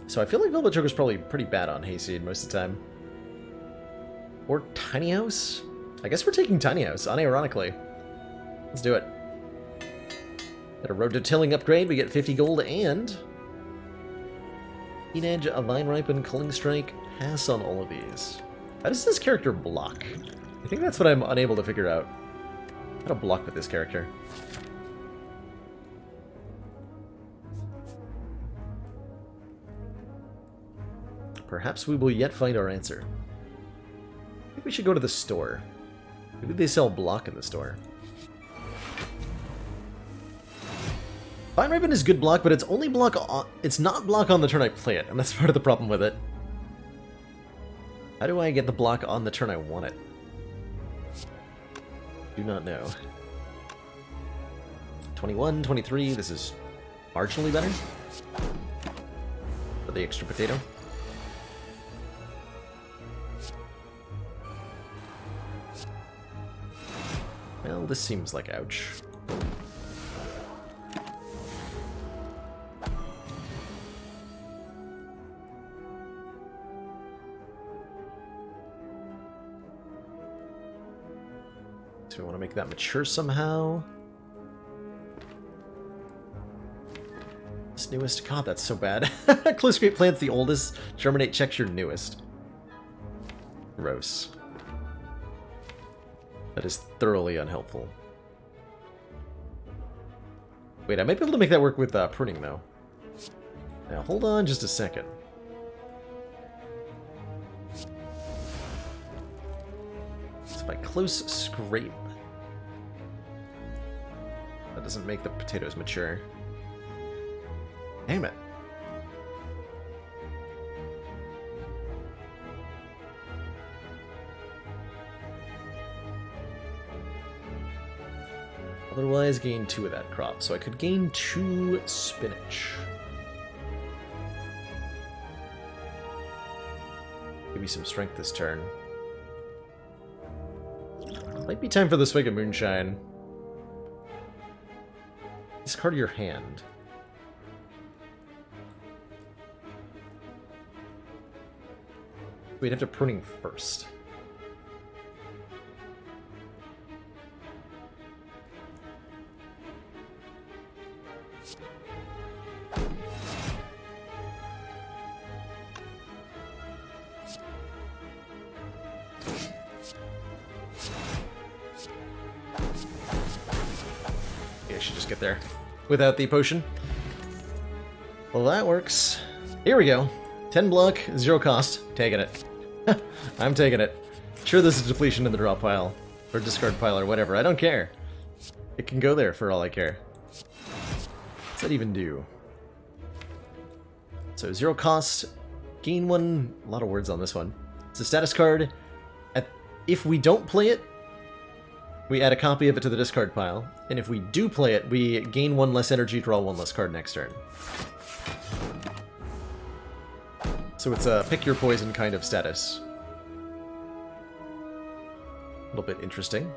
So I feel like Velvet Choker's probably pretty bad on Hayseed most of the time. Or Tiny House? I guess we're taking Tiny House, unironically. Let's do it. At a Road to Tilling upgrade, we get 50 gold and... Keen Edge, a Vine Ripen, Culling Strike, pass on all of these. How does this character block? I think that's what I'm unable to figure out. How to block with this character. Perhaps we will yet find our answer. I think we should go to the store. Maybe they sell block in the store. Vine Ripen is good block, but it's only block on... It's not block on the turn I play it, and that's part of the problem with it. How do I get the block on the turn I want it? Do not know. 21, 23, this is marginally better. For the extra potato. Well, this seems like ouch. So we want to make that mature somehow. This newest... God, that's so bad. Close Great Plant's the oldest. Germinate checks your newest. Gross. That is thoroughly unhelpful. Wait, I might be able to make that work with pruning, though. Now, hold on just a second. So if I close scrape... That doesn't make the potatoes mature. Damn it. Otherwise, gain 2 of that crop. So I could gain 2 spinach. Give me some strength this turn. Might be time for the swig of moonshine. Discard your hand. We'd have to pruning first. Yeah, I should just get there without the potion. Well, that works. Here we go. 10 block, 0 cost. Taking it. I'm taking it. Sure, this is depletion in the draw pile. Or discard pile or whatever. I don't care. It can go there for all I care. What's that even do? So 0 cost. Gain 1. A lot of words on this one. It's a status card. If we don't play it, we add a copy of it to the discard pile. And if we do play it, we gain 1 less energy, draw 1 less card next turn. So it's a pick your poison kind of status. A little bit interesting.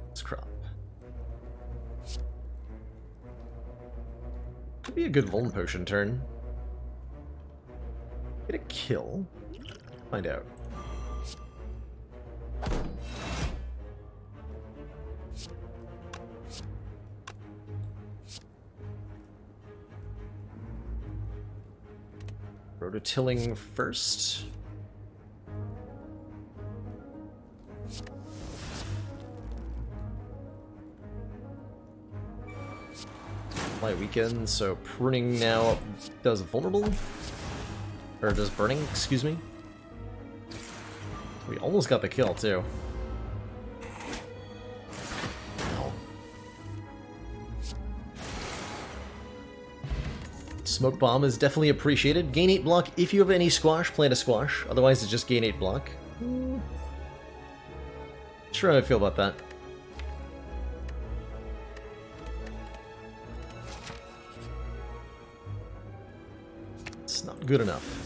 Let's crop. Could be a good Vuln Potion turn. Get a kill. Find out. Rototilling first. Apply weaken, so pruning now does vulnerable. Or does burning, excuse me. We almost got the kill too. Smoke Bomb is definitely appreciated. Gain 8 block. If you have any squash, plant a squash. Otherwise, it's just gain 8 block. Sure how I feel about that. It's not good enough.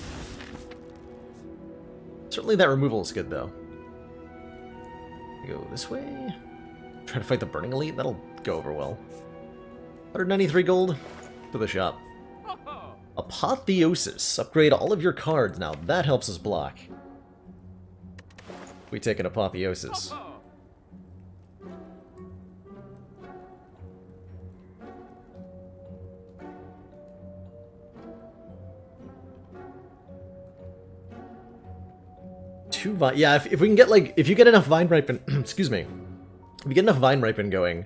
Certainly that removal is good, though. Go this way. Try to fight the Burning Elite. That'll go over well. 193 gold for the shop. Apotheosis. Upgrade all of your cards. Now that helps us block. We take an Apotheosis. Yeah, if we can get like, if you get enough Vine Ripen, excuse me, if you get enough Vine Ripen going,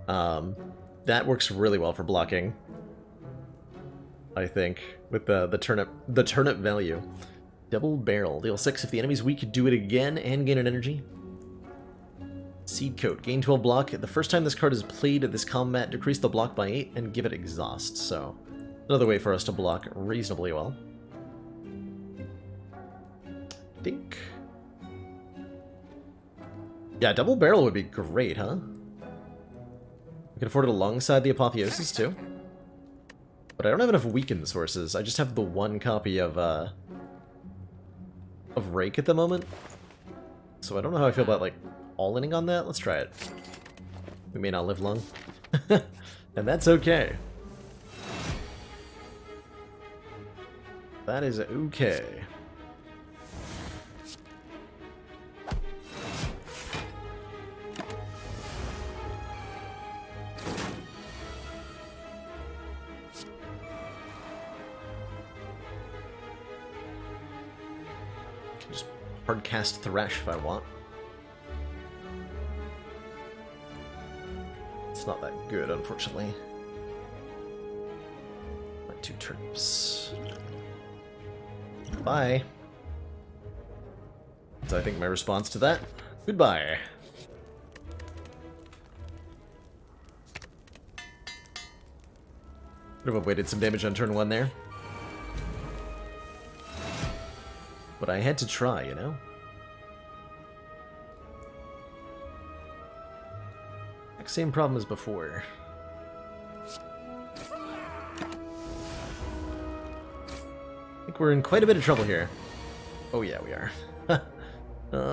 that works really well for blocking. I think with the turnip value. Double barrel, deal 6 if the enemy's weak. Do it again and gain an energy. Seed Coat, gain 12 block. The first time this card is played at this combat, decrease the block by 8 and give it exhaust. So another way for us to block reasonably well. Think. Yeah, double barrel would be great, huh? We can afford it alongside the Apotheosis too. But I don't have enough weakened sources. I just have the 1 copy of Rake at the moment. So I don't know how I feel about like all-inning on that. Let's try it. We may not live long. And that's okay. That is okay. Hardcast Thresh if I want. It's not that good, unfortunately. My 2 turnips. Bye. So I think my response to that, goodbye. Could have avoided some damage on turn 1 there. But I had to try, you know? Exact same problem as before. I think we're in quite a bit of trouble here. Oh yeah, we are. What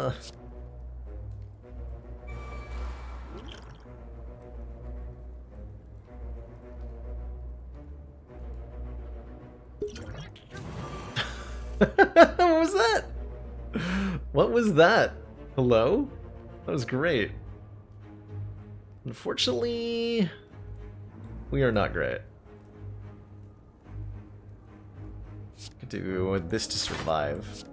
was that? What was that? Hello? That was great. Unfortunately, we are not great. Could do this to survive.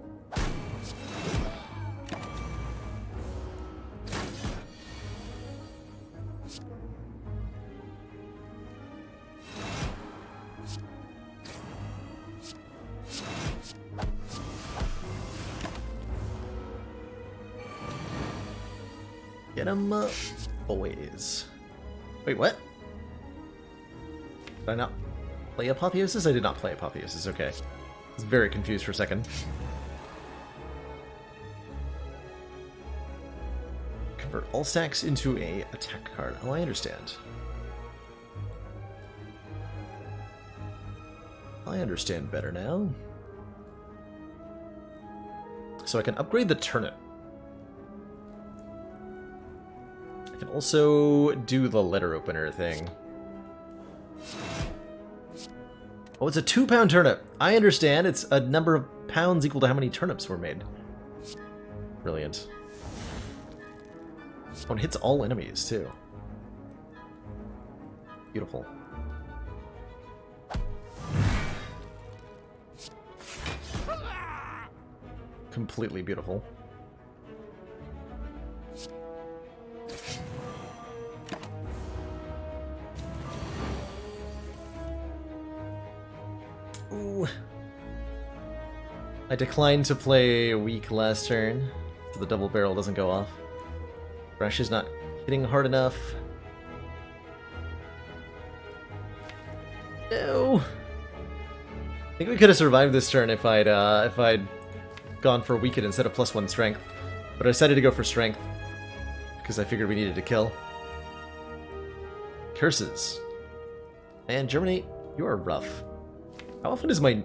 Get 'em up, boys. Wait, what? Did I not play Apotheosis? I did not play Apotheosis, okay. I was very confused for a second. Convert all stacks into a attack card. Oh, I understand. I understand better now. So I can upgrade the turnip. I can also do the letter opener thing. Oh, it's a 2-pound turnip. I understand. It's a number of pounds equal to how many turnips were made. Brilliant. Oh, it hits all enemies, too. Beautiful. Completely beautiful. Ooh. I declined to play weak last turn, so the double barrel doesn't go off. Brush is not hitting hard enough. No. I think we could have survived this turn if I'd gone for weaken instead of +1 strength, but I decided to go for strength because I figured we needed to kill. Curses. And Germinate, you are rough. How often is my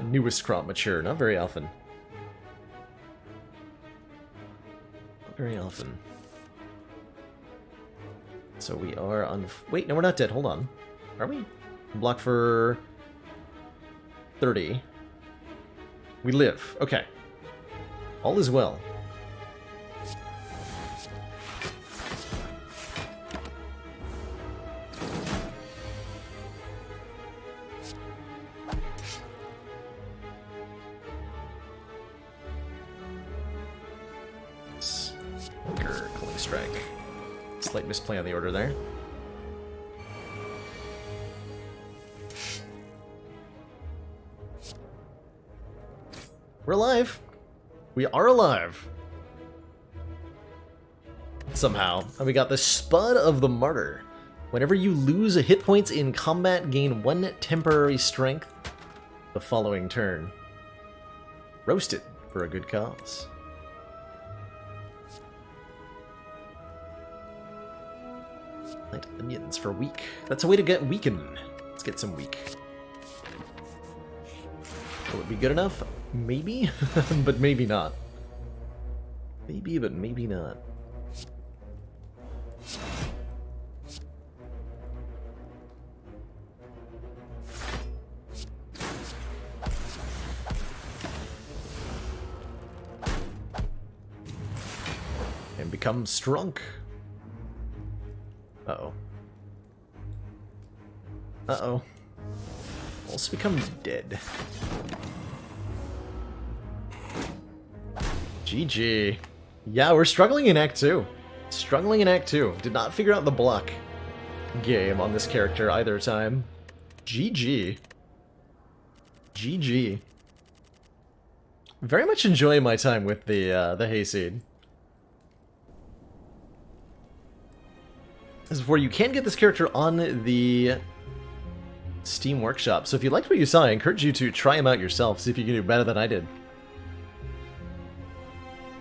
newest crop mature? Not very often. Not very often. So we are on. Wait, no, we're not dead. Hold on. Are we? Block for 30. We live. Okay. All is well. Culling Strike. Slight misplay on the order there. We're alive. We are alive. Somehow. And we got the Spud of the Martyr. Whenever you lose a hit points in combat, gain 1 temporary strength the following turn. Roasted for a good cause. Light onions for weak. That's a way to get weaken. Let's get some weak. Will it be good enough? Maybe, but maybe not. Maybe, but maybe not. And become strunk. Uh-oh. Uh-oh. Also become dead. GG. Yeah, we're struggling in Act 2. Struggling in Act 2. Did not figure out the block game on this character either time. GG. GG. Very much enjoying my time with the Hayseed. As before, you can get this character on the Steam Workshop. So if you liked what you saw, I encourage you to try him out yourself. See if you can do better than I did.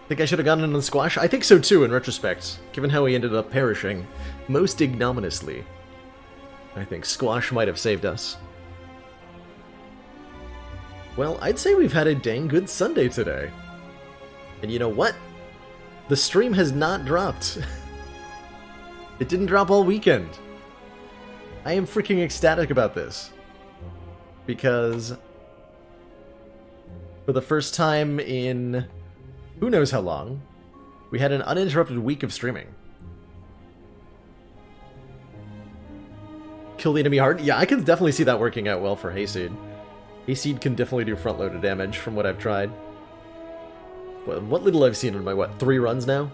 Think I should have gotten in on squash? I think so too, in retrospect, given how he ended up perishing most ignominiously. I think squash might have saved us. Well, I'd say we've had a dang good Sunday today. And you know what? The stream has not dropped. It didn't drop all weekend. I am freaking ecstatic about this. Because for the first time in who knows how long, we had an uninterrupted week of streaming. Kill the enemy hard? Yeah, I can definitely see that working out well for Hayseed. Hayseed can definitely do front-loaded damage from what I've tried. What little I've seen in my, 3 runs now?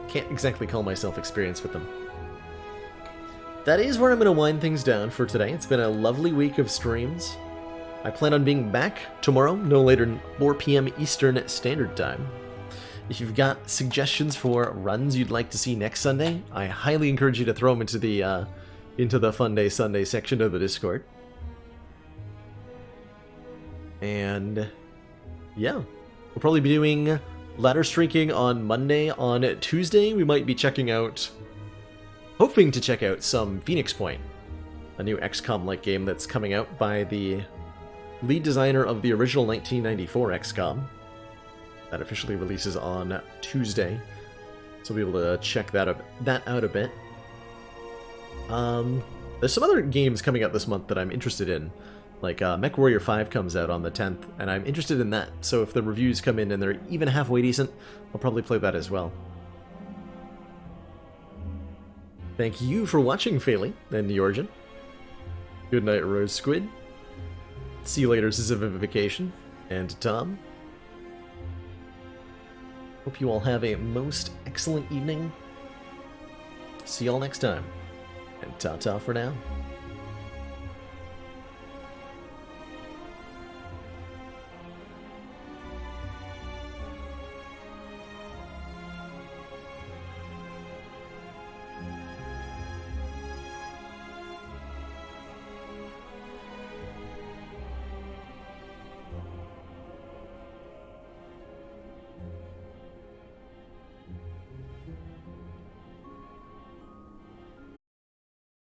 Can't exactly call myself experienced with them. That is where I'm going to wind things down for today. It's been a lovely week of streams. I plan on being back tomorrow, no later than 4 p.m. Eastern Standard Time. If you've got suggestions for runs you'd like to see next Sunday, I highly encourage you to throw them into the Fun Day Sunday section of the Discord. And yeah, we'll probably be doing ladder streaking on Monday. On Tuesday, we might be hoping to check out some Phoenix Point, a new XCOM-like game that's coming out by the lead designer of the original 1994 XCOM. That officially releases on Tuesday, so we'll be able to check that out a bit. There's some other games coming out this month that I'm interested in. Like MechWarrior 5 comes out on the 10th, and I'm interested in that. So if the reviews come in and they're even halfway decent, I'll probably play that as well. Thank you for watching, Phaley and The Origin. Good night, Rose Squid. See you later, Zivivification, and Tom. Hope you all have a most excellent evening. See y'all next time, and ta-ta for now.